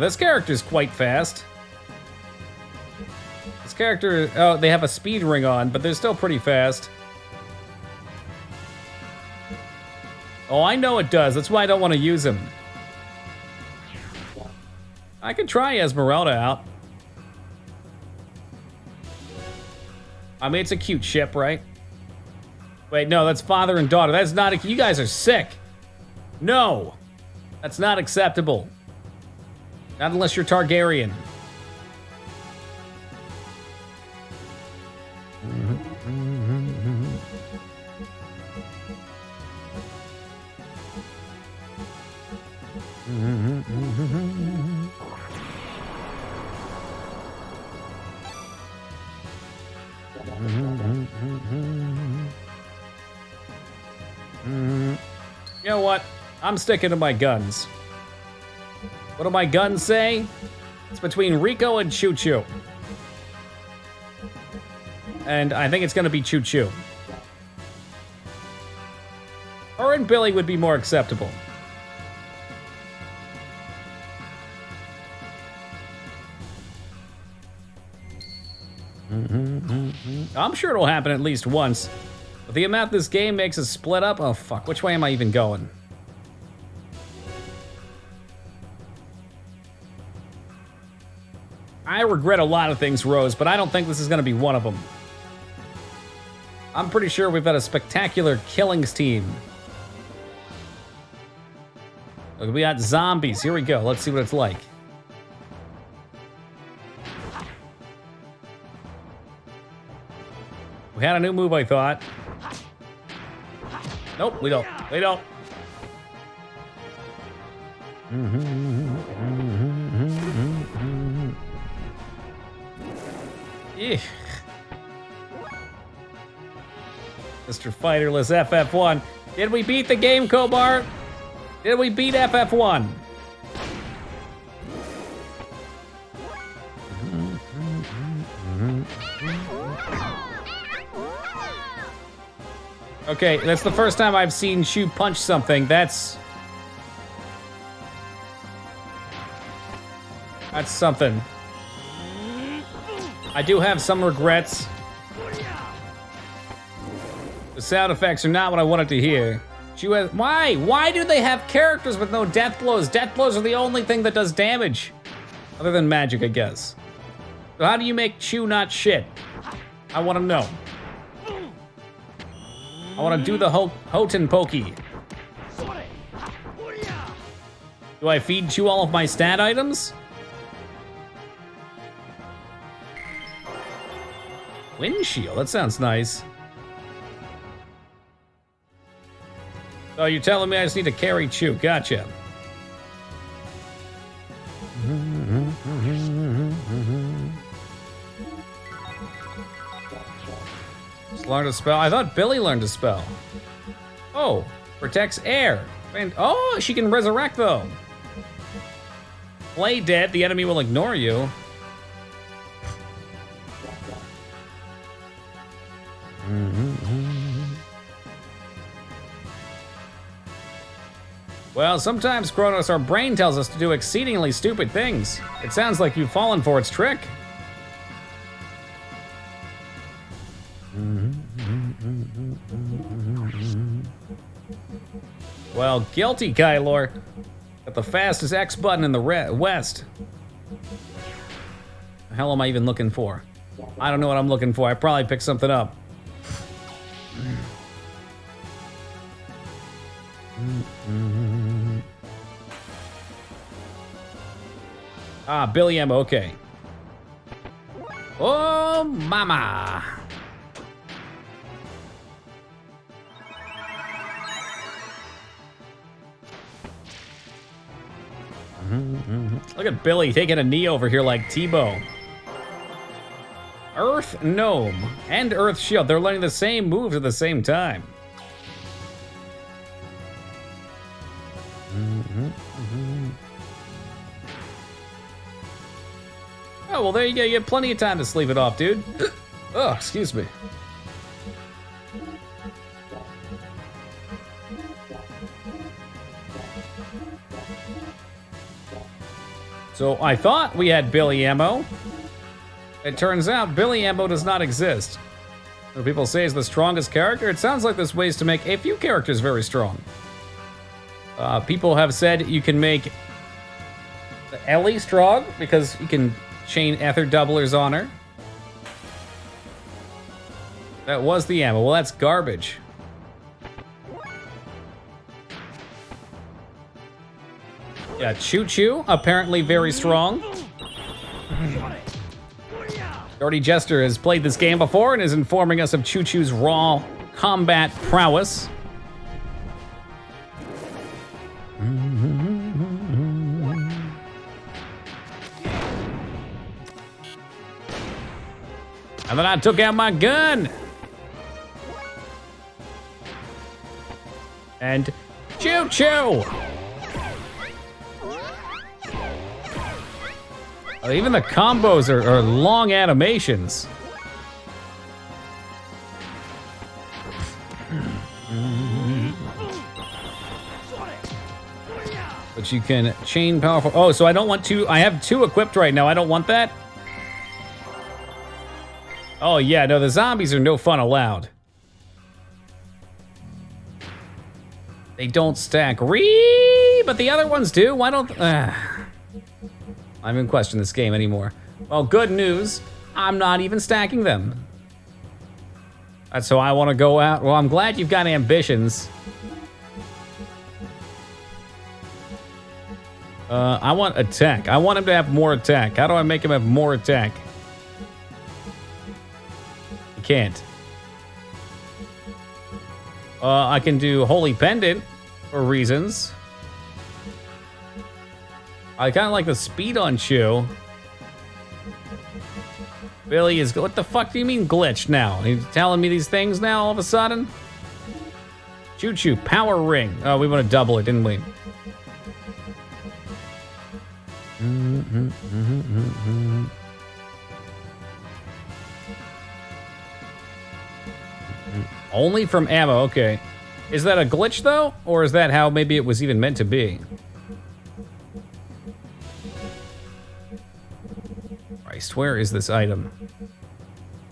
This character's quite fast. This character, oh, they have a speed ring on, but they're still pretty fast. Oh, I know it does. That's why I don't want to use him. I could try Esmeralda out. I mean, it's a cute ship, right? Wait, no, that's father and daughter. That's not, you guys are sick. No, that's not acceptable. Not unless you're Targaryen. You know what? I'm sticking to my guns. What do my guns say? It's between Rico and Choo Choo. And I think it's gonna be Choo Choo. Her and Billy would be more acceptable. I'm sure it'll happen at least once. But the amount this game makes us split up, oh fuck, which way am I even going? I regret a lot of things, Rose, but I don't think this is gonna be one of them. I'm pretty sure we've got a spectacular killings team. We got zombies. Here we go. Let's see what it's like. We had a new move, I thought. Nope, we don't. We don't. Yeah. Mr. Fighterless FF1. Did we beat the game, Kobar? Did we beat FF1? Okay, that's the first time I've seen Shu punch something. That's something. I do have some regrets. The sound effects are not what I wanted to hear. Shu has, why? Why do they have characters with no death blows? Death blows are the only thing that does damage. Other than magic, I guess. So how do you make Shu not shit? I want to know. I want to do the Hoten Pokey. Do I feed Shu all of my stat items? Windshield, that sounds nice. Oh, you're telling me I just need to carry Shu. Gotcha. Just learned a spell. I thought Billy learned a spell. Oh, protects air. And oh, she can resurrect though. Play dead, the enemy will ignore you. Well, sometimes, Kronos, our brain tells us to do exceedingly stupid things. It sounds like you've fallen for its trick. Well, guilty, Kylor. Got the fastest X button in the West. The hell am I even looking for? I don't know what I'm looking for. I probably picked something up. Ah, Billy Emma, okay. Oh, mama. Look at Billy taking a knee over here like Tebow. Earth Gnome and Earth Shield. They're learning the same moves at the same time. Oh, well, there you go. You have plenty of time to sleep it off, dude. Oh, excuse me. So I thought we had Billy Ammo. It turns out Billy Ammo does not exist. What people say is the strongest character. It sounds like there's ways to make a few characters very strong. People have said you can make Ellie strong because you can chain ether doublers on her. That was the ammo. Well, that's garbage. Yeah, Choo Choo, apparently very strong. Dirty Jester has played this game before and is informing us of Choo Choo's raw combat prowess. And then I took out my gun. And Choo Choo. Even the combos are long animations. But you can chain powerful. Oh, so I don't want to. I have 2 equipped right now. I don't want that. Oh, yeah, no, the zombies are no fun allowed. They don't stack. But the other ones do. Why don't... I don't even question this game anymore. Well, good news. I'm not even stacking them. That's how I want to go out. Well, I'm glad you've got ambitions. I want attack. I want him to have more attack. How do I make him have more attack? You can't. I can do Holy Pendant for reasons. I kind of like the speed on Chew. Billy is... What the fuck do you mean glitched now? Are you telling me these things now all of a sudden? Choo-choo, power ring. Oh, we want to double it, didn't we? Only from ammo, okay. Is that a glitch, though? Or is that how maybe it was even meant to be? Christ, where is this item?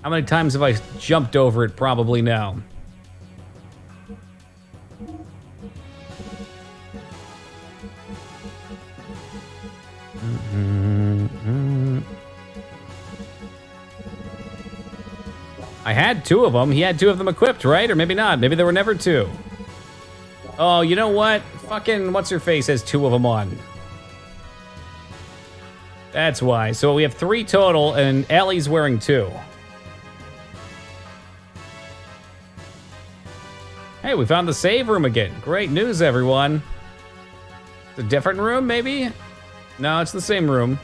How many times have I jumped over it? Probably now. I had two of them. He had two of them equipped, right? Or maybe not. Maybe there were never two. Oh, you know what? Fucking what's-her-face has two of them on. That's why. So we have 3 total, and Ellie's wearing 2. Hey, we found the save room again. Great news, everyone. It's a different room, maybe? No, it's the same room.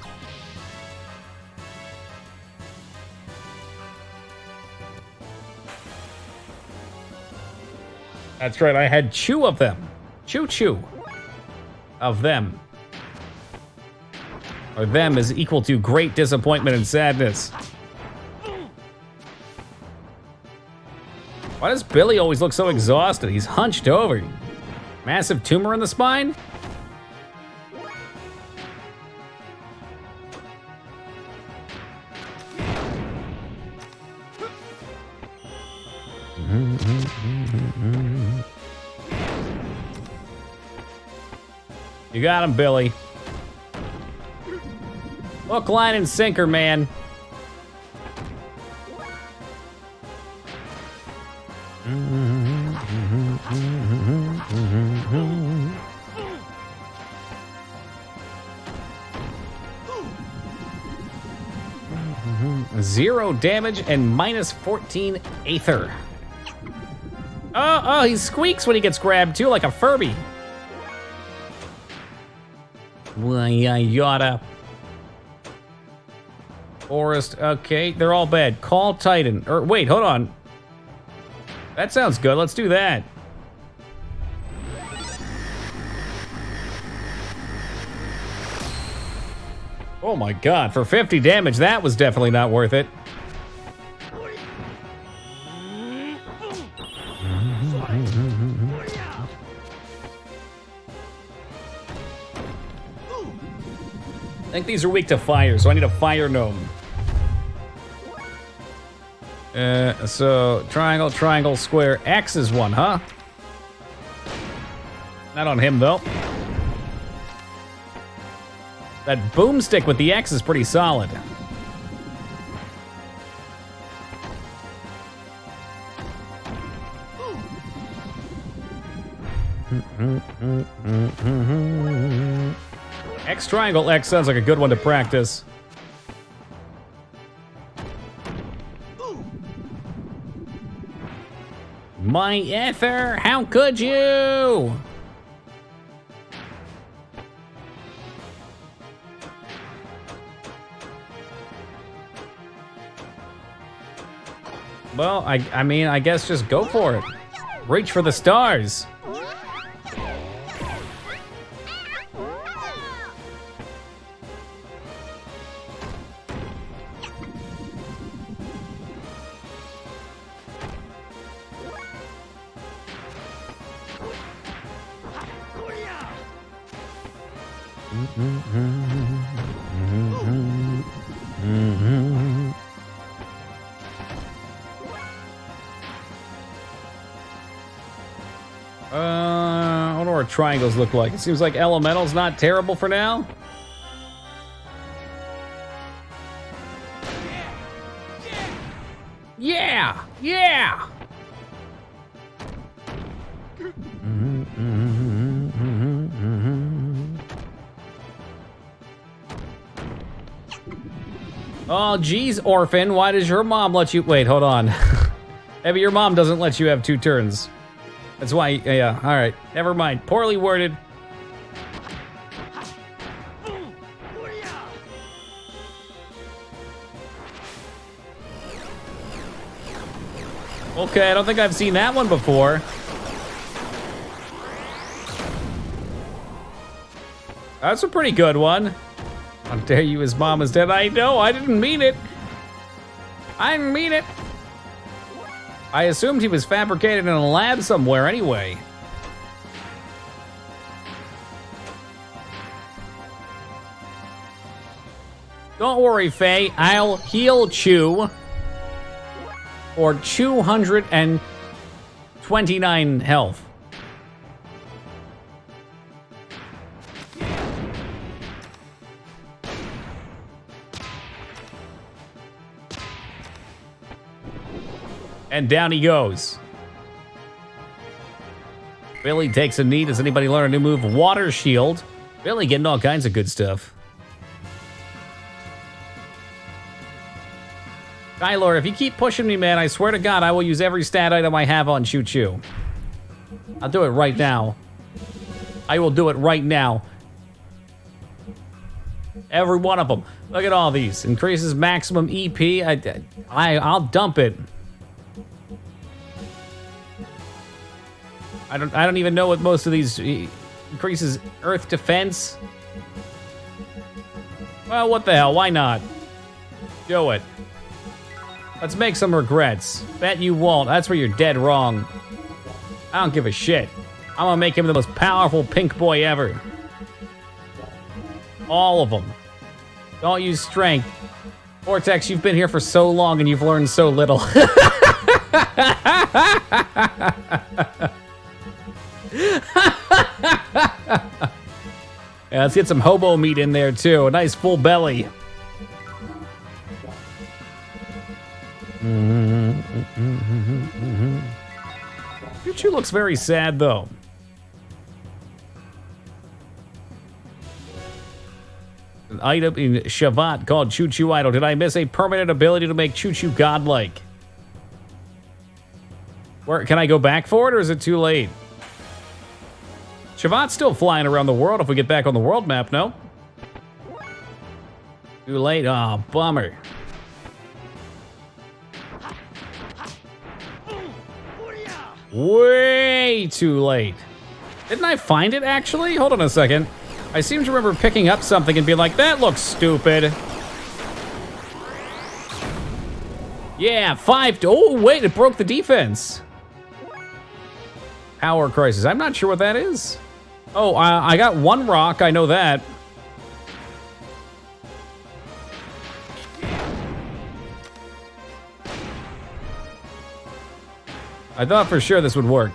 That's right, I had 2 of them. Choo-choo. Of them. Or them is equal to great disappointment and sadness. Why does Billy always look so exhausted? He's hunched over. Massive tumor in the spine? You got him, Billy. Hook, line, and sinker, man. Zero damage and minus 14 Aether. Oh, he squeaks when he gets grabbed too, like a Furby. Yada. Forest, okay, they're all bad. Call Titan, or wait, hold on. That sounds good, let's do that. Oh my god, for 50 damage, that was definitely not worth it. I think these are weak to fire, so I need a fire gnome. So triangle, triangle, square. X is one, huh? Not on him, though. That boomstick with the X is pretty solid. X triangle X sounds like a good one to practice. My Ether, how could you? Well, I mean, I guess just go for it. Reach for the stars. I wonder what triangles look like. It seems like elemental's not terrible for now. Yeah! Yeah! Oh, geez, orphan, why does your mom let you... Wait, hold on. Maybe your mom doesn't let you have 2 turns. That's why, yeah, all right. Never mind, poorly worded. Okay, I don't think I've seen that one before. That's a pretty good one. How dare you, his mom is dead. I know, I didn't mean it. I didn't mean it. I assumed he was fabricated in a lab somewhere anyway. Don't worry, Faye, I'll heal Chew. For 229 health. And down he goes. Billy takes a knee. Does anybody learn a new move? Water Shield. Billy getting all kinds of good stuff. Kyler, if you keep pushing me, man, I swear to God, I will use every stat item I have on Choo Choo. I'll do it right now. I will do it right now. Every one of them. Look at all these. Increases maximum EP. I'll dump it. I don't even know what most of these increases. Earth defense. Well, what the hell? Why not? Do it. Let's make some regrets. Bet you won't. That's where you're dead wrong. I don't give a shit. I'm gonna make him the most powerful pink boy ever. All of them. Don't use strength. Vortex, you've been here for so long and you've learned so little. Yeah, let's get some hobo meat in there too. A nice full belly. Choo looks very sad though. An item in Shavat called Choo Choo Idol. Did I miss a permanent ability to make Choo Choo godlike? Where can I go back for it, or is it too late? Shavat's still flying around the world if we get back on the world map, no? Too late? Oh, bummer. Way too late. Didn't I find it, actually? Hold on a second. I seem to remember picking up something and being like, that looks stupid. Yeah, 5 to... Oh, wait, it broke the defense. Power Crisis. I'm not sure what that is. Oh, I got 1 rock. I know that. I thought for sure this would work.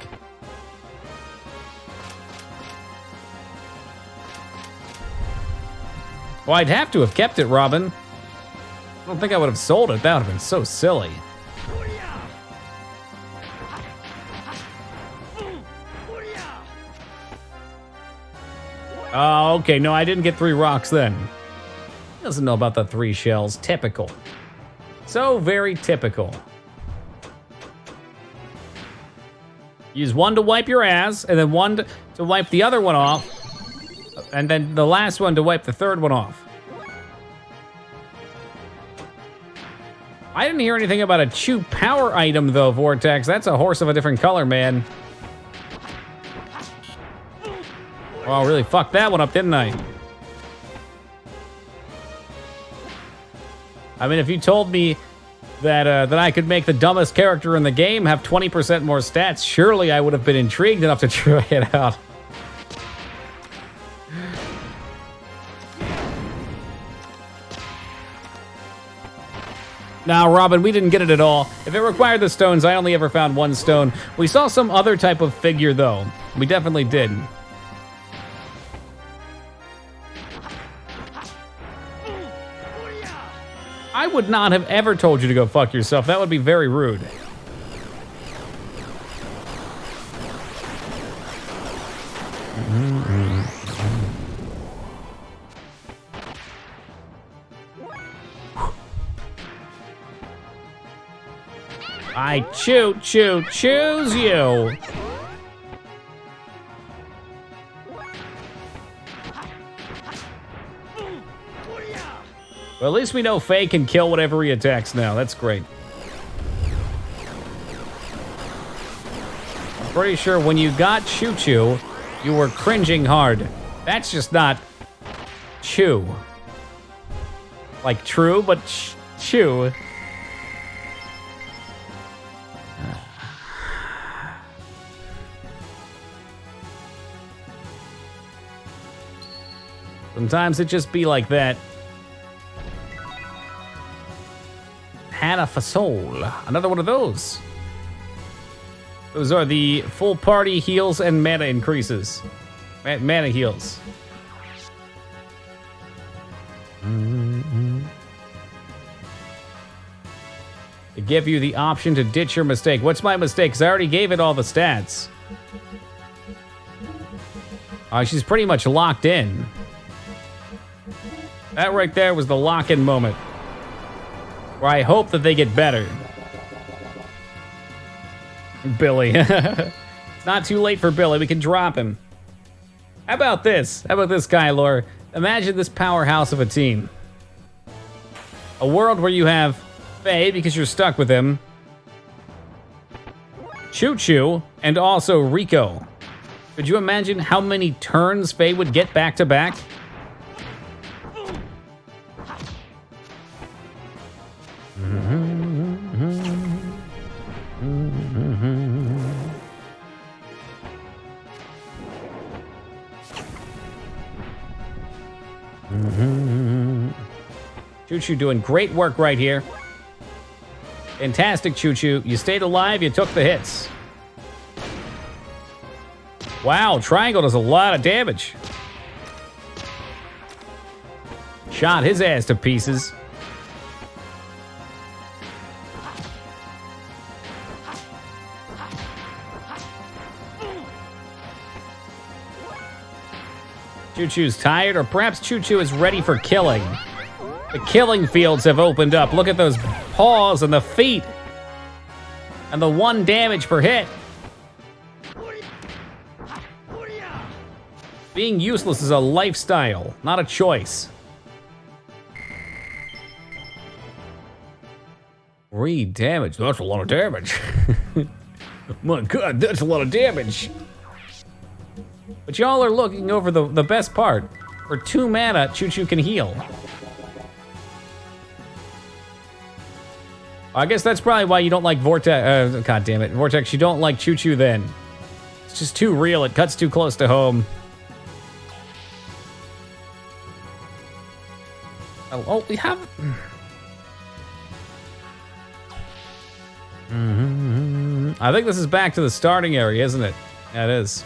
Well, I'd have to have kept it, Robin. I don't think I would have sold it. That would have been so silly. Oh, okay. No, I didn't get 3 rocks then. He doesn't know about the 3 shells. Typical. So very typical. Use 1 to wipe your ass, and then 1 to wipe the other one off, and then the last one to wipe the 3rd one off. I didn't hear anything about a Chew power item, though, Vortex. That's a horse of a different color, man. Oh, I really fucked that one up, didn't I? I mean, if you told me that I could make the dumbest character in the game have 20% more stats, surely I would have been intrigued enough to try it out. Now, Robin, we didn't get it at all. If it required the stones, I only ever found 1 stone. We saw some other type of figure, though. We definitely did. I would not have ever told you to go fuck yourself. That would be very rude. I choose you. Well, at least we know Faye can kill whatever he attacks now. That's great. I'm pretty sure when you got Choo Choo, you were cringing hard. That's just not chew. Like true, but chew. Sometimes it just be like that. Hannah Fasol. Another one of those. Those are the full party heals and mana increases. Mana heals. They give you the option to ditch your mistake. What's my mistake? Because I already gave it all the stats. She's pretty much locked in. That right there was the lock-in moment. Where I hope that they get better. Billy. It's not too late for Billy. We can drop him. How about this? How about this, Kylor? Imagine this powerhouse of a team. A world where you have Faye, because you're stuck with him. Choo Choo, and also Rico. Could you imagine how many turns Faye would get back to back? Choo Choo doing great work right here. Fantastic, Choo Choo. You stayed alive, you took the hits. Wow, Triangle does a lot of damage. Shot his ass to pieces. Choo Choo's tired, or perhaps Choo Choo is ready for killing. The killing fields have opened up. Look at those paws and the feet. And the 1 damage per hit. Being useless is a lifestyle, not a choice. 3 damage. That's a lot of damage. My God, that's a lot of damage. But y'all are looking over the best part. For 2 mana, Choo Choo can heal. I guess that's probably why you don't like Vortex. God damn it. Vortex, you don't like Choo Choo then. It's just too real. It cuts too close to home. Oh, we have... I think this is back to the starting area, isn't it? Yeah, it is.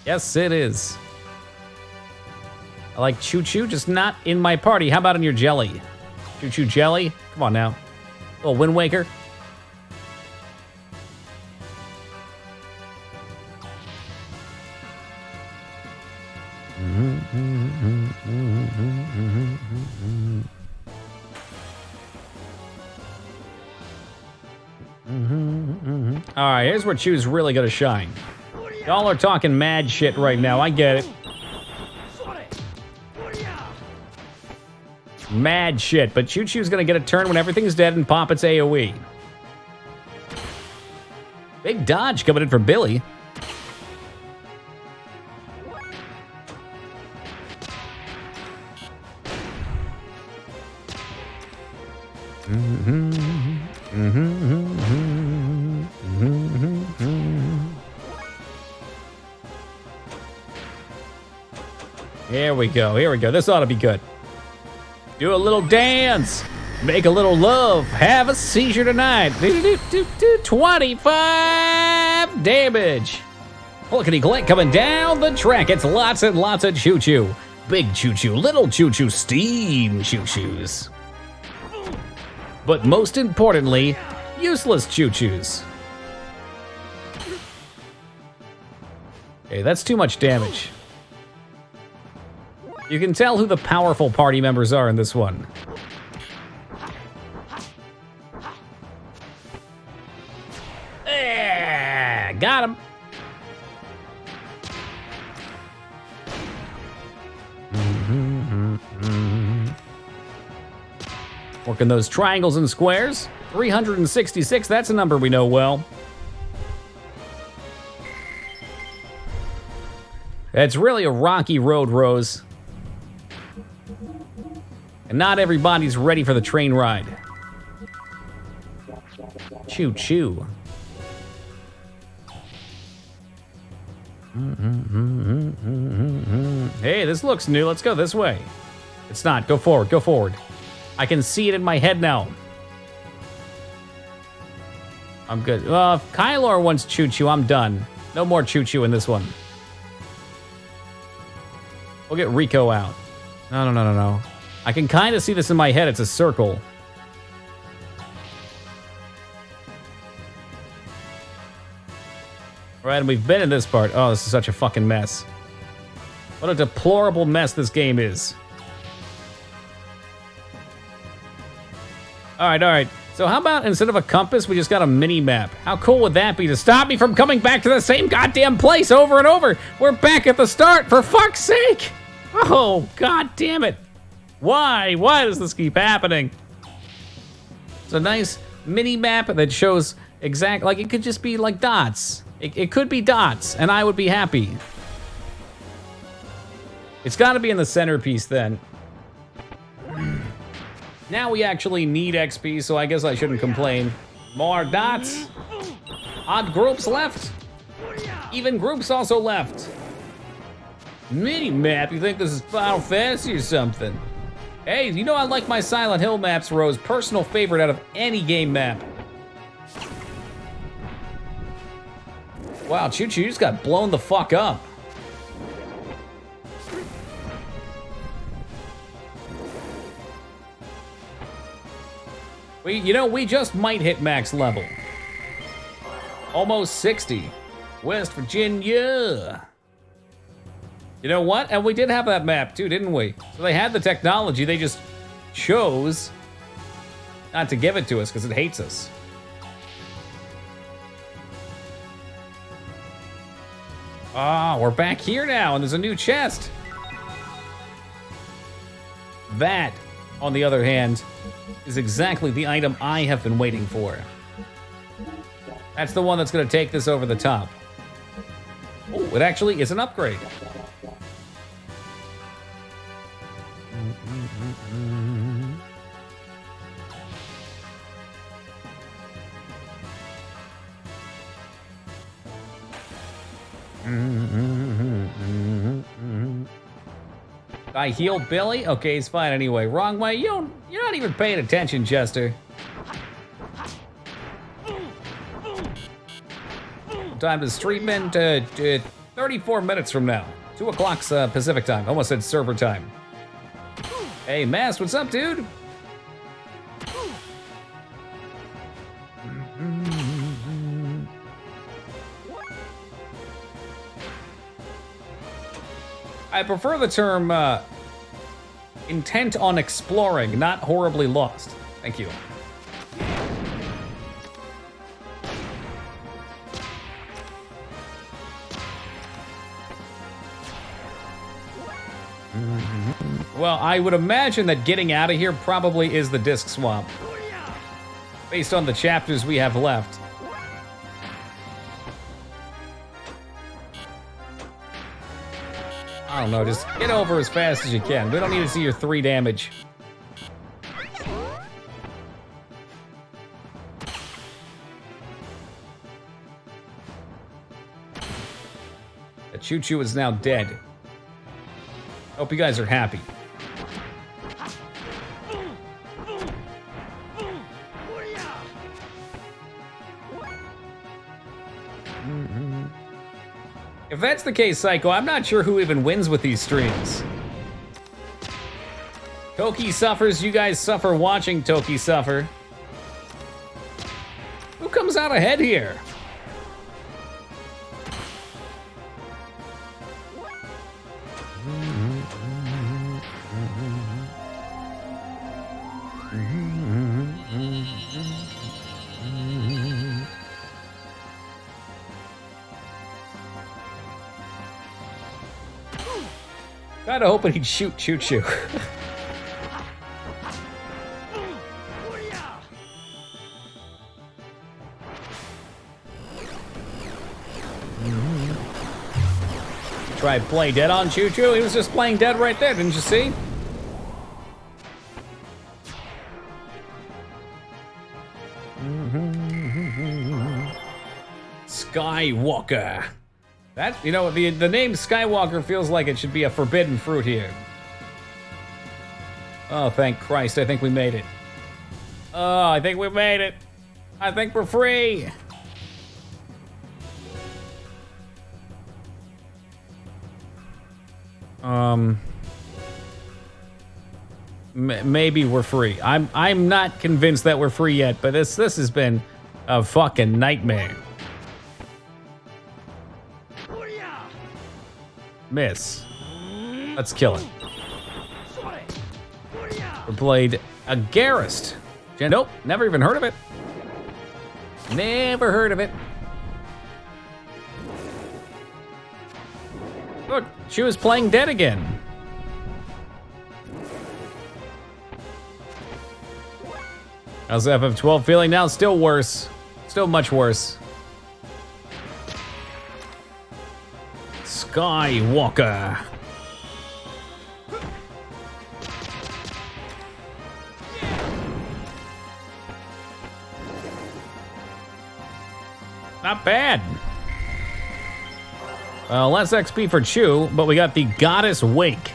Yes, it is. I like Choo Choo, just not in my party. How about in your jelly? Choo Choo jelly? Come on now. Little Wind Waker. All right, here's where Choo's really gonna shine. Y'all are talking mad shit right now. I get it. Mad shit, but Choo Choo's gonna get a turn when everything's dead and pop its AoE. Big dodge coming in for Billy. Here we go, here we go. This ought to be good. Do a little dance. Make a little love. Have a seizure tonight. 25 damage. Clickety click coming down the track. It's lots and lots of Choo Choo. Big Choo Choo, little Choo Choo, steam Choo Choos. But most importantly, useless Choo Choos. Okay, that's too much damage. You can tell who the powerful party members are in this one. got him. Working those triangles and squares. 366, that's a number we know well. It's really a rocky road, Rose. And not everybody's ready for the train ride. Choo choo. Hey, this looks new. Let's go this way. It's not. Go forward. Go forward. I can see it in my head now. I'm good. If Kylor wants choo choo, I'm done. No more choo choo in this one. We'll get Rico out. No. I can kind of see this in my head. It's a circle. All right, and we've been in this part. Oh, this is such a fucking mess. What a deplorable mess this game is. All right. So how about instead of a compass, we just got a mini-map? How cool would that be to stop me from coming back to the same goddamn place over and over? We're back at the start, for fuck's sake! Oh, god damn it. Why? Why does this keep happening? It's a nice mini-map that shows exact, like it could just be like dots. It could be dots, and I would be happy. It's gotta be in the centerpiece then. Now we actually need XP, so I guess I shouldn't complain. More dots. Odd groups left. Even groups also left. Mini-map, you think this is Final Fantasy or something? Hey, you know I like my Silent Hill maps, Rose. Personal favorite out of any game map. Wow, Choo Choo just got blown the fuck up. We just might hit max level. Almost 60. West Virginia. You know what? And we did have that map too, didn't we? So they had the technology, they just chose not to give it to us because it hates us. Ah, we're back here now and there's a new chest. That, on the other hand, is exactly the item I have been waiting for. That's the one that's gonna take this over the top. Oh, it actually is an upgrade. I heal Billy? Okay, he's fine anyway. Wrong way. You're not even paying attention, Chester. Time to stream into 34 minutes from now. 2 o'clock's Pacific time. Almost said server time. Hey, Mass, what's up, dude? I prefer the term intent on exploring, not horribly lost. Thank you. Well, I would imagine that getting out of here probably is the disc swamp, based on the chapters we have left. I don't know, just get over as fast as you can. We don't need to see your 3 damage. The Choo Choo is now dead. Hope you guys are happy. If that's the case, Psycho, I'm not sure who even wins with these streams. Toki suffers, you guys suffer watching Toki suffer. Who comes out ahead here? Kinda hoping he'd shoot Choo-Choo. Tried play dead on Choo-Choo. He was just playing dead right there, didn't you see? Skywalker. That, you know, the name Skywalker feels like it should be a forbidden fruit here. Oh, thank Christ, I think we made it. Oh, I think we made it. I think we're free. Maybe we're free. I'm not convinced that we're free yet, but this has been a fucking nightmare. Miss. Let's kill it. We played a Garrist. Nope, never even heard of it. Never heard of it. Look, she was playing dead again. How's FF12 feeling now? Still worse. Still much worse. Skywalker. Not bad. Less XP for Chew, but we got the Goddess Wake.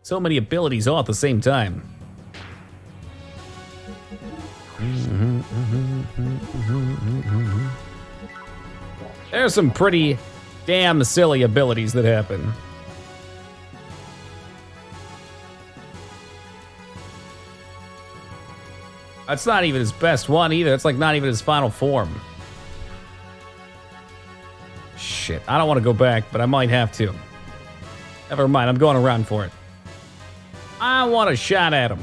So many abilities all at the same time. There's some pretty damn silly abilities that happen. That's not even his best one either. It's like not even his final form. Shit, I don't want to go back, but I might have to. Never mind, I'm going around for it. I want a shot at him.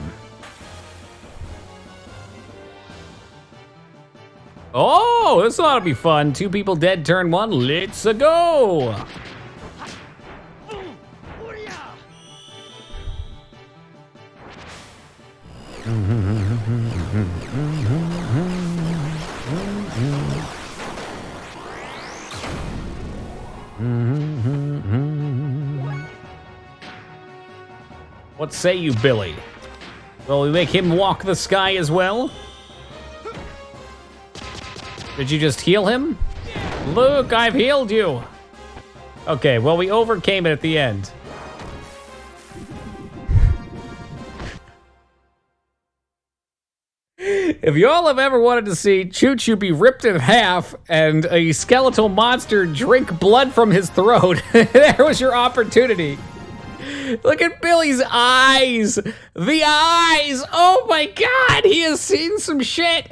Oh, this ought to be fun. 2 people dead, turn 1. Let's go. What say you, Billy? Will we make him walk the sky as well? Did you just heal him? Luke, I've healed you. Okay, well, we overcame it at the end. If y'all have ever wanted to see Choo-Choo be ripped in half and a skeletal monster drink blood from his throat, there was your opportunity. Look at Billy's eyes. The eyes. Oh my God, he has seen some shit.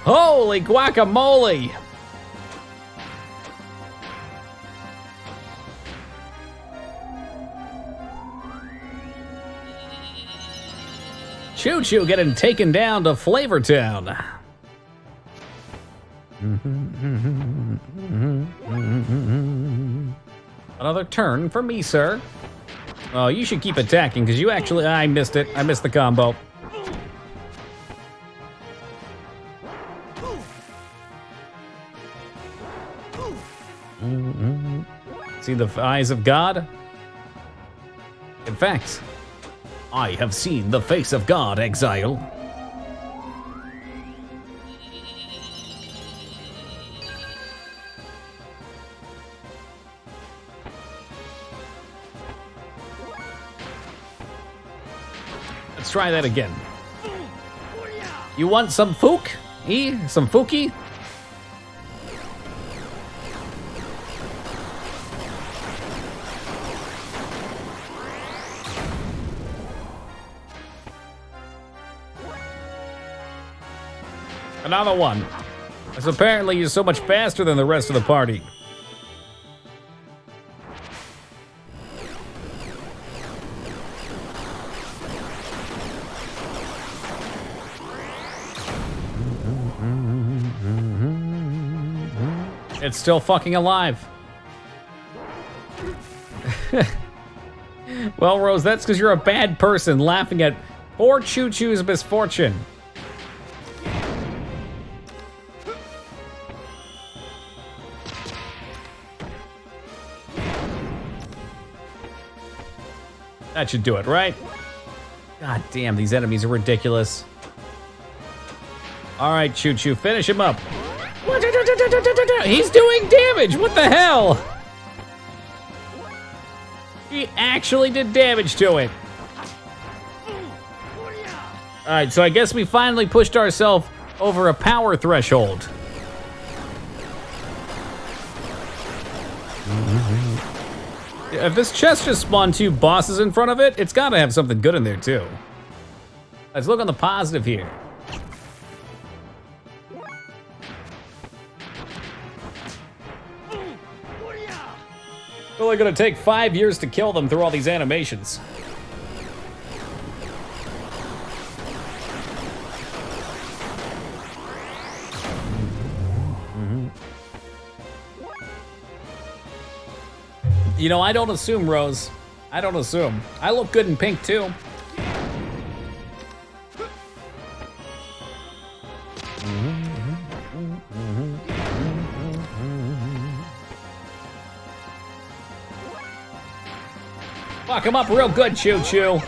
Holy guacamole. Choo-Choo getting taken down to Flavortown. Another turn for me, sir. Oh, you should keep attacking, because you actually... I missed it. I missed the combo. See the eyes of God? In fact, I have seen the face of God, Exile. Let's try that again. You want some fook? Some fooky? Another one. Because apparently you're so much faster than the rest of the party. It's still fucking alive. Well, Rose, that's because you're a bad person laughing at poor Choo Choo's misfortune. That should do it, right? God damn, these enemies are ridiculous. All right, Choo Choo, finish him up. He's doing damage, what the hell? He actually did damage to it. All right, so I guess we finally pushed ourselves over a power threshold. If this chest just spawned 2 bosses in front of it, it's gotta have something good in there too. Let's look on the positive here. It's only gonna take 5 years to kill them through all these animations. You know, I don't assume, Rose. I don't assume. I look good in pink, too. Fuck him up real good, Choo Choo.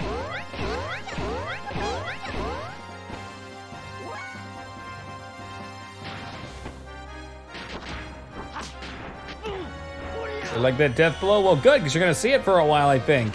You like that death blow? Well, good, because you're gonna see it for a while, I think.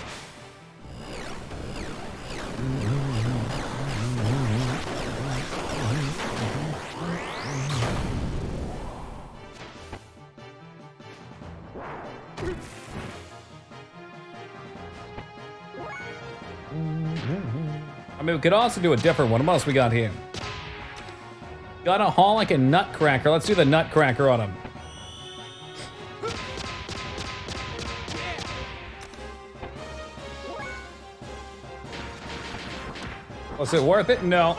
I mean, we could also do a different one. What else we got here? Got a haul like a nutcracker. Let's do the nutcracker on him. Was it worth it? No.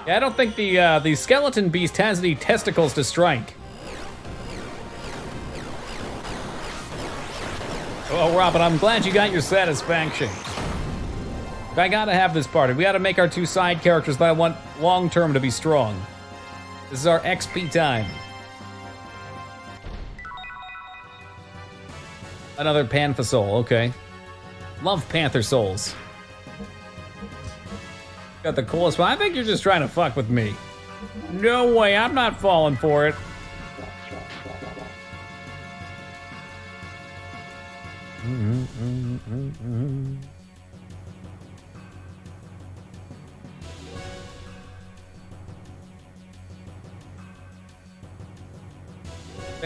Yeah, I don't think the skeleton beast has any testicles to strike. Oh, Robin, I'm glad you got your satisfaction. I gotta have this party. We gotta make our 2 side characters that I want long-term to be strong. This is our XP time. Another Panther soul, okay. Love Panther souls. Got the coolest one. I think you're just trying to fuck with me. No way, I'm not falling for it.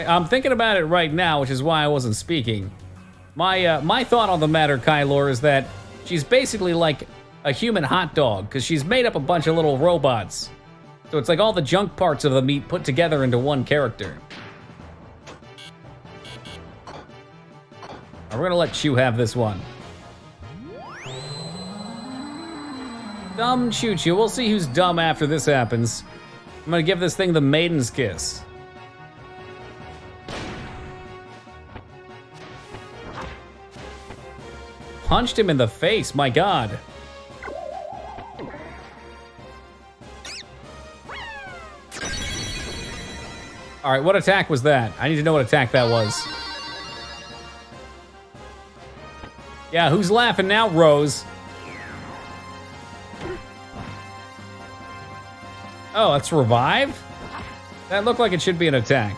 I'm thinking about it right now, which is why I wasn't speaking. My thought on the matter, Kylor, is that she's basically like a human hot dog, because she's made up a bunch of little robots. So it's like all the junk parts of the meat put together into one character. We're gonna let Chew have this one. Dumb Choo Choo. We'll see who's dumb after this happens. I'm gonna give this thing the maiden's kiss. Punched him in the face, my God. All right, what attack was that? I need to know what attack that was. Yeah, who's laughing now, Rose? Oh, that's revive? That looked like it should be an attack.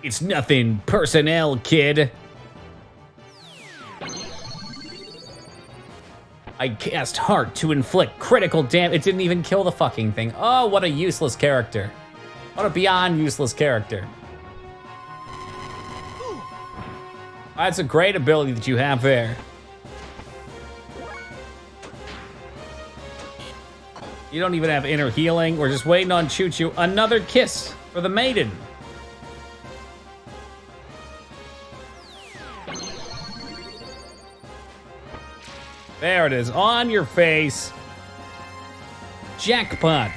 It's nothing personnel, kid. I cast heart to inflict critical damage. It didn't even kill the fucking thing. Oh, what a useless character. What a beyond useless character. That's a great ability that you have there. You don't even have inner healing. We're just waiting on Choo Choo. Another kiss for the maiden. There it is, on your face. Jackpot.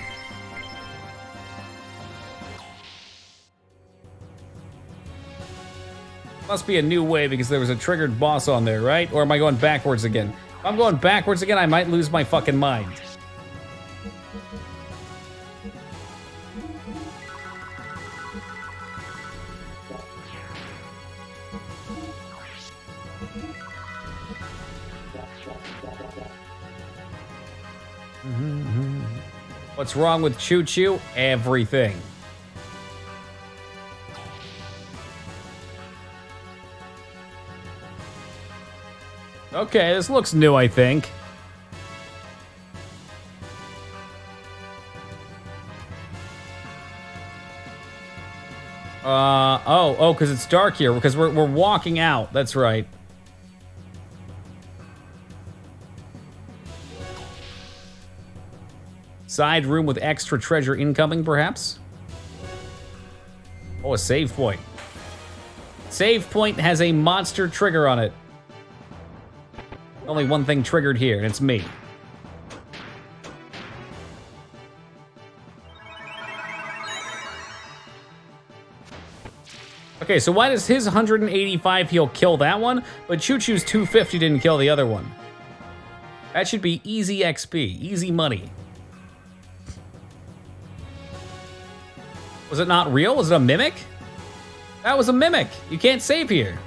Must be a new way because there was a triggered boss on there, right? Or am I going backwards again? If I'm going backwards again, I might lose my fucking mind. What's wrong with Choo Choo? Everything. Okay, this looks new, I think. Oh, because it's dark here, because we're walking out. That's right. Side room with extra treasure incoming, perhaps? Oh, a save point. Save point has a monster trigger on it. Only one thing triggered here, and it's me. Okay, so why does his 185 heal kill that one, but Choo Choo's 250 didn't kill the other one? That should be easy XP, easy money. Was it not real? Was it a mimic? That was a mimic. You can't save here.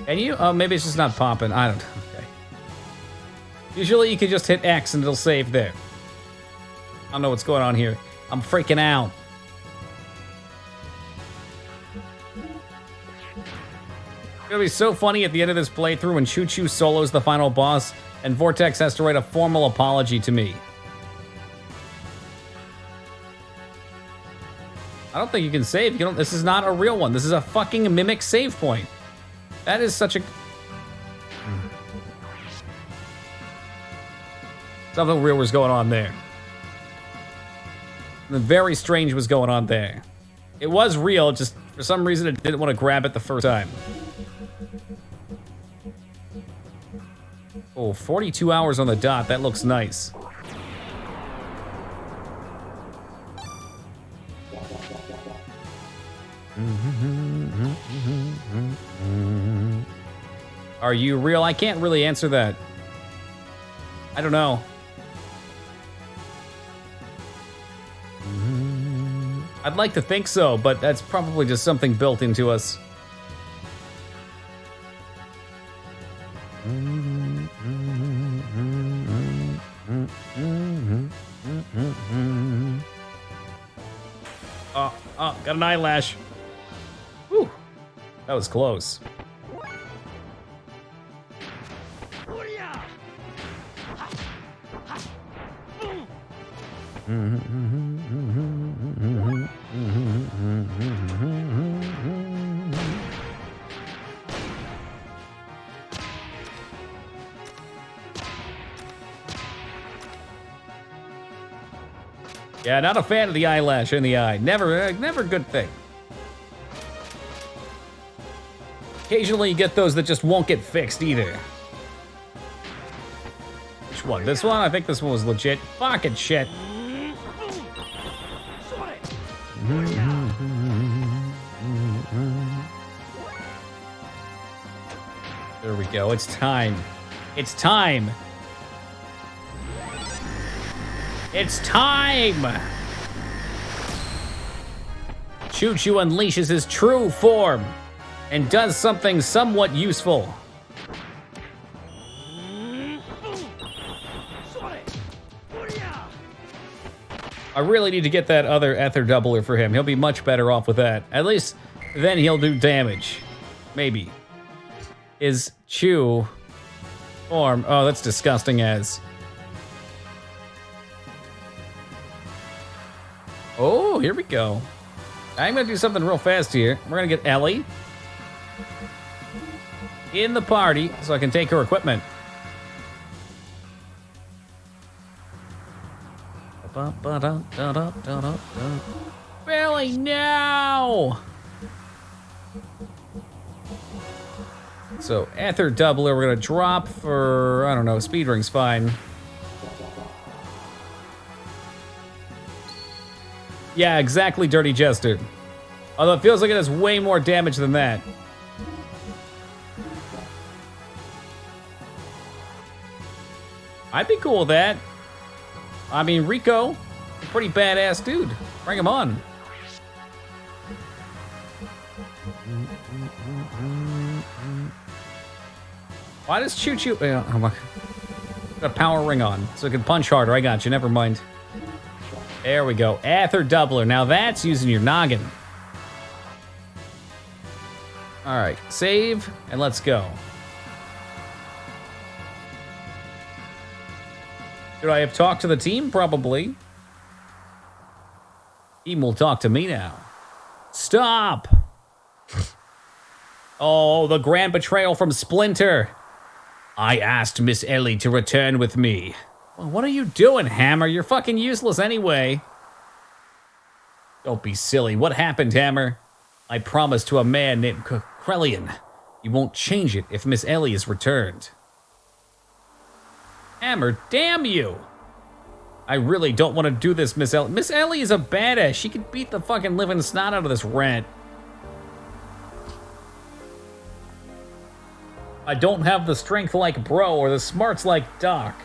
Can you? Oh, maybe it's just not popping. I don't know. Okay. Usually you can just hit X and it'll save there. I don't know what's going on here. I'm freaking out. It's gonna be so funny at the end of this playthrough when Choo Choo solos the final boss and Vortex has to write a formal apology to me. I don't think you can save. You don't. This is not a real one. This is a fucking mimic save point. That is such a... Something real was going on there. Something very strange was going on there. It was real, just for some reason it didn't want to grab it the first time. Oh, 42 hours on the dot. That looks nice. Are you real? I can't really answer that. I don't know. I'd like to think so, but that's probably just something built into us. Oh, got an eyelash. Whew. That was close. Yeah, not a fan of the eyelash in the eye. Never a good thing. Occasionally you get those that just won't get fixed either. Which one? This one? I think this one was legit. Fucking shit. There we go. It's time. It's time. It's time! Choo Choo unleashes his true form and does something somewhat useful. I really need to get that other ether doubler for him. He'll be much better off with that. At least then he'll do damage. Maybe. Is Choo form? Oh, that's disgusting as. Oh, here we go. I'm gonna do something real fast here. We're gonna get Ellie in the party so I can take her equipment. Billy, no! So, Ether Doubler, we're gonna drop for, I don't know, Speed Ring's fine. Yeah, exactly, Dirty Jester. Although it feels like it does way more damage than that. I'd be cool with that. I mean, Rico, pretty badass dude. Bring him on. Why does Choo Choo... Oh my... Got a power ring on, so it can punch harder. I got you, never mind. There we go. Aether Doubler. Now that's using your noggin. Alright, save, and let's go. Should I have talked to the team? Probably. Team will talk to me now. Stop! Oh, the grand betrayal from Splinter. I asked Miss Ellie to return with me. Well, what are you doing, Hammer? You're fucking useless anyway. Don't be silly. What happened, Hammer? I promised to a man named Krellian. You won't change it if Miss Ellie is returned. Hammer, damn you! I really don't want to do this, Miss Ellie. Miss Ellie is a badass. She could beat the fucking living snot out of this rat. I don't have the strength like Bro or the smarts like Doc.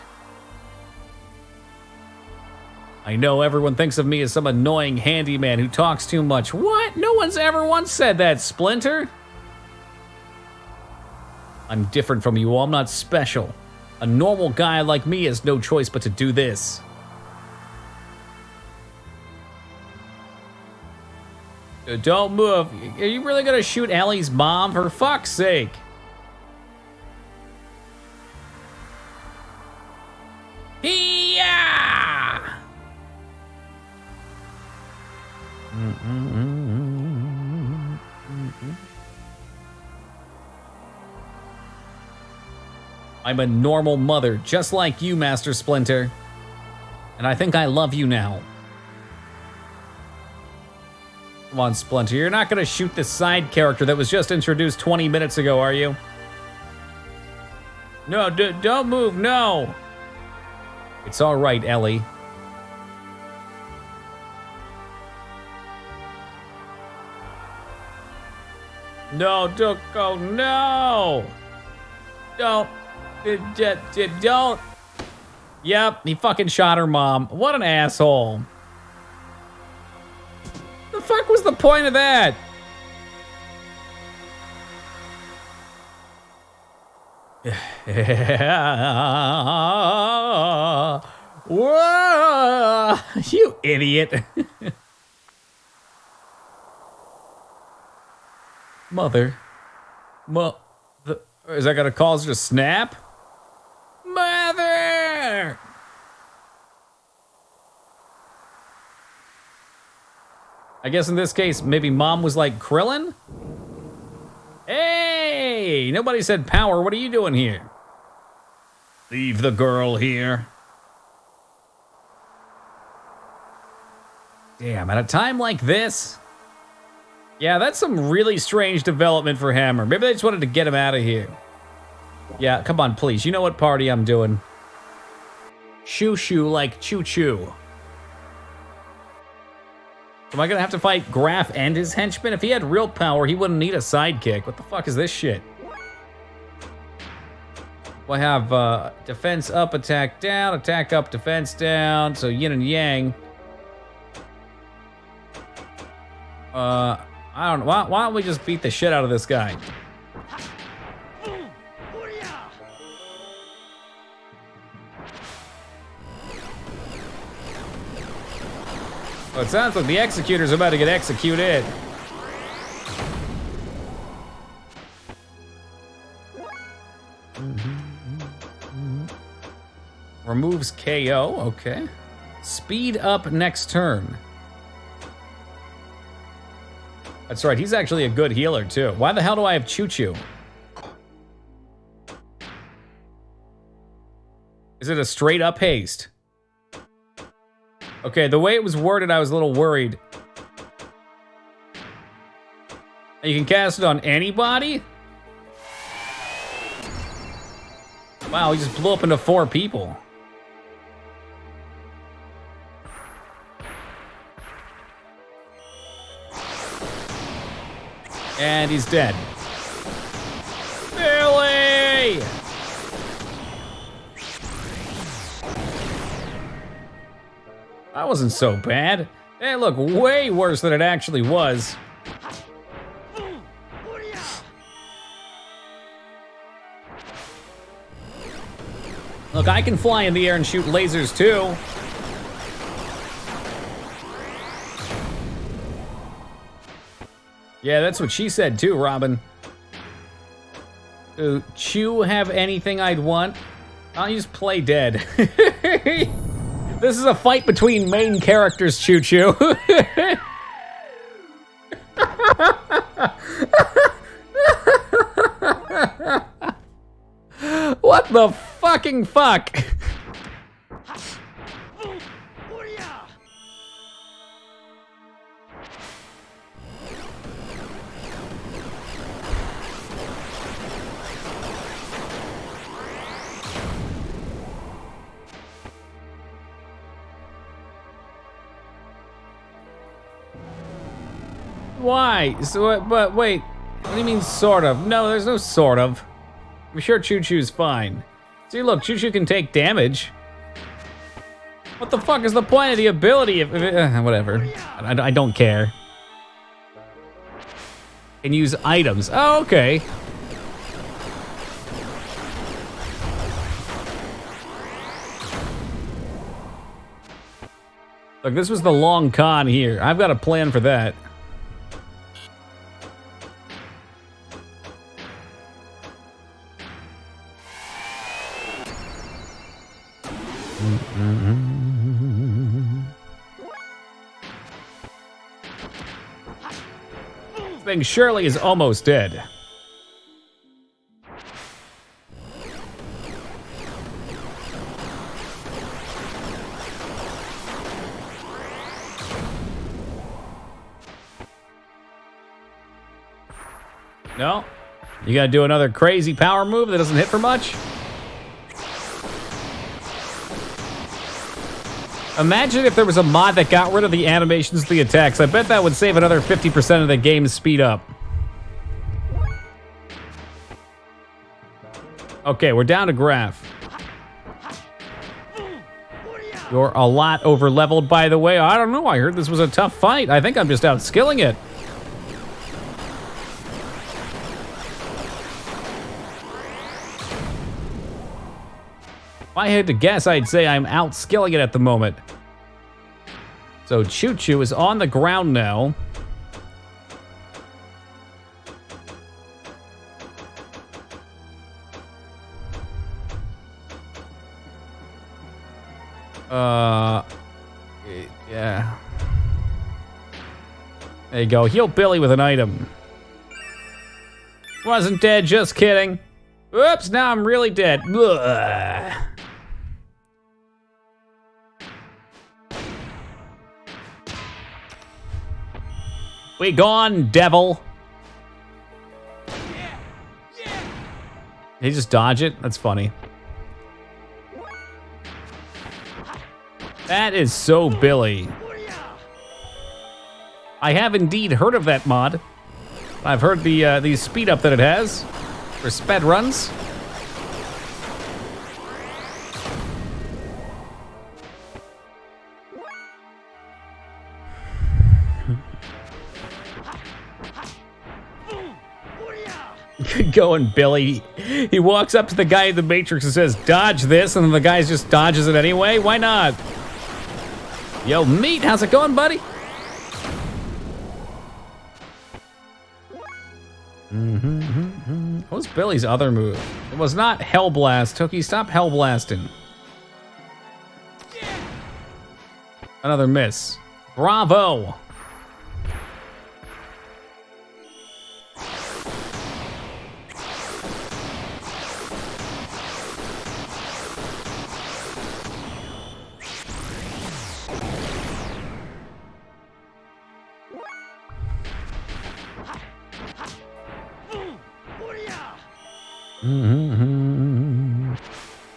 I know everyone thinks of me as some annoying handyman who talks too much. What? No one's ever once said that, Splinter. I'm different from you all. I'm not special. A normal guy like me has no choice but to do this. Don't move. Are you really gonna shoot Ellie's mom? For fuck's sake. Yeah! I'm a normal mother, just like you, Master Splinter. And I think I love you now. Come on, Splinter, you're not gonna shoot the side character that was just introduced 20 minutes ago, are you? No, don't move, no! It's all right, Ellie. No, don't go, no! Don't. Don't. Yep, he fucking shot her mom. What an asshole. The fuck was the point of that? Whoa, you idiot. Mother. Is that gonna cause her to snap? Mother! I guess in this case, maybe Mom was like Krillin? Hey! Nobody said power. What are you doing here? Leave the girl here. Damn, at a time like this? Yeah, that's some really strange development for Hammer. Maybe they just wanted to get him out of here. Yeah, come on, please. You know what party I'm doing. Shoo-shoo like choo-choo. Am I gonna have to fight Graf and his henchmen? If he had real power, he wouldn't need a sidekick. What the fuck is this shit? I have defense up, attack down, attack up, defense down. So yin and yang. I don't know. Why don't we just beat the shit out of this guy? Well, it sounds like the Executor's about to get executed. Removes KO, okay. Speed up next turn. That's right, he's actually a good healer too. Why the hell do I have Choo Choo? Is it a straight up haste? Okay, the way it was worded, I was a little worried. You can cast it on anybody? Wow, he just blew up into 4 people. And he's dead. Billy! That wasn't so bad. It looked way worse than it actually was. Look, I can fly in the air and shoot lasers too. Yeah, that's what she said too, Robin. Do Chew have anything I'd want? I'll just play dead. This is a fight between main characters, Choo Choo. What the fucking fuck? Why? So, but wait, what do you mean sort of? No, there's no sort of. I'm sure Choo Choo's fine. See, look, Choo Choo can take damage. What the fuck is the point of the ability if whatever. I don't care. Can use items. Oh, okay. Look, this was the long con here. I've got a plan for that. This thing surely is almost dead. No? You gotta do another crazy power move that doesn't hit for much? Imagine if there was a mod that got rid of the animations of the attacks. I bet that would save another 50% of the game's speed up. Okay, we're down to Graph. You're a lot over leveled, by the way. I don't know, I heard this was a tough fight. I think I'm just outskilling it. If I had to guess, I'd say I'm outskilling it at the moment. So Choo Choo is on the ground now. Yeah. There you go, heal Billy with an item. Wasn't dead, just kidding. Oops, now I'm really dead. Ugh. We gone, devil. Did he just dodge it? That's funny. That is so Billy. I have indeed heard of that mod. I've heard the speed up that it has for sped runs. Good going, Billy. He walks up to the guy in the Matrix and says, dodge this, and then the guy just dodges it anyway. Why not? Yo, Meat, how's it going, buddy? What was Billy's other move? It was not Hellblast. Toki, stop Hellblasting. Another miss. Bravo.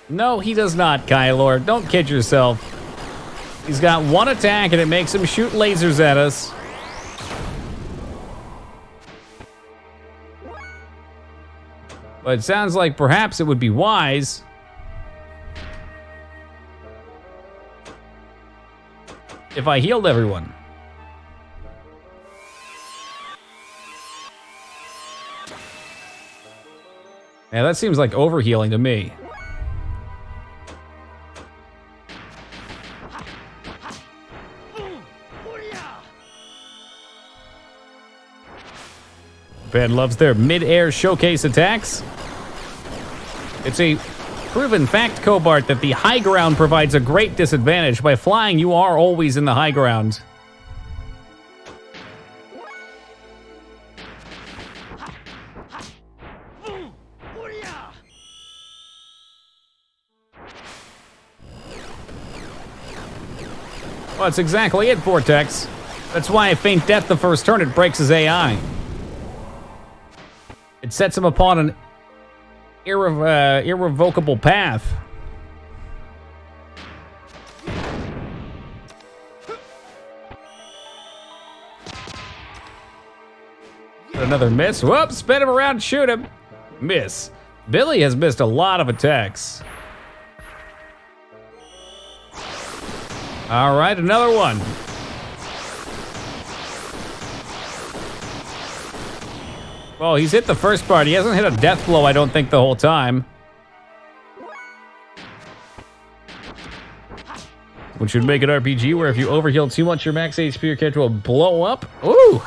No, he does not, Kylor. Don't kid yourself. He's got one attack and it makes him shoot lasers at us. But it sounds like perhaps it would be wise if I healed everyone. Yeah, that seems like overhealing to me. Ben loves their mid-air showcase attacks. It's a proven fact, Cobart, that the high ground provides a great disadvantage. By flying, you are always in the high ground. Well, that's exactly it, Vortex. That's why I feint death the first turn. It breaks his AI. It sets him upon an irrevocable path. Another miss. Whoops, spin him around, shoot him. Miss. Billy has missed a lot of attacks. All right, another one. Well, he's hit the first part. He hasn't hit a death blow, I don't think, the whole time. Which would make an RPG where if you overheal too much, your max HP your character will blow up. Ooh!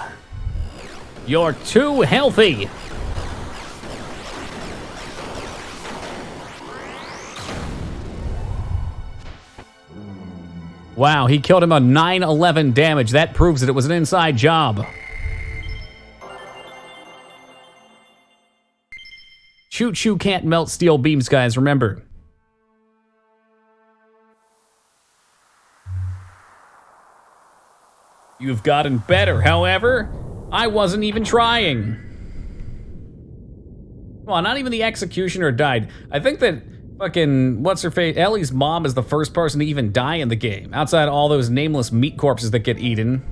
You're too healthy! Wow, he killed him on 9/11 damage. That proves that it was an inside job. Choo-choo can't melt steel beams, guys, remember. You've gotten better, however, I wasn't even trying. Come on, not even the executioner died. I think that fucking, what's-her-face, Ellie's mom is the first person to even die in the game, outside all those nameless meat corpses that get eaten.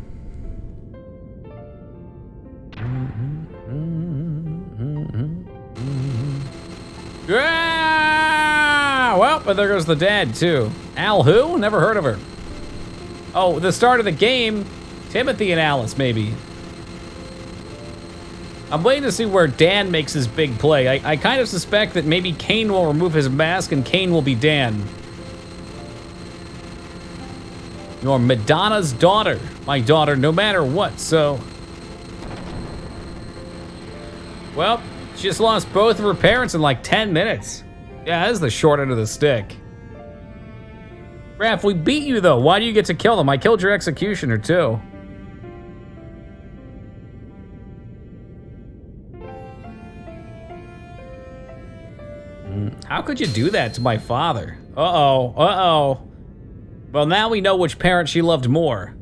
Ah! Well, but there goes the dad, too. Al who? Never heard of her. Oh, the start of the game, Timothy and Alice, maybe. I'm waiting to see where Dan makes his big play. I kind of suspect that maybe Kane will remove his mask and Kane will be Dan. You're Madonna's daughter. My daughter, no matter what, so... Well, she just lost both of her parents in like 10 minutes. Yeah, that is the short end of the stick. Raph, we beat you though. Why do you get to kill them? I killed your executioner too. How could you do that to my father? Uh-oh, uh-oh. Well, now we know which parent she loved more.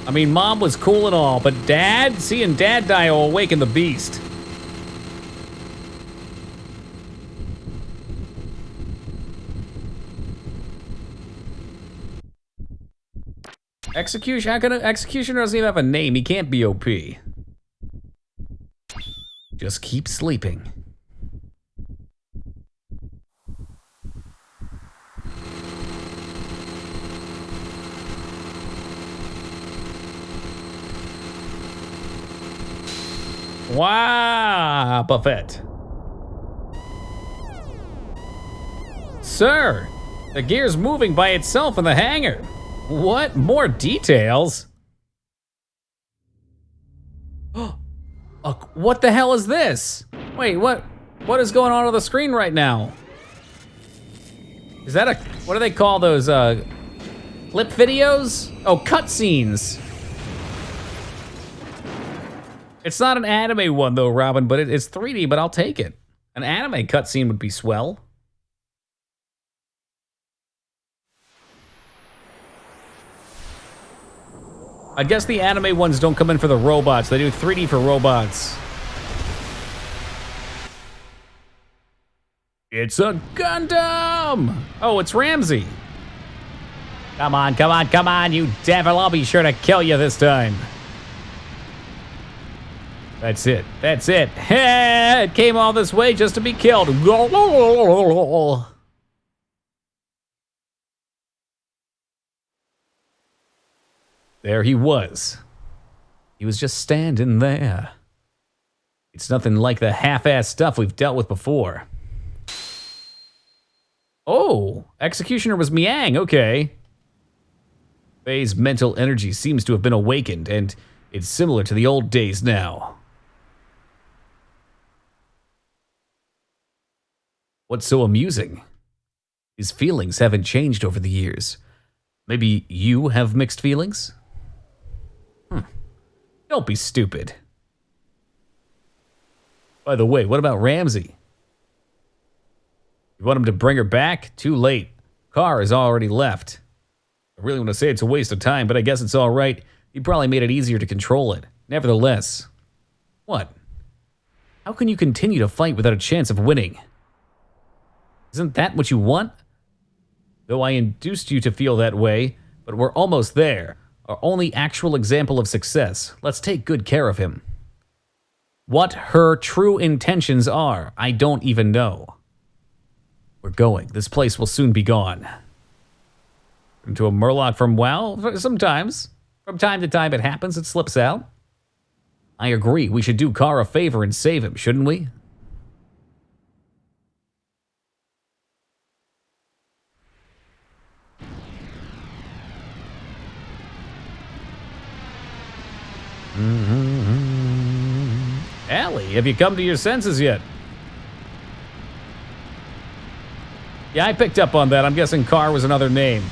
I mean, Mom was cool and all, but Dad? Seeing Dad die will awaken the beast. Executioner doesn't even have a name. He can't be OP. Just keep sleeping. Wow, Buffett. Sir, the gear's moving by itself in the hangar. What? More details? What the hell is this? Wait, what is going on the screen right now? Is that what do they call those, clip videos? Oh, cutscenes. It's not an anime one though, Robin, but it's 3D, but I'll take it. An anime cutscene would be swell. I guess the anime ones don't come in for the robots. They do 3D for robots. It's a Gundam! Oh, it's Ramsey. Come on, come on, come on, you devil. I'll be sure to kill you this time. That's it. That's it. It came all this way just to be killed. There he was. He was just standing there. It's nothing like the half-ass stuff we've dealt with before. Oh, Executioner was Miang, okay. Fei's mental energy seems to have been awakened, and it's similar to the old days now. What's so amusing? His feelings haven't changed over the years. Maybe you have mixed feelings? Don't be stupid. By the way, what about Ramsey? You want him to bring her back? Too late. Car has already left. I really want to say it's a waste of time, but I guess it's all right. He probably made it easier to control it. Nevertheless. What? How can you continue to fight without a chance of winning? Isn't that what you want? Though I induced you to feel that way, but we're almost there. Our only actual example of success. Let's take good care of him. What her true intentions are, I don't even know. We're going. This place will soon be gone. Into a Murloc from WoW? Sometimes. From time to time it happens, it slips out. I agree, we should do Carr a favor and save him, shouldn't we? Allie, have you come to your senses yet? Yeah, I picked up on that. I'm guessing Carr was another name.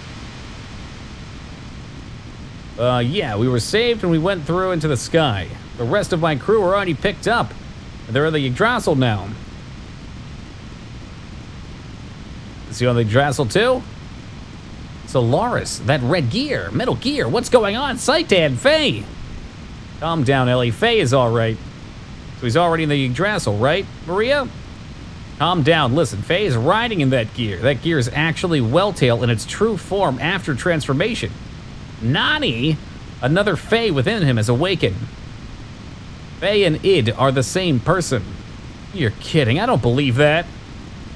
Yeah, we were saved and we went through into the sky. The rest of my crew are already picked up. They're in the Yggdrasil now. Is he on the Yggdrasil too? Solaris, that red gear, Metal Gear, what's going on? Seitan, Fei! Calm down, Ellie. Fei is alright. So he's already in the Yggdrasil, right, Maria? Calm down. Listen, Fei is riding in that gear. That gear is actually Welltail in its true form after transformation. Nani? Another Fei within him has awakened. Fei and Id are the same person. You're kidding. I don't believe that.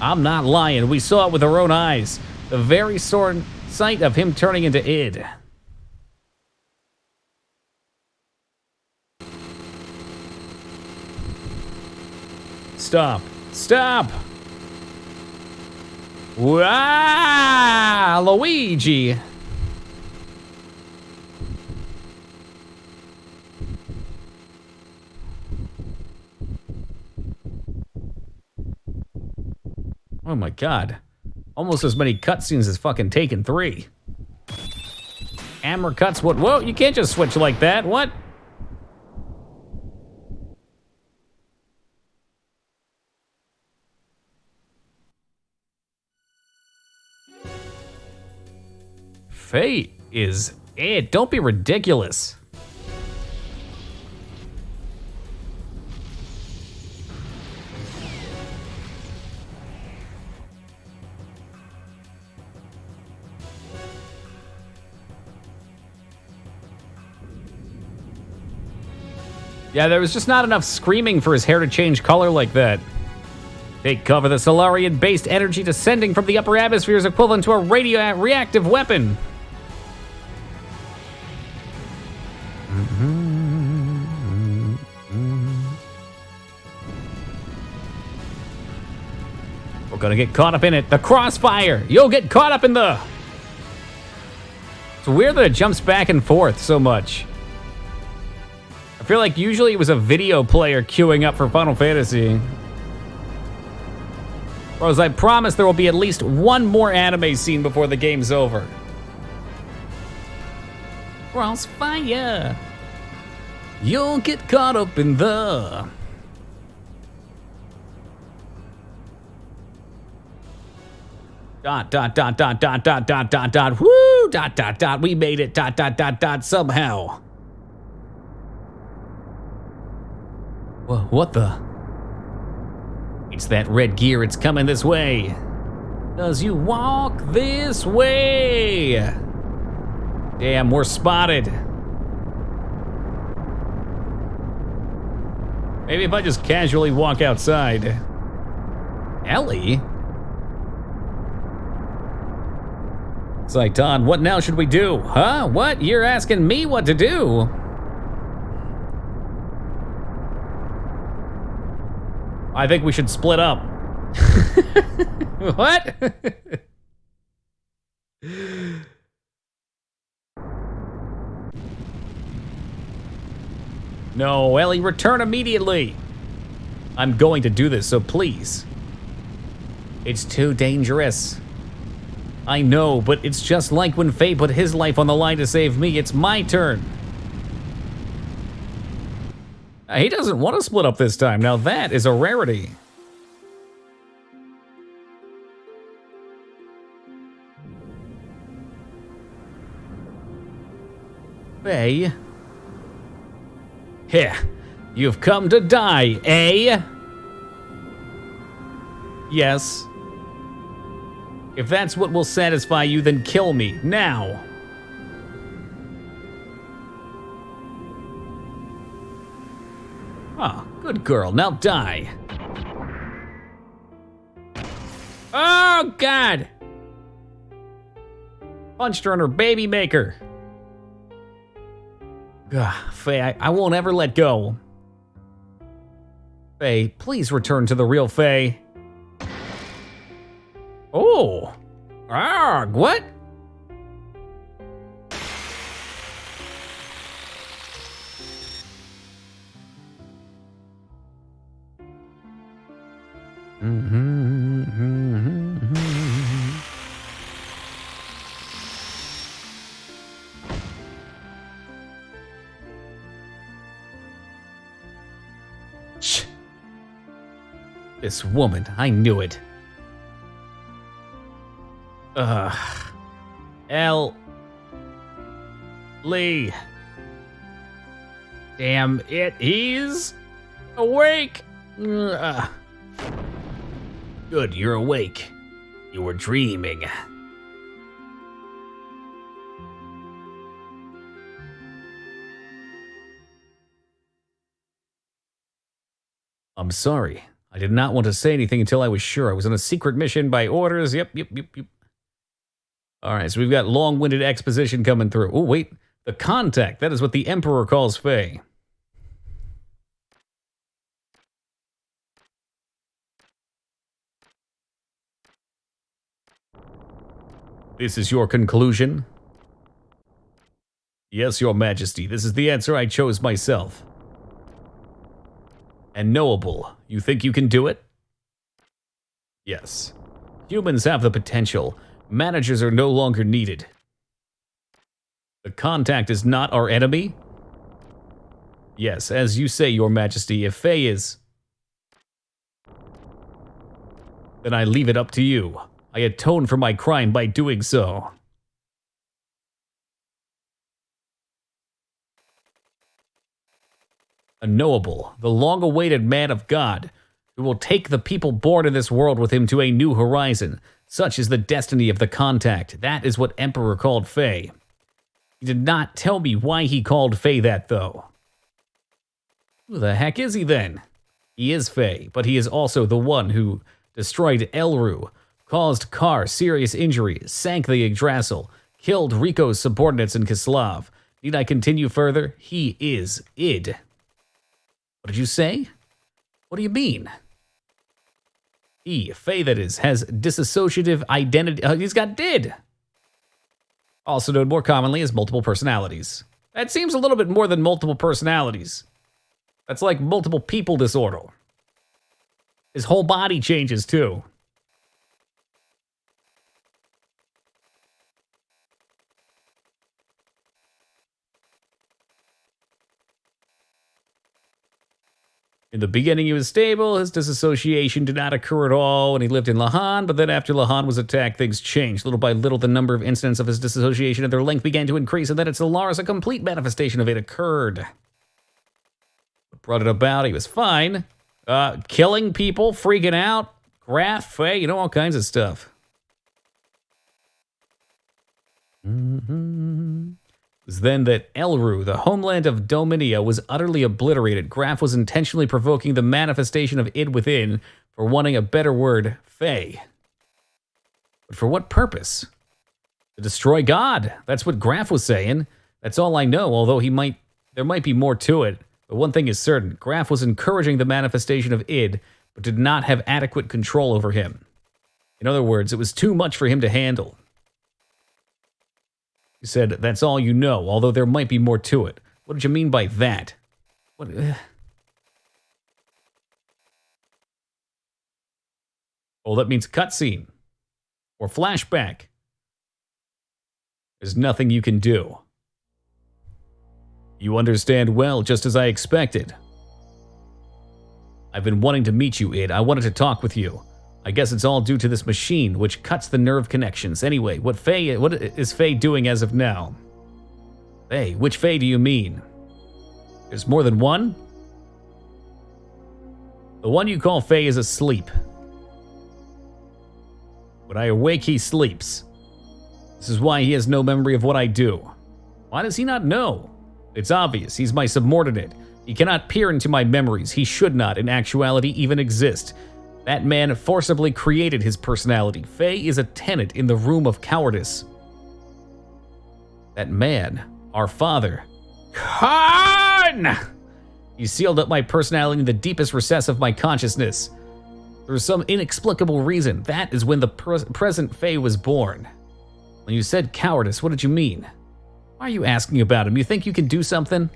I'm not lying. We saw it with our own eyes. The very sight of him turning into Id. Stop. Stop! Wow, Luigi! Oh my god. Almost as many cutscenes as fucking Taken 3. Camera cuts, what? Whoa, you can't just switch like that, what? Fei is it. Don't be ridiculous. Yeah, there was just not enough screaming for his hair to change color like that. Take cover. The Solarian-based energy descending from the upper atmosphere is equivalent to a radioactive weapon. We're gonna get caught up in it. The crossfire! You'll get caught up in the... It's weird that it jumps back and forth so much. I feel like usually it was a video player queuing up for Final Fantasy. Bros, I promise there will be at least one more anime scene before the game's over. Crossfire! You'll get caught up in the... Dot, dot, dot, dot, dot, dot, dot, dot, dot, woo! Dot, dot, dot, we made it, dot, dot, dot, dot, somehow. What the? It's that red gear, it's coming this way. Does you walk this way? Damn, we're spotted. Maybe if I just casually walk outside. Ellie? It's like, Don, what now should we do? Huh? What? You're asking me what to do? I think we should split up. What? No, Ellie, return immediately. I'm going to do this, so please. It's too dangerous. I know, but it's just like when Faye put his life on the line to save me. It's my turn. He doesn't want to split up this time. Now that is a rarity. Faye. Here, you've come to die, eh? Yes. If that's what will satisfy you, then kill me, now. Ah, good girl, now die. Oh, God! Punched her in her baby maker. Ugh, Faye, I won't ever let go. Faye, please return to the real Faye. Oh. Arg, what? Shh. This woman, I knew it. Lee. Damn it, he's awake. Good, you're awake. You were dreaming. I'm sorry. I did not want to say anything until I was sure. I was on a secret mission by orders. Yep. All right, so we've got long-winded exposition coming through. Oh, wait. The contact. That is what the Emperor calls Faye. This is your conclusion? Yes, Your Majesty. This is the answer I chose myself. And knowable. You think you can do it? Yes. Humans have the potential. Managers are no longer needed. The contact is not our enemy? Yes, as you say, Your Majesty, if Faye is... then I leave it up to you. I atone for my crime by doing so. A knowable, the long-awaited man of God, who will take the people born in this world with him to a new horizon. Such is the destiny of the contact. That is what Emperor called Faye. He did not tell me why he called Faye that, though. Who the heck is he, then? He is Faye, but he is also the one who destroyed Elru, caused Kar serious injuries, sank the Yggdrasil, killed Rico's subordinates in Kislav. Need I continue further? He is id. What did you say? What do you mean? He, Faye that is, has dissociative identity. He's got did. Also known more commonly as multiple personalities. That seems a little bit more than multiple personalities. That's like multiple people disorder. His whole body changes too. In the beginning, he was stable. His disassociation did not occur at all when he lived in Lahan, but then after Lahan was attacked, things changed. Little by little, the number of incidents of his disassociation and their length began to increase, and then at Solaris, a complete manifestation of it occurred. What brought it about? He was fine. Killing people, freaking out, Graf, Faye, you know, all kinds of stuff. It was then that Elru, the homeland of Dominia, was utterly obliterated. Graf was intentionally provoking the manifestation of id within for wanting a better word, Faye. But for what purpose? To destroy God. That's what Graf was saying. That's all I know, although there might be more to it. But one thing is certain, Graf was encouraging the manifestation of id, but did not have adequate control over him. In other words, it was too much for him to handle. He said, that's all you know, although there might be more to it. What did you mean by that? What? Oh, that means cutscene. Or flashback. There's nothing you can do. You understand well, just as I expected. I've been wanting to meet you, id. I wanted to talk with you. I guess it's all due to this machine, which cuts the nerve connections. Anyway, what is Faye doing as of now? Faye? Which Faye do you mean? There's more than one? The one you call Faye is asleep. When I awake, he sleeps. This is why he has no memory of what I do. Why does he not know? It's obvious. He's my subordinate. He cannot peer into my memories. He should not, in actuality, even exist. That man forcibly created his personality. Faye is a tenant in the room of cowardice. That man, our father, Khan! He sealed up my personality in the deepest recess of my consciousness. For some inexplicable reason, that is when the present Faye was born. When you said cowardice, what did you mean? Why are you asking about him? You think you can do something?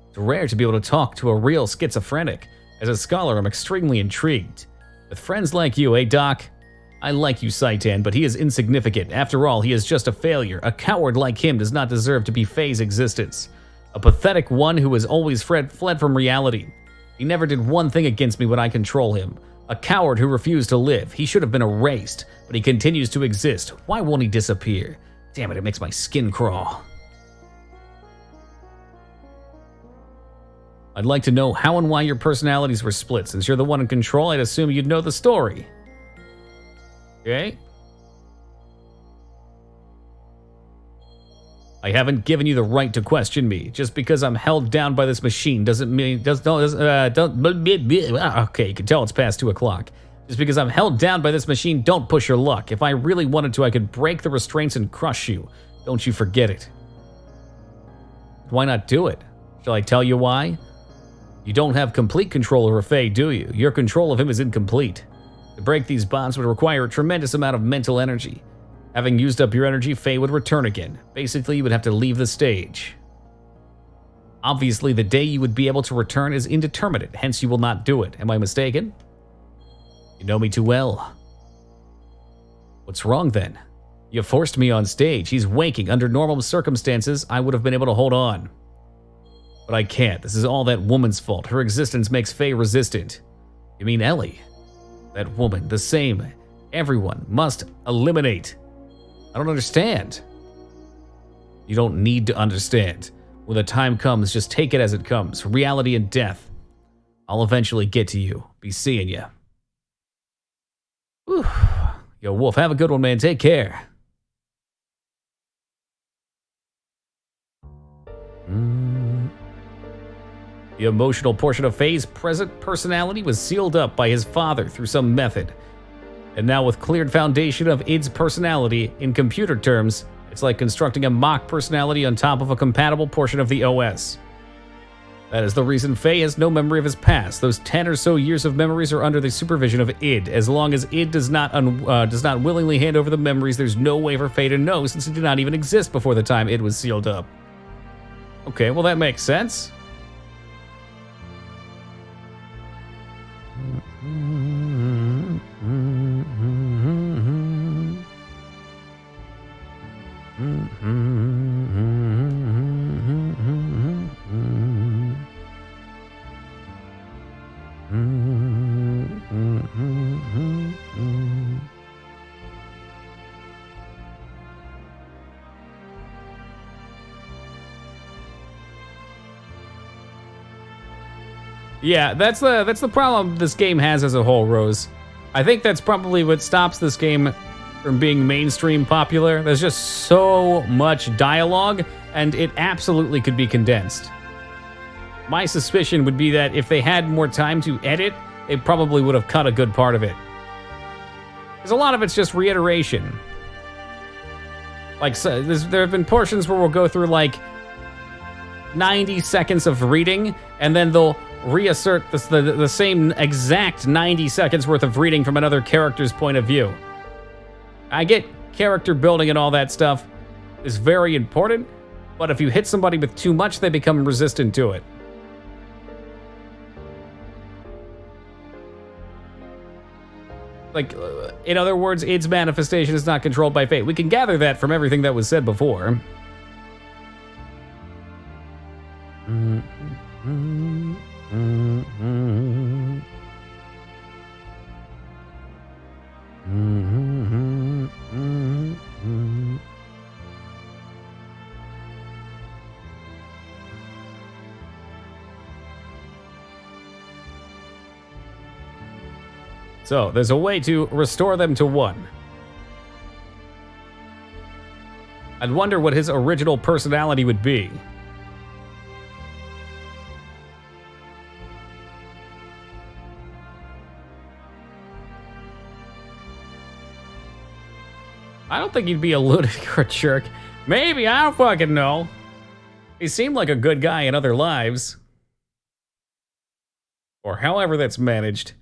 It's rare to be able to talk to a real schizophrenic. As a scholar, I'm extremely intrigued. With friends like you, eh, Doc? I like you, Saitan, but he is insignificant. After all, he is just a failure. A coward like him does not deserve to be Faye's existence. A pathetic one who has always fled from reality. He never did one thing against me when I control him. A coward who refused to live. He should have been erased, but he continues to exist. Why won't he disappear? Damn it, it makes my skin crawl. I'd like to know how and why your personalities were split. Since you're the one in control, I'd assume you'd know the story. Okay? I haven't given you the right to question me. Just because I'm held down by this machine doesn't mean... Okay, you can tell it's past 2 o'clock. Just because I'm held down by this machine, don't push your luck. If I really wanted to, I could break the restraints and crush you. Don't you forget it. Why not do it? Shall I tell you why? You don't have complete control over Faye, do you? Your control of him is incomplete. To break these bonds would require a tremendous amount of mental energy. Having used up your energy, Faye would return again. Basically, you would have to leave the stage. Obviously, the day you would be able to return is indeterminate, hence you will not do it. Am I mistaken? You know me too well. What's wrong then? You forced me on stage. He's waking. Under normal circumstances, I would have been able to hold on. But I can't. This is all that woman's fault. Her existence makes Faye resistant. You mean Ellie? That woman, the same. Everyone must eliminate. I don't understand. You don't need to understand. When the time comes, just take it as it comes. Reality and death. I'll eventually get to you. Be seeing ya. Whew. Yo, Wolf, have a good one, man. Take care. The emotional portion of Faye's present personality was sealed up by his father through some method. And now with cleared foundation of id's personality, in computer terms, it's like constructing a mock personality on top of a compatible portion of the OS. That is the reason Faye has no memory of his past. Those 10 or so years of memories are under the supervision of id. As long as id does not willingly hand over the memories, there's no way for Faye to know, since it did not even exist before the time id was sealed up. Okay, well that makes sense. Yeah, that's the problem this game has as a whole, Rose. I think that's probably what stops this game from being mainstream popular. There's just so much dialogue, and it absolutely could be condensed. My suspicion would be that if they had more time to edit, they probably would have cut a good part of it. Because a lot of it's just reiteration. Like, so, there have been portions where we'll go through, like, 90 seconds of reading, and then they'll reassert the same exact 90 seconds worth of reading from another character's point of view. I get character building and all that stuff is very important, but if you hit somebody with too much, they become resistant to it. Like, in other words, its manifestation is not controlled by fate. We can gather that from everything that was said before. So, there's a way to restore them to 1. I'd wonder what his original personality would be. I don't think he'd be a lunatic or a jerk. Maybe, I don't fucking know. He seemed like a good guy in other lives. Or however that's managed.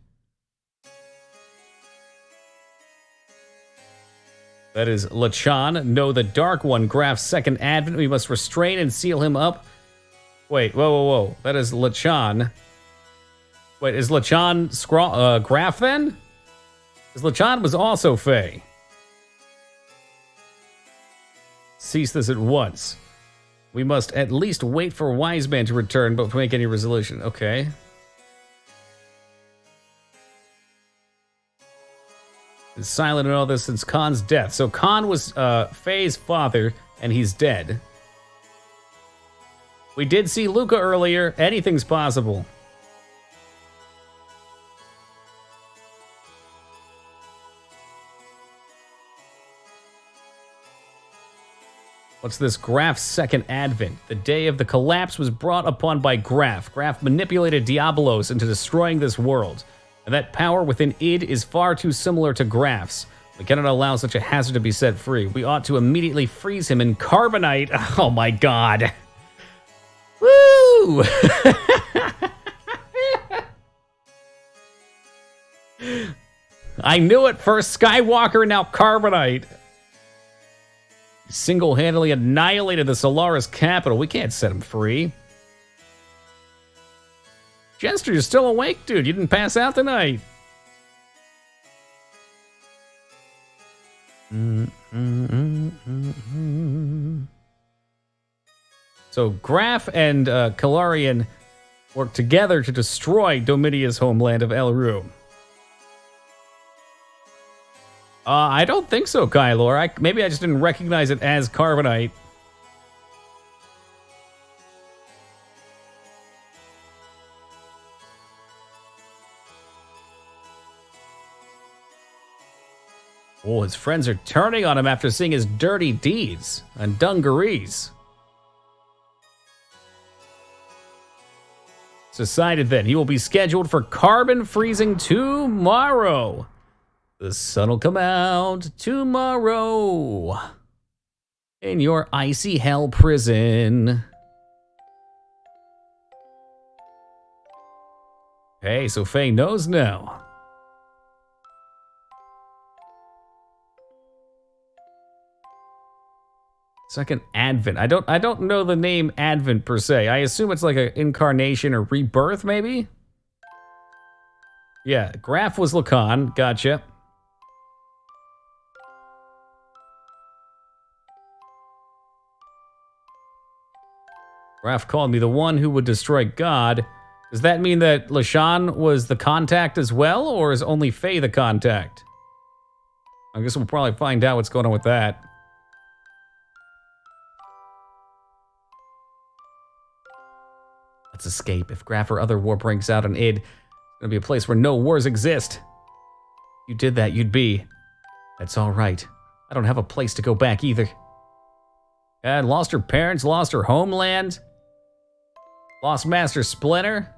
That is Lachan. No, the Dark One. Graf's second advent. We must restrain and seal him up. Wait, whoa. That is Lachan. Wait, is Lachan Graf then? Because Lachan was also Fae. Cease this at once. We must at least wait for Wise Man to return, but make any resolution. Okay. Is silent in all this since Khan's death. So Khan was Faye's father, and he's dead. We did see Luca earlier. Anything's possible. What's this? Graf's second advent. The day of the collapse was brought upon by Graf. Graf manipulated Diabolos into destroying this world. And that power within id is far too similar to Graf's. We cannot allow such a hazard to be set free. We ought to immediately freeze him in carbonite. Oh my god. Woo! I knew it. First Skywalker, now carbonite. Single-handedly annihilated the Solaris capital. We can't set him free. Jester, you're still awake, dude. You didn't pass out tonight. So Graf and Kalarian work together to destroy Domitia's homeland of Elru. I don't think so, Kylor. Maybe I just didn't recognize it as carbonite. Oh, his friends are turning on him after seeing his dirty deeds and dungarees. It's decided then. He will be scheduled for carbon freezing tomorrow. The sun will come out tomorrow in your icy hell prison. Hey, so Faye knows now. Second Advent. I don't know the name Advent per se. I assume it's like an incarnation or rebirth, maybe? Yeah, Graf was Lacan. Gotcha. Graf called me the one who would destroy God. Does that mean that Lashan was the contact as well, or is only Faye the contact? I guess we'll probably find out what's going on with that. Let's escape. If Graph or other war breaks out in id, it's gonna be a place where no wars exist. If you did that, you'd be. That's all right. I don't have a place to go back either. And lost her parents, lost her homeland, lost Master Splinter.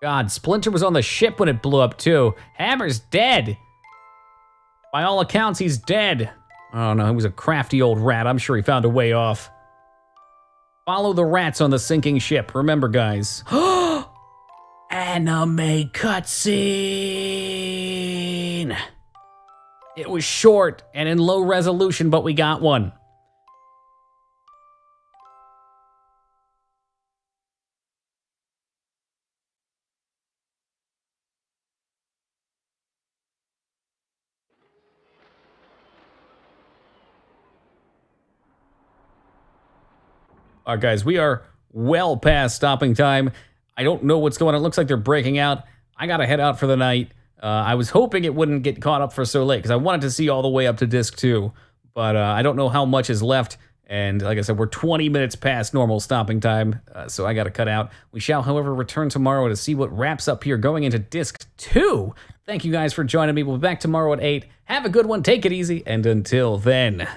God, Splinter was on the ship when it blew up too. Hammer's dead. By all accounts, he's dead. Oh no, he was a crafty old rat. I'm sure he found a way off. Follow the rats on the sinking ship. Remember, guys. Anime cutscene. It was short and in low resolution, but we got one. All right, guys, we are well past stopping time. I don't know what's going on. It looks like they're breaking out. I gotta head out for the night. I was hoping it wouldn't get caught up for so late because I wanted to see all the way up to disc 2, but I don't know how much is left. And like I said, we're 20 minutes past normal stopping time, so I gotta cut out. We shall, however, return tomorrow to see what wraps up here going into disc 2. Thank you guys for joining me. We'll be back tomorrow at 8. Have a good one, take it easy, and until then.